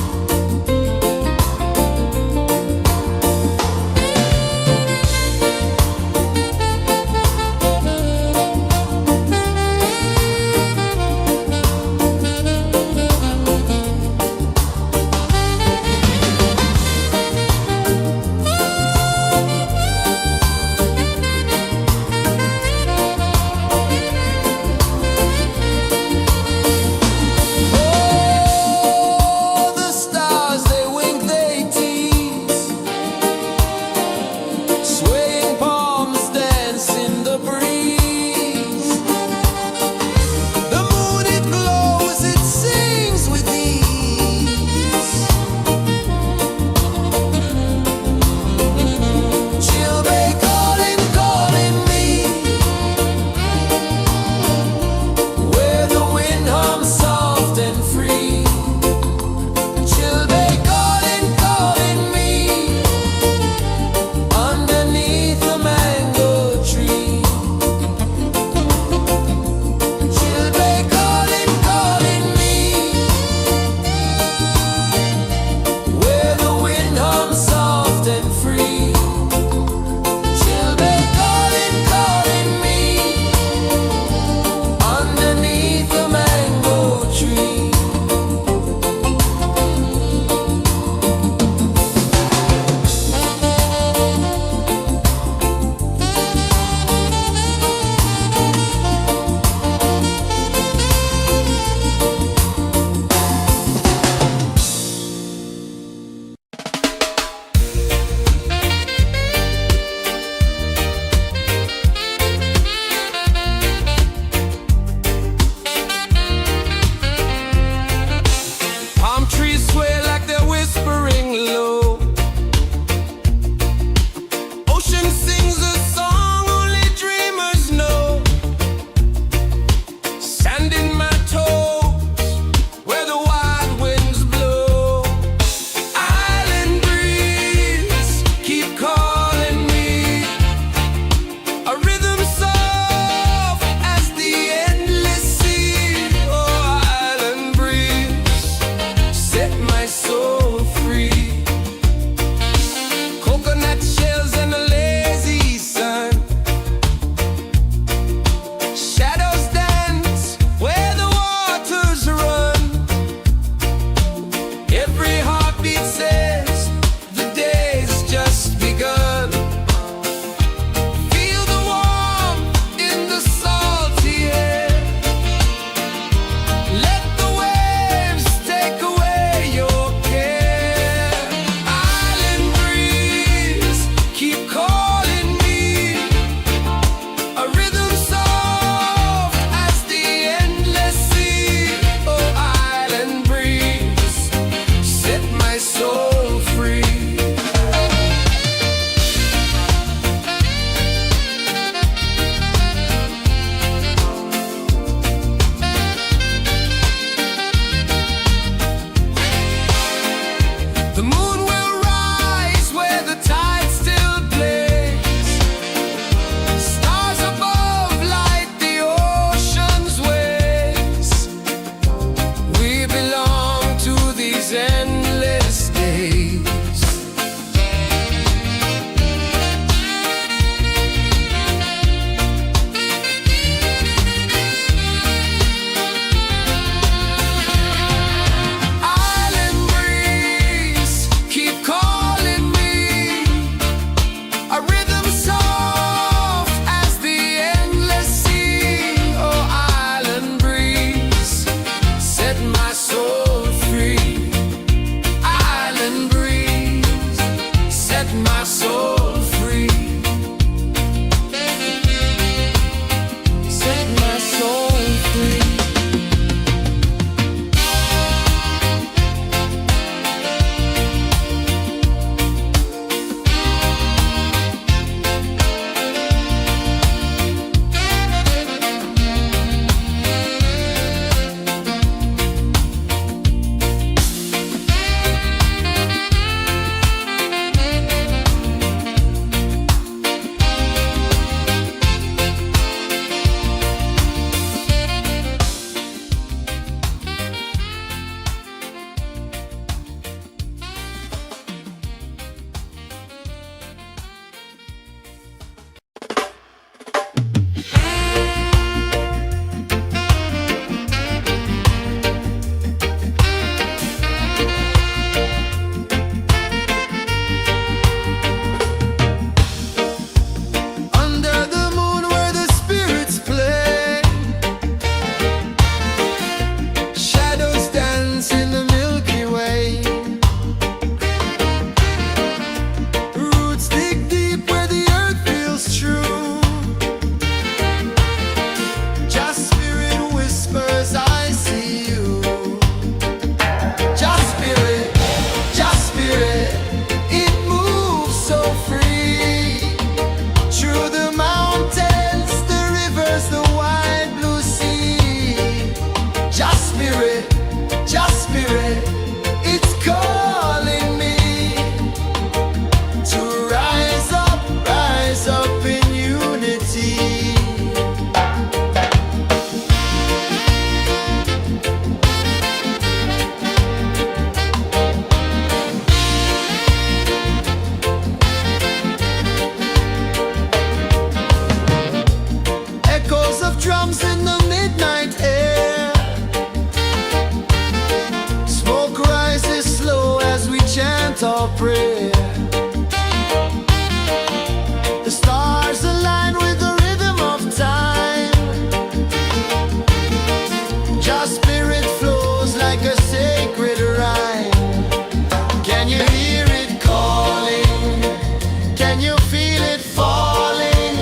Can you feel it falling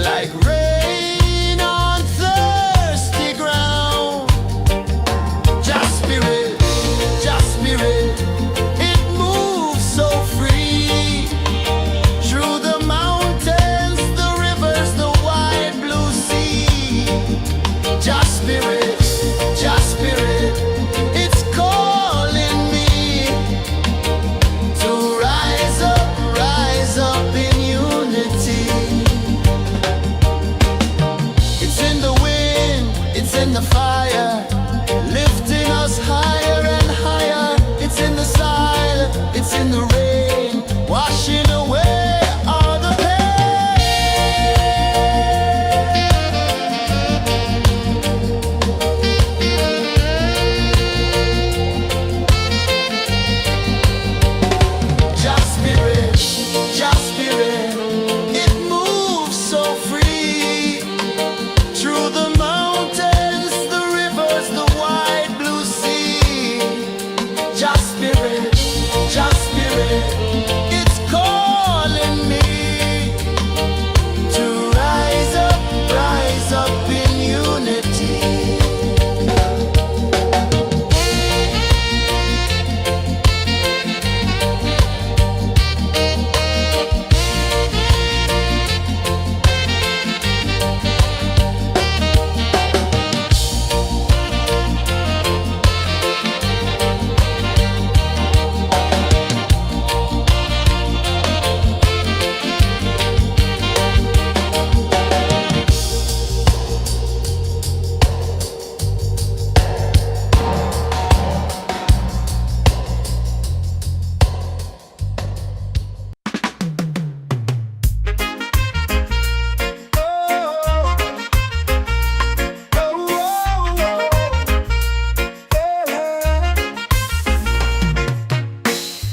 like rain on thirsty ground? Just spirit, it moves so free through the mountains, the rivers, the wide blue sea. Just spirit, it's calling me to rise up in unity. It's in the wind, it's in the fire, lifting us higher and higher. It's in the silence, it's in the rain, washing away all the Just spirit, it moves so free through the mountains, the rivers, the wide blue sea. Just spirit, it's calling me to rise up in unity.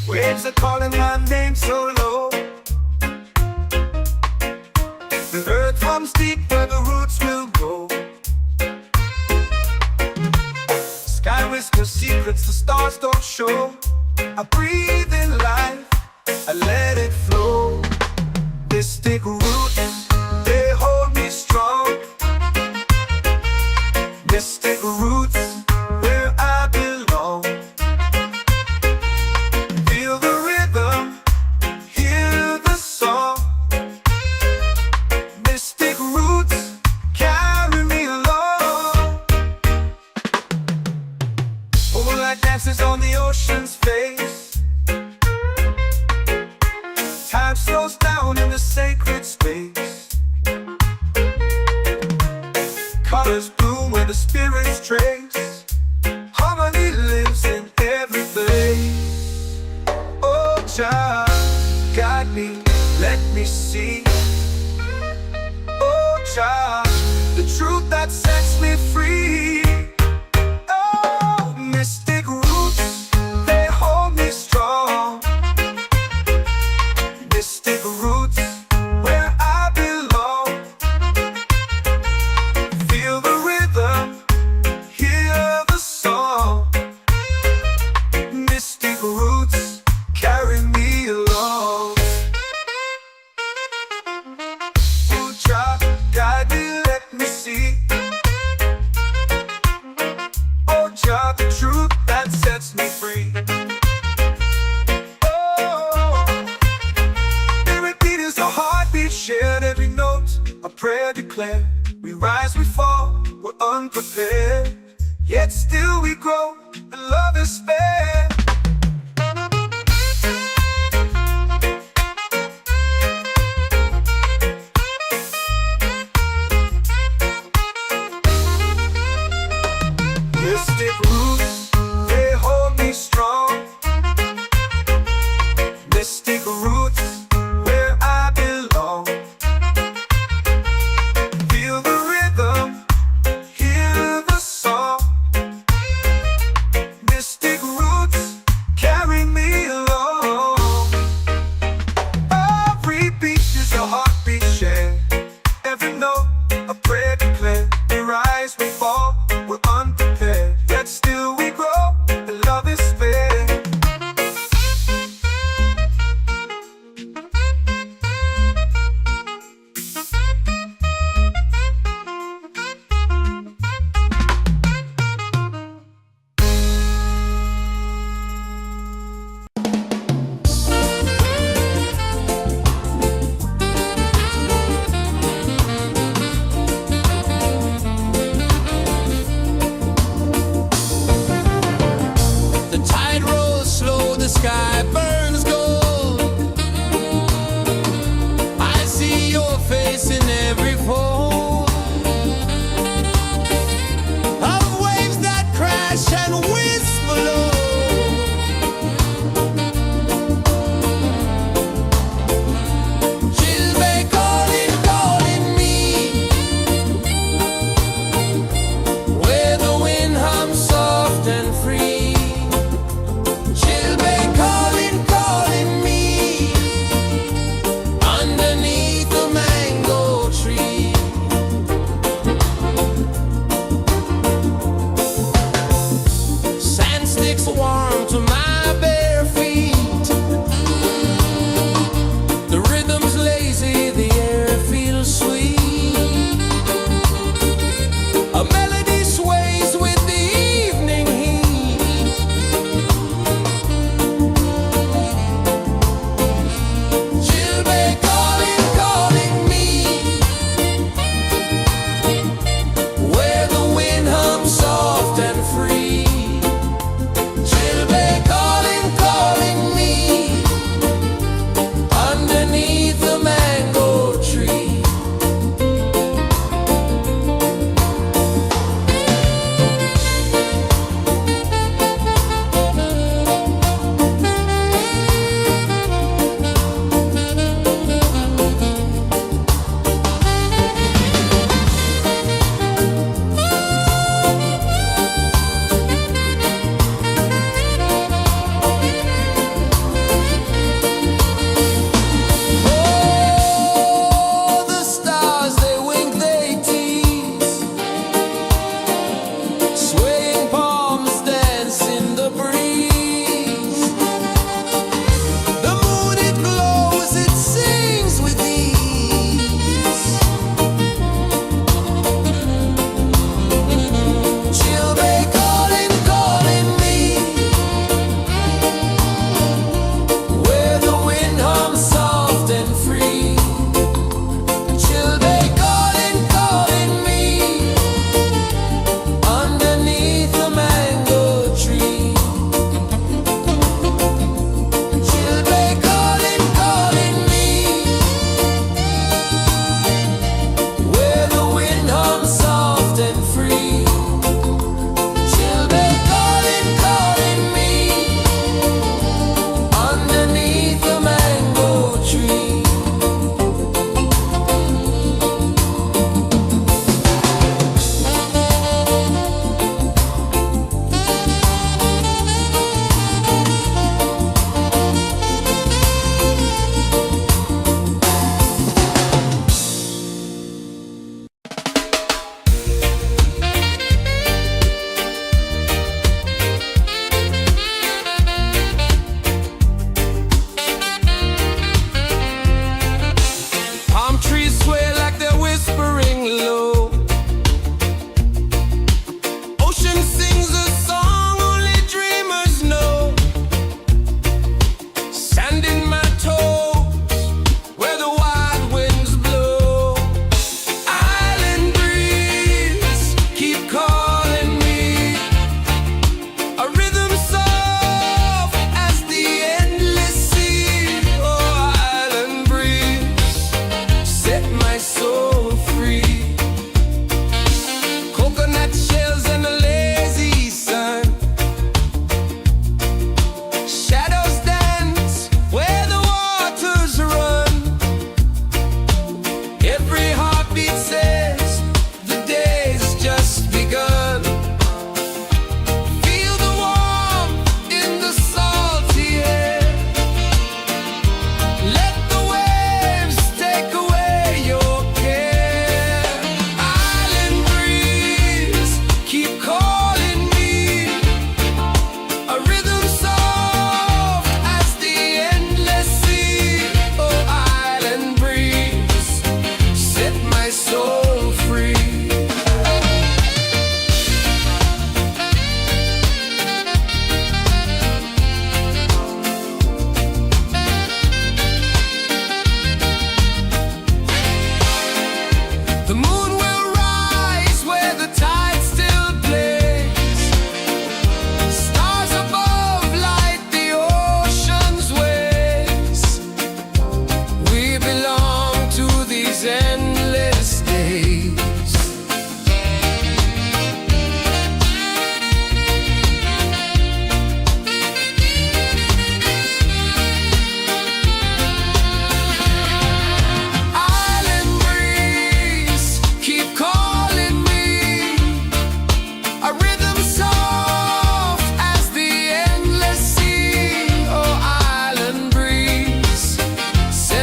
Waves are calling my name so low. The earth comes deep where the roots will grow. Sky whispers secrets the stars don't show. I breathe in life, I let it flow. Mystic roots, they hold me strong. Mystic roots, where I belong. Feel the rhythm, hear the song. Mystic roots, carry me along. Moonlight dances on the ocean's face. Time slows down in the sacred space. Colors bloom where the spirits trace. Harmony lives in every place. Oh, child, guide me, let me see. Oh, child, the truth that sets me free. Oh, mystic roots, they hold me strong. Mystic roots, where I belong. Feel the rhythm, hear the song. Mystic roots, carry me along. Oh, child, guide me, let me see. Oh, child, the truth that sets me free. Oh, every beat is a heartbeat shared, every note a prayer declared. We rise, we fall, we're unprepared, yet still we grow, and love is spared. Mystic roots, they hold me strong. Mystic roots, where I belong. Feel the rhythm, hear the song. Mystic roots,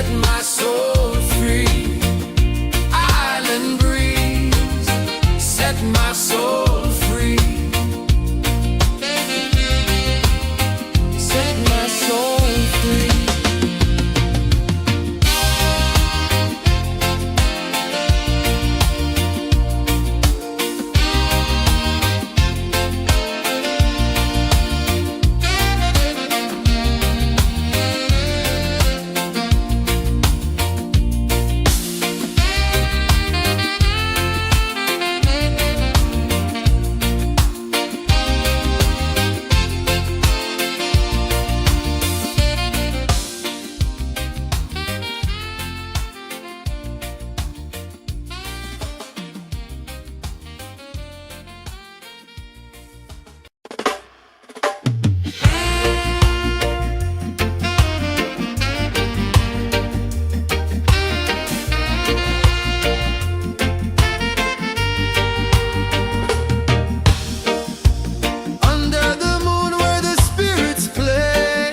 set my soul free. Island breeze, set my soul free. Set my soul free. Under the moon where the spirits play,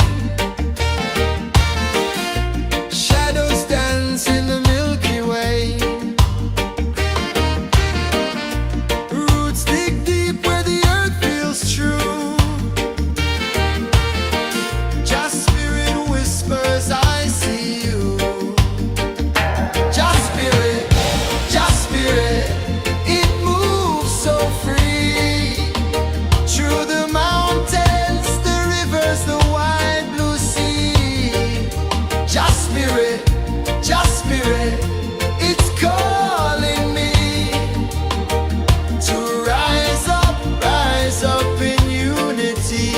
shadows dance in the Milky Way. Roots dig deep where the earth feels true. Just spirit whispers, I see you. Just spirit, it moves so free. Through the mountains, the rivers, the wide blue sea. Just spirit, it's calling me to rise up in unity.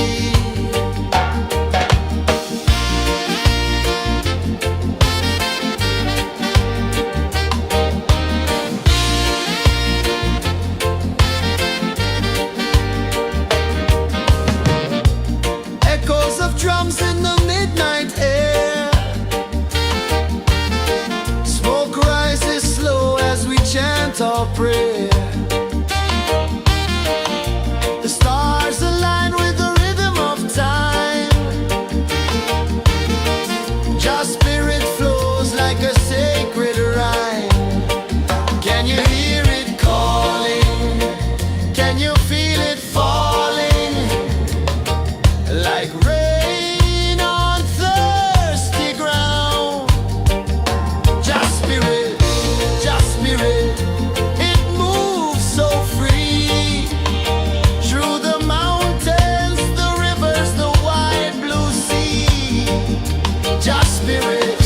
Echoes of drums in the midnight air. Smoke rises slow as we chant our prayer. The stars align with the rhythm of time. Just spirit flows like a sacred rhyme. Can you hear it calling? Can you feel it falling? Like rain on thirsty ground. Just spirit, it moves so free. Through the mountains, the rivers, the wide blue sea. Just spirit,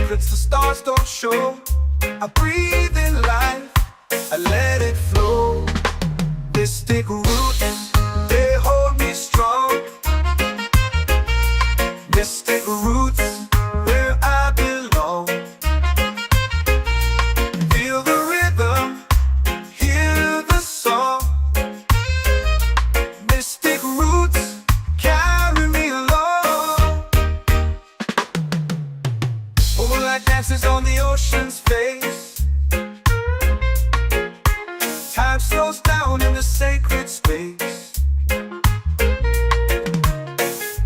secrets the stars don't show. I breathe in life, I let it flow. Mystic roots, they hold me strong. Mystic roots, where I belong. Feel the rhythm, hear the song. Mystic roots carry me along. Moonlight dances on the ocean's face. Time slows down in the sacred space.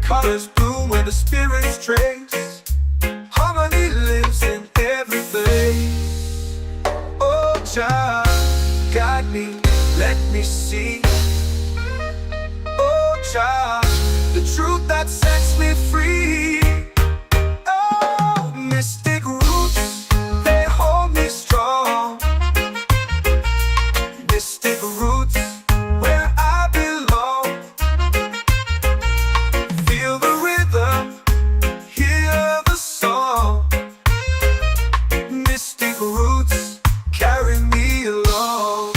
Colors bloom where the spirits trace. Harmony lives in every place. Oh, child, guide me, let me see. Oh, child, the truth that sets me free. Oh, mystic roots, they hold me strong. Mystic roots, where I belong. Feel the rhythm, hear the song. Mystic roots carry me along.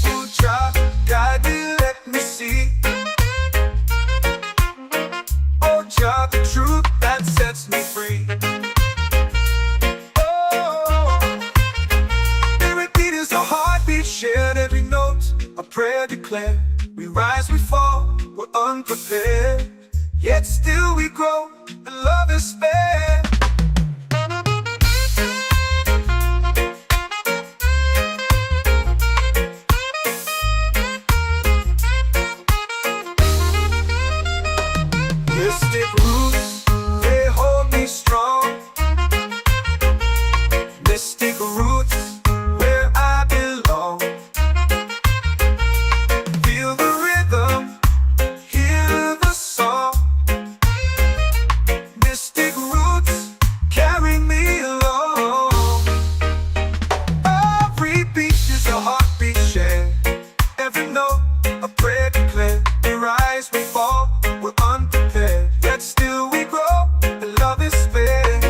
Oh, child, guide me, let me see. Oh, child, the truth that sets me free. Oh, every beat is a heartbeat shared, every note a prayer declared. We rise, we fall, we're unprepared, yet still we grow, and love is spared. Mystic roots, they hold me strong. Mystic roots, where I belong. Feel the rhythm, hear the song. Mystic roots carry me along. Every beat is a heartbeat shared, every note a prayer declared. We rise, we fall, we're unprepared, yet still we grow, and love is spared.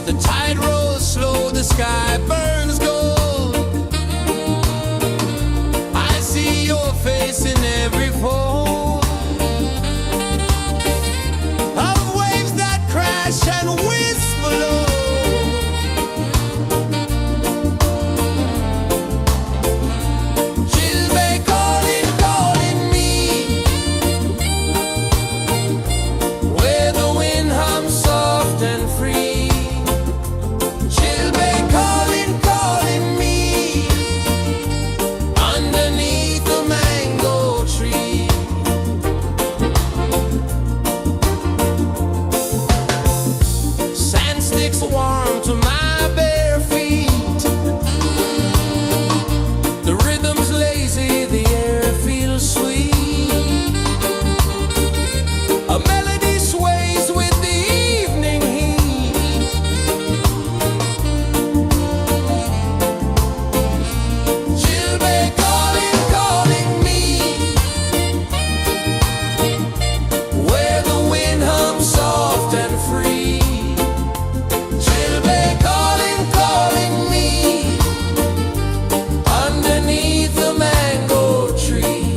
The tide rolls slow, the sky burns gold. I see your face in every fold of waves that crash and whisper low. She'll be calling, calling me, where the wind hums soft and free. She'll be calling, calling me, underneath the mango tree. Sand sticks warm to my bare feet. The rhythm's lazy, the air feels sweet. A melody sways with the evening heat. She'll be calling, calling me, where the wind hums soft and free. She'll be calling, calling me, underneath the mango tree.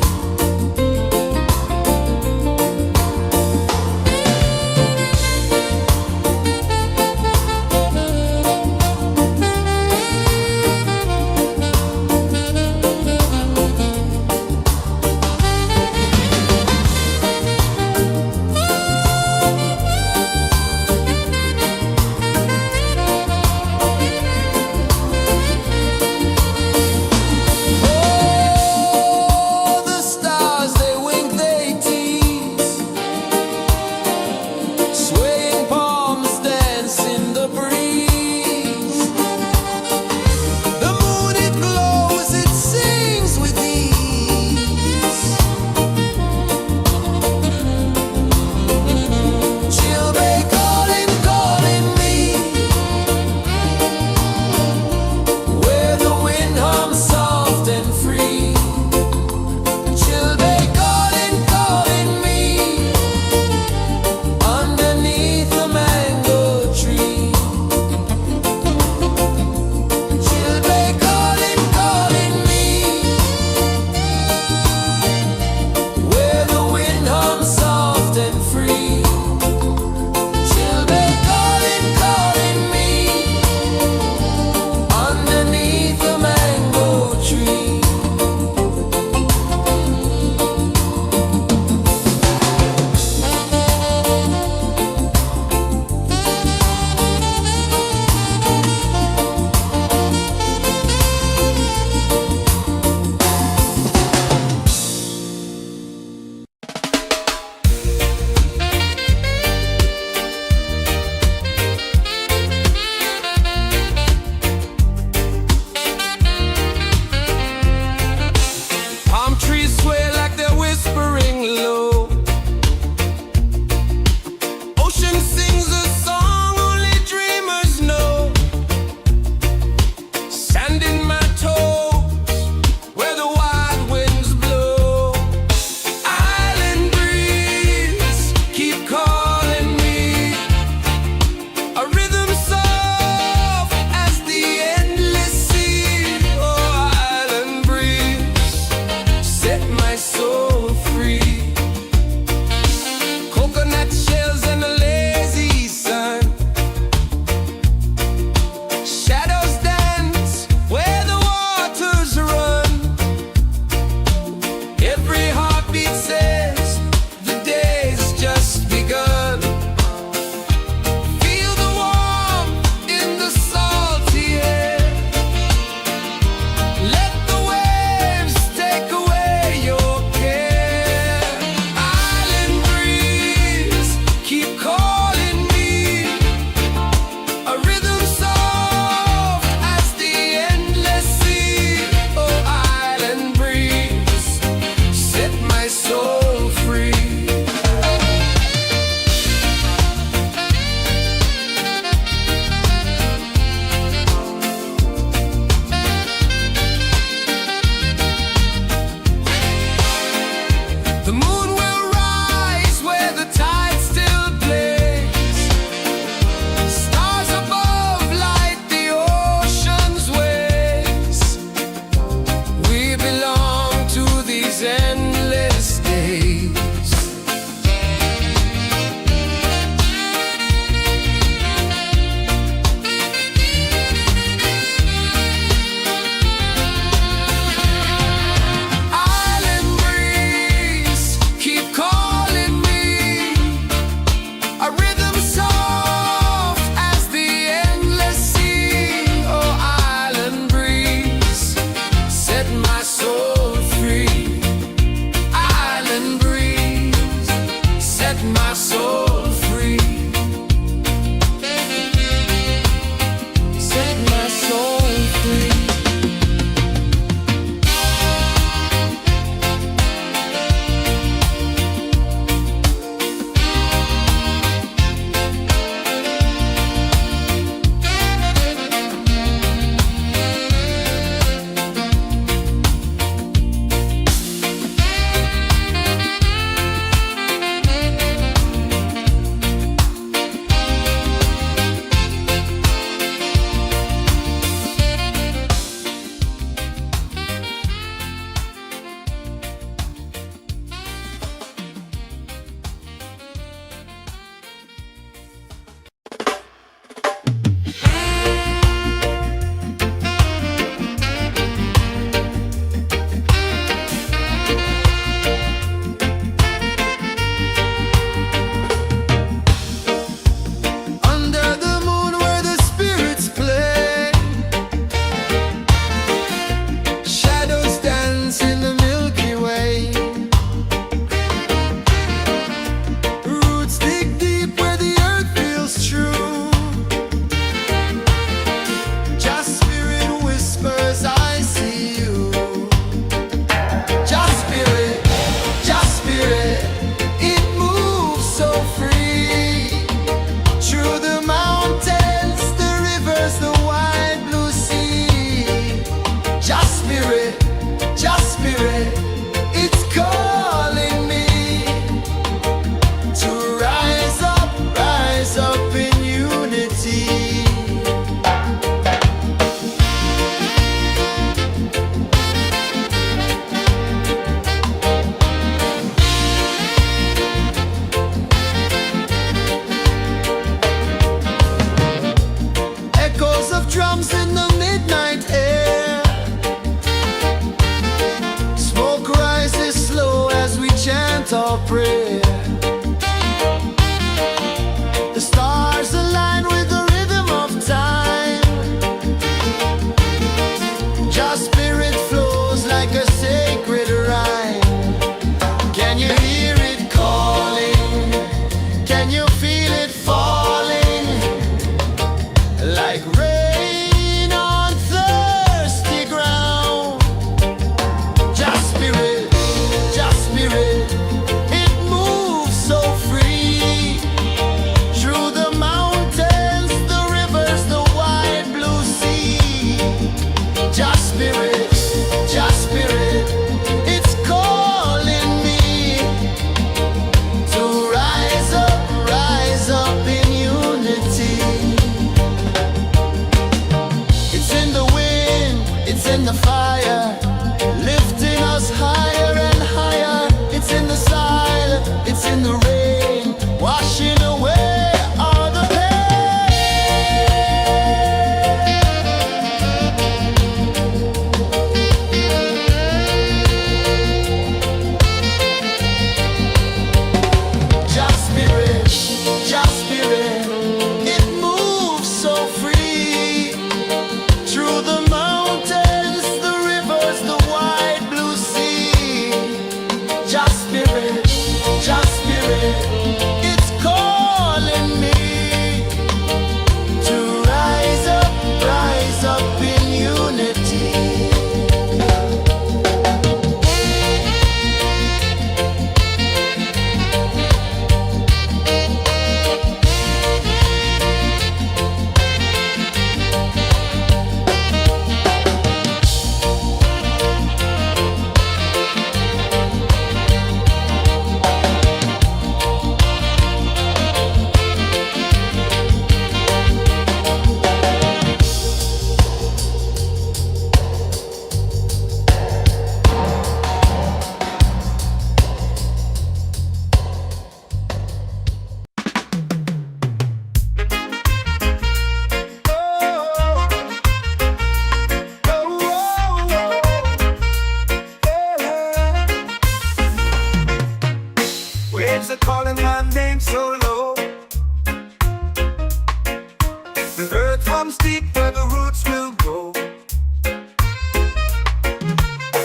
comes deep where the roots will grow.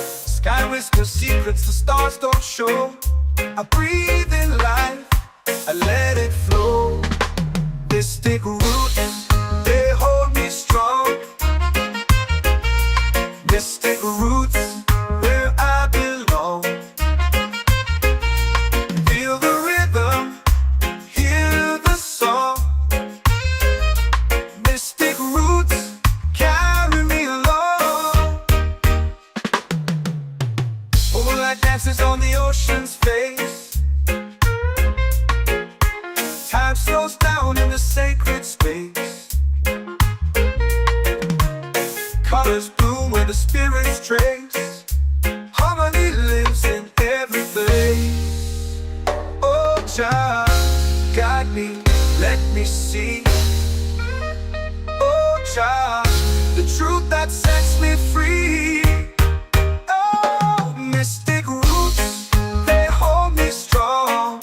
Sky whispers secrets the stars don't show. I breathe in life, I let it flow. This take root, they hold me strong. This take roots where I belong. Feel the rhythm, hear the song. Mystic roots carry me along. Moonlight dances on the ocean's face. Time slows down in the sacred space. Colors bloom where the spirits trace. Harmony lives in every place. Oh, child, guide me, let me see. Oh, child, the truth that sets me free. Oh, mystic roots, they hold me strong.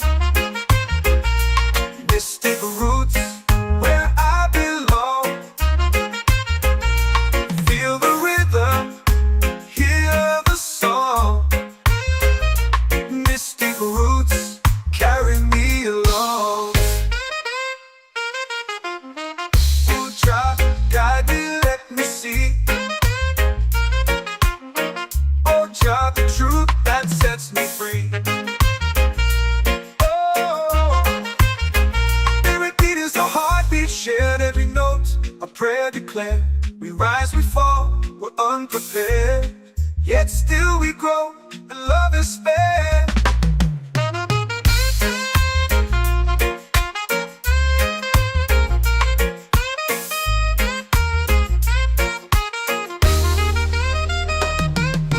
Mystic roots, where I belong. Feel the rhythm, hear the song. Mystic roots carry me along. Oh, child, guide me, let me see. Oh, child, the truth that sets me free. Oh, spirit beat is a heartbeat shared, every note a prayer declared. We rise, we fall, we're unprepared, yet still we grow, and love is spared.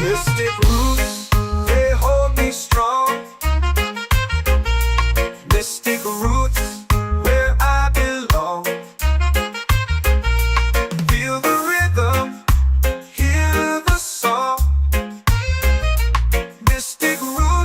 Mystic roots, they hold me strong. Mystic roots, where I belong. Feel the rhythm, hear the song. Mystic roots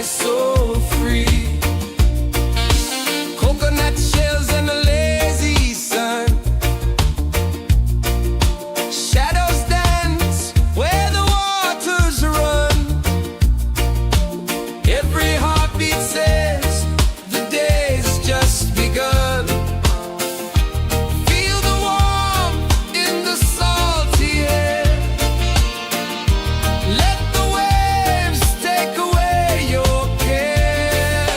soul free. Coconut shells and a lazy sun. Shadows dance where the waters run. Every heartbeat says the day's just begun. Feel the warmth in the salty air. Let the waves take away your care.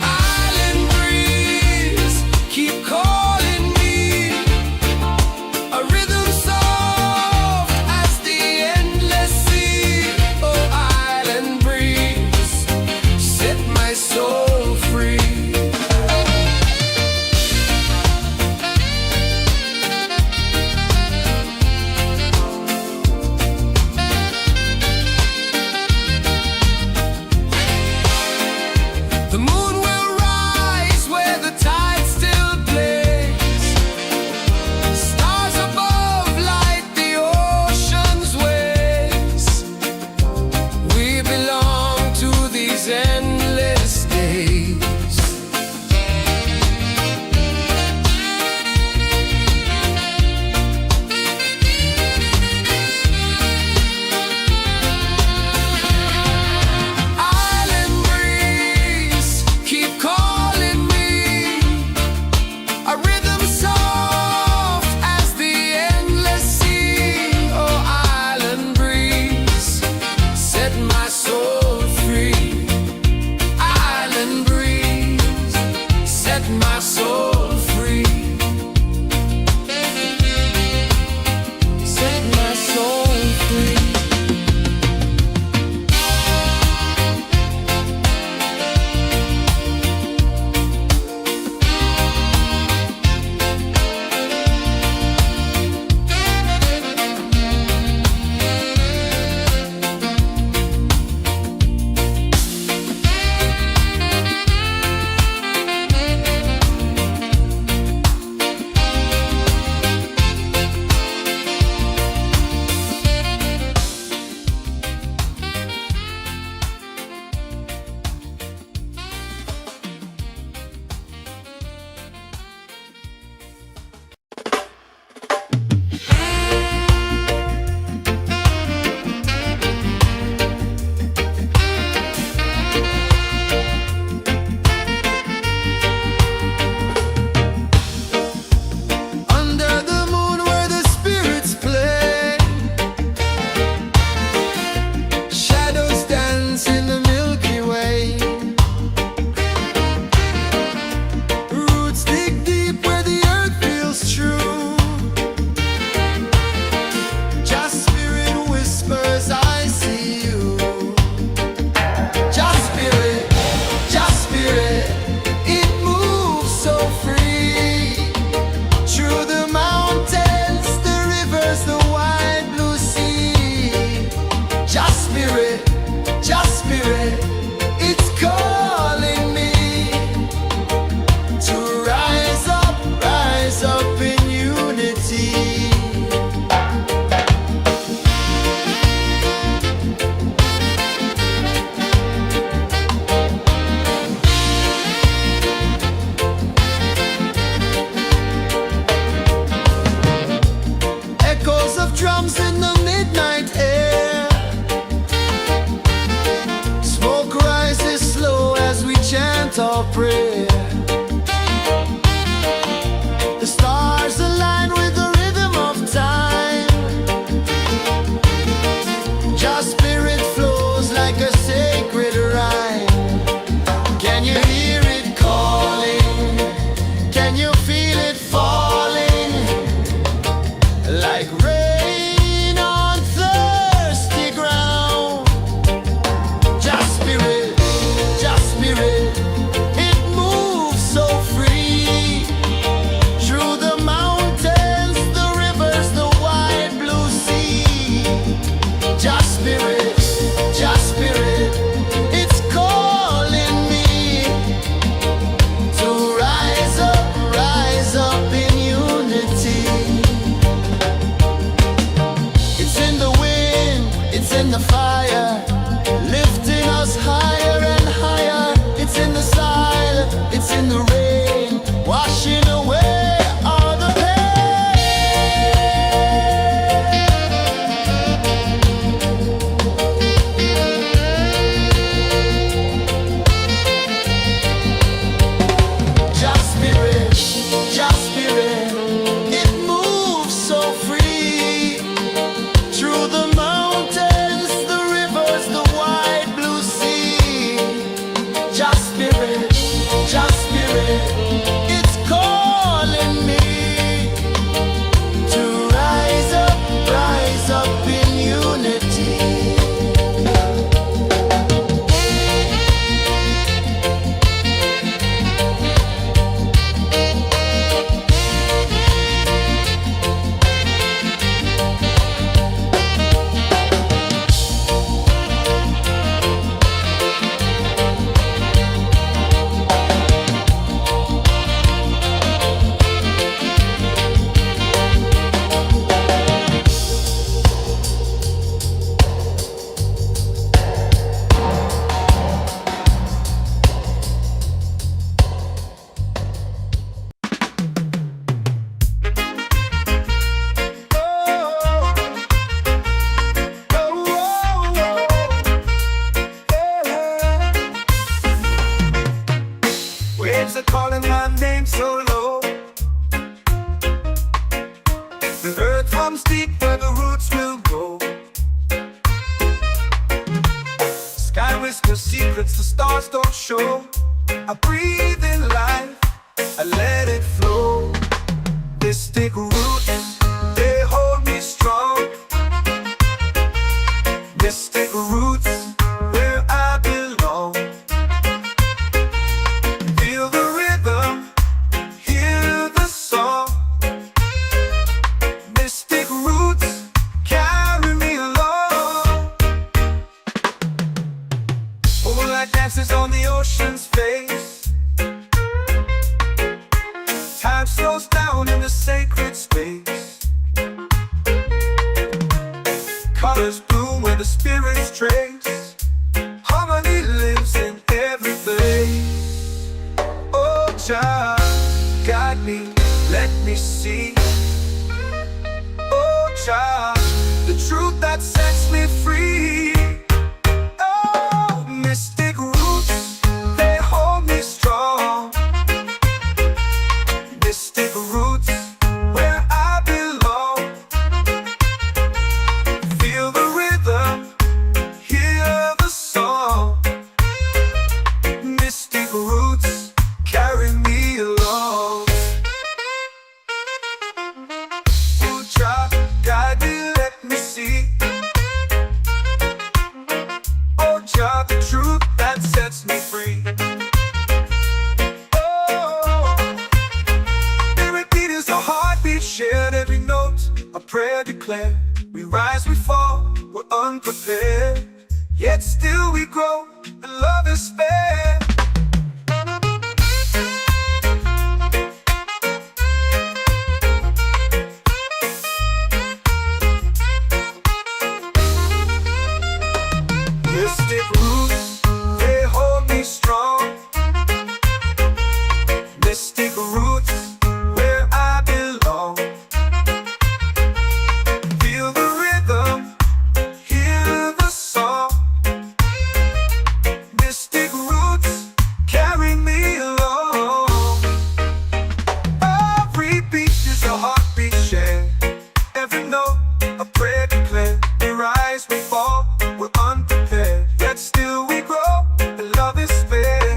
Island breeze, keep calling me. A rhythm soft as the endless sea. Oh, island breeze, set my soul free. The moon will rise where the tide still plays. Stars above light the ocean's waves. We belong to these endless days. Island breeze, keep calling me. A rhythm soft as the endless sea. Oh, island breeze, set my soul free. Island breeze, set my soul free. Set my soul free. Under the moon where the spirits play, shadows dance in the Milky Way. Roots dig deep where the earth feels true. Just spirit whispers, I see you. Just spirit, it moves so free. Through the mountains, the rivers, the wide blue sea. Just spirit, it's calling me to rise up in unity. Echoes of drums in the midnight air. Smoke rises slow as we chant our prayer. The stars align with the rhythm of time. Just spirit flows like a sacred rhyme. Can you hear it calling? Can you feel it falling? Like rain on thirsty ground. Just spirit, it moves secrets the stars don't show. I breathe in life, I let it flow. Mystic roots, they hold me strong. Mystic roots, where I belong. Feel the rhythm, hear the song. Mystic roots carry me along. Moonlight dances on the ocean's face. Time slows down in the sacred space. Colors bloom where the spirits trace. Harmony lives in every place. Oh, child, guide me, let me see. Oh, child, the truth that sets me free. Oh, mystic roots, they hold me strong. Mystic roots, where I belong. Feel the rhythm, hear the song. Mystic roots carry me along. Oh, child, guide me, let me see. Oh, child, the truth that sets me free. Oh, every beat is a heartbeat shared, every note a prayer declared. We rise, we fall, we're unprepared, yet still we grow, and love is spared. Mystic roots, they hold me strong. Mystic roots, where I belong. Feel the rhythm, hear the song. Mystic roots carry me along. Every beat is a heartbeat shared, every note a prayer declared. We rise, we fall, we're unprepared, yet still we grow, and love is spared.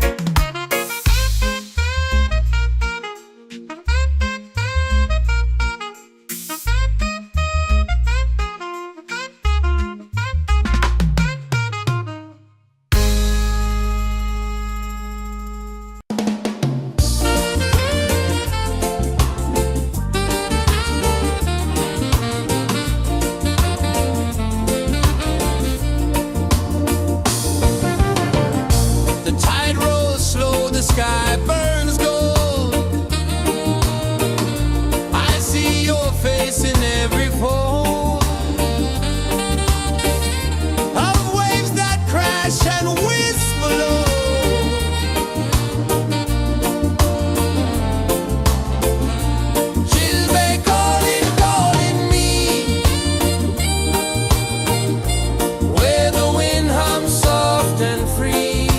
The tide rolls slow, the sky burns gold. I see your face in every fold of waves that crash and whisper low. She'll be calling, calling me, where the wind hums soft and free.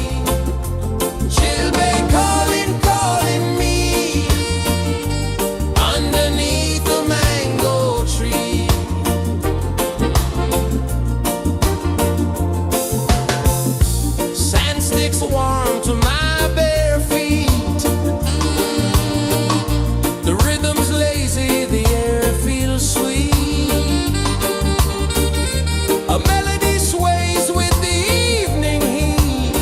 She'll be calling, calling me, underneath the mango tree. Sand sticks warm to my bare feet. The rhythm's lazy, the air feels sweet. A melody sways with the evening heat.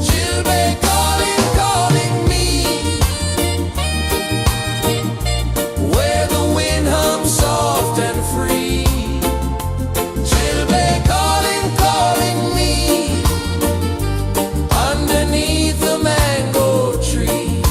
She'll be calling, calling me, where the wind hums soft and free. She'll be calling, calling me, underneath the mango tree.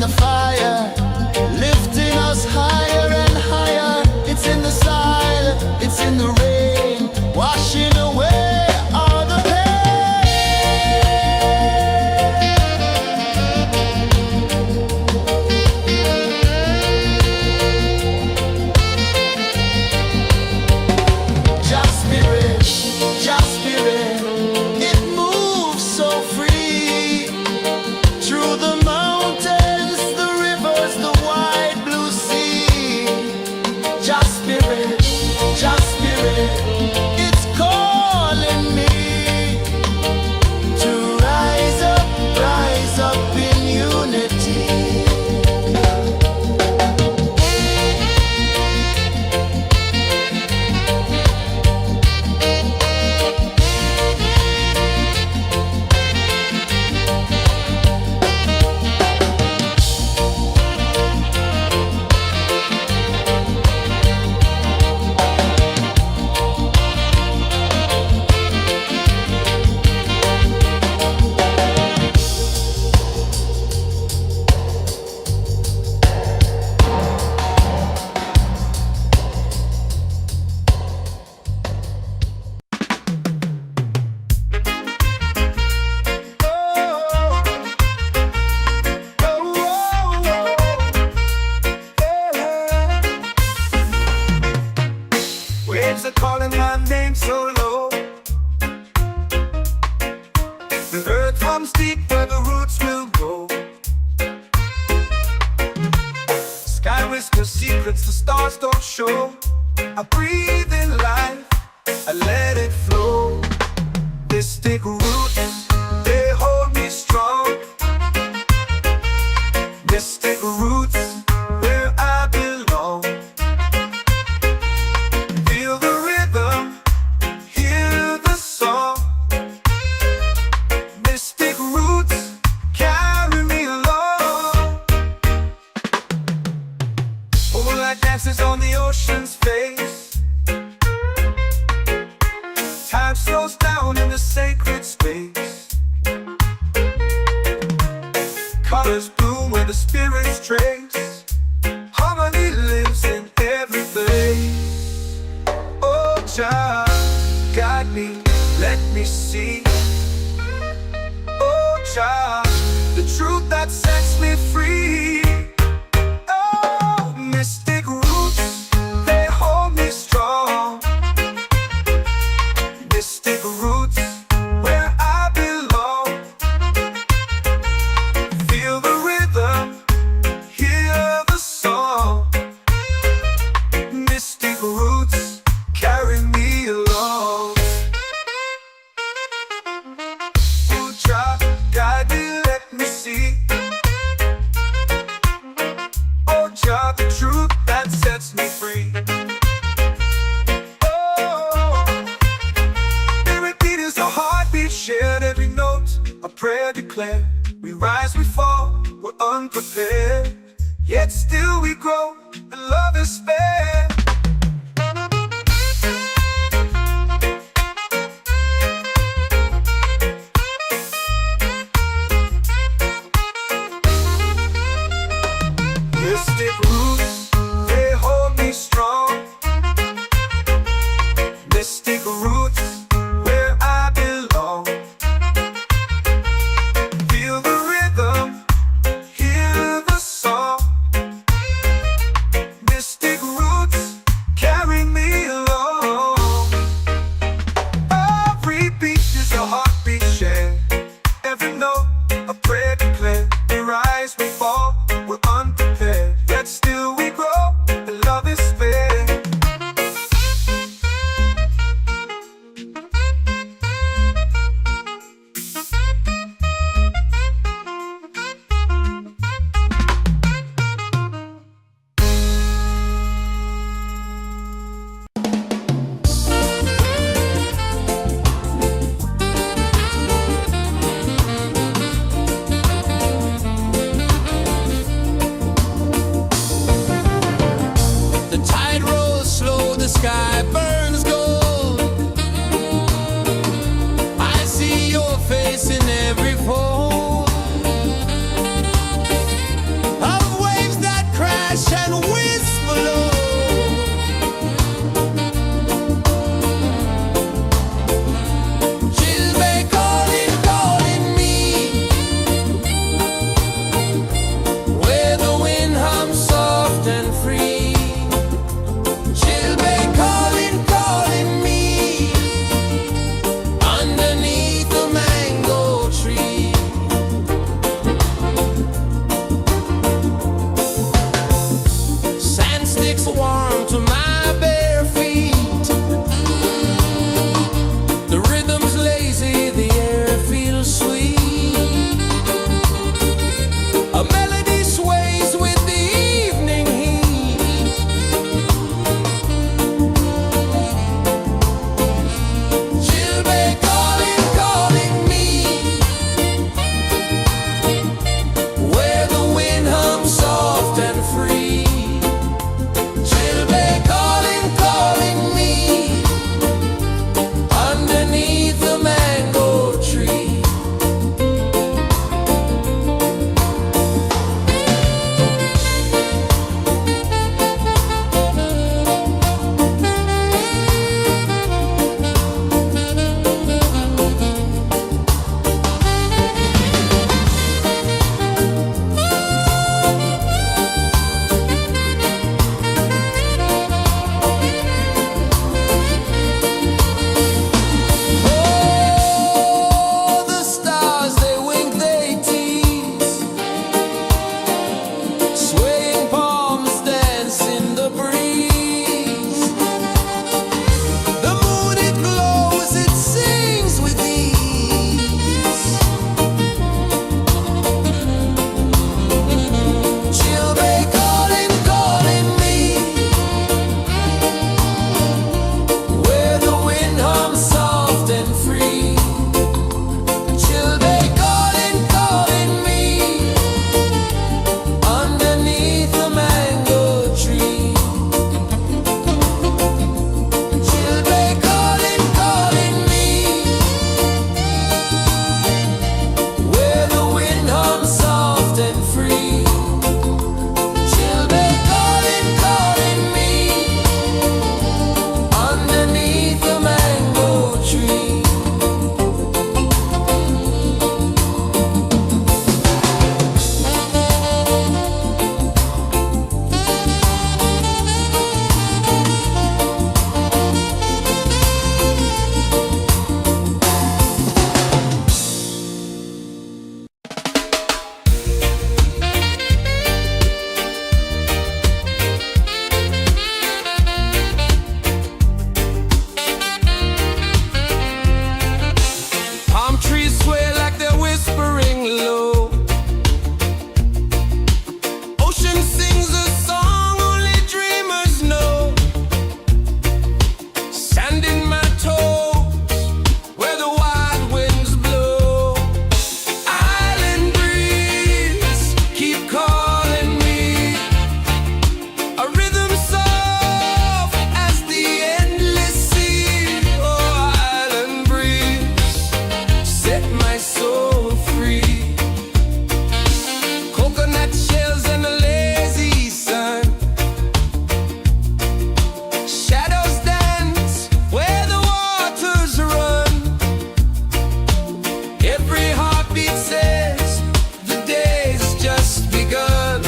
in the fire, lifting us higher and higher. It's in the silence, it's in the rain, washing away all the pain. Just spirit, it moves so free through the mountains, the rivers, the wide blue sea. Just spirit, it's calling me to rise up in unity. Waves are calling my name so low. The earth hums deep where the roots will go. Sky whispers secrets the stars don't show. I breathe in life, I let it flow. Mystic roots, they hold me strong. Mystic roots, where I belong. Feel the rhythm, hear the song. Mystic roots, carry me along. Moonlight dances on the ocean's face. Time slows down in the sacred space. Colors bloom where the spirits trace. Harmony lives in every place. Oh, Jah, guide me, let me see. Oh, Jah, the truth that sets me free. Oh, mystic roots, they hold me strong. Mystic roots, where I belong. Feel the rhythm, hear the song. Mystic roots, carry me along. Oh, Jah, guide me, let me see. Oh, Jah, the truth that sets me free. Oh, every beat is a heartbeat shared, every note a prayer declared. We rise, we fall, we're unprepared, yet still we grow, and love is spared. Mystic roots, they hold me strong. Mystic roots, where I belong. Feel the rhythm, hear the song. Mystic roots, says the day's just begun.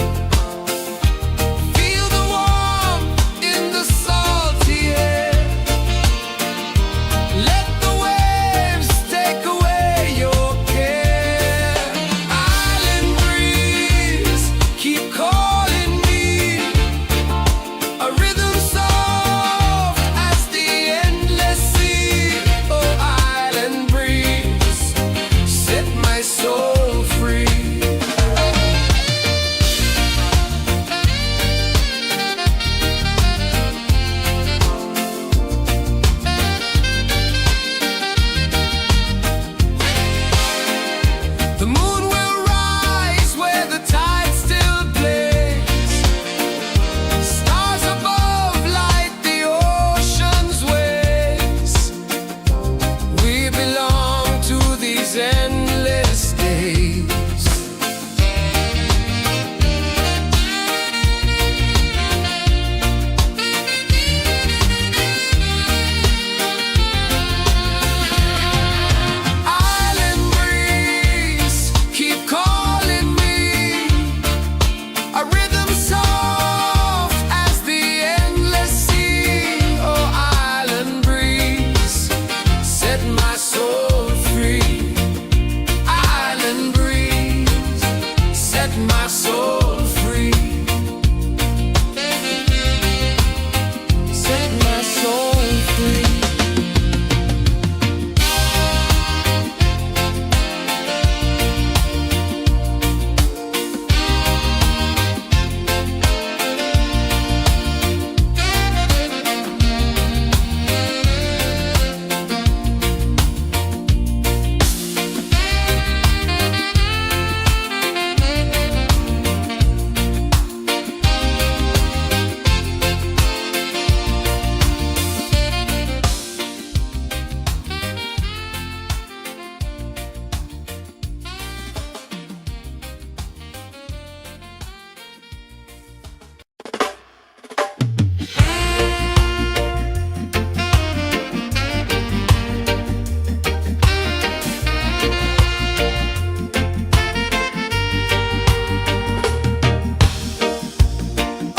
Feel the warmth in the salty air. Let the waves take away your care. Island breeze, keep calling me. A rhythm soft as the endless sea. Oh, island breeze, set my soul free. The moon will rise where the tide still plays. Stars above light the ocean's waves. We belong to these endless days. Island breeze, keep calling me. A rhythm soft as the endless sea. Oh, island breeze, set my soul free. Island breeze, set my soul free. Set my soul free.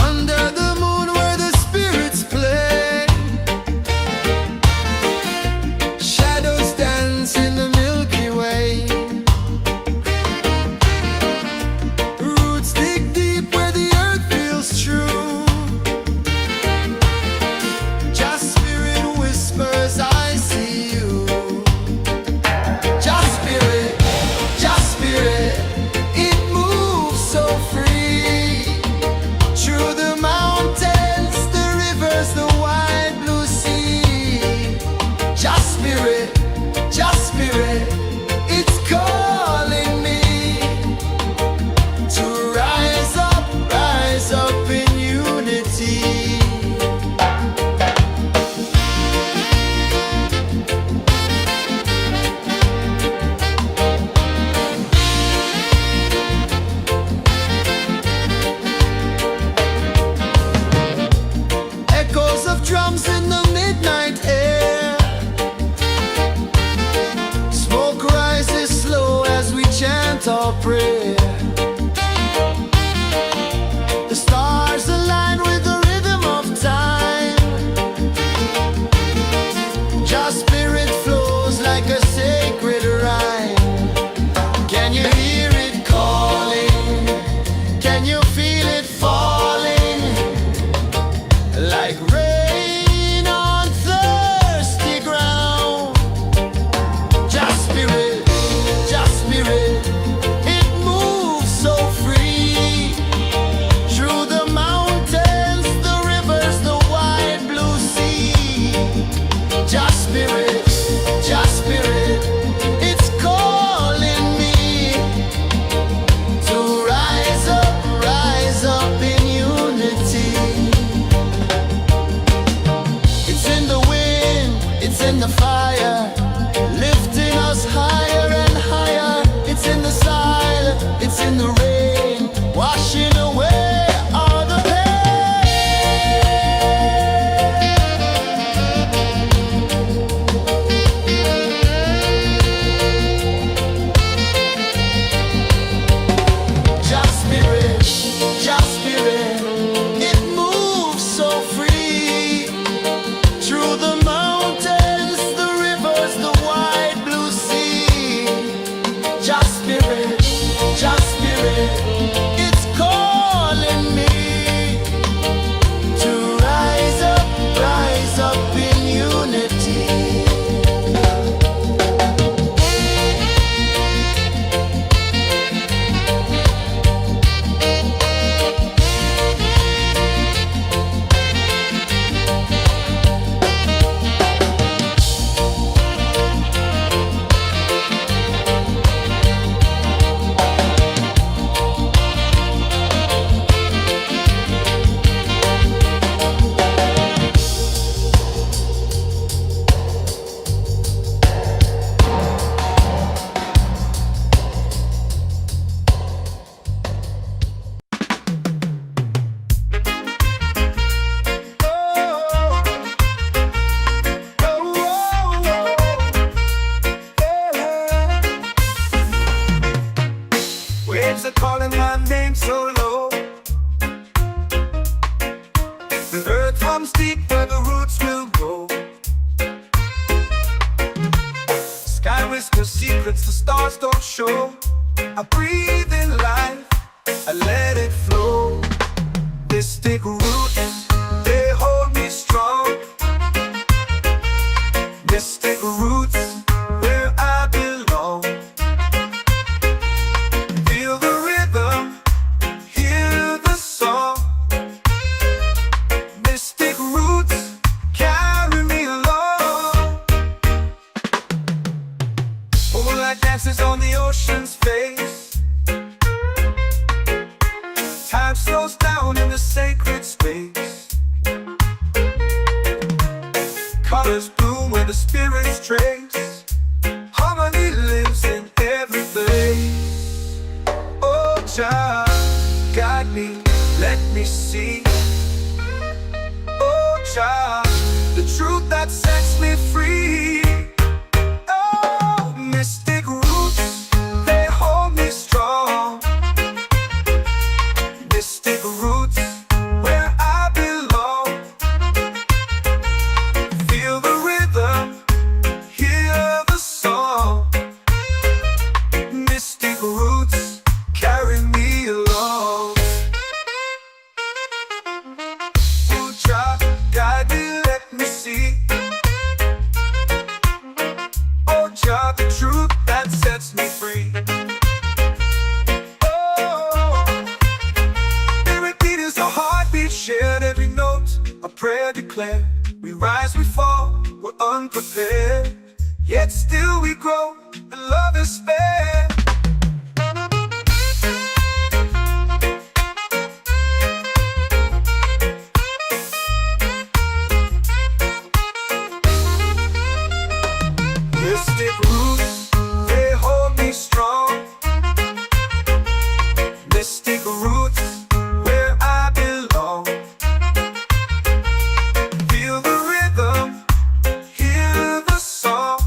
Under the moon where the spirits play, shadows dance in the Milky Way. Roots dig deep where the earth feels true. Just spirit whispers, I see you. Just spirit, it moves so free. Through the mountains, the rivers, the wide blue sea. Just spirit, it's calling me to rise up in unity. Echoes of drums in the midnight air. Smoke rises slow as we chant our prayer. The stars align with the rhythm of time. Just spirit flows like a sacred rhyme. Can you hear it calling? Can you feel it falling? Like rain on thirsty ground. Just spirit, it moves waves are calling my name so low. The earth hums deep where the roots will grow. Sky whispers secrets the stars don't show. I breathe in life, I let it flow. Mystic roots, they hold me strong. Mystic roots, where I belong. Feel the rhythm, hear the song. Mystic roots, carry me along. Moonlight dances on the ocean's face. Time slows down in the sacred space. Colors bloom where the spirits trace. Harmony lives in every place. Oh, child, guide me, let me see. Oh, child, the truth that sets me free. Oh, mystic roots, they hold me strong. Mystic roots, where I belong. Feel the rhythm, hear the song. Mystic roots, carry me along. Oh, child, guide me, let me see. Oh, child, the truth that sets me free. Heartbeat shared, every note a prayer declared. We rise, we fall, we're unprepared, yet still we grow, and love is fair. Mystic roots, they hold me strong. Mystic roots, where I belong. Feel the rhythm, hear the song.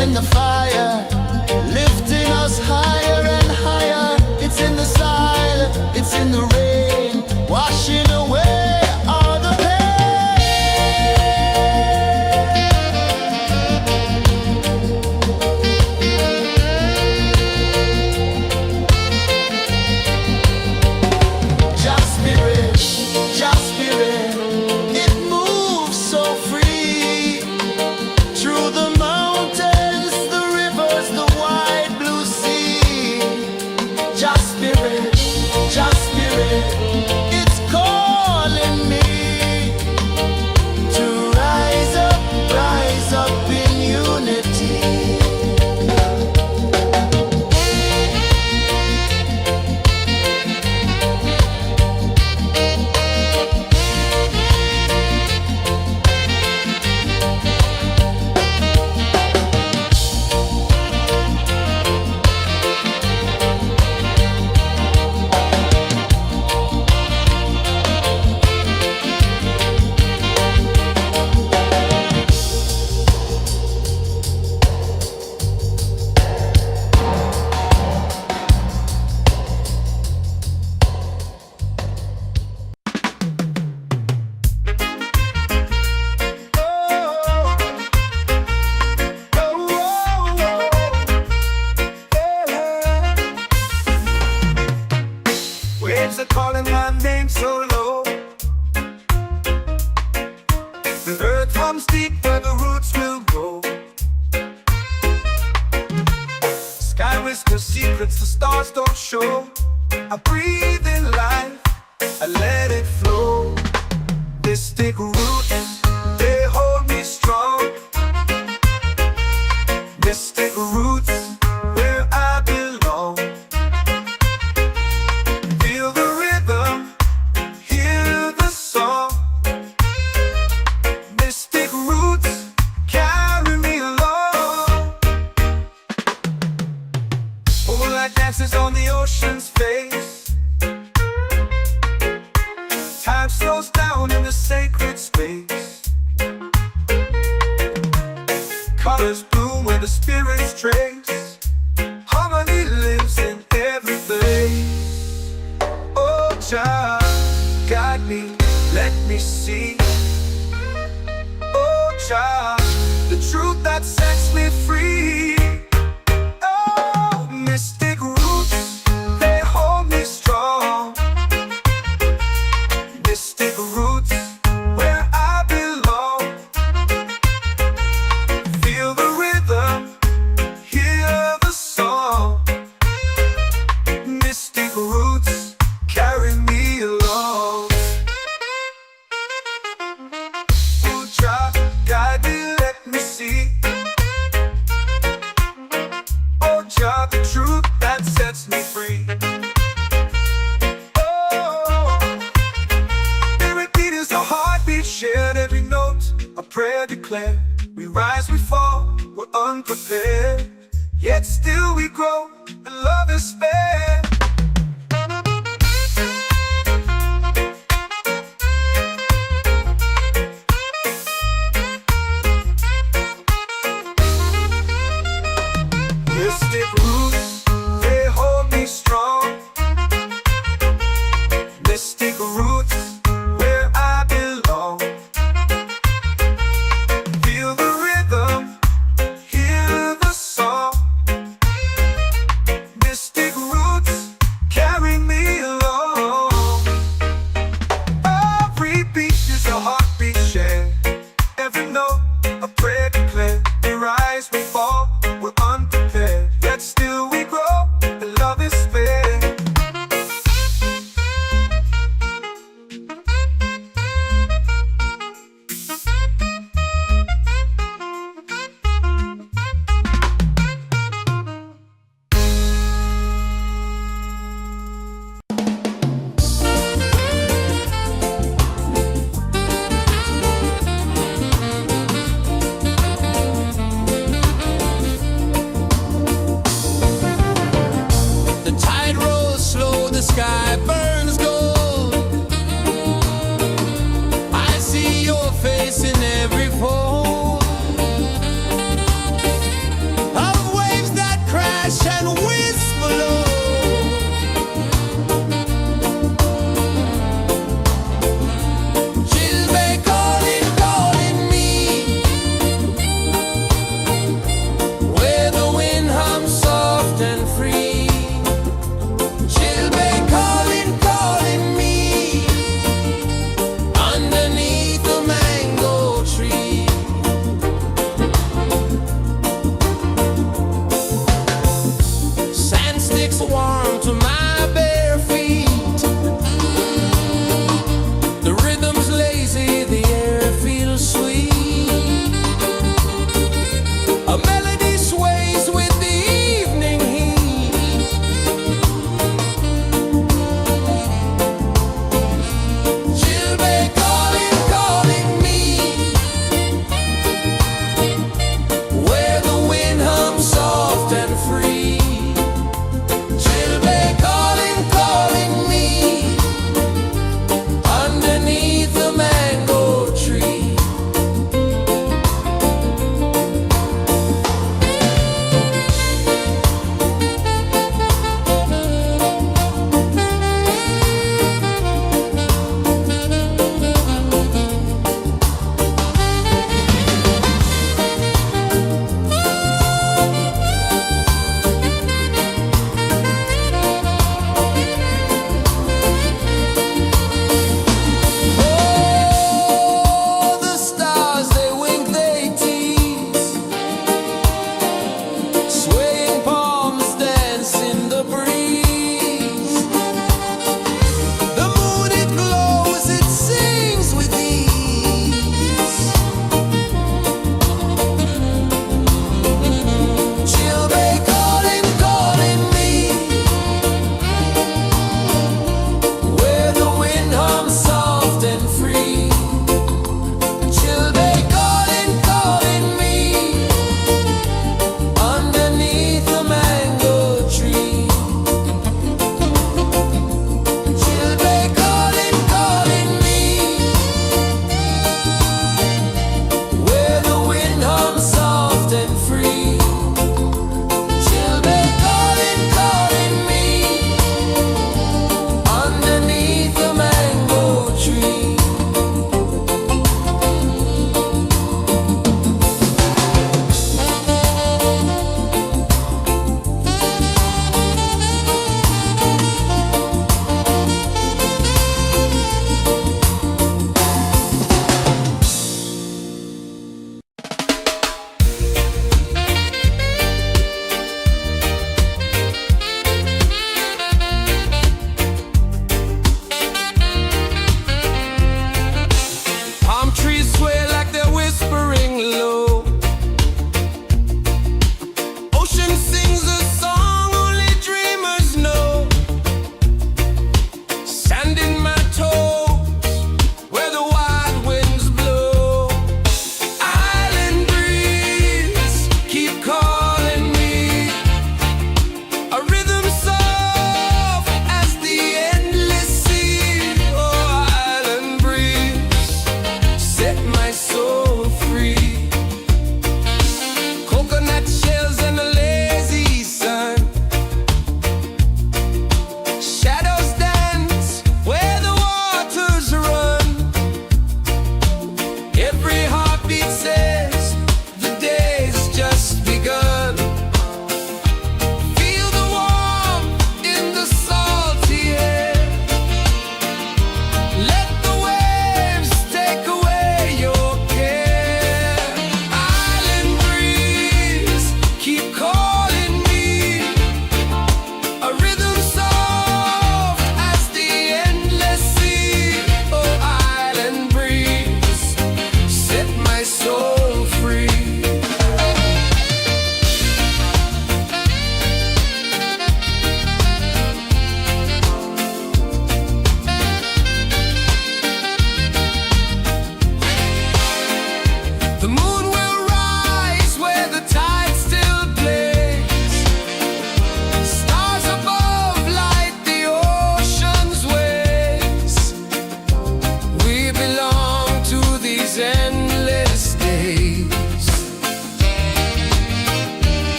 in the fire, lifting us higher and higher. It's in the silence, it's in the rain, washing away all the Just spirit, just spirit, it moves so free through the mountains, the rivers, the wide blue sea. Just spirit, it's calling me to rise up in unity. Waves are calling my name so low. The earth hums deep where the roots will grow. Sky whispers secrets the stars don't show. I breathe in life, I let it flow. Mystic roots, they hold me strong. Mystic roots, where I belong. Feel the rhythm, hear the song. Mystic roots, carry me along. Moonlight dances on the ocean's face. Time slows down in the sacred space. Colors bloom where the spirits trace. Harmony lives in every place. Oh, Jah, guide me, let me see. Oh, Jah, the truth that sets me free. Oh, mystic roots, they hold me strong. Mystic roots, where I belong. Feel the rhythm, hear the song. Mystic roots, carry me along. Oh, Jah, guide me, let me see. Oh, Jah, the truth that sets me free. Oh, spirit beat is a heartbeat shared, every note a prayer declared. We rise, we fall, we're unprepared, yet still we grow, and love is spared. Mystic roots, they hold me strong. Mystic roots, where I belong. Feel the rhythm, hear the song. Mystic roots,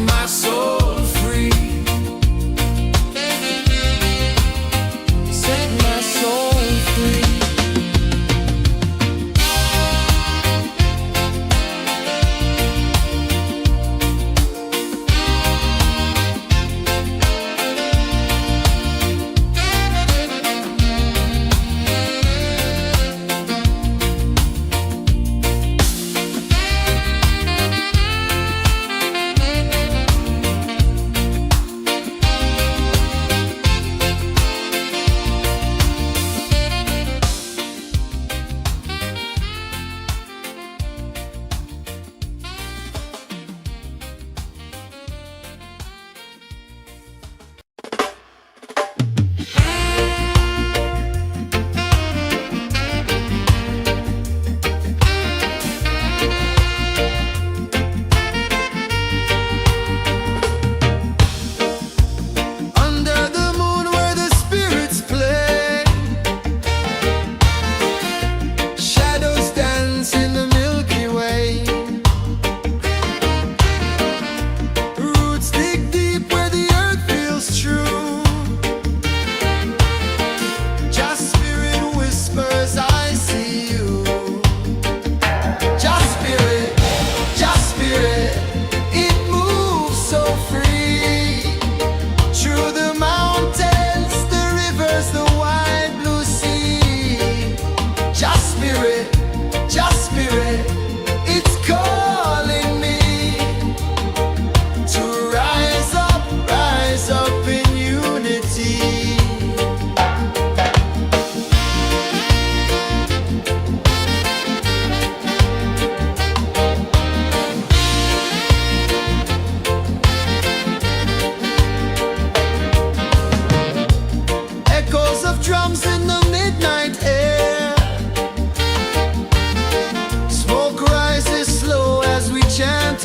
my soul free. Set my soul free.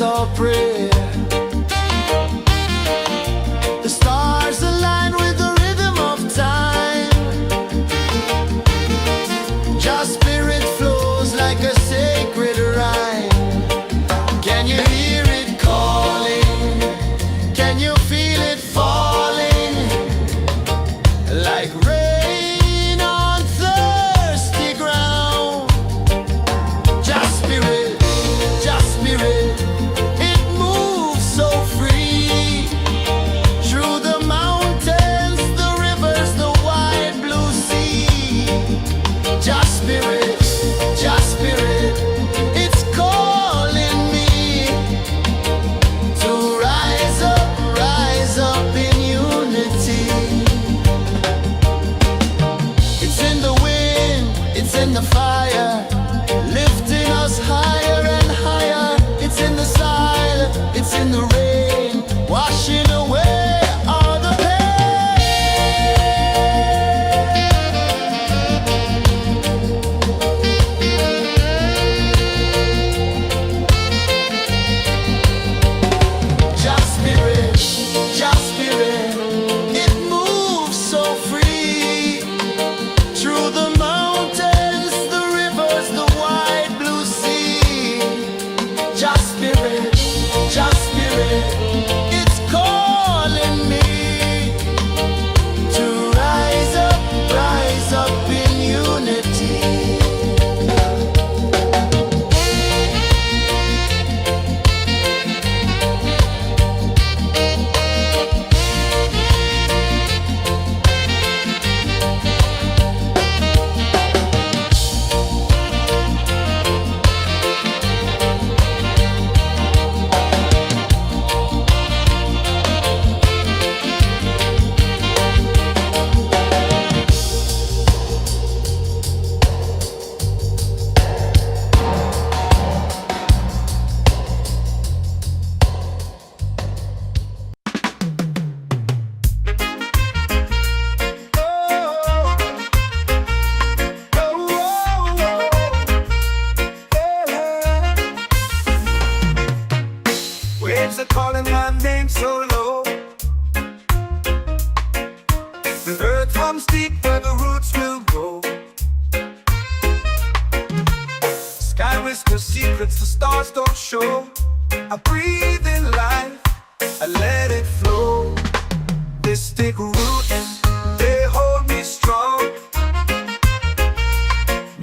Our prayer. The stars align with the rhythm of time. Your spirit flows like a sacred rhyme. Can you hear it calling? Can you feel it falling? Like rain on thirsty ground. Just spirit, just spirit. In the fire, lifting us higher and higher. It's in the silence, it's in the rain, washing away all the pain. Just spirit, just spirit. It moves so free through the mountains. Just spirit, it's calling me to rise up in unity. Waves are calling my name so low. The earth hums deep where the roots will go. Sky whispers secrets the stars don't show. I breathe in life, I let it flow. Mystic roots, they hold me strong.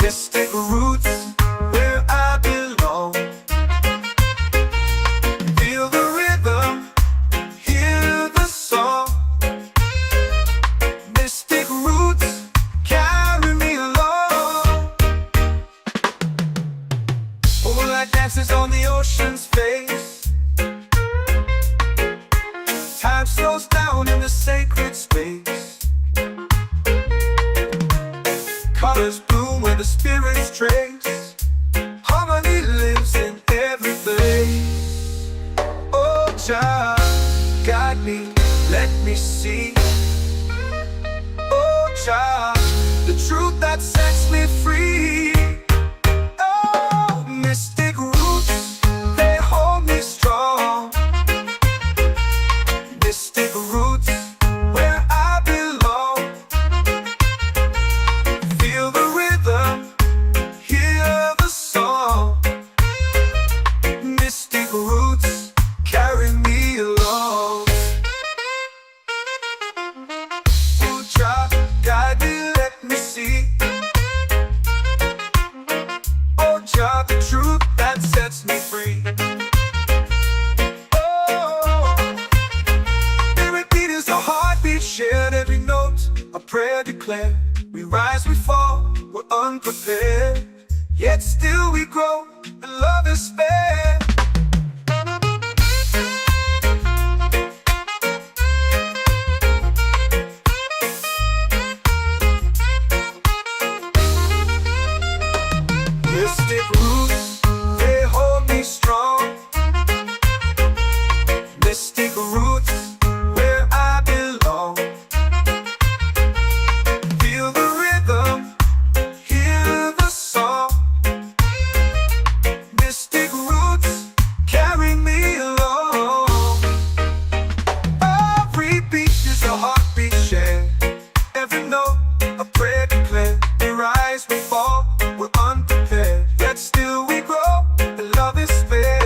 Mystic roots, where I belong. Feel the rhythm, hear the song. Mystic roots, carry me along. Moonlight dances on the ocean's face. Time slows down in the sacred space. Colors bloom where the spirits trace. Harmony lives in every place. Oh, Jah, guide me, let me see. Oh, Jah, the truth that sets me free. Oh, mystic roots, they hold me strong. Mystic roots, where I belong. Feel the rhythm, hear the song. Mystic roots, carry me along. Oh, Jah, guide me, let me see. Oh, Jah, the truth that sets me free. Shared every note, a prayer declared. We rise, we fall, we're unprepared. Yet still we grow, and love is spared. Mystic roots, they hold me strong. Mystic roots, where I belong. Feel the rhythm, hear the song. Mystic roots, carry me along. Every beat is a heartbeat shared. Every note, a prayer declared. We rise, we fall, we're unprepared. Yet still we grow, and love is fair.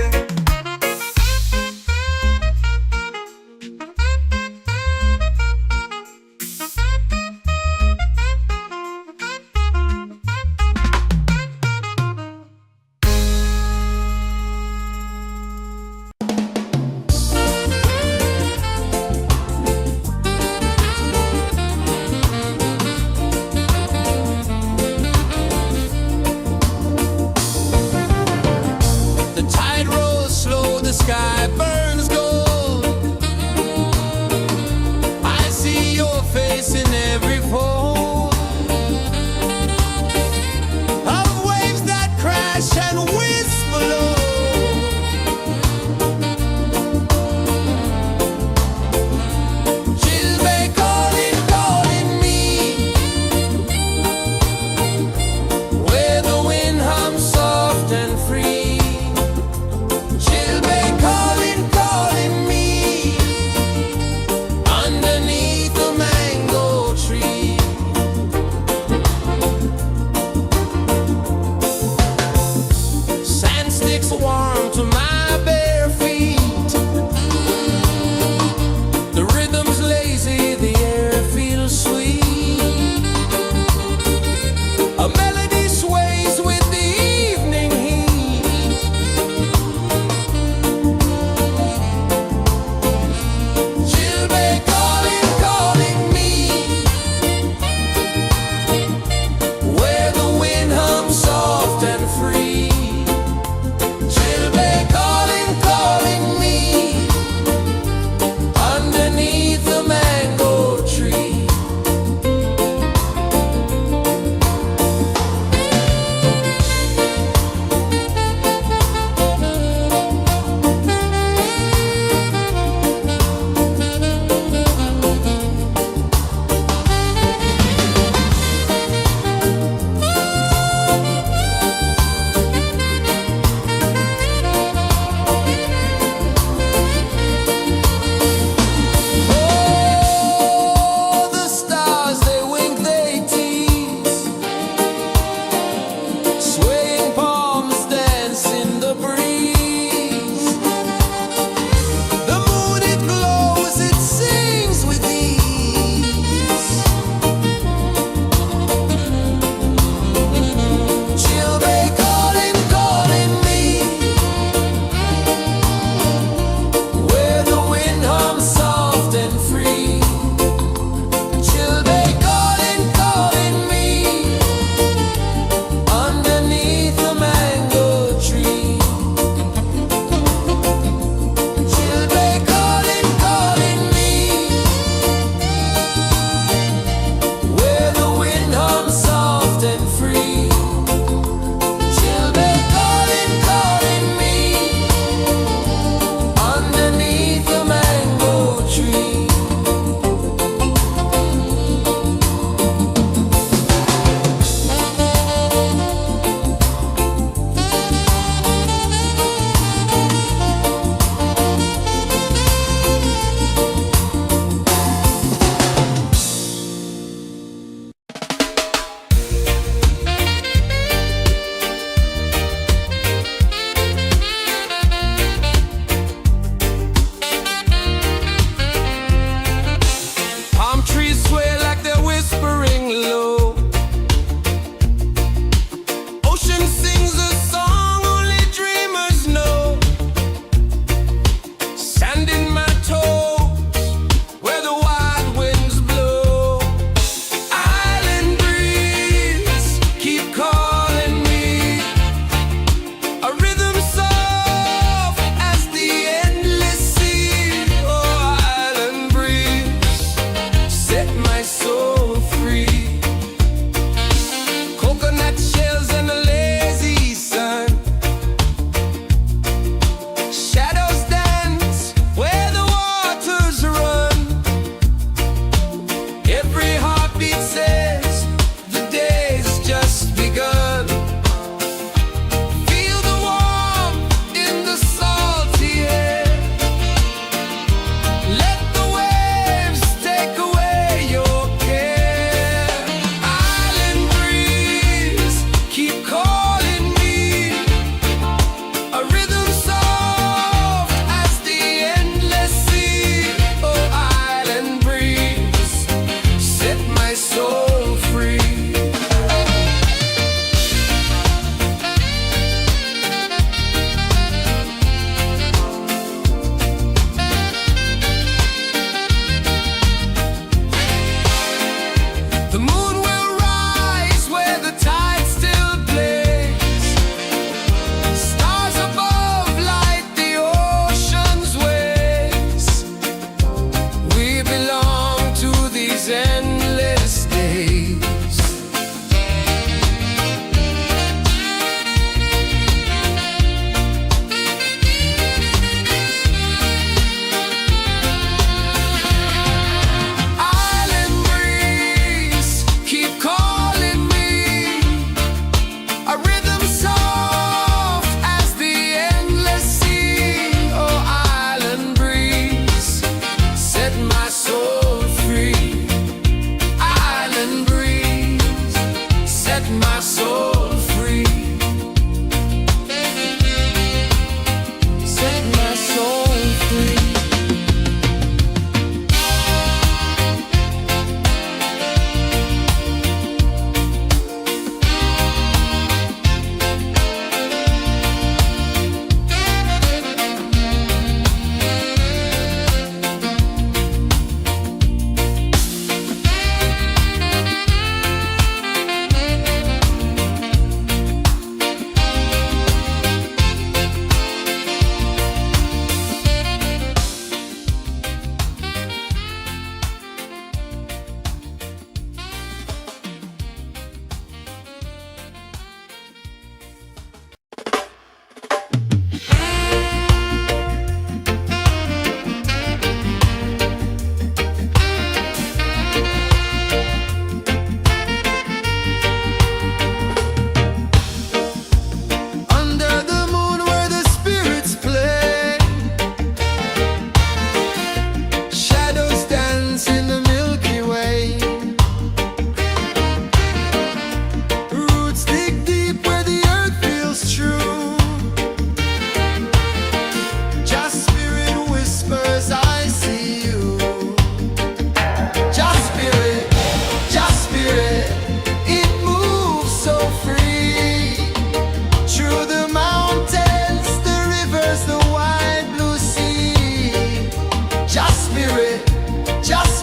The tide rolls slow, the sky burns gold. I see your face in every fold of waves that crash and whisper low. She'll be calling me, where the wind hums soft and free. She'll be calling me, underneath the mango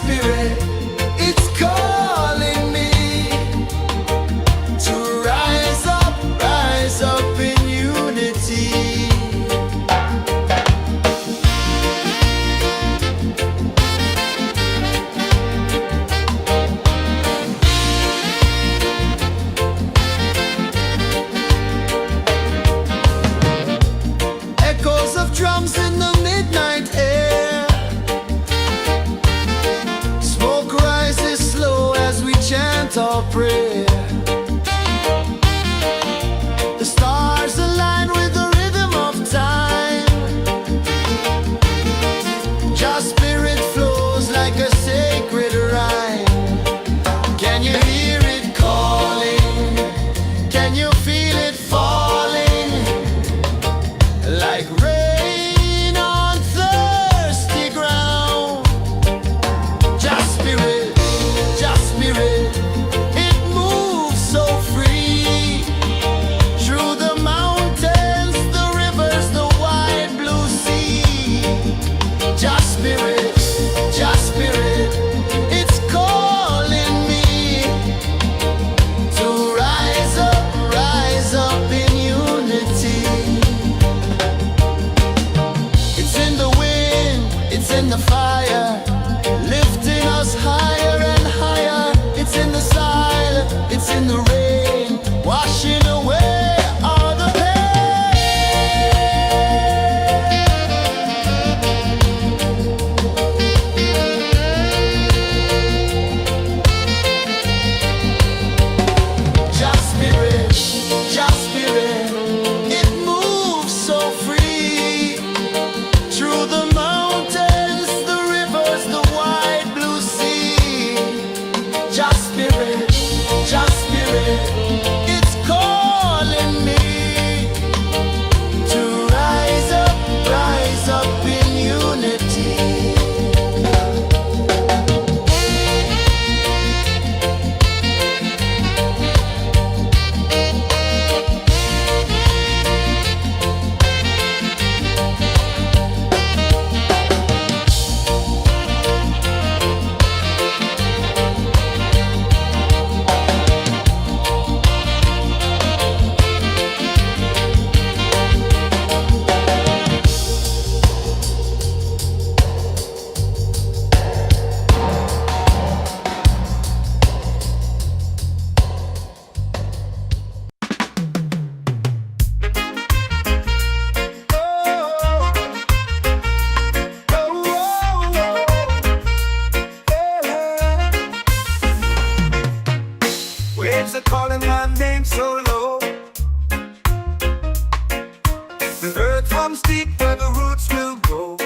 spirit, it's calling me to rise up in unity. Echoes of drums in the midnight air. Smoke rises slow as we chant our prayer. The stars align with the rhythm of time. Just spirit flows like a sacred rhyme. Can you hear it calling? Can you feel it falling? Like rain on thirsty ground. Just spirit, it moves so free. Through the mountains, the rivers, the wide blue sea. Just spirit, it's calling me to rise up in unity. It's in the wind, it's in the fire, lifting us higher and higher. It's in the silence, it's in the rain, washing away all the pain. Just spirit, it moves so free. Through the mountains, the rivers, the wide blue sea. Just spirit, it's calling me to rise up in unity. Waves are calling my name so low. The earth runs deep where the roots will grow.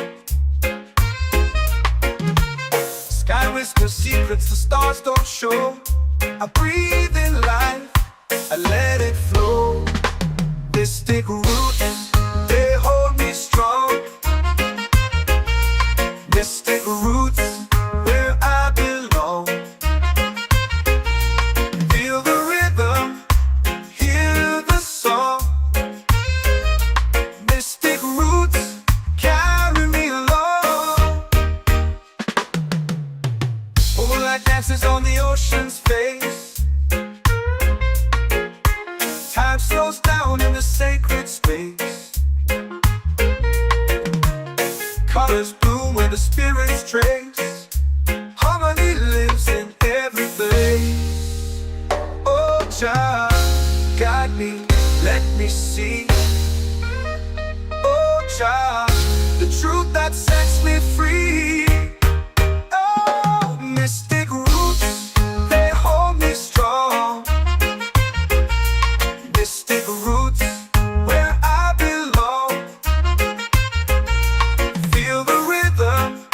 Sky whispers secrets the stars don't show. I breathe in life, I let it flow. Mystic roots, they hold me strong. Mystic roots, where I belong. Feel the rhythm, hear the song. Mystic roots, carry me along. Moonlight dances on the ocean's face. Time slows down in the sacred space. Colors bloom where the spirits trace. Harmony lives in every place. Oh, Jah, guide me, let me see. Oh, Jah, the truth that sets me free. Oh, mystic roots, they hold me strong. Mystic roots, where I belong. Feel the rhythm,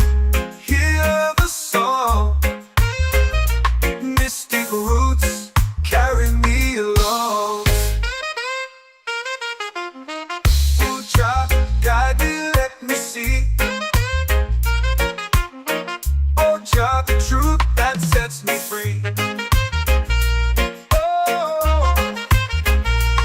hear the song. Mystic roots, carry me along. Oh, Jah, guide me, let me see. Oh, Jah, the truth that sets me free. Oh,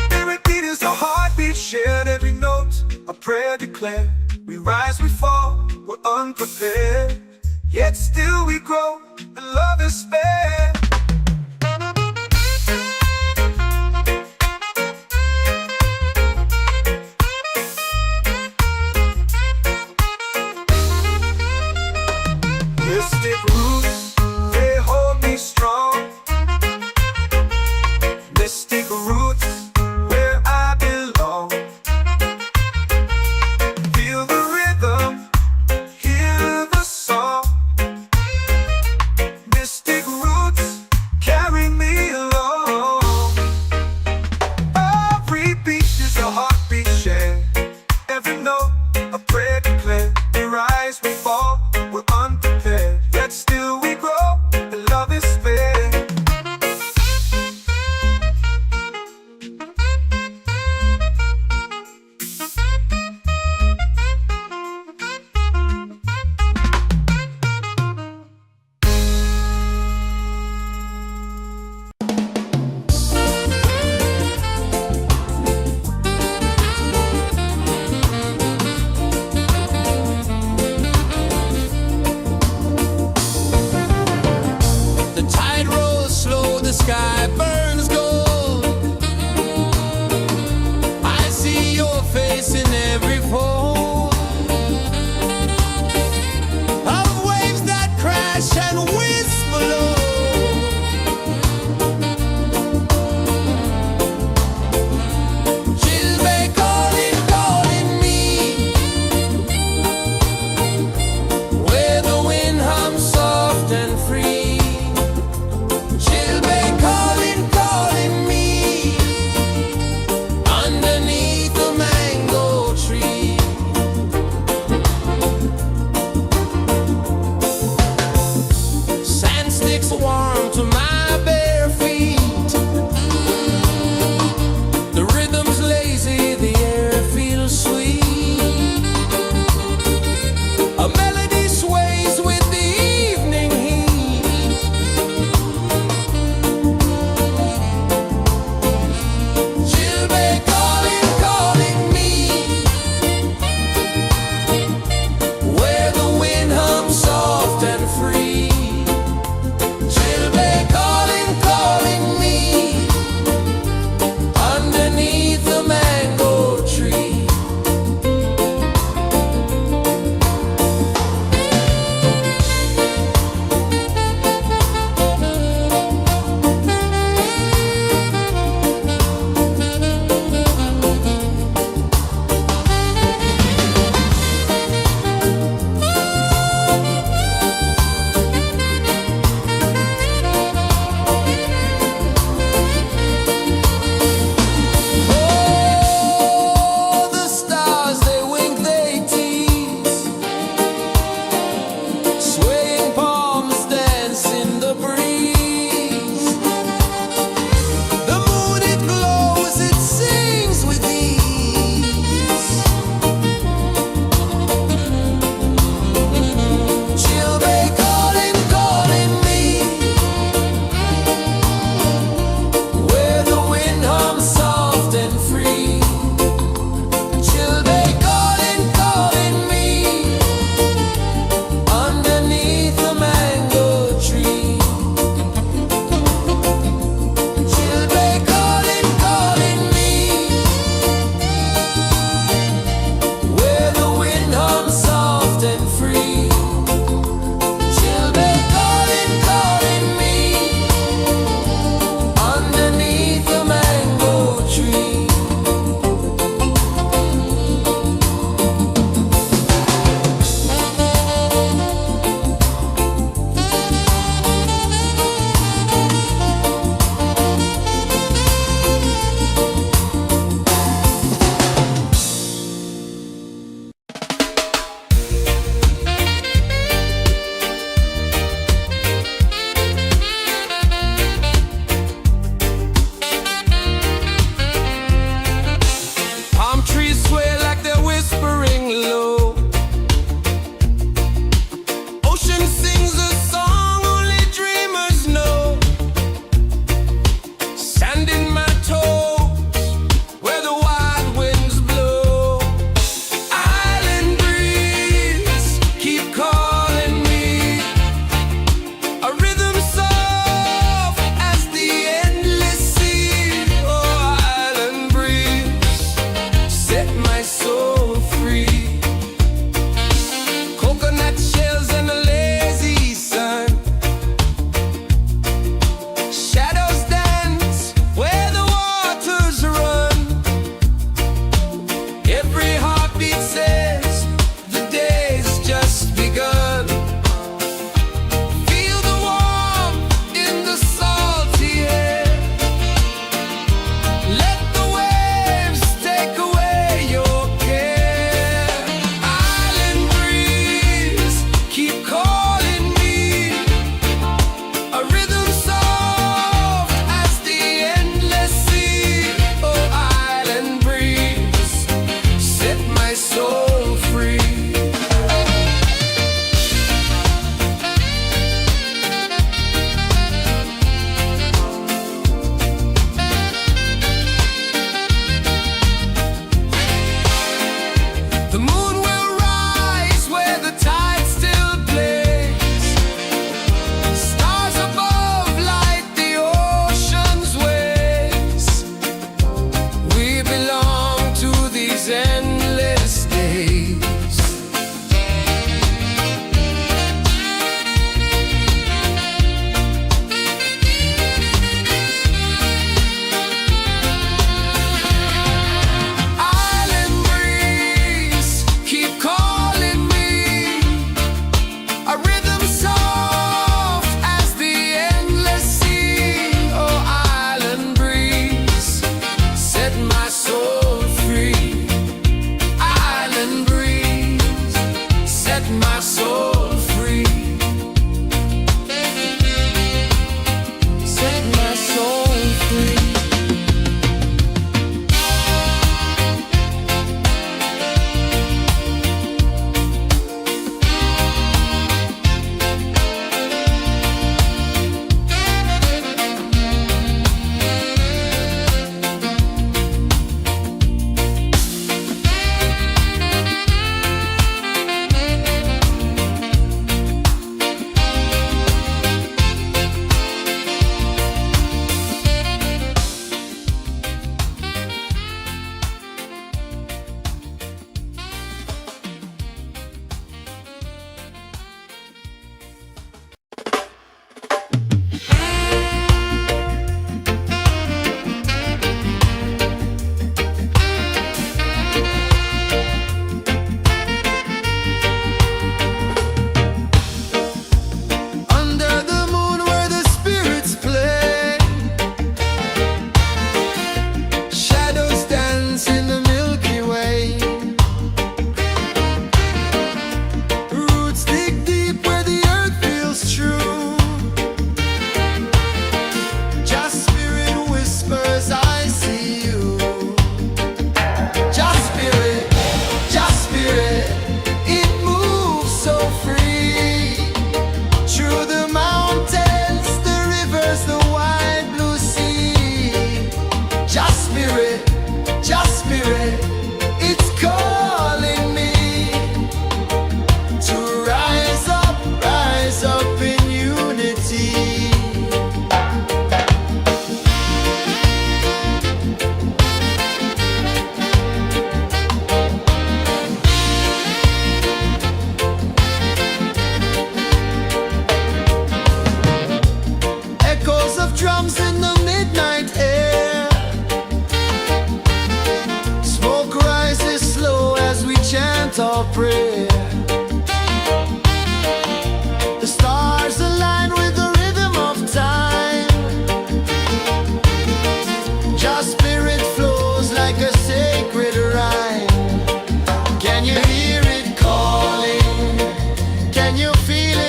spirit beat is the heartbeat, shared every note. A prayer declared. We rise, we fall, we're unprepared. Yet still we grow, and love is fair. Mystic roots, they hold me strong. Mystic roots, where I belong. Feel the rhythm, hear the song. Mystic roots, carry me along. Every beat is a heartbeat shared. Every note, a prayer declared. We rise, we fall, we're unprepared. Yet still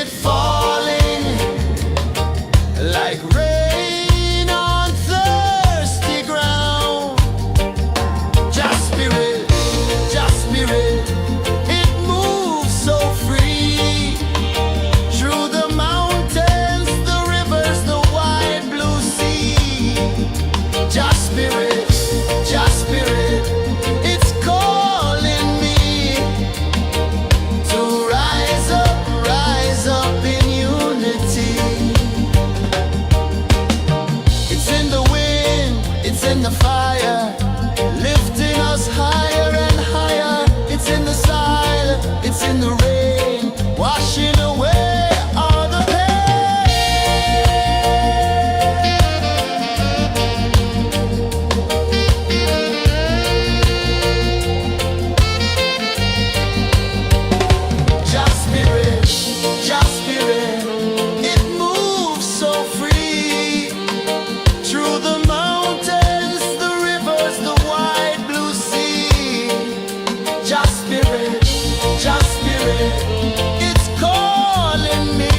Spirit falling like rain on thirsty ground. Just Spirit, it moves so free through the mountains, the rivers, the wide blue sea. Just Spirit, it's calling me to rise up in unity. It's in the wind, it's in the fire, lifting us higher and higher. It's in the silence, it's in the rain, washing away all the Just Spirit, it moves so free through the mountains, the rivers, the wide blue sea. Just Spirit, it's calling me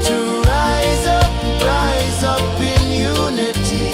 to rise up in unity.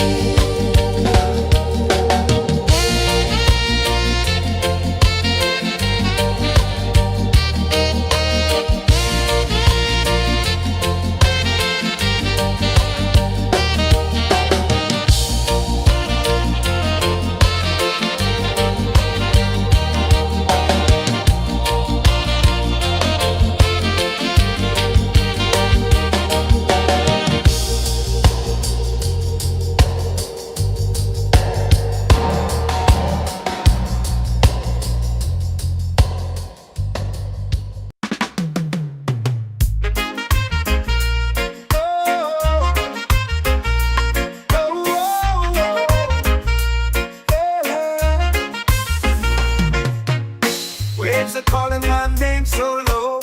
Waves are calling my name so low.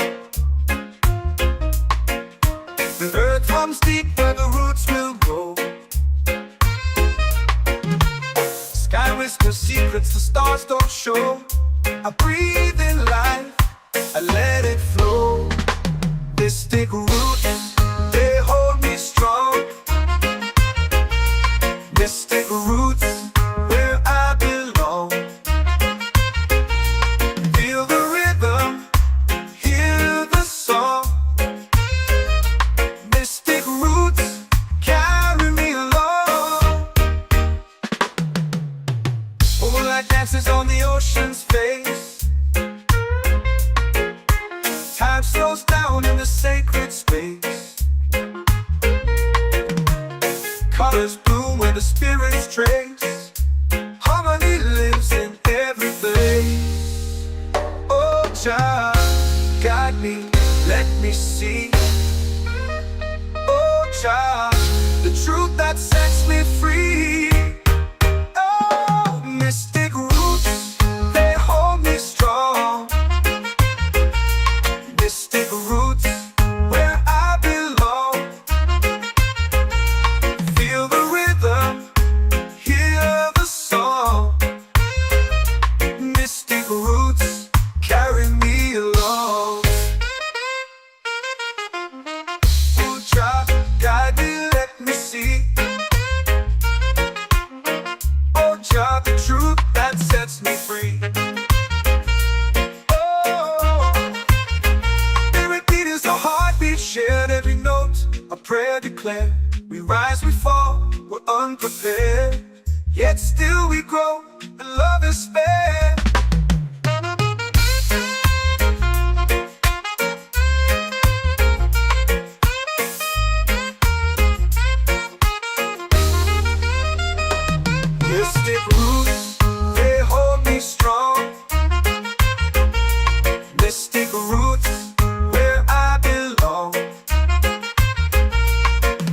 The earth runs deep where the roots will grow. Sky whispers secrets the stars don't show. I breathe in life, I let it flow. Mystic roots, they hold me strong. Mystic roots, where I belong. Feel the rhythm, hear the song. Mystic roots, carry me along. Moonlight dances on the ocean's face. Time slows down in the sacred space. Colors bloom where the spirits trace. Harmony lives in every place. Oh, Jah, guide me, let me see. Oh, Jah, the truth that sets me free. Oh, mystic roots, they hold me strong. Mystic roots, where I belong. Feel the rhythm, hear the song. Mystic roots, carry me along. Oh, Jah, guide me, let me see. Oh, Jah, the truth that sets me free. Oh, spirit beat is a heartbeat shared, every note a prayer declared. We rise, we fall, we're unprepared, yet still we grow, and love is spared. Mystic roots, they hold me strong. Mystic roots, where I belong.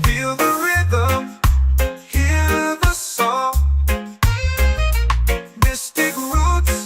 Feel the rhythm, hear the song. Mystic roots,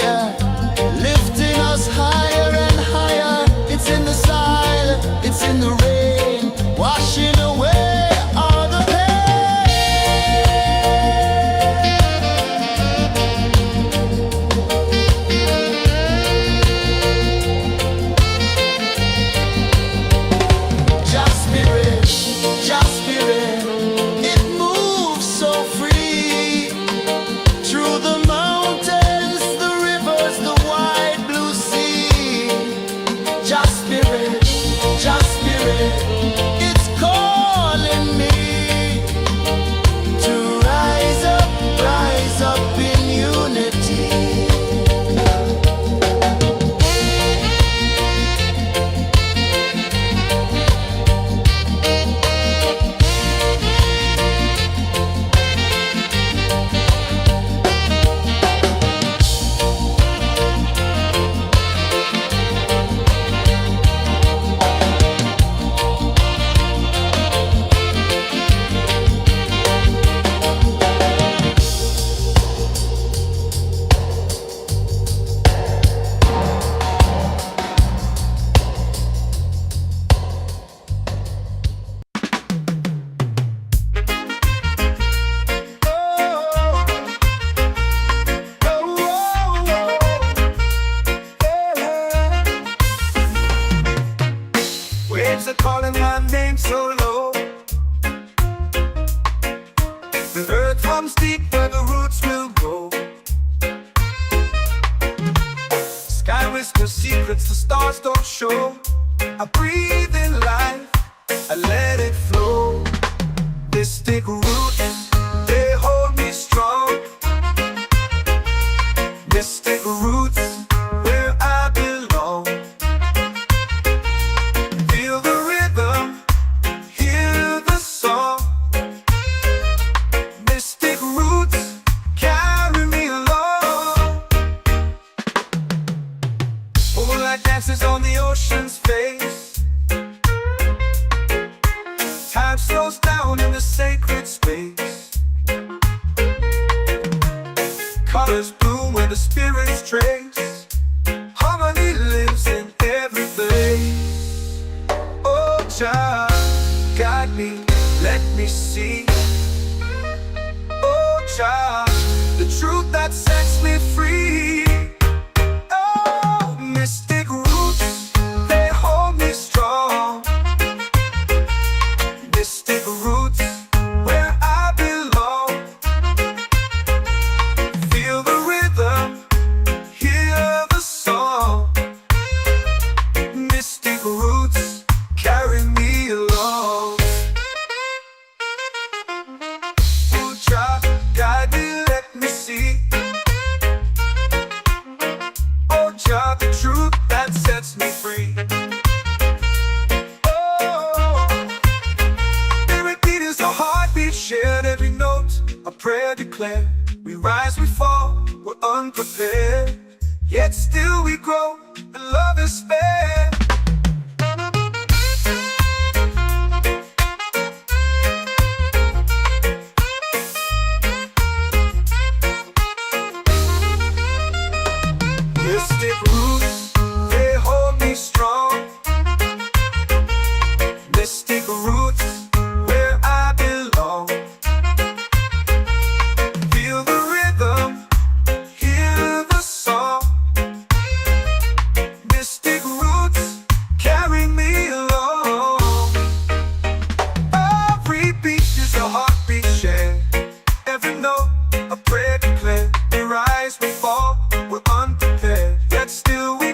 fire, lifting us higher and higher. It's in the silence, it's in the rain, washing away all the pain. Just spirit, just spirit, it moves so free through the mountains, the rivers, the wide blue sea. Just spirit, it's calling me to rise up in unity. Waves are calling my name so low. The earth comes deep where the roots will go. Sky whispers secrets the stars don't show. I breathe in life, I let it flow. Mystic roots, they hold me strong. Mystic roots, where I belong. Feel the rhythm, hear the song. Mystic roots, carry me along. Moonlight dances on the ocean's face. Time slows down in the sacred space. Colors bloom where the spirits trace. Harmony lives in every place. Oh, child, guide me, let me see. Oh, child, the truth that sets me free. Oh, mystic roots, they hold me strong. Mystic roots, where I belong. Feel the rhythm, hear the song. Mystic roots, carry me along. Ooh, child, guide me, let me see. Oh, child, the truth that sets me free. Oh, every beat is a heartbeat shared, every note a prayer declared. We rise, we fall, we're unprepared, yet still we grow, and love is spared. Mystic roots, they hold me strong. Mystic roots, where I belong. Feel the rhythm, hear the song. Mystic roots, carry me along. Every beat is a heartbeat shared, every note a prayer declared. We rise, we fall, we're unprepared, yet still we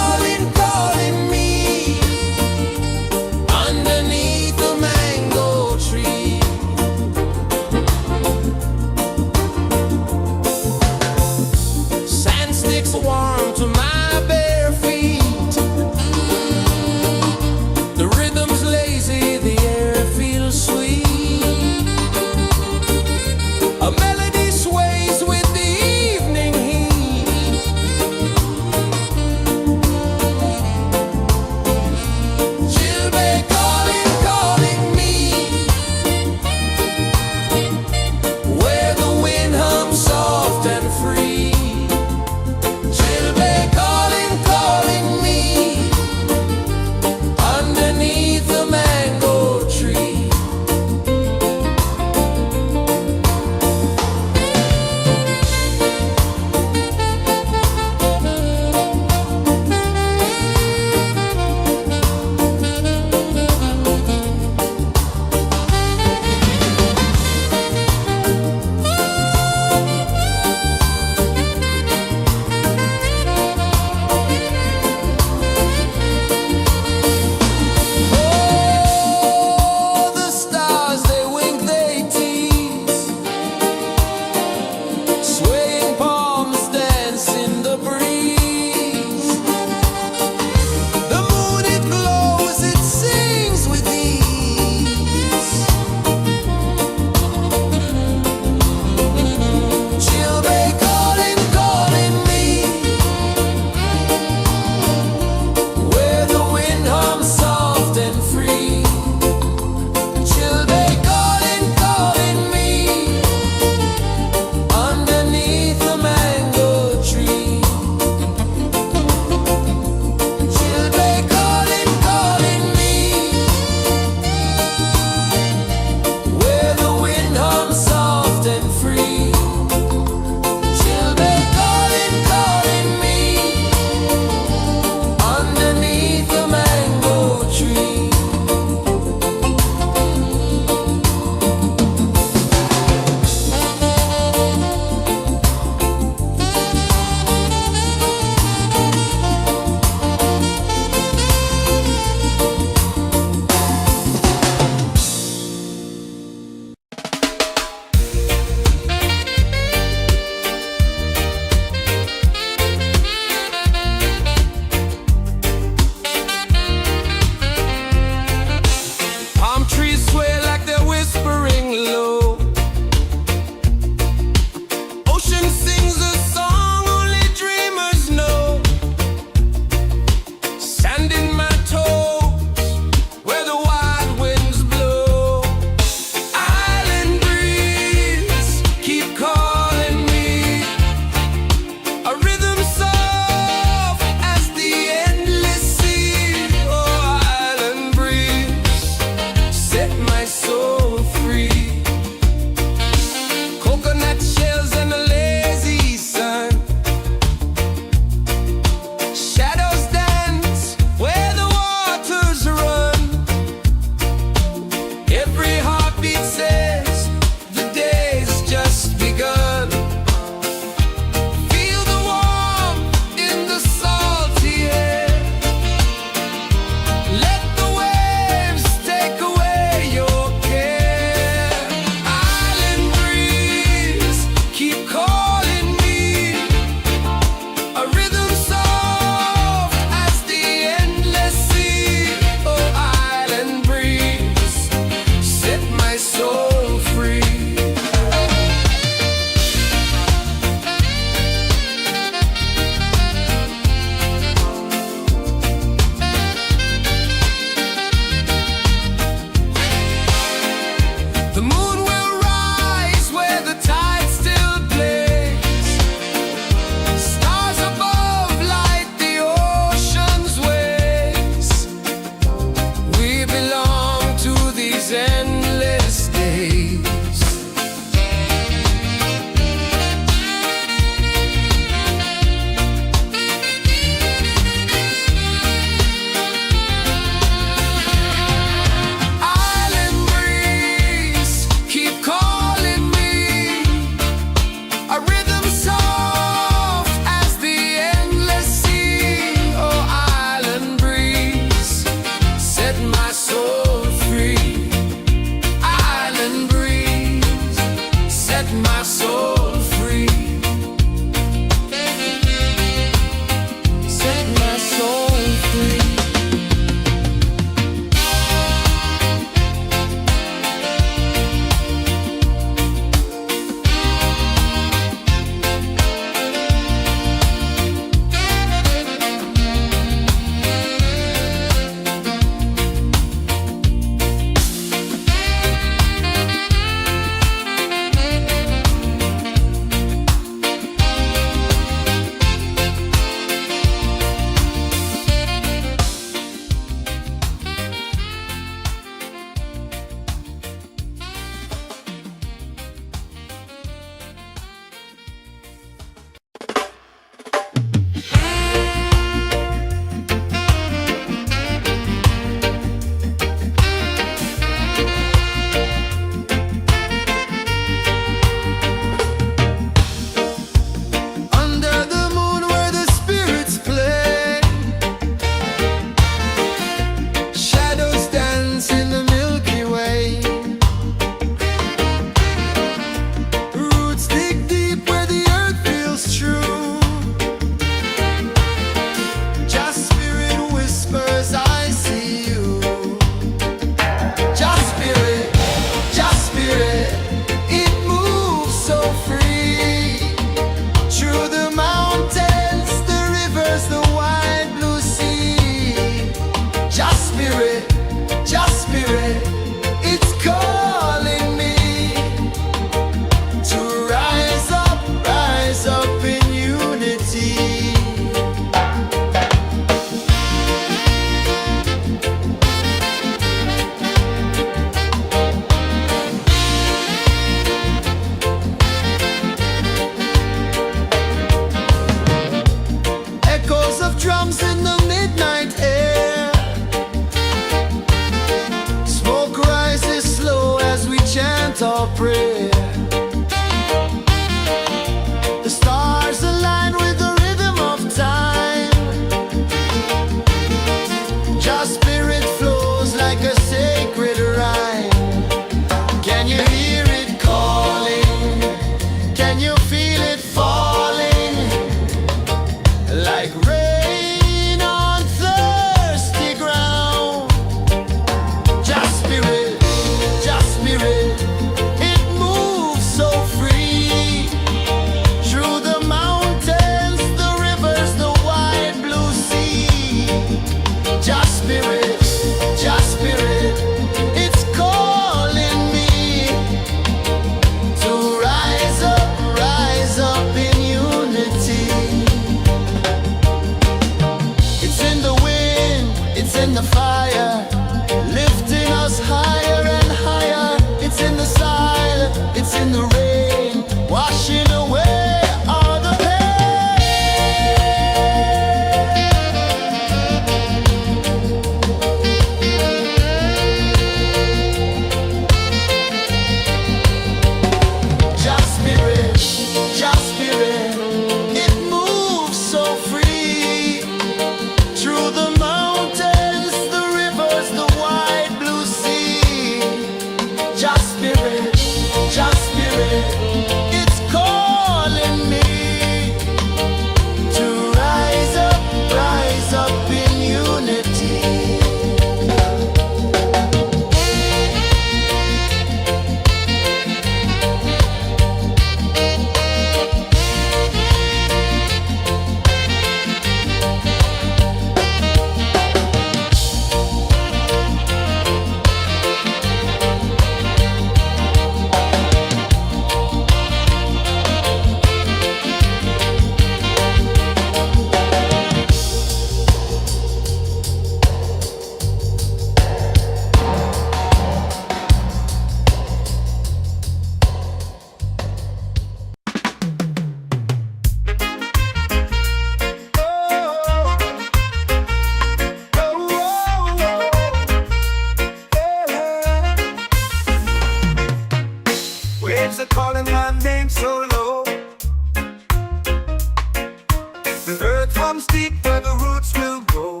comes deep where the roots will grow.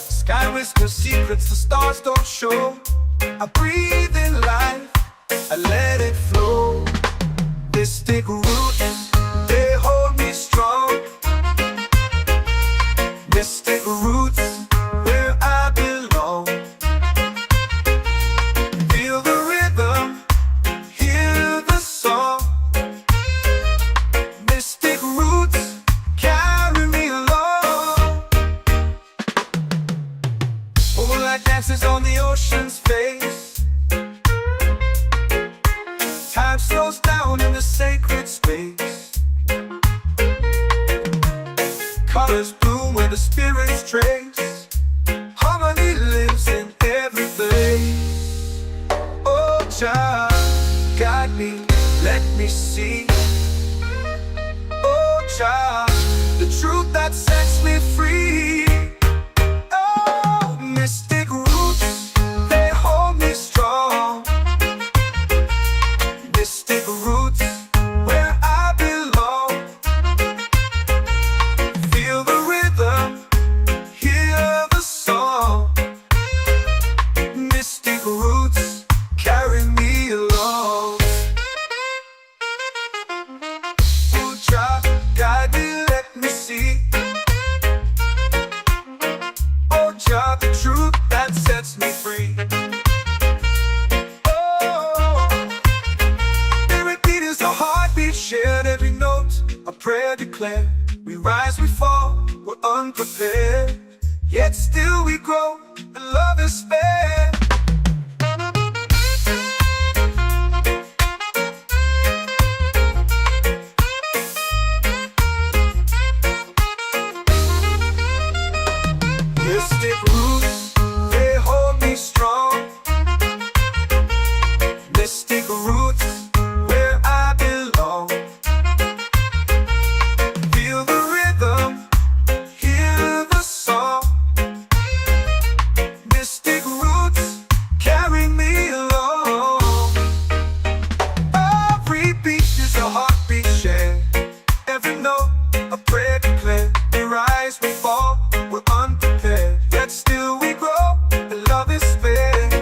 Sky whispers secrets the stars don't show. I breathe in life, I let it flow. Mystic roots, they hold me strong. Mystic roots, where I belong. Feel the rhythm, hear the song. Mystic roots, carry me along. Moonlight dances on the ocean's face. Time slows down in the sacred space. Colors bloom where the spirits trace. Harmony lives in every place. Oh, child, guide me, let me see. Oh, child, the truth that sets me free. Oh, mystic roots, they hold me strong. Mystic roots, where I belong. Feel the rhythm, hear the song. Mystic roots, carry me along. Oh, child, guide me, let me see. Oh, child, the truth that sets me free. Shared every note, a prayer declared. We rise, we fall, we're unprepared. Yet still we grow, and love is spared. Mystic roots, they hold me strong. Mystic roots, where I belong. Feel the rhythm, hear the song. Mystic roots, carry me along. Every beat is a heartbeat shared. Every note, a prayer declared. We rise, we fall, we're unprepared. Yet still we grow, and love is spared.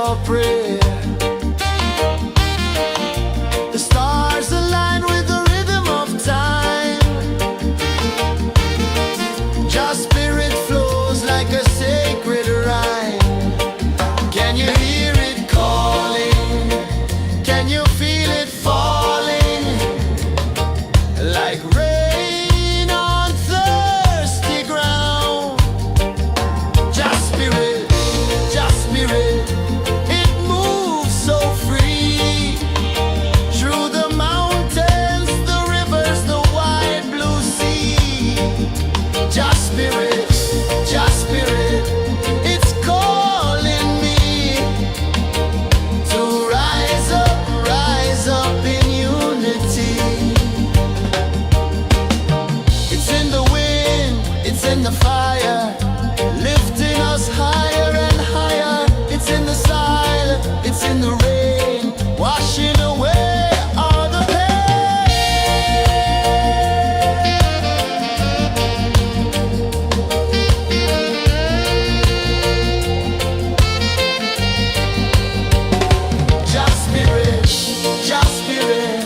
your prayer. The stars align with the rhythm of time. Your spirit flows like a sacred rhyme. Can you hear it calling? Can you feel it falling? Like rain on thirsty ground. Just spirit, it moves so free. Through the mountains, the rivers, the wide blue sea. Just spirit, it's calling me to rise up in unity. It's in the wind, it's in the fire, lifting us higher and higher. It's in the silence, it's in the rain, washing away all the Just spirit,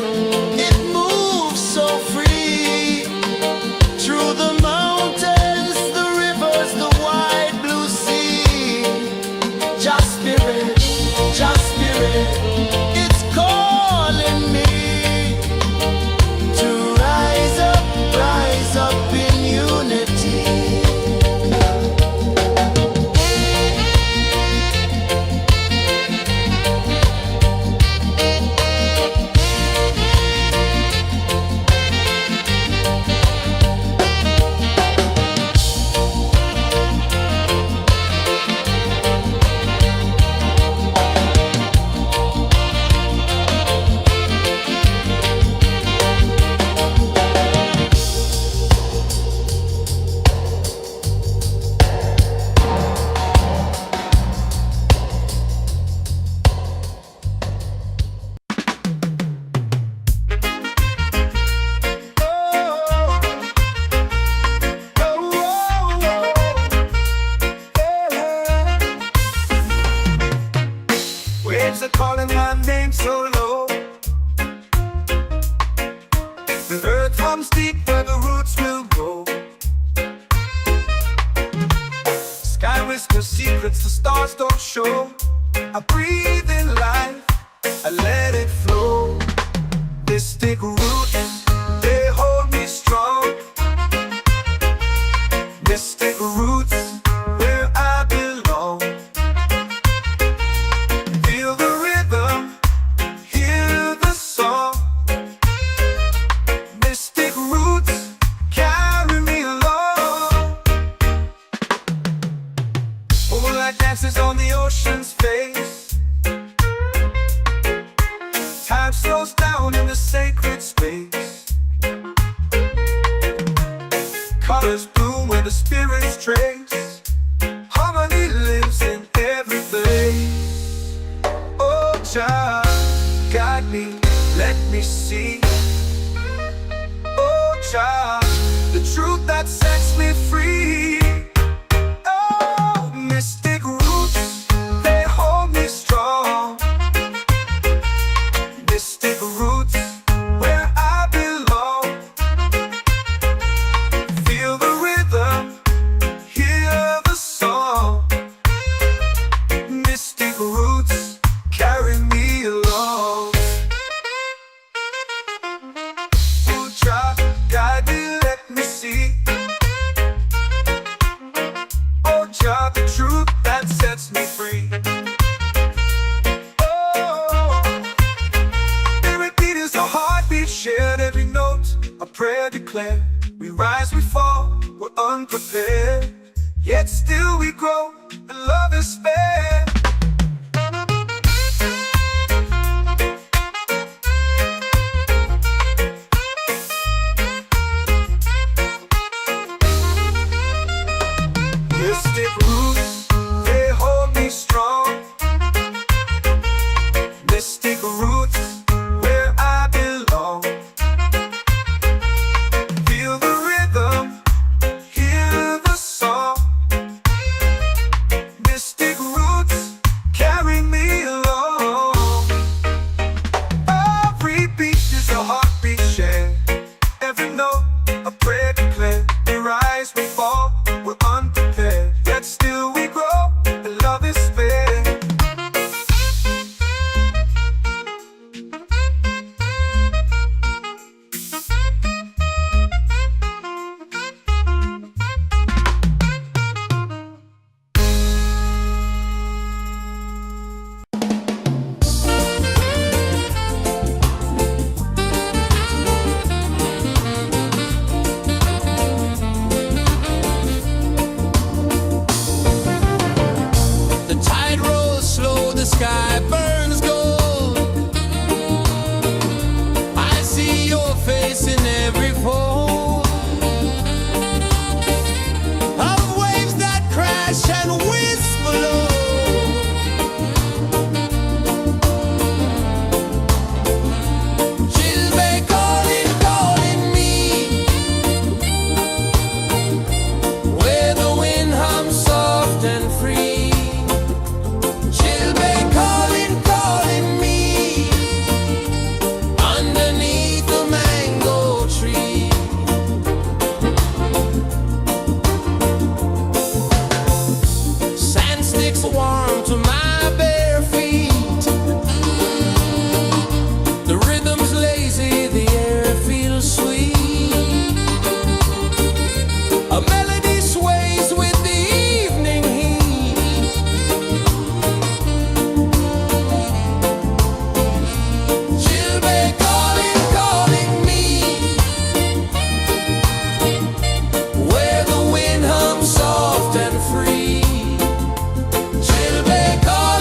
it moves so free. Through the mountains, the rivers, the wide blue sea. Just spirit, it's calling me to rise up in unity. Waves are calling my name so low. The earth hums deep where the roots will go. Sky whispers secrets the stars don't show. I breathe in life, I let it flow. Mystic roots, they hold me strong. Mystic roots, where I belong. Feel the rhythm, hear the song. Mystic roots, carry me along. Moonlight dances on the ocean's face. Time slows down in the sacred space. Colors bloom where the spirits trace. Harmony lives in every place. Oh, child, guide me, let me see. Oh, child, the truth that sets me free. Oh, mystic roots, they hold me strong. Mystic roots, where I belong. Feel the rhythm, hear the song. Mystic roots, carry me along. Oh, child, guide me, let me see. Oh, child, the truth that sets me free. Oh, spirit beat is a heartbeat, shared every note, a prayer declared. We rise, we fall, we're unprepared, yet still we grow, and love is spared. Mystic roots, they hold me strong. Mystic roots, where I belong. Feel the rhythm, hear the song. Mystic roots. is warm to my bare feet. The rhythm's lazy, the air feels sweet. A melody sways with the evening heat. Chilbay calling, calling me, where the wind hums soft and free. Chilbay calling.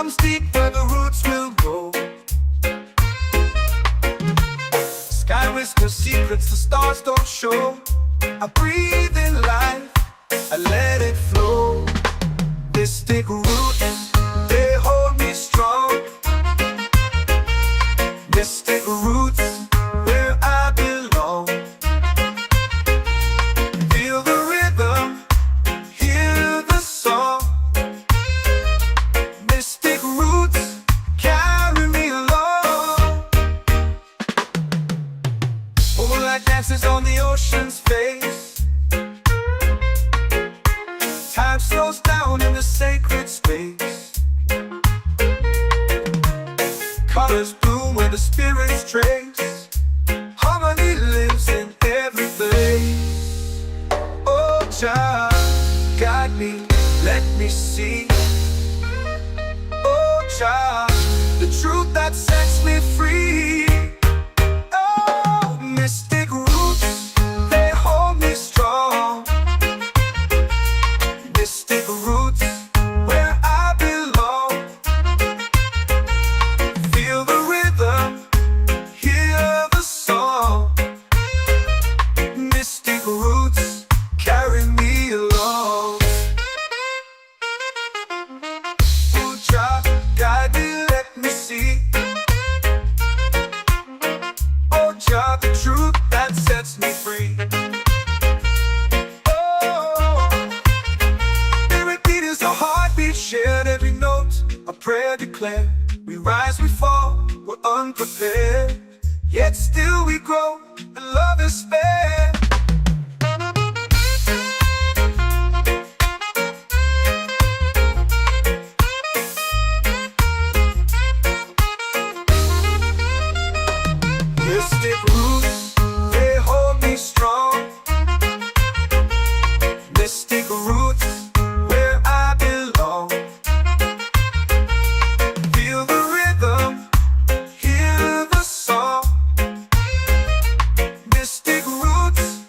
comes deep where the roots will grow. Sky whispers secrets the stars don't show. I breathe in life, I let it flow. Mystic roots, they hold me strong. Mystic roots, where I belong. Feel the rhythm, hear the song. Mystic roots, carry me along. Moonlight dances on the ocean's face. Time slows down in the sacred space. Colors bloom where the spirits trace. Harmony lives in every place. Oh, child, guide me, let me see. Oh, child, the truth that sets me free. Oh, mystic roots, they hold me strong. Mystic roots, where I belong. Feel the rhythm, hear the song. Mystic roots, carry me along. Ooh, child, guide me, let me see. Oh, child, the truth that sets me free. Oh, every beat is a heartbeat shared, every note a prayer declared. We rise, we fall, we're unprepared, yet still we grow, and love is spared. Mystic roots, they hold me strong. Mystic roots, where I belong. Feel the rhythm, hear the song. Mystic roots,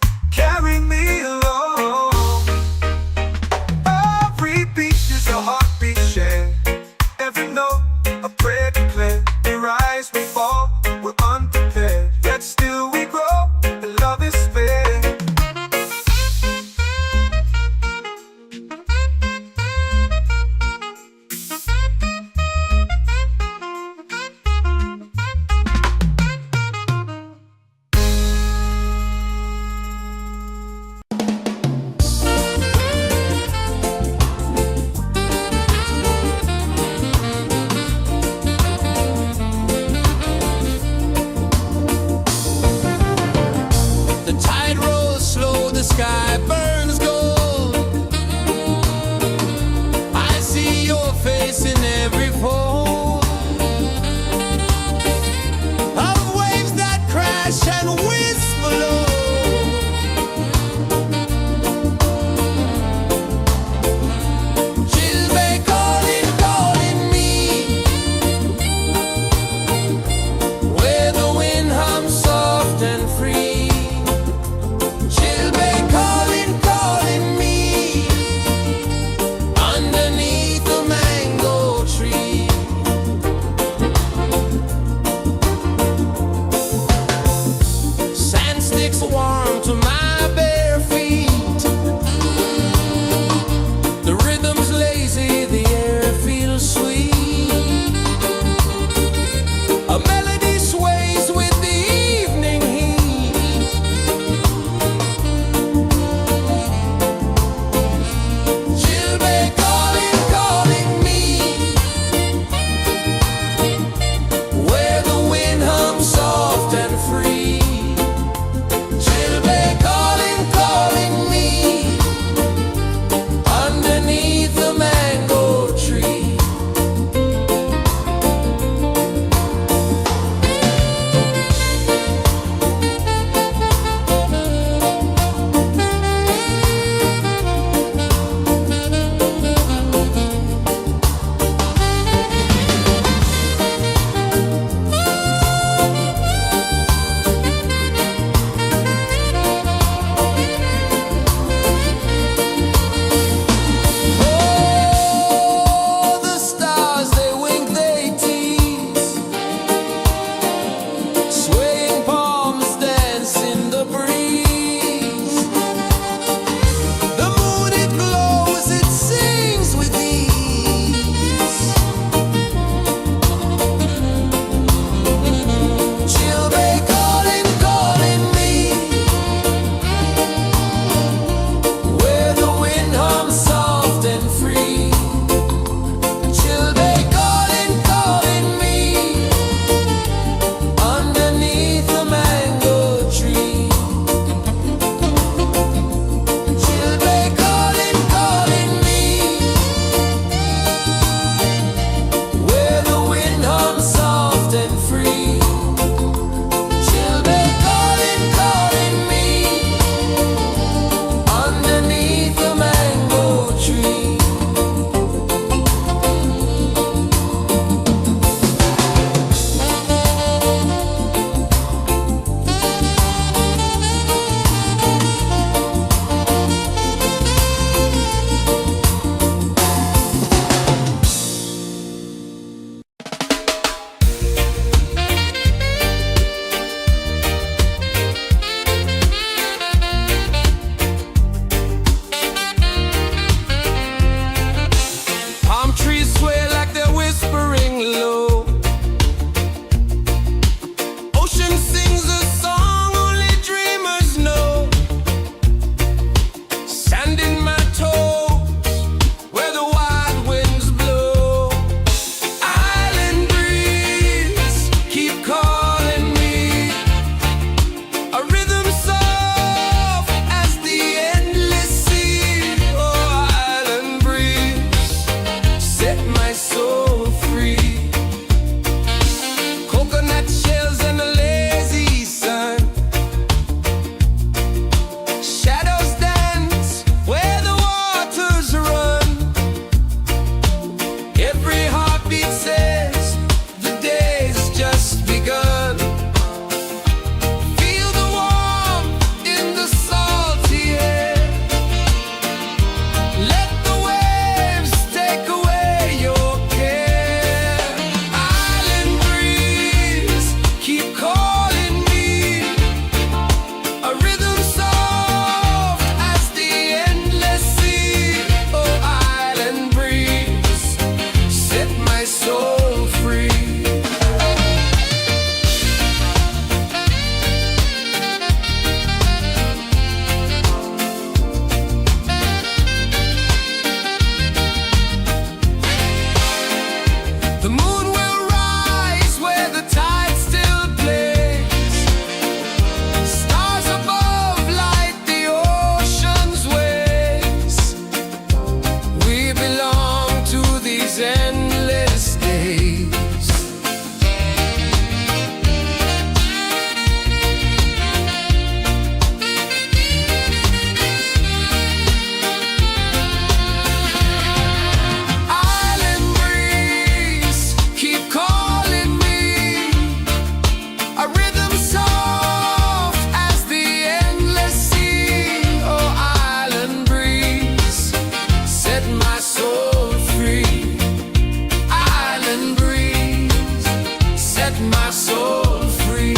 The moon will rise where the tide still plays. Stars above light the ocean's waves. We belong to these endless days. Island breeze, keep calling me. A rhythm soft as the endless sea. Oh, island breeze, set my soul free. Island breeze, set my soul free.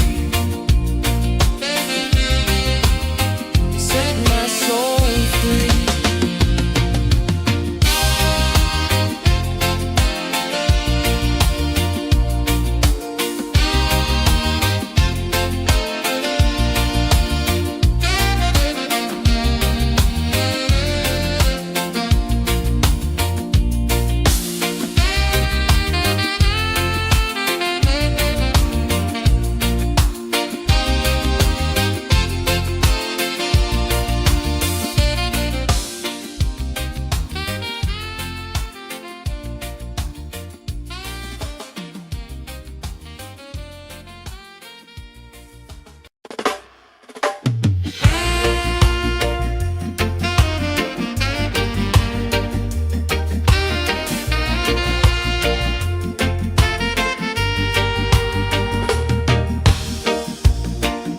Set my soul free.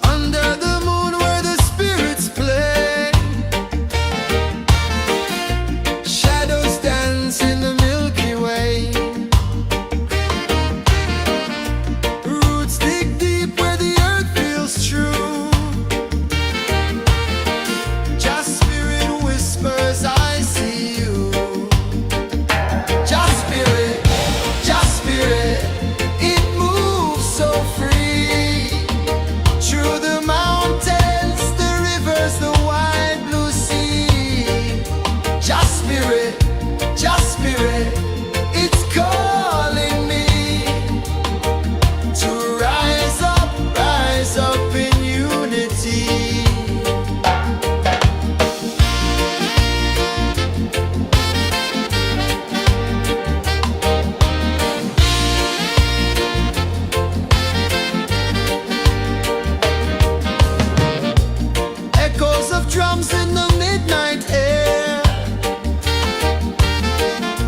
Under the moon where the spirits play, shadows dance in the Milky Way. Roots dig deep where the earth feels true. Just spirit whispers, I see you. Just spirit, it moves so free. Through the mountains, the rivers, the wide blue sea. Just spirit, it's calling me to rise up in unity. Echoes of drums in the midnight air.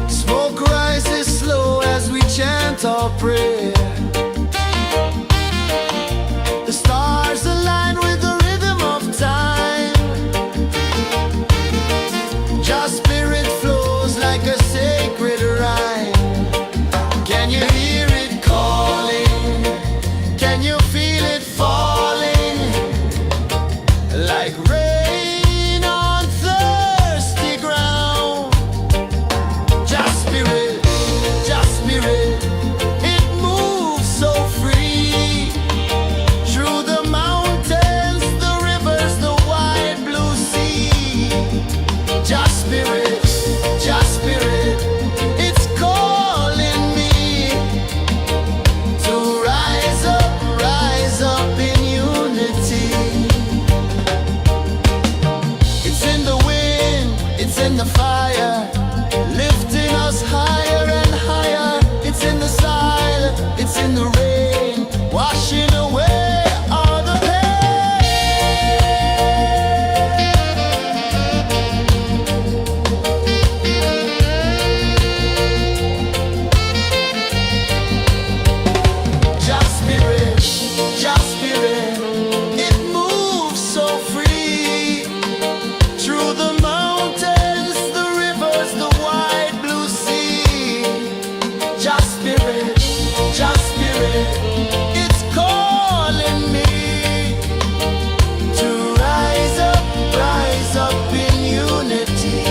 Smoke rises slow as we chant our prayer. The stars align with the rhythm of time. Just spirit flows like a sacred rhyme. Can you hear it calling? Can you feel it falling? Like rain on thirsty ground. Just spirit, it moves so free. Through the mountains, the rivers, the wide blue sea. Just spirit, it's calling me to rise up in unity. It's in the wind, it's in the fire, lifting us higher and higher. It's in the silence, it's in the rain, washing away all the pain. Just spirit, it moves so free. Through the mountains, the rivers, the wide blue sea. Just spirit, it's calling me to rise up in unity.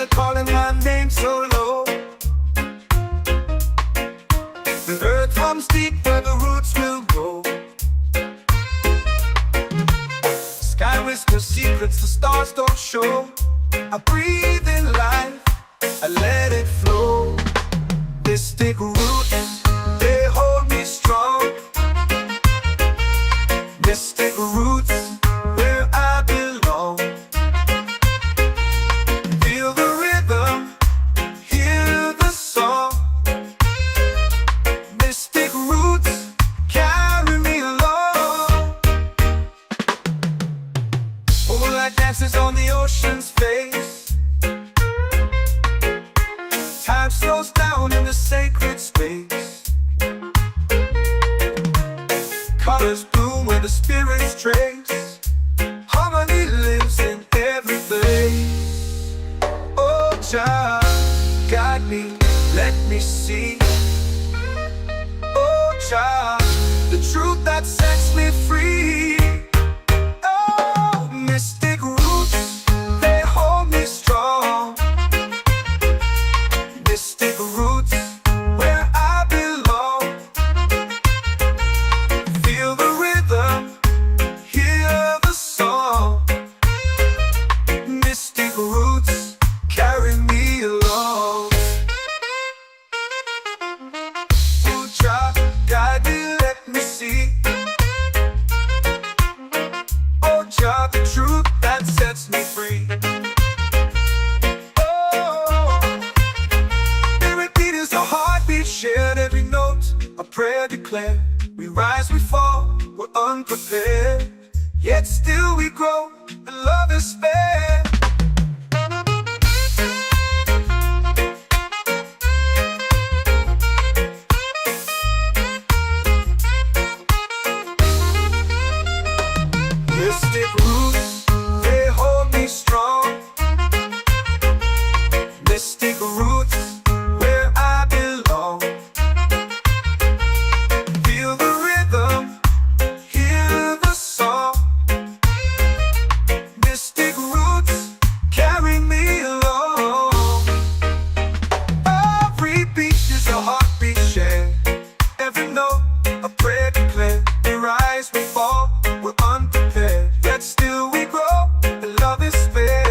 they're calling my name so low. The earth runs deep where the roots will go. Sky whispers secrets the stars don't show. I breathe in life, I let it flow. Mystic roots, they hold me strong. Mystic roots, where I belong. Feel the rhythm, hear the song. Mystic roots, carry me along. Moonlight dances on the ocean's face. Time slows down in the sacred space. Colors bloom where the spirits trace. Harmony lives in every place. Oh, Jah, guide me, let me see. Oh, Jah, the truth that sets me free. Oh, mystic roots, they hold me strong. Mystic roots, where I belong. Feel the rhythm, hear the song. Mystic roots, carry me along. Oh, Jah, guide me, let me see. Oh, Jah, the truth that sets me free. A heartbeat shared, every note a prayer declared. We rise, we fall, we're unprepared, yet still we grow, and love is fair. Mystic roots, they hold me strong. Mystic roots, where I belong. Feel the rhythm, hear the song. Mystic roots, carry me along. Every beat is a heartbeat shared, every note a prayer declared. We rise, we fall, we're unprepared, yet still we grow, and love is fair.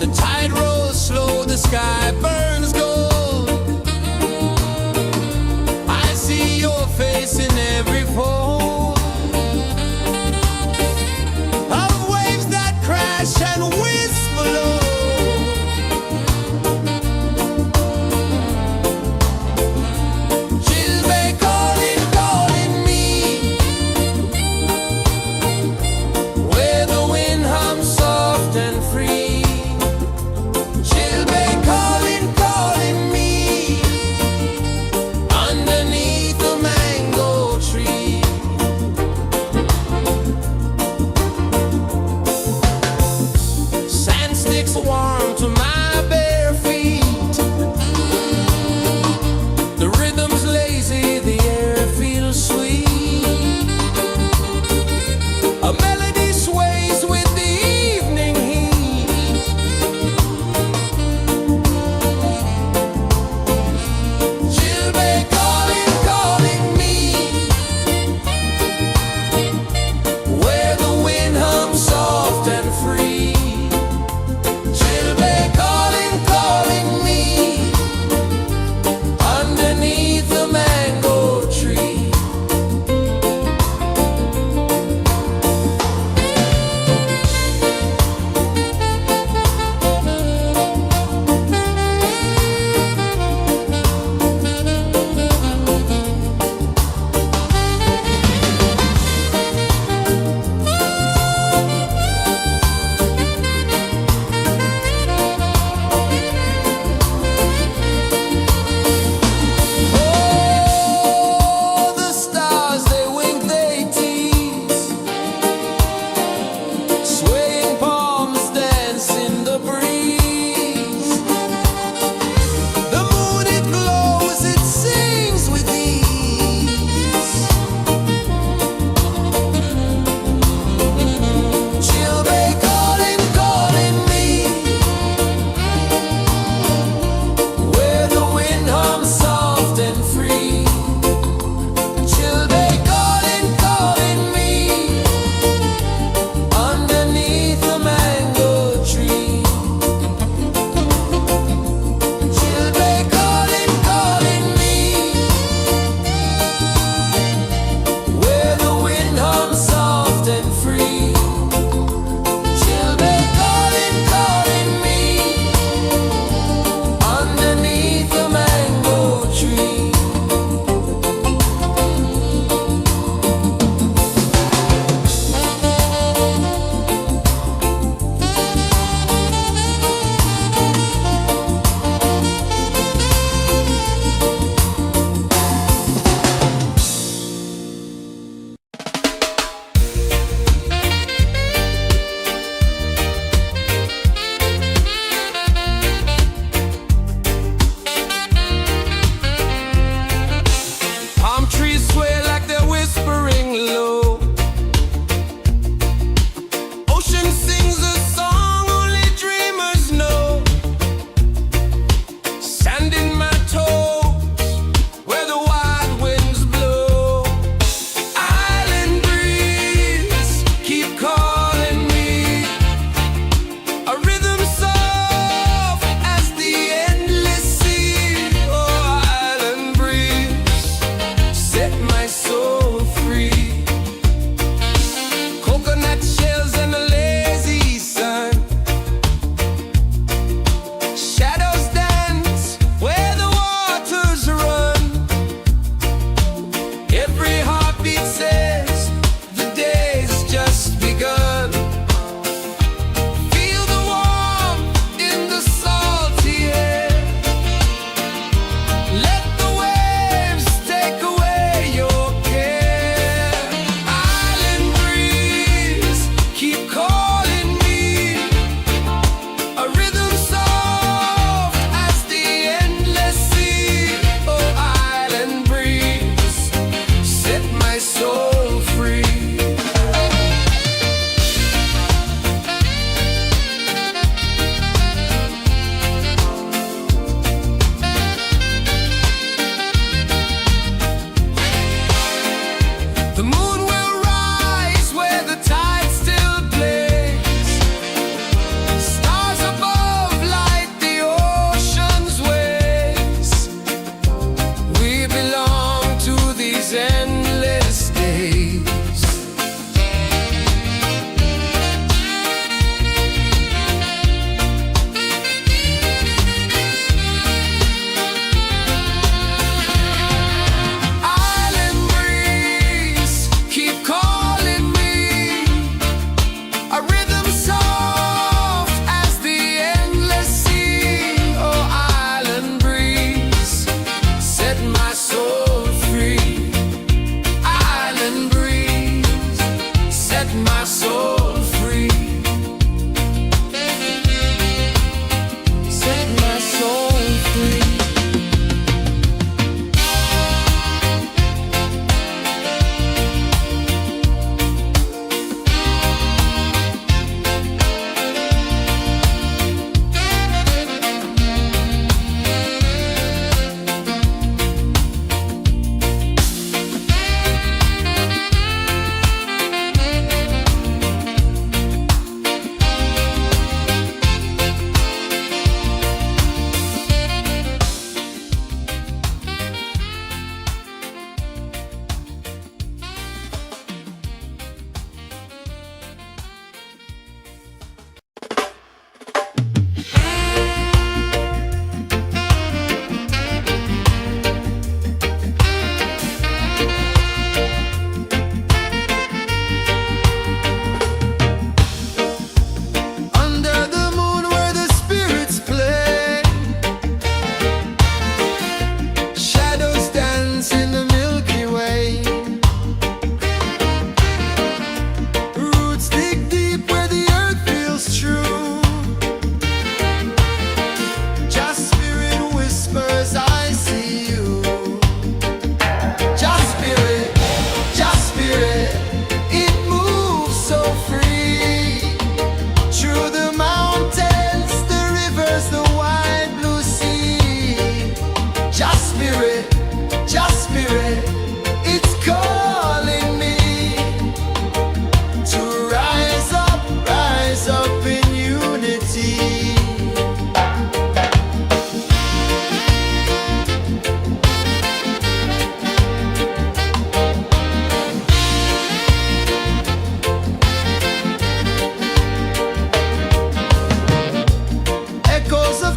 The tide rolls slow, the sky burns gold. I see your face in every fold of waves that crash and whisper low. She'll be calling, calling me, where the wind hums soft and free. She'll be calling, calling.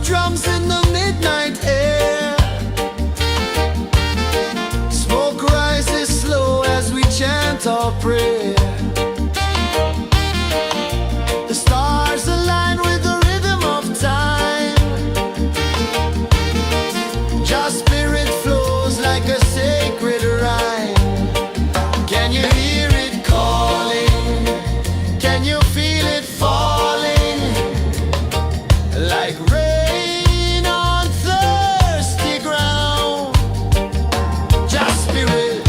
drums in the midnight air. Smoke rises slow as we chant our prayer. The stars align with the rhythm of time. Just spirit flows like a sacred rhyme. Can you hear it calling? Can you feel it falling? Like rain on thirsty ground. Just spirit,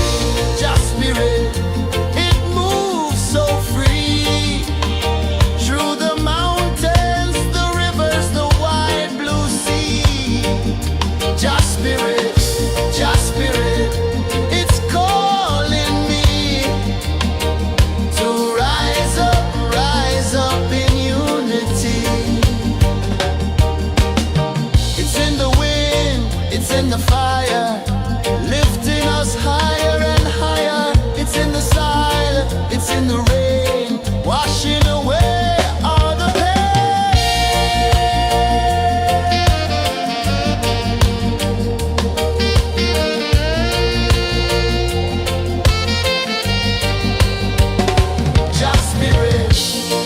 it moves so free. Through the mountains, the rivers, the wide blue sea. Just spirit, it's calling me to rise up in unity. It's in the wind, it's in the fire, lifting us higher and higher. It's in the silence, it's in the rain, washing away all the pain.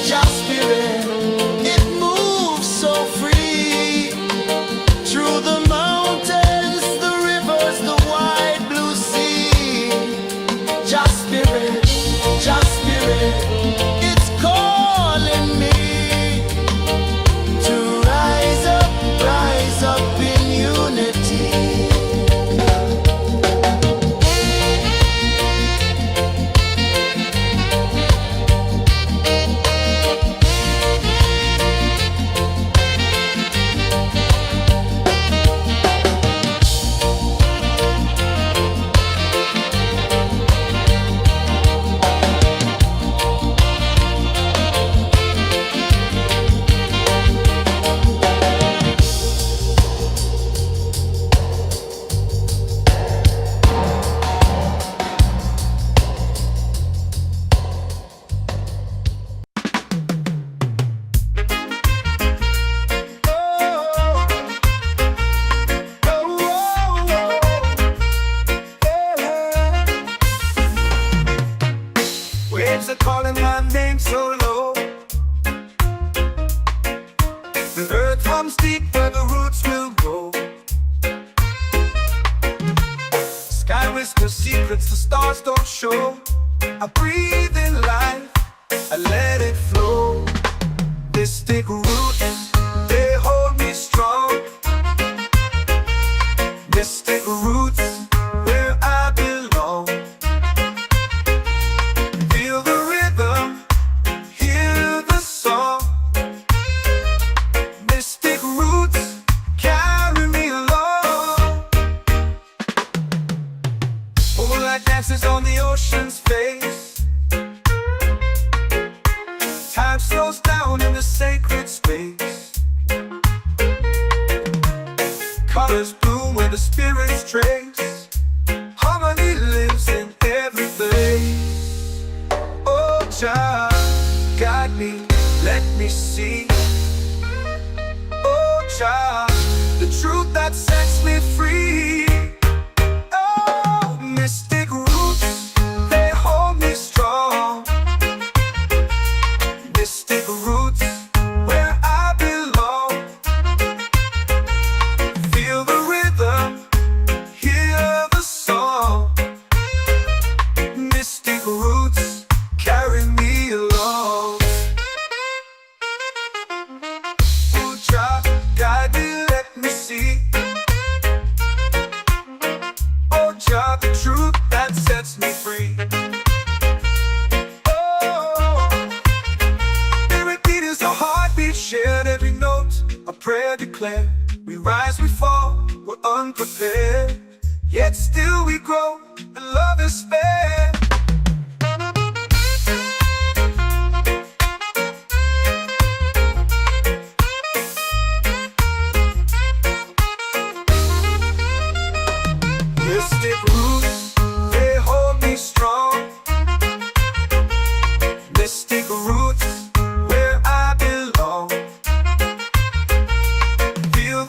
Just spirit, it moves so free. Through the mountains, the rivers, the wide blue sea. Just spirit, it's calling me to rise up in unity. Waves are calling my name so low. The earth hums deep where the roots will go. Sky whispers secrets the stars don't show. I breathe in life, I let it flow. This thick roots, they hold me strong. This thick roots, where I belong. Feel the rhythm, hear the song. Mystic roots carry me along. Moonlight dances on the ocean's face. Time slows down in the sacred space. Colors bloom where the spirits trace. Harmony lives in every place. Oh, Jah, guide me, let me see. Oh, Jah, the truth that sets me free. Oh, mystic roots, they hold me strong. Mystic roots, where I belong. Feel the rhythm, hear the song. Mystic roots carry me along. Oh, Jah, guide me, let me see. Oh, Jah, the truth that sets me free. Oh, spirit beat is a heartbeat shared, every note a prayer declared. We rise, we fall, we're unprepared, yet still we grow, and love is spared. Mystic roots, they hold me strong. Mystic roots, where I belong. Feel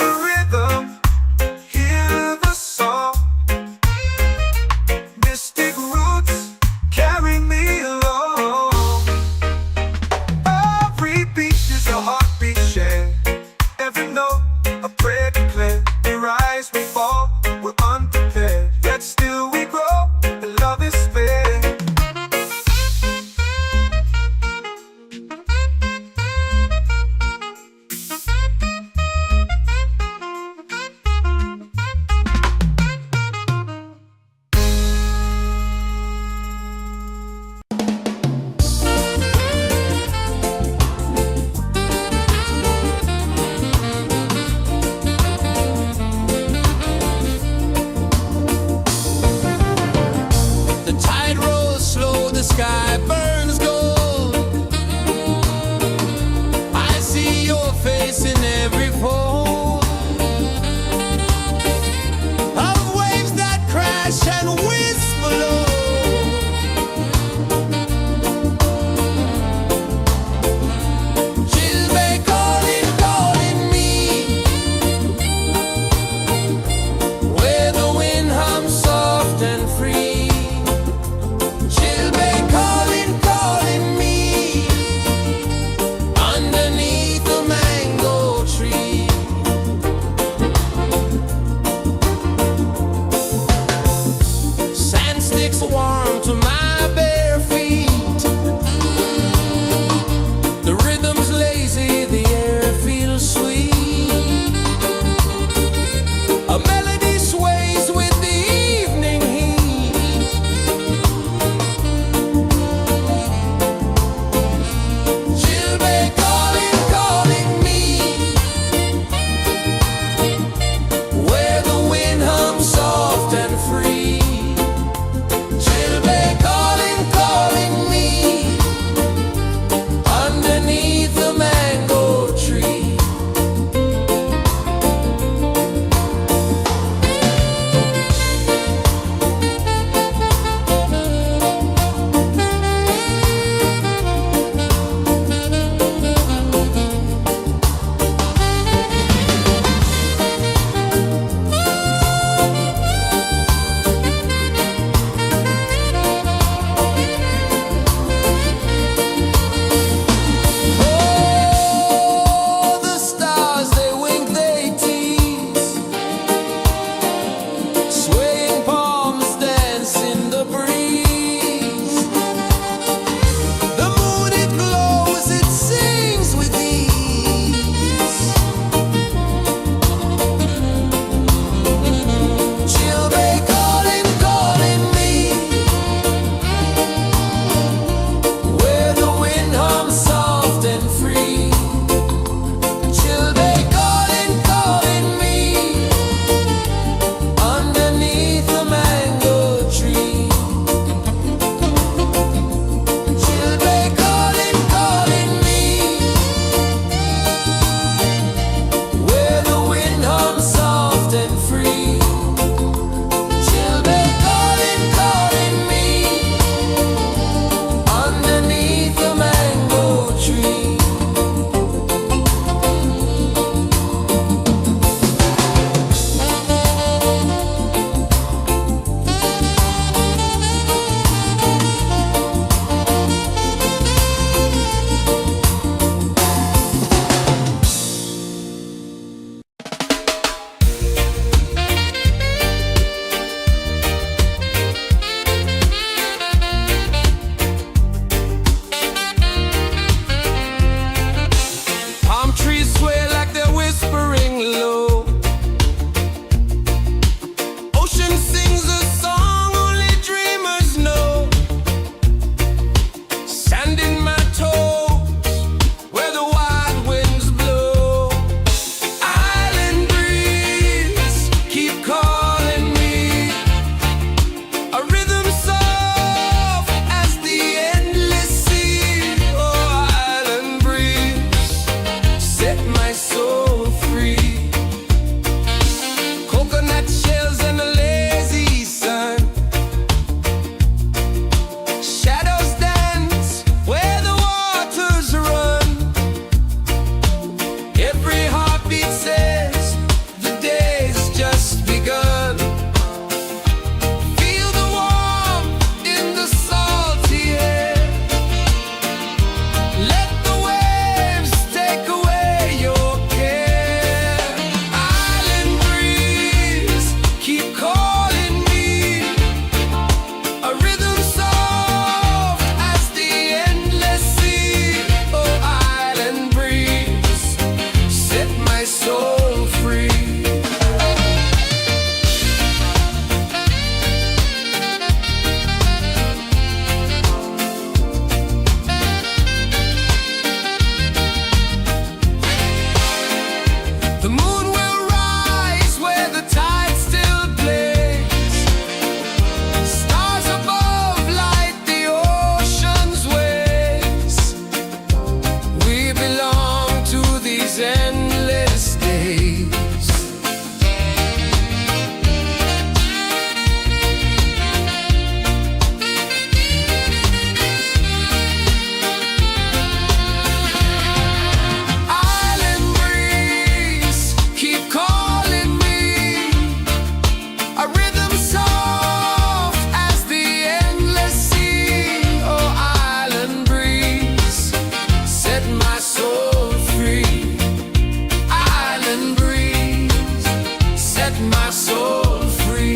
my soul free.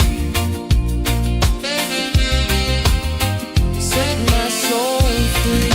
Set my soul free.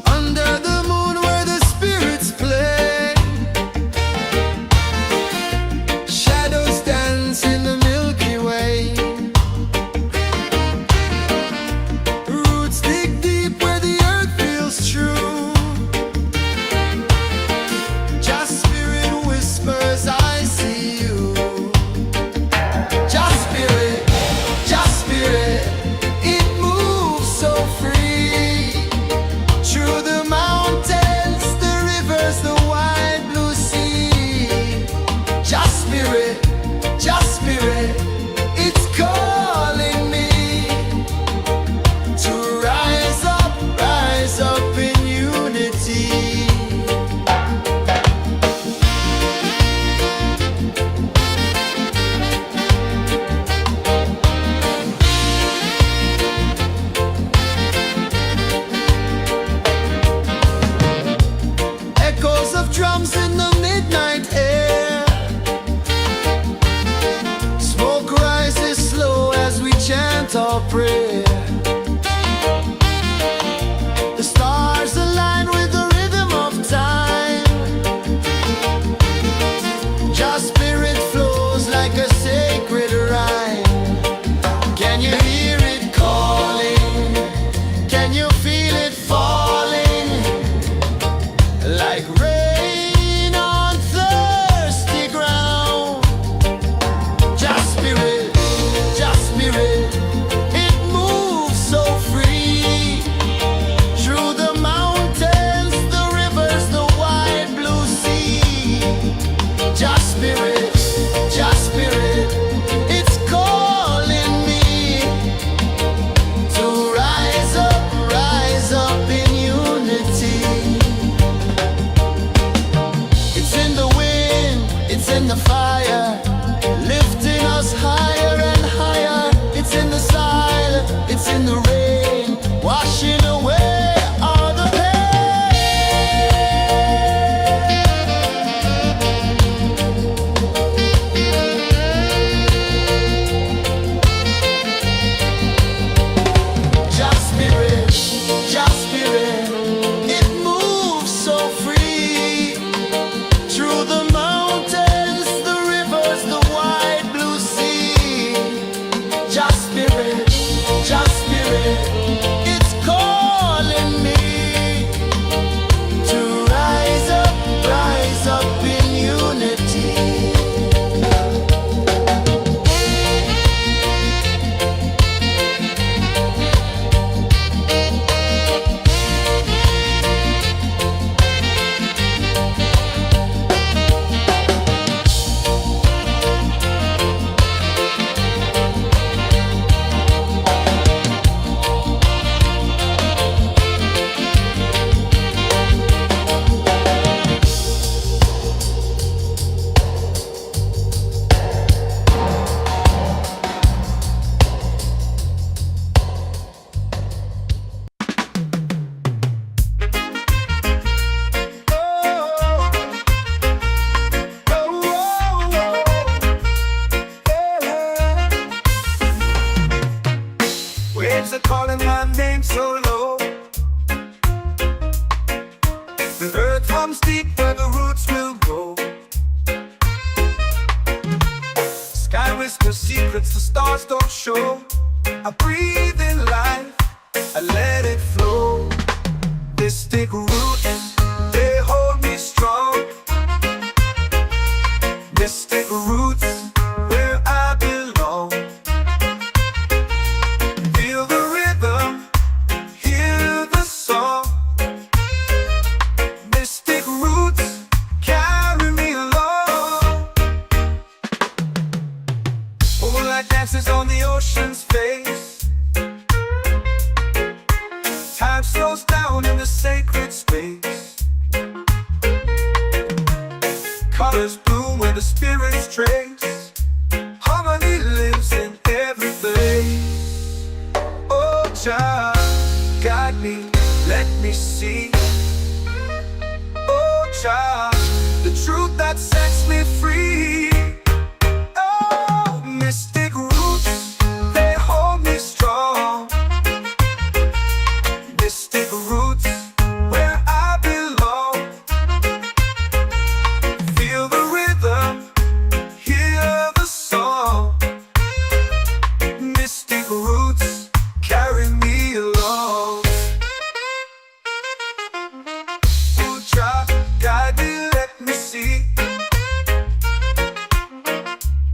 Under the moon where the spirits play, shadows dance in the Milky Way. Roots dig deep where the earth feels true. Just spirit whispers, I see you. Just spirit, it moves so free. Through the mountains, the rivers, the wide blue sea. Just spirit, it's calling me to rise up in unity. Echoes of drums in the midnight air. Smoke rises slow as we chant our prayer. The stars align with the rhythm of time. Just spirit flows like a sacred rhyme. Can you hear it calling? Can you feel it falling? Like rain on thirsty ground. Just spirit, it moves so free. Through the mountains, the rivers, the wide blue sea. Just spirit, it's calling me to rise up in unity. It's in the wind, it's in the fire, lifting us higher and higher. It's in the silence, it's in the rain, washing away all the pain. Just spirit, it moves so free. Through the mountains, the rivers, the wide blue sea. Just spirit, it's calling me to rise up in unity. Waves are calling my name so low. The earth hums deep where the roots will go. Sky whispers secrets the stars don't show. I breathe in life, Jah, guide me, let me see. Oh Jah, the truth that sets me free. Oh, mystic roots, they hold me strong. Mystic roots, where I belong. Feel the rhythm, hear the song. Mystic roots, carry me along. Oh Jah, guide me, let me see.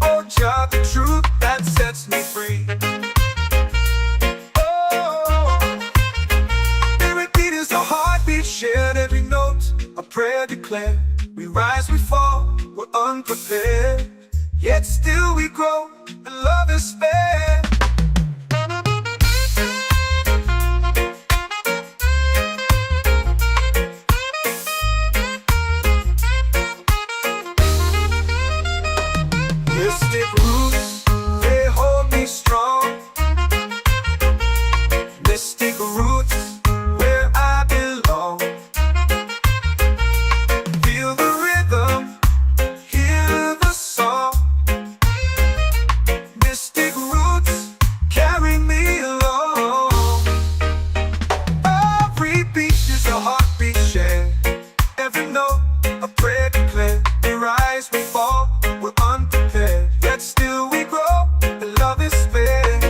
Oh Jah, the truth that sets me free. Oh, every beat is a heartbeat shared, every note a prayer declared. We rise, we fall, we're unprepared, yet still we grow, and love is spared. Mystic roots, they hold me strong. Mystic roots, where I belong. Feel the rhythm, hear the song. Mystic roots, carry me along. Every beat is a heartbeat shared, every note a prayer declared. We rise, we fall, we're unprepared, yet still we grow, and love is spared.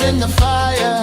it's in the fire,